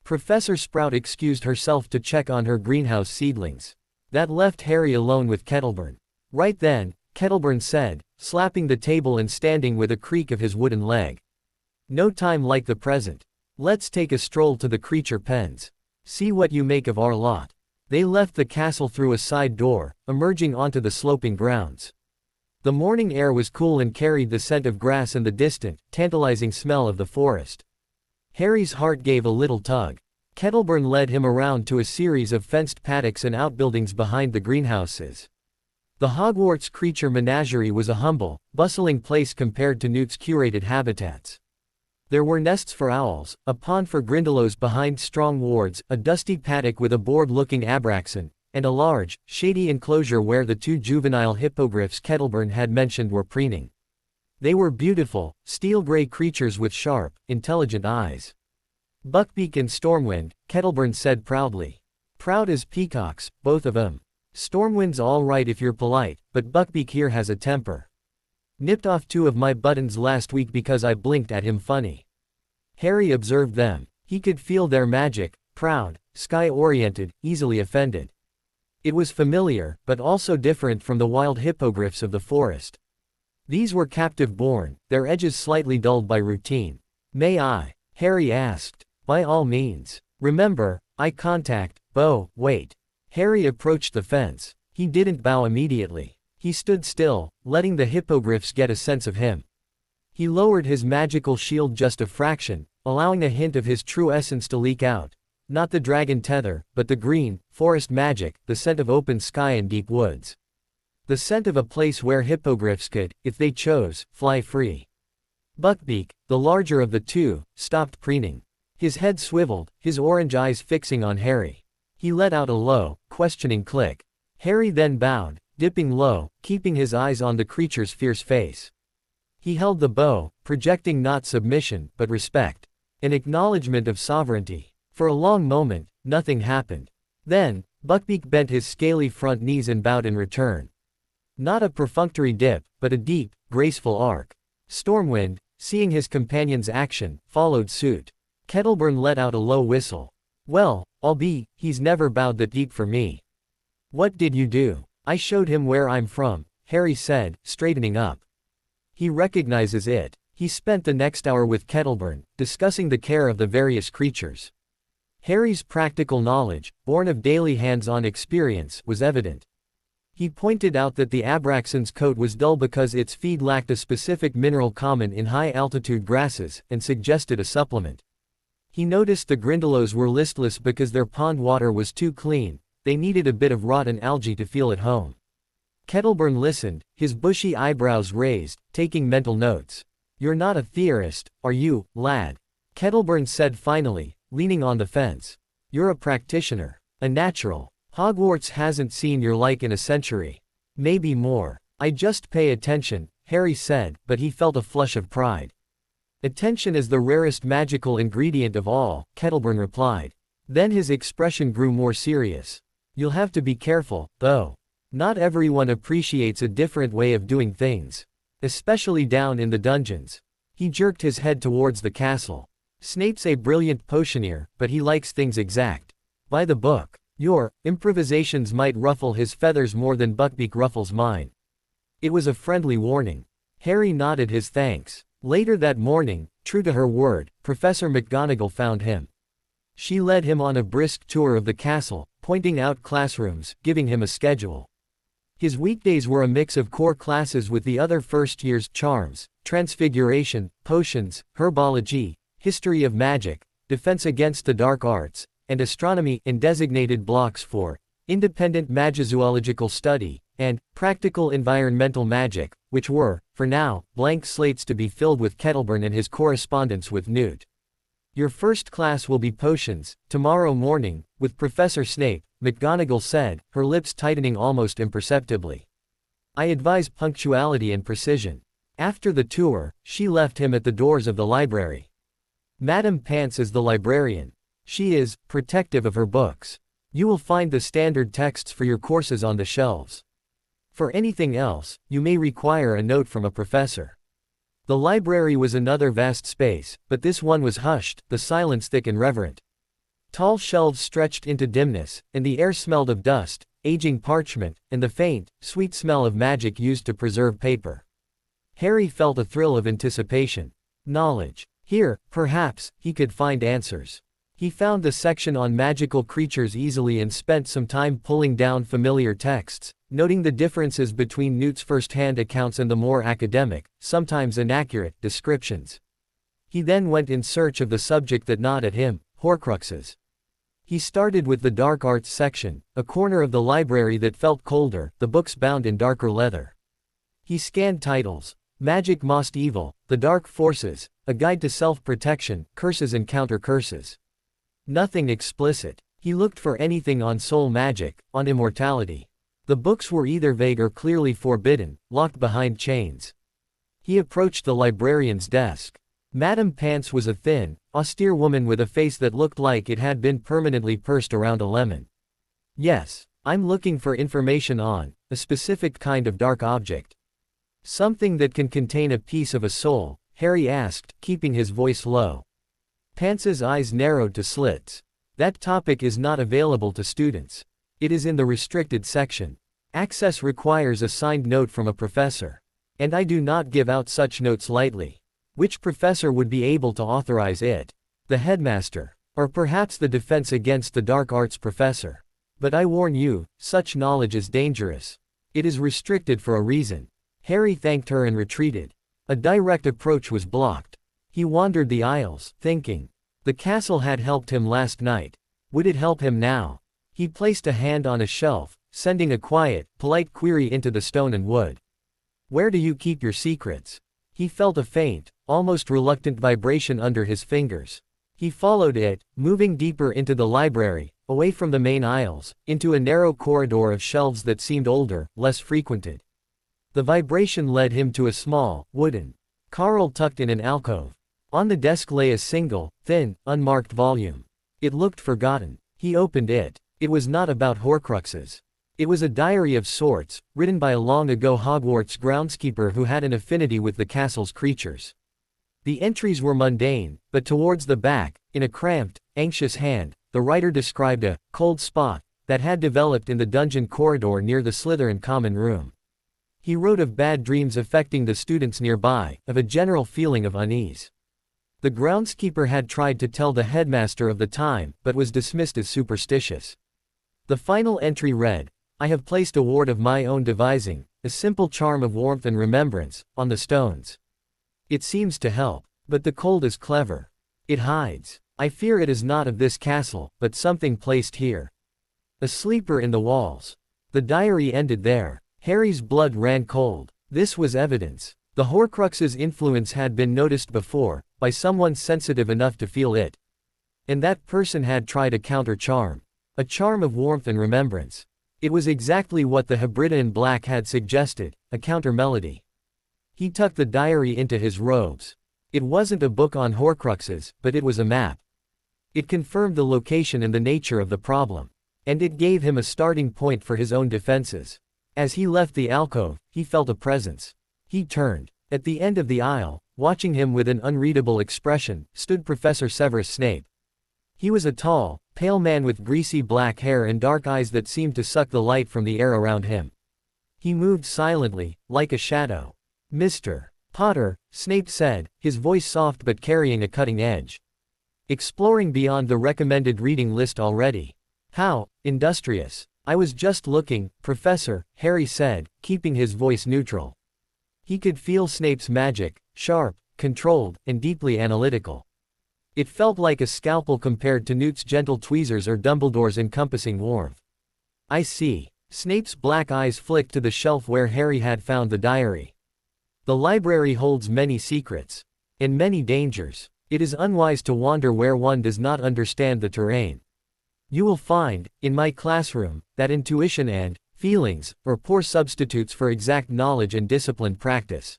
Professor Sprout excused herself to check on her greenhouse seedlings. That left Harry alone with Kettleburn. Right then, Kettleburn said, slapping the table and standing with a creak of his wooden leg. "No time like the present. Let's take a stroll to the creature pens. See what you make of our lot." They left the castle through a side door, emerging onto the sloping grounds. The morning air was cool and carried the scent of grass and the distant, tantalizing smell of the forest. Harry's heart gave a little tug. Kettleburn led him around to a series of fenced paddocks and outbuildings behind the greenhouses. The Hogwarts creature menagerie was a humble, bustling place compared to Newt's curated habitats. There were nests for owls, a pond for grindylows behind strong wards, a dusty paddock with a bored-looking abraxan, and a large, shady enclosure where the 2 juvenile hippogriffs Kettleburn had mentioned were preening. They were beautiful, steel-gray creatures with sharp, intelligent eyes. "Buckbeak and Stormwind," Kettleburn said proudly. "Proud as peacocks, both of 'em. Stormwind's all right if you're polite, but Buckbeak here has a temper. Nipped off 2 of my buttons last week because I blinked at him funny." Harry observed them. He could feel their magic, proud, sky-oriented, easily offended. It was familiar, but also different from the wild hippogriffs of the forest. These were captive-born, their edges slightly dulled by routine. "May I?" Harry asked. "By all means. Remember, eye contact, bow, wait." Harry approached the fence. He didn't bow immediately. He stood still, letting the hippogriffs get a sense of him. He lowered his magical shield just a fraction, allowing a hint of his true essence to leak out. Not the dragon tether, but the green, forest magic, the scent of open sky and deep woods. The scent of a place where hippogriffs could, if they chose, fly free. Buckbeak, the larger of the 2, stopped preening. His head swiveled, his orange eyes fixing on Harry. He let out a low, questioning click. Harry then bowed, dipping low, keeping his eyes on the creature's fierce face. He held the bow, projecting not submission, but respect. An acknowledgement of sovereignty. For a long moment, nothing happened. Then, Buckbeak bent his scaly front knees and bowed in return. Not a perfunctory dip, but a deep, graceful arc. Stormwind, seeing his companion's action, followed suit. Kettleburn let out a low whistle. "Well, he's never bowed that deep for me." "What did you do?" "I showed him where I'm from," Harry said, straightening up. He recognizes it. He spent the next hour with Kettleburn, discussing the care of the various creatures. Harry's practical knowledge, born of daily hands-on experience, was evident. He pointed out that the abraxan's coat was dull because its feed lacked a specific mineral common in high-altitude grasses, and suggested a supplement. He noticed the grindylows were listless because their pond water was too clean. They needed a bit of rotten algae to feel at home. Kettleburn listened, his bushy eyebrows raised, taking mental notes. "You're not a theorist, are you, lad?" Kettleburn said finally, leaning on the fence. "You're a practitioner. A natural. Hogwarts hasn't seen your like in a century. Maybe more. I just pay attention," Harry said, but he felt a flush of pride. "Attention is the rarest magical ingredient of all," Kettleburn replied. Then his expression grew more serious. "You'll have to be careful, though. Not everyone appreciates a different way of doing things. Especially down in the dungeons." He jerked his head towards the castle. "Snape's a brilliant potioneer, but he likes things exact. By the book. Your improvisations might ruffle his feathers more than Buckbeak ruffles mine." It was a friendly warning. Harry nodded his thanks. Later that morning, true to her word, Professor McGonagall found him. She led him on a brisk tour of the castle, pointing out classrooms, giving him a schedule. His weekdays were a mix of core classes with the other first year's charms, transfiguration, potions, herbology, history of magic, defense against the dark arts, and astronomy in designated blocks for independent magizoological study, and practical environmental magic, which were, for now, blank slates to be filled with Kettleburn and his correspondence with Newt. "Your first class will be potions, tomorrow morning, with Professor Snape," McGonagall said, her lips tightening almost imperceptibly. "I advise punctuality and precision." After the tour, she left him at the doors of the library. Madame Pants is the librarian. She is protective of her books. You will find the standard texts for your courses on the shelves. For anything else, you may require a note from a professor. The library was another vast space, but this one was hushed, the silence thick and reverent. Tall shelves stretched into dimness, and the air smelled of dust, aging parchment, and the faint, sweet smell of magic used to preserve paper. Harry felt a thrill of anticipation. Knowledge. Here, perhaps, he could find answers. He found the section on magical creatures easily and spent some time pulling down familiar texts, noting the differences between Newt's first-hand accounts and the more academic, sometimes inaccurate, descriptions. He then went in search of the subject that gnawed at him, Horcruxes. He started with the dark arts section, a corner of the library that felt colder, the books bound in darker leather. He scanned titles: Magic Most Evil, The Dark Forces, A Guide to Self-Protection, Curses and Counter-Curses. Nothing explicit. He looked for anything on soul magic, on immortality. The books were either vague or clearly forbidden, locked behind chains. He approached the librarian's desk. Madame Pants was a thin, austere woman with a face that looked like it had been permanently pursed around a lemon. Yes, I'm looking for information on a specific kind of dark object. Something that can contain a piece of a soul, Harry asked, keeping his voice low. Pants's eyes narrowed to slits. That topic is not available to students. It is in the restricted section. Access requires a signed note from a professor. And I do not give out such notes lightly. Which professor would be able to authorize it? The headmaster. Or perhaps the defense against the dark arts professor. But I warn you, such knowledge is dangerous. It is restricted for a reason. Harry thanked her and retreated. A direct approach was blocked. He wandered the aisles, thinking. The castle had helped him last night. Would it help him now? He placed a hand on a shelf, sending a quiet, polite query into the stone and wood. Where do you keep your secrets? He felt a faint, almost reluctant vibration under his fingers. He followed it, moving deeper into the library, away from the main aisles, into a narrow corridor of shelves that seemed older, less frequented. The vibration led him to a small, wooden carrel tucked in an alcove. On the desk lay a single, thin, unmarked volume. It looked forgotten. He opened it. It was not about Horcruxes. It was a diary of sorts, written by a long-ago Hogwarts groundskeeper who had an affinity with the castle's creatures. The entries were mundane, but towards the back, in a cramped, anxious hand, the writer described a cold spot that had developed in the dungeon corridor near the Slytherin common room. He wrote of bad dreams affecting the students nearby, of a general feeling of unease. The groundskeeper had tried to tell the headmaster of the time, but was dismissed as superstitious. The final entry read, I have placed a ward of my own devising, a simple charm of warmth and remembrance, on the stones. It seems to help, but the cold is clever. It hides. I fear it is not of this castle, but something placed here. A sleeper in the walls. The diary ended there. Harry's blood ran cold. This was evidence. The Horcrux's influence had been noticed before, by someone sensitive enough to feel it. And that person had tried a counter-charm. A charm of warmth and remembrance. It was exactly what the Hebridean in black had suggested, a counter-melody. He tucked the diary into his robes. It wasn't a book on Horcruxes, but it was a map. It confirmed the location and the nature of the problem. And it gave him a starting point for his own defenses. As he left the alcove, he felt a presence. He turned. At the end of the aisle, watching him with an unreadable expression, stood Professor Severus Snape. He was a tall, pale man with greasy black hair and dark eyes that seemed to suck the light from the air around him. He moved silently, like a shadow. Mr. Potter, Snape said, his voice soft but carrying a cutting edge. Exploring beyond the recommended reading list already. How industrious. I was just looking, Professor, Harry said, keeping his voice neutral. He could feel Snape's magic, sharp, controlled, and deeply analytical. It felt like a scalpel compared to Newt's gentle tweezers or Dumbledore's encompassing warmth. I see. Snape's black eyes flicked to the shelf where Harry had found the diary. The library holds many secrets. And many dangers. It is unwise to wander where one does not understand the terrain. You will find, in my classroom, that intuition and feelings are poor substitutes for exact knowledge and disciplined practice.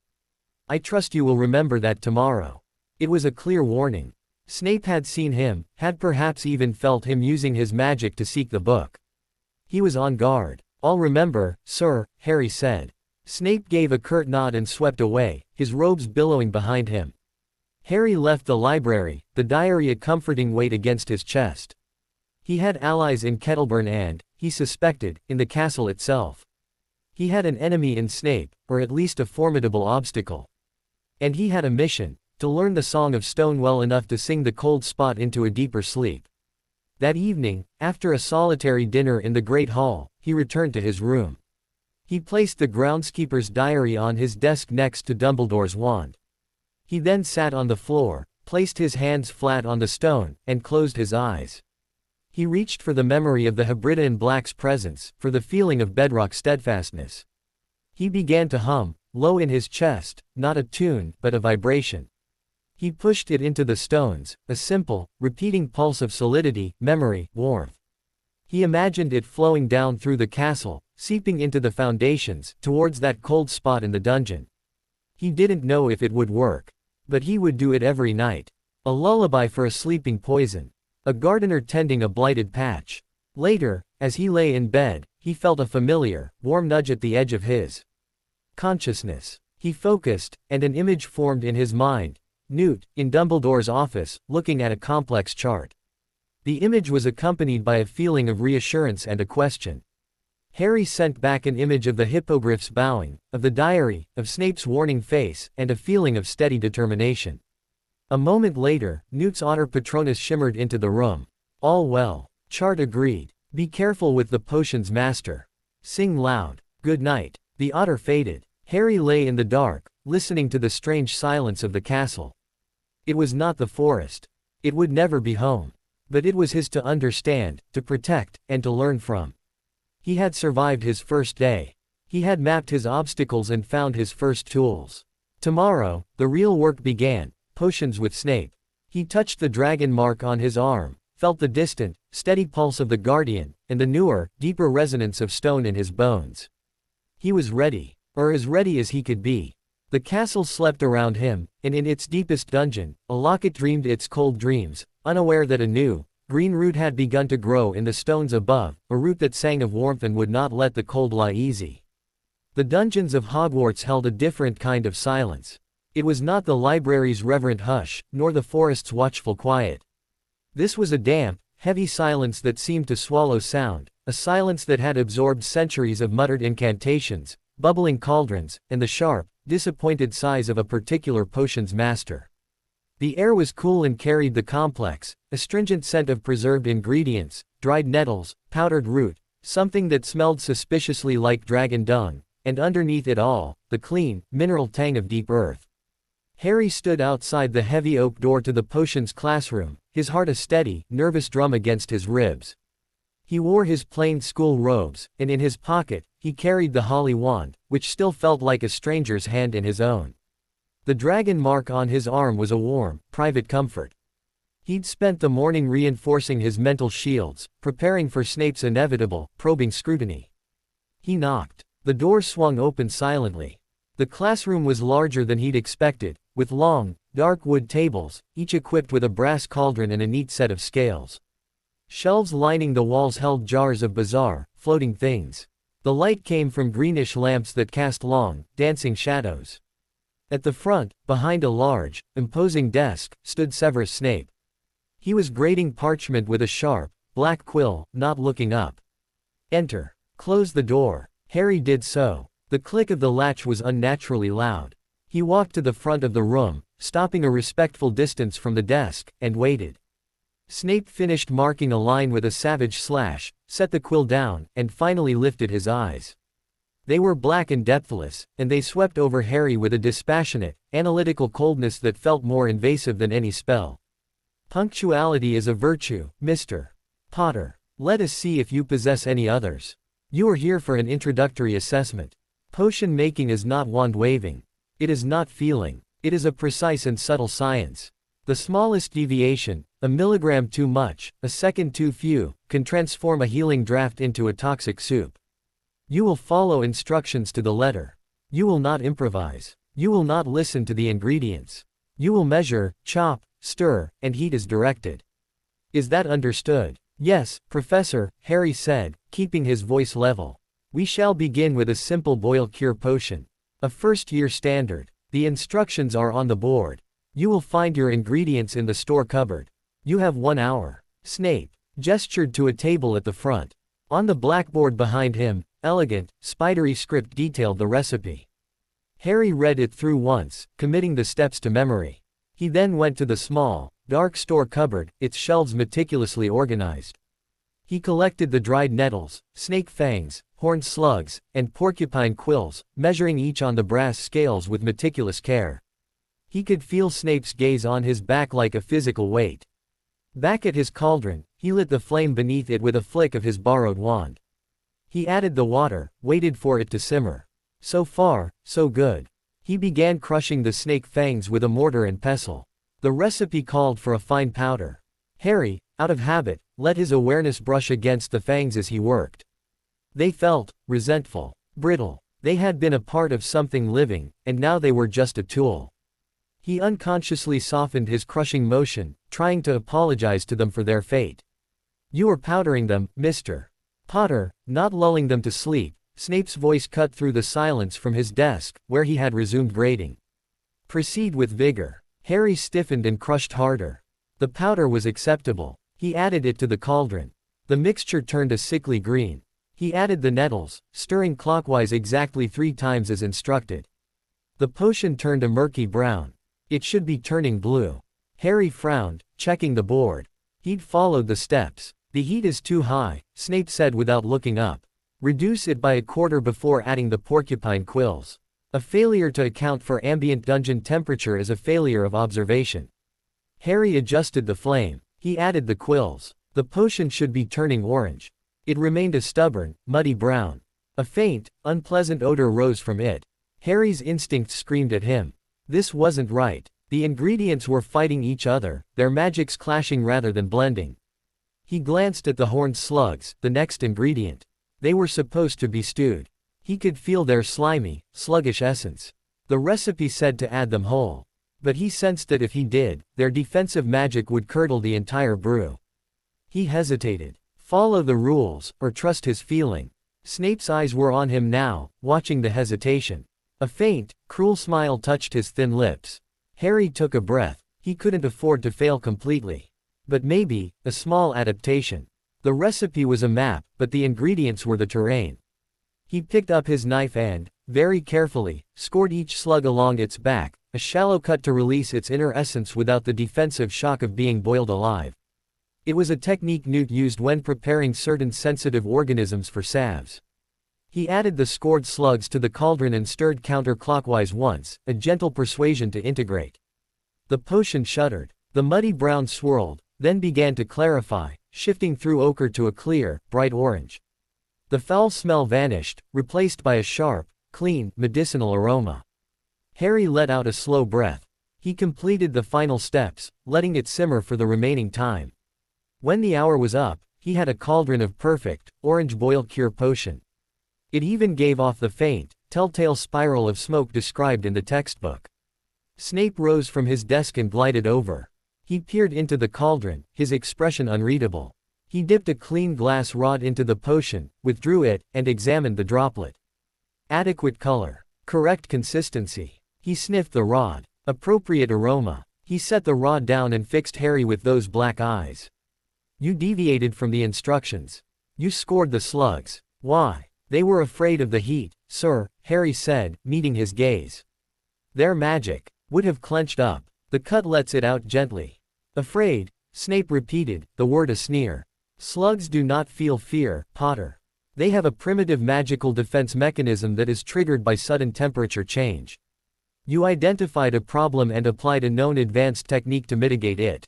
I trust you will remember that tomorrow. It was a clear warning. Snape had seen him, had perhaps even felt him using his magic to seek the book. He was on guard. I'll remember, sir, Harry said. Snape gave a curt nod and swept away, his robes billowing behind him. Harry left the library, the diary a comforting weight against his chest. He had allies in Kettleburn and, he suspected, in the castle itself. He had an enemy in Snape, or at least a formidable obstacle. And he had a mission, to learn the Song of Stone well enough to sing the cold spot into a deeper sleep. That evening, after a solitary dinner in the Great Hall, he returned to his room. He placed the groundskeeper's diary on his desk next to Dumbledore's wand. He then sat on the floor, placed his hands flat on the stone, and closed his eyes. He reached for the memory of the Hebridean Black's presence, for the feeling of bedrock steadfastness. He began to hum, low in his chest, not a tune, but a vibration. He pushed it into the stones, a simple, repeating pulse of solidity, memory, warmth. He imagined it flowing down through the castle, seeping into the foundations, towards that cold spot in the dungeon. He didn't know if it would work. But he would do it every night. A lullaby for a sleeping poison. A gardener tending a blighted patch. Later, as he lay in bed, he felt a familiar, warm nudge at the edge of his consciousness. He focused, and an image formed in his mind. Newt, in Dumbledore's office, looking at a complex chart. The image was accompanied by a feeling of reassurance and a question. Harry sent back an image of the hippogriffs bowing, of the diary, of Snape's warning face, and a feeling of steady determination. A moment later, Newt's otter Patronus shimmered into the room. All well. Chart agreed. Be careful with the potions, master. Sing loud. Good night. The otter faded. Harry lay in the dark, listening to the strange silence of the castle. It was not the forest. It would never be home. But it was his to understand, to protect, and to learn from. He had survived his first day. He had mapped his obstacles and found his first tools. Tomorrow, the real work began, potions with Snape. He touched the dragon mark on his arm, felt the distant, steady pulse of the guardian, and the newer, deeper resonance of stone in his bones. He was ready, or as ready as he could be. The castle slept around him, and in its deepest dungeon, a locket dreamed its cold dreams, unaware that a new, green root had begun to grow in the stones above, a root that sang of warmth and would not let the cold lie easy. The dungeons of Hogwarts held a different kind of silence. It was not the library's reverent hush, nor the forest's watchful quiet. This was a damp, heavy silence that seemed to swallow sound, a silence that had absorbed centuries of muttered incantations, bubbling cauldrons, and the sharp, disappointed sighs of a particular potions master. The air was cool and carried the complex, astringent scent of preserved ingredients, dried nettles, powdered root, something that smelled suspiciously like dragon dung, and underneath it all, the clean, mineral tang of deep earth. Harry stood outside the heavy oak door to the potions classroom, his heart a steady, nervous drum against his ribs. He wore his plain school robes, and in his pocket, he carried the holly wand, which still felt like a stranger's hand in his own. The dragon mark on his arm was a warm, private comfort. He'd spent the morning reinforcing his mental shields, preparing for Snape's inevitable, probing scrutiny. He knocked. The door swung open silently. The classroom was larger than he'd expected, with long, dark wood tables, each equipped with a brass cauldron and a neat set of scales. Shelves lining the walls held jars of bizarre, floating things. The light came from greenish lamps that cast long, dancing shadows. At the front, behind a large, imposing desk, stood Severus Snape. He was grating parchment with a sharp, black quill, not looking up. Enter. Close the door. Harry did so. The click of the latch was unnaturally loud. He walked to the front of the room, stopping a respectful distance from the desk, and waited. Snape finished marking a line with a savage slash, set the quill down, and finally lifted his eyes. They were black and depthless, and they swept over Harry with a dispassionate, analytical coldness that felt more invasive than any spell. Punctuality is a virtue, Mr. Potter. Let us see if you possess any others. You are here for an introductory assessment. Potion making is not wand waving. It is not feeling. It is a precise and subtle science. The smallest deviation, a milligram too much, a second too few, can transform a healing draught into a toxic soup. You will follow instructions to the letter. You will not improvise. You will not listen to the ingredients. You will measure, chop, stir, and heat as directed. Is that understood? Yes, Professor, Harry said, keeping his voice level. We shall begin with a simple boil-cure potion. A first-year standard. The instructions are on the board. You will find your ingredients in the store cupboard. You have 1 hour. Snape gestured to a table at the front. On the blackboard behind him, elegant, spidery script detailed the recipe. Harry read it through once, committing the steps to memory. He then went to the small, dark store cupboard, its shelves meticulously organized. He collected the dried nettles, snake fangs, horned slugs, and porcupine quills, measuring each on the brass scales with meticulous care. He could feel Snape's gaze on his back like a physical weight. Back at his cauldron, he lit the flame beneath it with a flick of his borrowed wand. He added the water, waited for it to simmer. So far, so good. He began crushing the snake fangs with a mortar and pestle. The recipe called for a fine powder. Harry, out of habit, let his awareness brush against the fangs as he worked. They felt resentful, brittle. They had been a part of something living, and now they were just a tool. He unconsciously softened his crushing motion, trying to apologize to them for their fate. You are powdering them, Mr. Potter, not lulling them to sleep. Snape's voice cut through the silence from his desk, where he had resumed grading. Proceed with vigor. Harry stiffened and crushed harder. The powder was acceptable. He added it to the cauldron. The mixture turned a sickly green. He added the nettles, stirring clockwise exactly 3 times as instructed. The potion turned a murky brown. It should be turning blue. Harry frowned, checking the board. He'd followed the steps. The heat is too high, Snape said without looking up. Reduce it by 1/4 before adding the porcupine quills. A failure to account for ambient dungeon temperature is a failure of observation. Harry adjusted the flame. He added the quills. The potion should be turning orange. It remained a stubborn, muddy brown. A faint, unpleasant odor rose from it. Harry's instincts screamed at him. This wasn't right. The ingredients were fighting each other, their magics clashing rather than blending. He glanced at the horned slugs, the next ingredient. They were supposed to be stewed. He could feel their slimy, sluggish essence. The recipe said to add them whole. But he sensed that if he did, their defensive magic would curdle the entire brew. He hesitated. Follow the rules, or trust his feeling. Snape's eyes were on him now, watching the hesitation. A faint, cruel smile touched his thin lips. Harry took a breath. He couldn't afford to fail completely. But maybe, a small adaptation. The recipe was a map, but the ingredients were the terrain. He picked up his knife and, very carefully, scored each slug along its back, a shallow cut to release its inner essence without the defensive shock of being boiled alive. It was a technique Newt used when preparing certain sensitive organisms for salves. He added the scored slugs to the cauldron and stirred counterclockwise once, a gentle persuasion to integrate. The potion shuddered. The muddy brown swirled, then began to clarify, shifting through ochre to a clear, bright orange. The foul smell vanished, replaced by a sharp, clean, medicinal aroma. Harry let out a slow breath. He completed the final steps, letting it simmer for the remaining time. When the hour was up, he had a cauldron of perfect, orange boil-cure potion. It even gave off the faint, telltale spiral of smoke described in the textbook. Snape rose from his desk and glided over. He peered into the cauldron, his expression unreadable. He dipped a clean glass rod into the potion, withdrew it, and examined the droplet. Adequate color. Correct consistency. He sniffed the rod. Appropriate aroma. He set the rod down and fixed Harry with those black eyes. You deviated from the instructions. You scored the slugs. Why? They were afraid of the heat, sir, Harry said, meeting his gaze. Their magic would have clenched up. The cut lets it out gently. Afraid, Snape repeated, the word a sneer. Slugs do not feel fear, Potter. They have a primitive magical defense mechanism that is triggered by sudden temperature change. You identified a problem and applied a known advanced technique to mitigate it.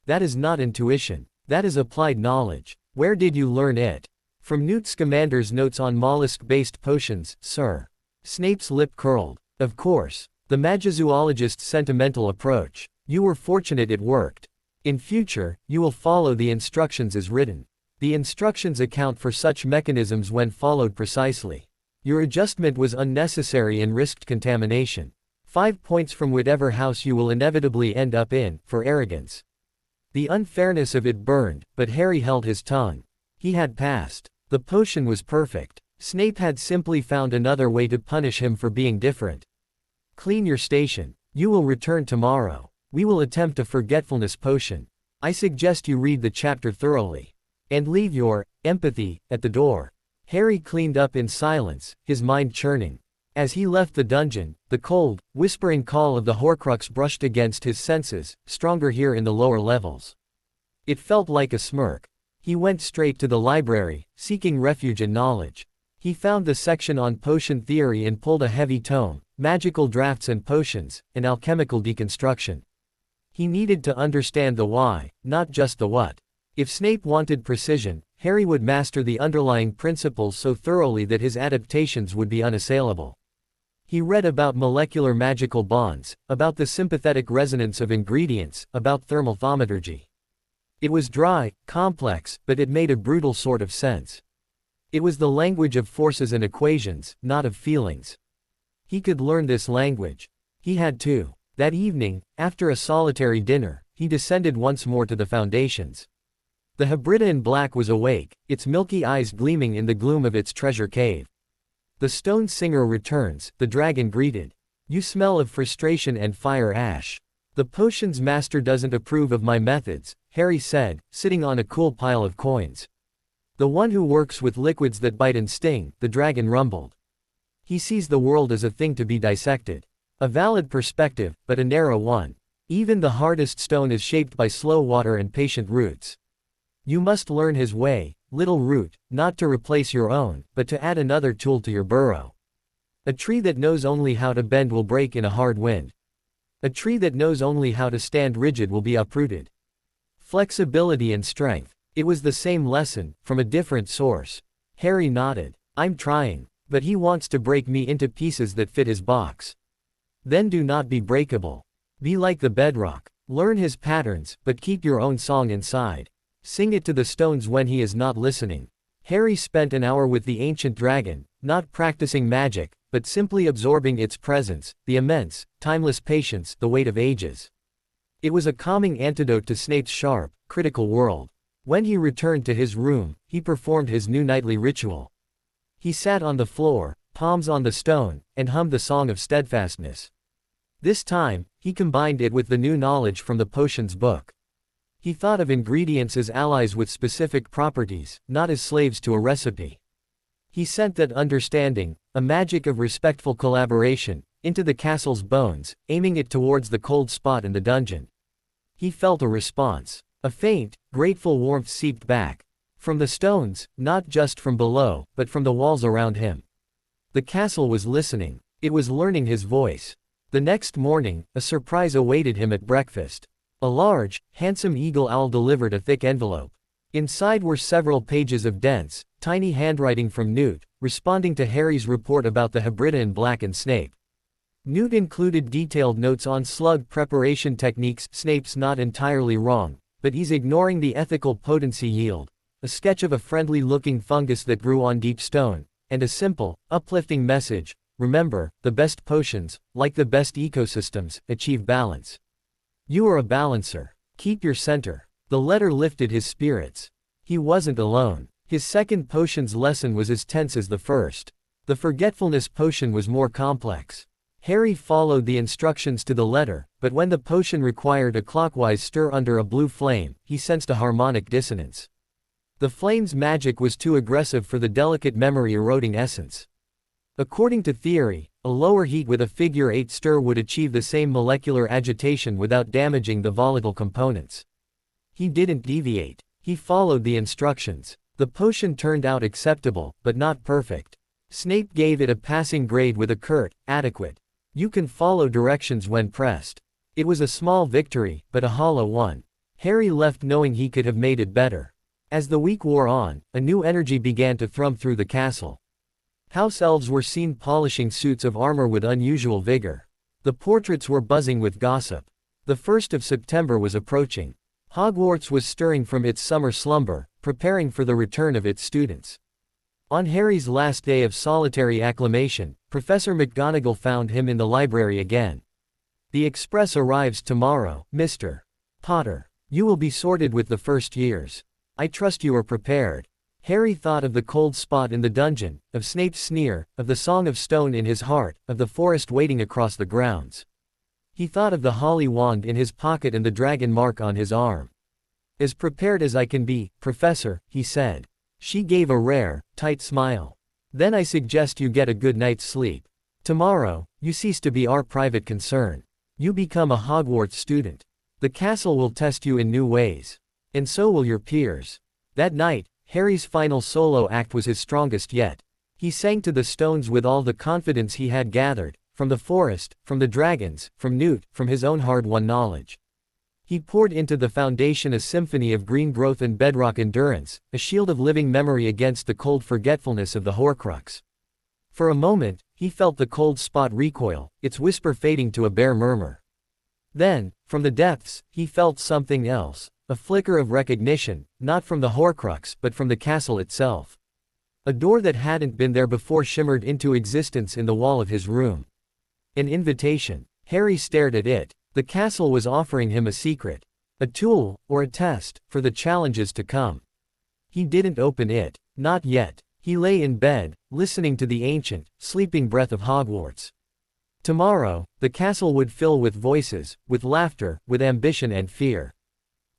That is not intuition. That is applied knowledge. Where did you learn it? From Newt Scamander's notes on mollusk-based potions, sir. Snape's lip curled. Of course. The Magizoologist's sentimental approach. You were fortunate it worked. In future, you will follow the instructions as written. The instructions account for such mechanisms when followed precisely. Your adjustment was unnecessary and risked contamination. 5 points from whatever house you will inevitably end up in, for arrogance. The unfairness of it burned, but Harry held his tongue. He had passed. The potion was perfect. Snape had simply found another way to punish him for being different. Clean your station. You will return tomorrow. We will attempt a forgetfulness potion. I suggest you read the chapter thoroughly. And leave your empathy at the door. Harry cleaned up in silence, his mind churning. As he left the dungeon, the cold, whispering call of the Horcrux brushed against his senses, stronger here in the lower levels. It felt like a smirk. He went straight to the library, seeking refuge in knowledge. He found the section on potion theory and pulled a heavy tome, Magical Drafts and Potions, and Alchemical Deconstruction. He needed to understand the why, not just the what. If Snape wanted precision, Harry would master the underlying principles so thoroughly that his adaptations would be unassailable. He read about molecular magical bonds, about the sympathetic resonance of ingredients, about thermal thaumaturgy. It was dry, complex, but it made a brutal sort of sense. It was the language of forces and equations, not of feelings. He could learn this language. He had to. That evening, after a solitary dinner, he descended once more to the foundations. The Hebrida in black was awake, its milky eyes gleaming in the gloom of its treasure cave. The stone singer returns, the dragon greeted. You smell of frustration and fire ash. The potions master doesn't approve of my methods, Harry said, sitting on a cool pile of coins. The one who works with liquids that bite and sting, the dragon rumbled. He sees the world as a thing to be dissected. A valid perspective, but a narrow one. Even the hardest stone is shaped by slow water and patient roots. You must learn his way, little root, not to replace your own, but to add another tool to your burrow. A tree that knows only how to bend will break in a hard wind. A tree that knows only how to stand rigid will be uprooted. Flexibility and strength. It was the same lesson, from a different source. Harry nodded. I'm trying, but he wants to break me into pieces that fit his box. Then do not be breakable. Be like the bedrock. Learn his patterns, but keep your own song inside. Sing it to the stones when he is not listening. Harry spent an hour with the ancient dragon, not practicing magic, but simply absorbing its presence, the immense, timeless patience, the weight of ages. It was a calming antidote to Snape's sharp, critical world. When he returned to his room, he performed his new nightly ritual. He sat on the floor, palms on the stone, and hummed the Song of Steadfastness. This time, he combined it with the new knowledge from the potions book. He thought of ingredients as allies with specific properties, not as slaves to a recipe. He sent that understanding, a magic of respectful collaboration, into the castle's bones, aiming it towards the cold spot in the dungeon. He felt a response. A faint, grateful warmth seeped back. From the stones, not just from below, but from the walls around him. The castle was listening. It was learning his voice. The next morning, a surprise awaited him at breakfast. A large, handsome eagle owl delivered a thick envelope. Inside were several pages of dense, tiny handwriting from Newt, responding to Harry's report about the Hebrida in black and Snape. Newt included detailed notes on slug preparation techniques. Snape's not entirely wrong, but he's ignoring the ethical potency yield. A sketch of a friendly-looking fungus that grew on deep stone, and a simple, uplifting message. Remember, the best potions, like the best ecosystems, achieve balance. You are a balancer. Keep your center. The letter lifted his spirits. He wasn't alone. His second potions lesson was as tense as the first. The forgetfulness potion was more complex. Harry followed the instructions to the letter, but when the potion required a clockwise stir under a blue flame, he sensed a harmonic dissonance. The flame's magic was too aggressive for the delicate memory-eroding essence. According to theory, a lower heat with a figure-8 stir would achieve the same molecular agitation without damaging the volatile components. He didn't deviate. He followed the instructions. The potion turned out acceptable, but not perfect. Snape gave it a passing grade with a curt, adequate. You can follow directions when pressed. It was a small victory, but a hollow one. Harry left knowing he could have made it better. As the week wore on, a new energy began to thrum through the castle. House elves were seen polishing suits of armor with unusual vigor. The portraits were buzzing with gossip. The 1st of September was approaching. Hogwarts was stirring from its summer slumber, preparing for the return of its students. On Harry's last day of solitary acclimation, Professor McGonagall found him in the library again. The express arrives tomorrow, Mr. Potter. You will be sorted with the first years. I trust you are prepared. Harry thought of the cold spot in the dungeon, of Snape's sneer, of the Song of Stone in his heart, of the forest waiting across the grounds. He thought of the holly wand in his pocket and the dragon mark on his arm. "As prepared as I can be, Professor," he said. She gave a rare, tight smile. "Then I suggest you get a good night's sleep. Tomorrow, you cease to be our private concern. You become a Hogwarts student. The castle will test you in new ways. And so will your peers." That night, Harry's final solo act was his strongest yet. He sang to the stones with all the confidence he had gathered, from the forest, from the dragons, from Newt, from his own hard-won knowledge. He poured into the foundation a symphony of green growth and bedrock endurance, a shield of living memory against the cold forgetfulness of the Horcrux. For a moment, he felt the cold spot recoil, its whisper fading to a bare murmur. Then, from the depths, he felt something else, a flicker of recognition, not from the Horcrux but from the castle itself. A door that hadn't been there before shimmered into existence in the wall of his room. An invitation. Harry stared at it. The castle was offering him a secret. A tool, or a test, for the challenges to come. He didn't open it. Not yet. He lay in bed, listening to the ancient, sleeping breath of Hogwarts. Tomorrow, the castle would fill with voices, with laughter, with ambition and fear.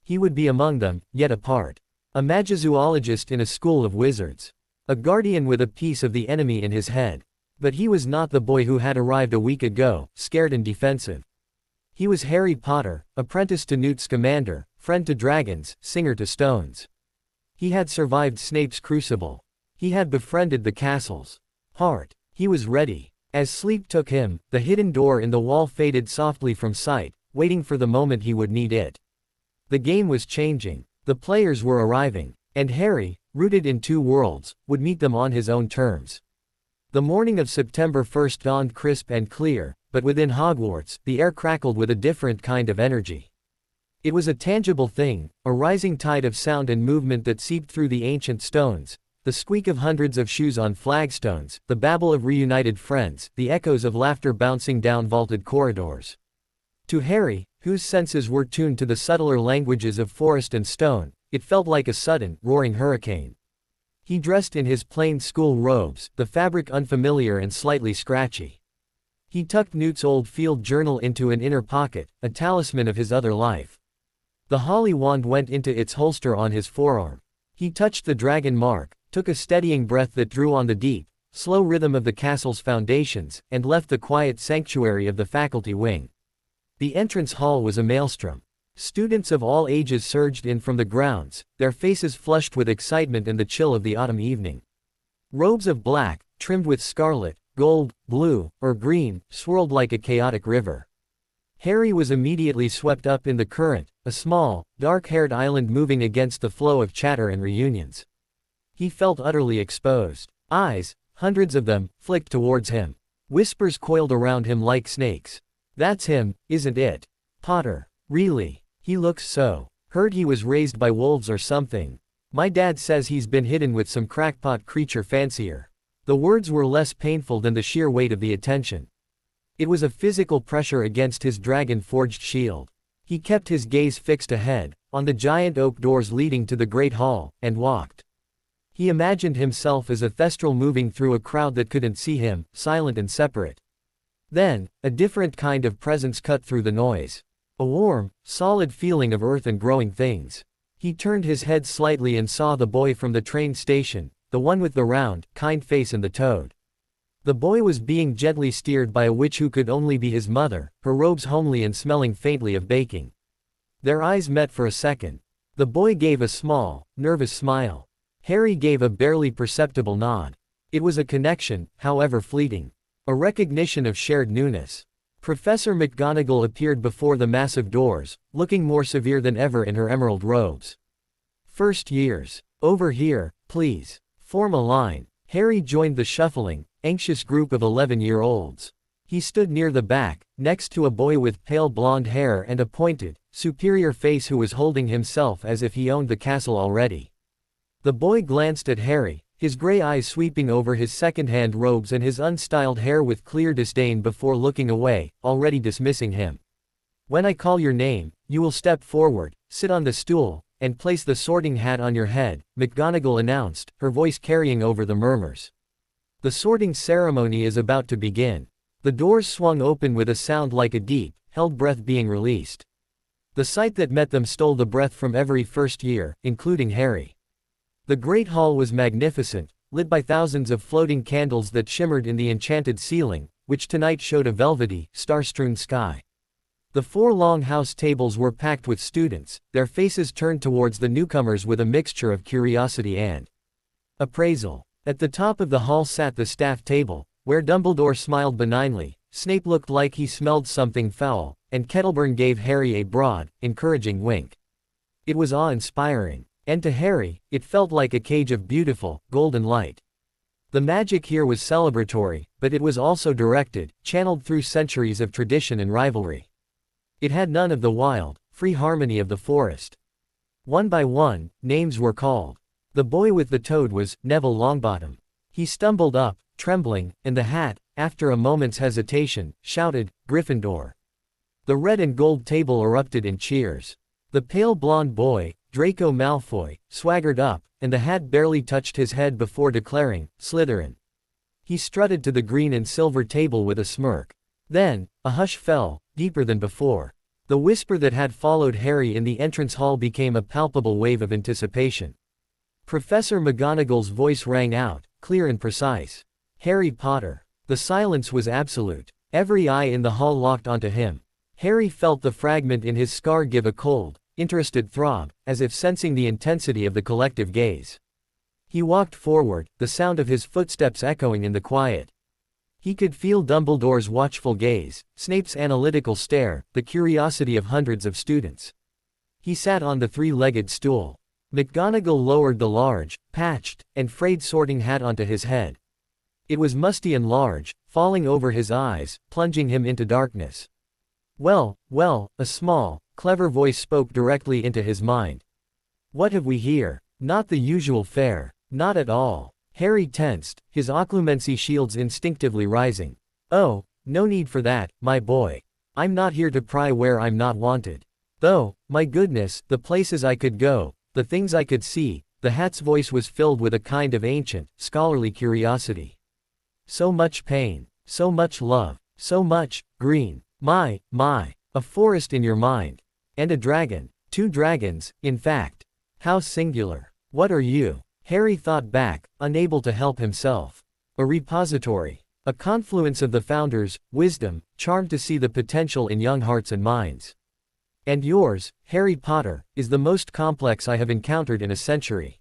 He would be among them, yet apart. A Magizoologist in a school of wizards. A guardian with a piece of the enemy in his head. But he was not the boy who had arrived a week ago, scared and defensive. He was Harry Potter, apprentice to Newt Scamander, friend to dragons, singer to stones. He had survived Snape's crucible. He had befriended the castle's heart. He was ready. As sleep took him, the hidden door in the wall faded softly from sight, waiting for the moment he would need it. The game was changing. The players were arriving. And Harry, rooted in two worlds, would meet them on his own terms. The morning of September 1st dawned crisp and clear, but within Hogwarts, the air crackled with a different kind of energy. It was a tangible thing, a rising tide of sound and movement that seeped through the ancient stones, the squeak of hundreds of shoes on flagstones, the babble of reunited friends, the echoes of laughter bouncing down vaulted corridors. To Harry, whose senses were tuned to the subtler languages of forest and stone, it felt like a sudden, roaring hurricane. He dressed in his plain school robes, the fabric unfamiliar and slightly scratchy. He tucked Newt's old field journal into an inner pocket, a talisman of his other life. The holly wand went into its holster on his forearm. He touched the dragon mark, took a steadying breath that drew on the deep, slow rhythm of the castle's foundations, and left the quiet sanctuary of the faculty wing. The entrance hall was a maelstrom. Students of all ages surged in from the grounds, their faces flushed with excitement and the chill of the autumn evening. Robes of black, trimmed with scarlet, gold, blue, or green, swirled like a chaotic river. Harry was immediately swept up in the current, a small, dark-haired island moving against the flow of chatter and reunions. He felt utterly exposed. Eyes, hundreds of them, flicked towards him. Whispers coiled around him like snakes. "That's him, isn't it? Potter. Really? He looks so. Heard he was raised by wolves or something. My dad says he's been hidden with some crackpot creature fancier." The words were less painful than the sheer weight of the attention. It was a physical pressure against his dragon-forged shield. He kept his gaze fixed ahead, on the giant oak doors leading to the Great Hall, and walked. He imagined himself as a Thestral moving through a crowd that couldn't see him, silent and separate. Then, a different kind of presence cut through the noise. A warm, solid feeling of earth and growing things. He turned his head slightly and saw the boy from the train station, the one with the round, kind face and the toad. The boy was being gently steered by a witch who could only be his mother, her robes homely and smelling faintly of baking. Their eyes met for a second. The boy gave a small, nervous smile. Harry gave a barely perceptible nod. It was a connection, however fleeting. A recognition of shared newness. Professor McGonagall appeared before the massive doors, looking more severe than ever in her emerald robes. "First years. Over here, please. Form a line." Harry joined the shuffling, anxious group of 11-year-olds. He stood near the back, next to a boy with pale blonde hair and a pointed, superior face who was holding himself as if he owned the castle already. The boy glanced at Harry, his gray eyes sweeping over his second-hand robes and his unstyled hair with clear disdain before looking away, already dismissing him. "When I call your name, you will step forward, sit on the stool, and place the sorting hat on your head," McGonagall announced, her voice carrying over the murmurs. "The sorting ceremony is about to begin." The doors swung open with a sound like a deep, held breath being released. The sight that met them stole the breath from every first year, including Harry. The great hall was magnificent, lit by thousands of floating candles that shimmered in the enchanted ceiling, which tonight showed a velvety, star-strewn sky. The 4 long house tables were packed with students, their faces turned towards the newcomers with a mixture of curiosity and appraisal. At the top of the hall sat the staff table, where Dumbledore smiled benignly, Snape looked like he smelled something foul, and Kettleburn gave Harry a broad, encouraging wink. It was awe-inspiring, and to Harry, it felt like a cage of beautiful, golden light. The magic here was celebratory, but it was also directed, channeled through centuries of tradition and rivalry. It had none of the wild, free harmony of the forest. One by one, names were called. The boy with the toad was Neville Longbottom. He stumbled up, trembling, and the hat, after a moment's hesitation, shouted, "Gryffindor." The red and gold table erupted in cheers. The pale blonde boy, Draco Malfoy, swaggered up, and the hat barely touched his head before declaring, "Slytherin." He strutted to the green and silver table with a smirk. Then, a hush fell, deeper than before. The whisper that had followed Harry in the entrance hall became a palpable wave of anticipation. Professor McGonagall's voice rang out, clear and precise. "Harry Potter." The silence was absolute. Every eye in the hall locked onto him. Harry felt the fragment in his scar give a cold, interested throb, as if sensing the intensity of the collective gaze. He walked forward, the sound of his footsteps echoing in the quiet. He could feel Dumbledore's watchful gaze, Snape's analytical stare, the curiosity of hundreds of students. He sat on the 3-legged stool. McGonagall lowered the large, patched, and frayed sorting hat onto his head. It was musty and large, falling over his eyes, plunging him into darkness. "Well, well," a small, clever voice spoke directly into his mind. "What have we here? Not the usual fare. Not at all." Harry tensed, his occlumency shields instinctively rising. "Oh, no need for that, my boy. I'm not here to pry where I'm not wanted. Though, my goodness, the places I could go, the things I could see." The hat's voice was filled with a kind of ancient, scholarly curiosity. "So much pain, so much love, so much green. My, a forest in your mind. And a dragon, 2 dragons, in fact. How singular. What are you?" Harry thought back, unable to help himself. A repository. A confluence of the Founder's wisdom, charmed to see the potential in young hearts and minds. "And yours, Harry Potter, is the most complex I have encountered in a century.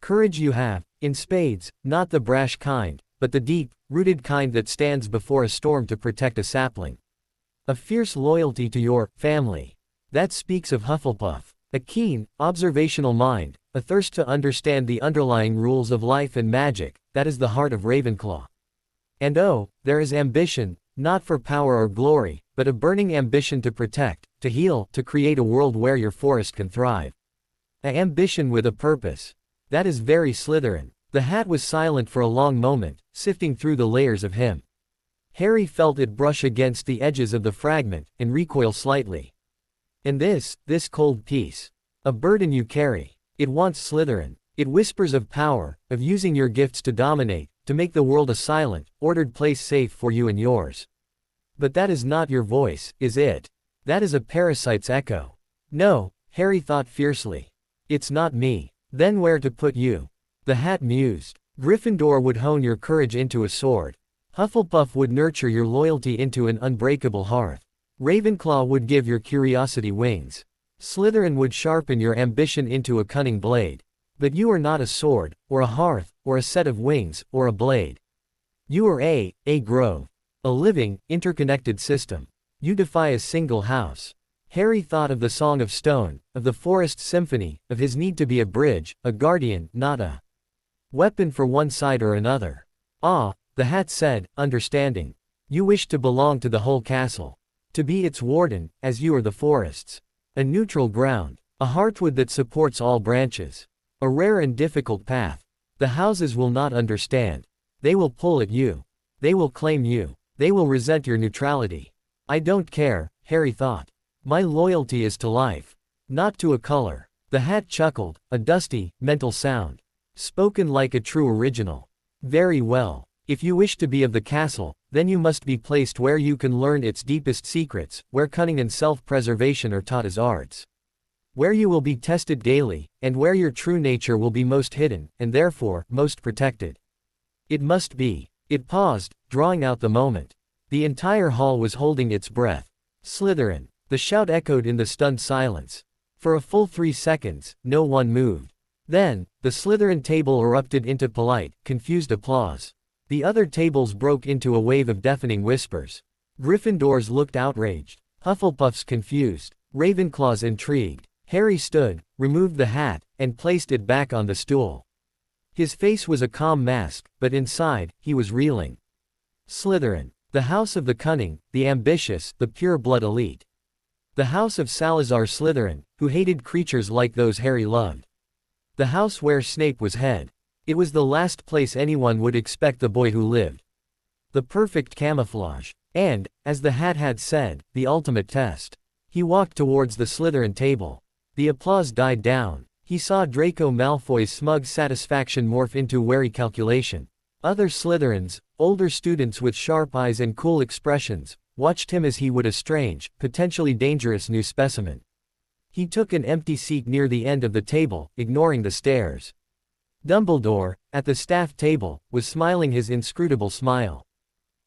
Courage you have, in spades, not the brash kind, but the deep, rooted kind that stands before a storm to protect a sapling. A fierce loyalty to your family. That speaks of Hufflepuff. A keen, observational mind, a thirst to understand the underlying rules of life and magic, that is the heart of Ravenclaw. And oh, there is ambition, not for power or glory, but a burning ambition to protect, to heal, to create a world where your forest can thrive. An ambition with a purpose. That is very Slytherin." The hat was silent for a long moment, sifting through the layers of him. Harry felt it brush against the edges of the fragment, and recoil slightly. "And this cold piece. A burden you carry. It wants Slytherin. It whispers of power, of using your gifts to dominate, to make the world a silent, ordered place safe for you and yours. But that is not your voice, is it? That is a parasite's echo." "No," Harry thought fiercely. "It's not me. Then where to put you?" The hat mused. "Gryffindor would hone your courage into a sword. Hufflepuff would nurture your loyalty into an unbreakable hearth. Ravenclaw would give your curiosity wings. Slytherin would sharpen your ambition into a cunning blade. But you are not a sword, or a hearth, or a set of wings, or a blade. You are a grove. A living, interconnected system. You defy a single house." Harry thought of the Song of Stone, of the Forest Symphony, of his need to be a bridge, a guardian, not a weapon for one side or another. "Ah," the hat said, understanding. "You wish to belong to the whole castle. To be its warden, as you are the forest's. A neutral ground. A heartwood that supports all branches. A rare and difficult path. The houses will not understand. They will pull at you. They will claim you. They will resent your neutrality. I don't care," Harry thought. "My loyalty is to life. Not to a color. The hat chuckled, a dusty, mental sound. Spoken like a true original. Very well. If you wish to be of the castle, then you must be placed where you can learn its deepest secrets, where cunning and self-preservation are taught as arts. Where you will be tested daily, and where your true nature will be most hidden, and therefore, most protected. It must be. It paused, drawing out the moment. The entire hall was holding its breath. Slytherin. The shout echoed in the stunned silence. For a full 3 seconds, no one moved. Then, the Slytherin table erupted into polite, confused applause. The other tables broke into a wave of deafening whispers. Gryffindors looked outraged. Hufflepuffs confused. Ravenclaws intrigued. Harry stood, removed the hat, and placed it back on the stool. His face was a calm mask, but inside, he was reeling. Slytherin. The house of the cunning, the ambitious, the pure-blood elite. The house of Salazar Slytherin, who hated creatures like those Harry loved. The house where Snape was head. It was the last place anyone would expect the boy who lived. The perfect camouflage. And, as the hat had said, the ultimate test. He walked towards the Slytherin table. The applause died down. He saw Draco Malfoy's smug satisfaction morph into wary calculation. Other Slytherins, older students with sharp eyes and cool expressions, watched him as he would a strange, potentially dangerous new specimen. He took an empty seat near the end of the table, ignoring the stares. Dumbledore, at the staff table, was smiling his inscrutable smile.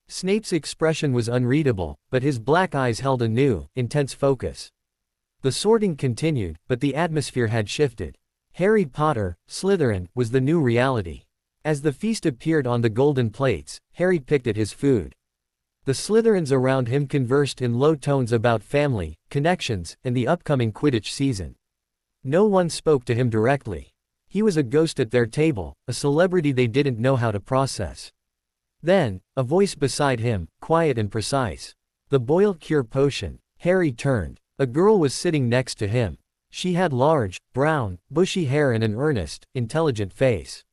Snape's expression was unreadable, but his black eyes held a new, intense focus. The sorting continued, but the atmosphere had shifted. Harry Potter, Slytherin, was the new reality. As the feast appeared on the golden plates, Harry picked at his food. The Slytherins around him conversed in low tones about family, connections, and the upcoming Quidditch season. No one spoke to him directly. He was a ghost at their table, a celebrity they didn't know how to process. Then, a voice beside him, quiet and precise. The Boil Cure Potion. Harry turned. A girl was sitting next to him. She had large, brown, bushy hair and an earnest, intelligent face.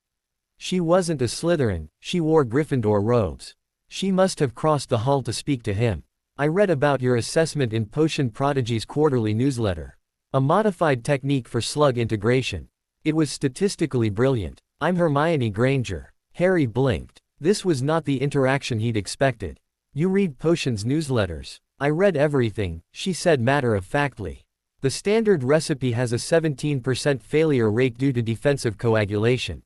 She wasn't a Slytherin, she wore Gryffindor robes. She must have crossed the hall to speak to him. I read about your assessment in Potion Prodigy's quarterly newsletter. A modified technique for slug integration. It was statistically brilliant. I'm Hermione Granger. Harry blinked. This was not the interaction he'd expected. You read Potion's newsletters. I read everything, she said matter-of-factly. The standard recipe has a 17% failure rate due to defensive coagulation.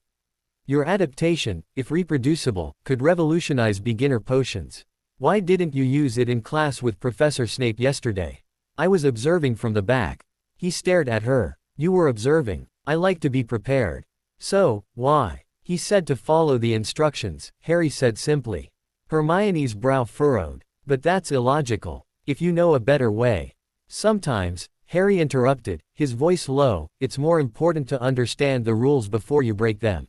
Your adaptation, if reproducible, could revolutionize beginner potions. Why didn't you use it in class with Professor Snape yesterday? I was observing from the back. He stared at her. You were observing. I like to be prepared. So, why? He said to follow the instructions, Harry said simply. Hermione's brow furrowed. But that's illogical. If you know a better way. Sometimes, Harry interrupted, his voice low, it's more important to understand the rules before you break them.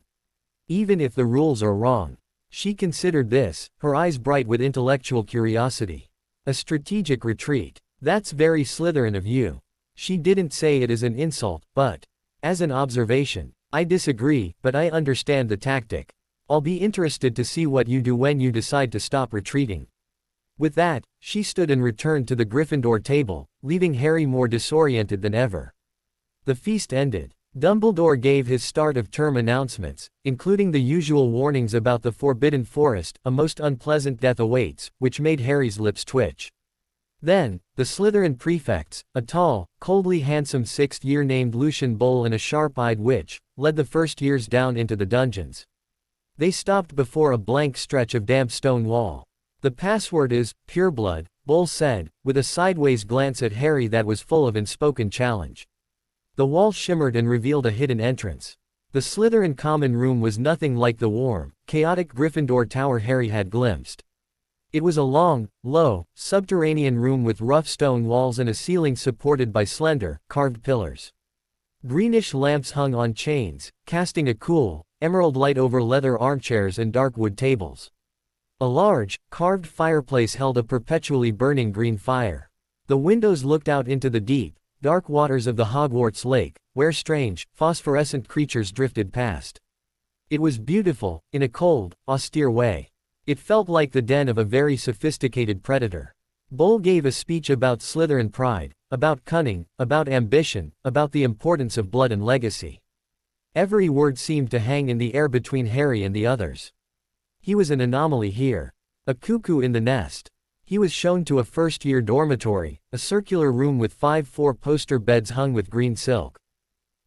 Even if the rules are wrong. She considered this, her eyes bright with intellectual curiosity. A strategic retreat. That's very Slytherin of you. She didn't say it as an insult, but as an observation. I disagree, but I understand the tactic. I'll be interested to see what you do when you decide to stop retreating. With that, she stood and returned to the Gryffindor table, leaving Harry more disoriented than ever. The feast ended. Dumbledore gave his start-of-term announcements, including the usual warnings about the Forbidden Forest, a most unpleasant death awaits, which made Harry's lips twitch. Then, the Slytherin prefects, a tall, coldly handsome sixth-year named Lucian Bull and a sharp-eyed witch, led the first years down into the dungeons. They stopped before a blank stretch of damp stone wall. The password is, pureblood, Bull said, with a sideways glance at Harry that was full of unspoken challenge. The wall shimmered and revealed a hidden entrance. The Slytherin common room was nothing like the warm, chaotic Gryffindor tower Harry had glimpsed. It was a long, low, subterranean room with rough stone walls and a ceiling supported by slender, carved pillars. Greenish lamps hung on chains, casting a cool, emerald light over leather armchairs and dark wood tables. A large, carved fireplace held a perpetually burning green fire. The windows looked out into the deep, dark waters of the Hogwarts lake, where strange, phosphorescent creatures drifted past. It was beautiful, in a cold, austere way. It felt like the den of a very sophisticated predator. Bull gave a speech about Slytherin pride, about cunning, about ambition, about the importance of blood and legacy. Every word seemed to hang in the air between Harry and the others. He was an anomaly here. A cuckoo in the nest. He was shown to a first-year dormitory, a circular room with 5 four-poster beds hung with green silk.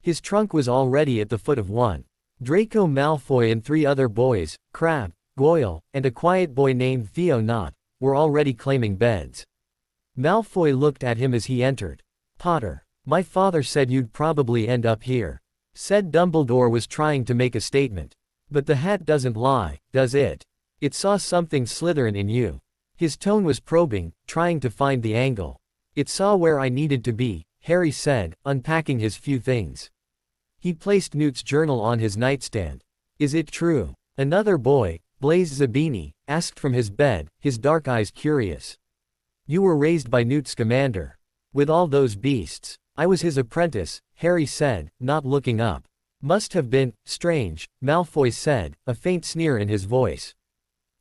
His trunk was already at the foot of one. Draco Malfoy and 3 other boys, Crabbe, Goyle, and a quiet boy named Theo Knott, were already claiming beds. Malfoy looked at him as he entered. "Potter, my father said you'd probably end up here," said Dumbledore was trying to make a statement. "But the hat doesn't lie, does it? It saw something Slytherin in you." His tone was probing, trying to find the angle. "It saw where I needed to be," Harry said, unpacking his few things. He placed Newt's journal on his nightstand. "Is it true?" Another boy, Blaise Zabini, asked from his bed, his dark eyes curious. "You were raised by Newt Scamander. With all those beasts." "I was his apprentice," Harry said, not looking up. "Must have been strange," Malfoy said, a faint sneer in his voice.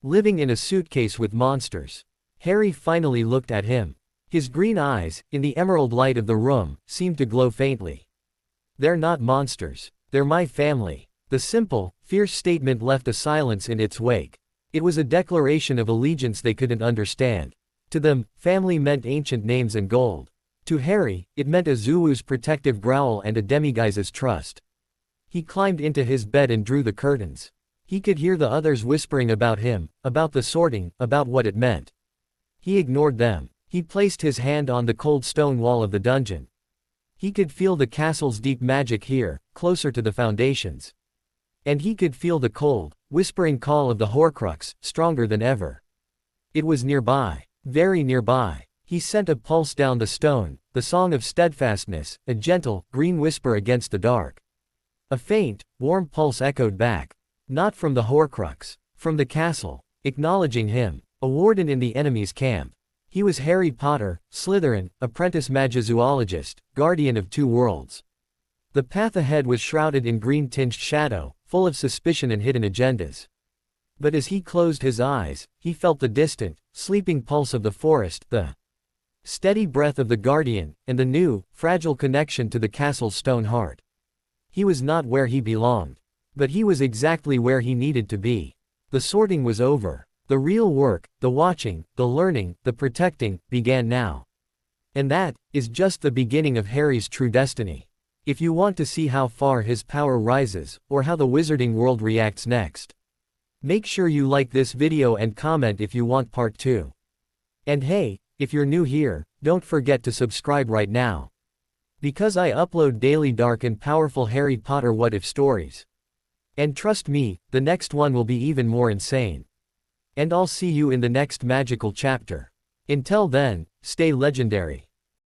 "Living in a suitcase with monsters." Harry finally looked at him. His green eyes, in the emerald light of the room, seemed to glow faintly. "They're not monsters. They're my family." The simple, fierce statement left a silence in its wake. It was a declaration of allegiance they couldn't understand. To them, family meant ancient names and gold. To Harry, it meant a Zulu's protective growl and a Demiguise's trust. He climbed into his bed and drew the curtains. He could hear the others whispering about him, about the sorting, about what it meant. He ignored them. He placed his hand on the cold stone wall of the dungeon. He could feel the castle's deep magic here, closer to the foundations. And he could feel the cold, whispering call of the Horcrux, stronger than ever. It was nearby, very nearby. He sent a pulse down the stone, the song of steadfastness, a gentle, green whisper against the dark. A faint, warm pulse echoed back. Not from the Horcrux, from the castle, acknowledging him, a warden in the enemy's camp. He was Harry Potter, Slytherin, apprentice Magizoologist, guardian of 2 worlds. The path ahead was shrouded in green-tinged shadow, full of suspicion and hidden agendas. But as he closed his eyes, he felt the distant, sleeping pulse of the forest, the steady breath of the guardian, and the new, fragile connection to the castle's stone heart. He was not where he belonged. But he was exactly where he needed to be. The sorting was over. The real work, the watching, the learning, the protecting, began now. And that is just the beginning of Harry's true destiny. If you want to see how far his power rises, or how the wizarding world reacts next, make sure you like this video and comment if you want part 2. And hey, if you're new here, don't forget to subscribe right now. Because I upload daily dark and powerful Harry Potter what-if stories. And trust me, the next one will be even more insane. And I'll see you in the next magical chapter. Until then, stay legendary.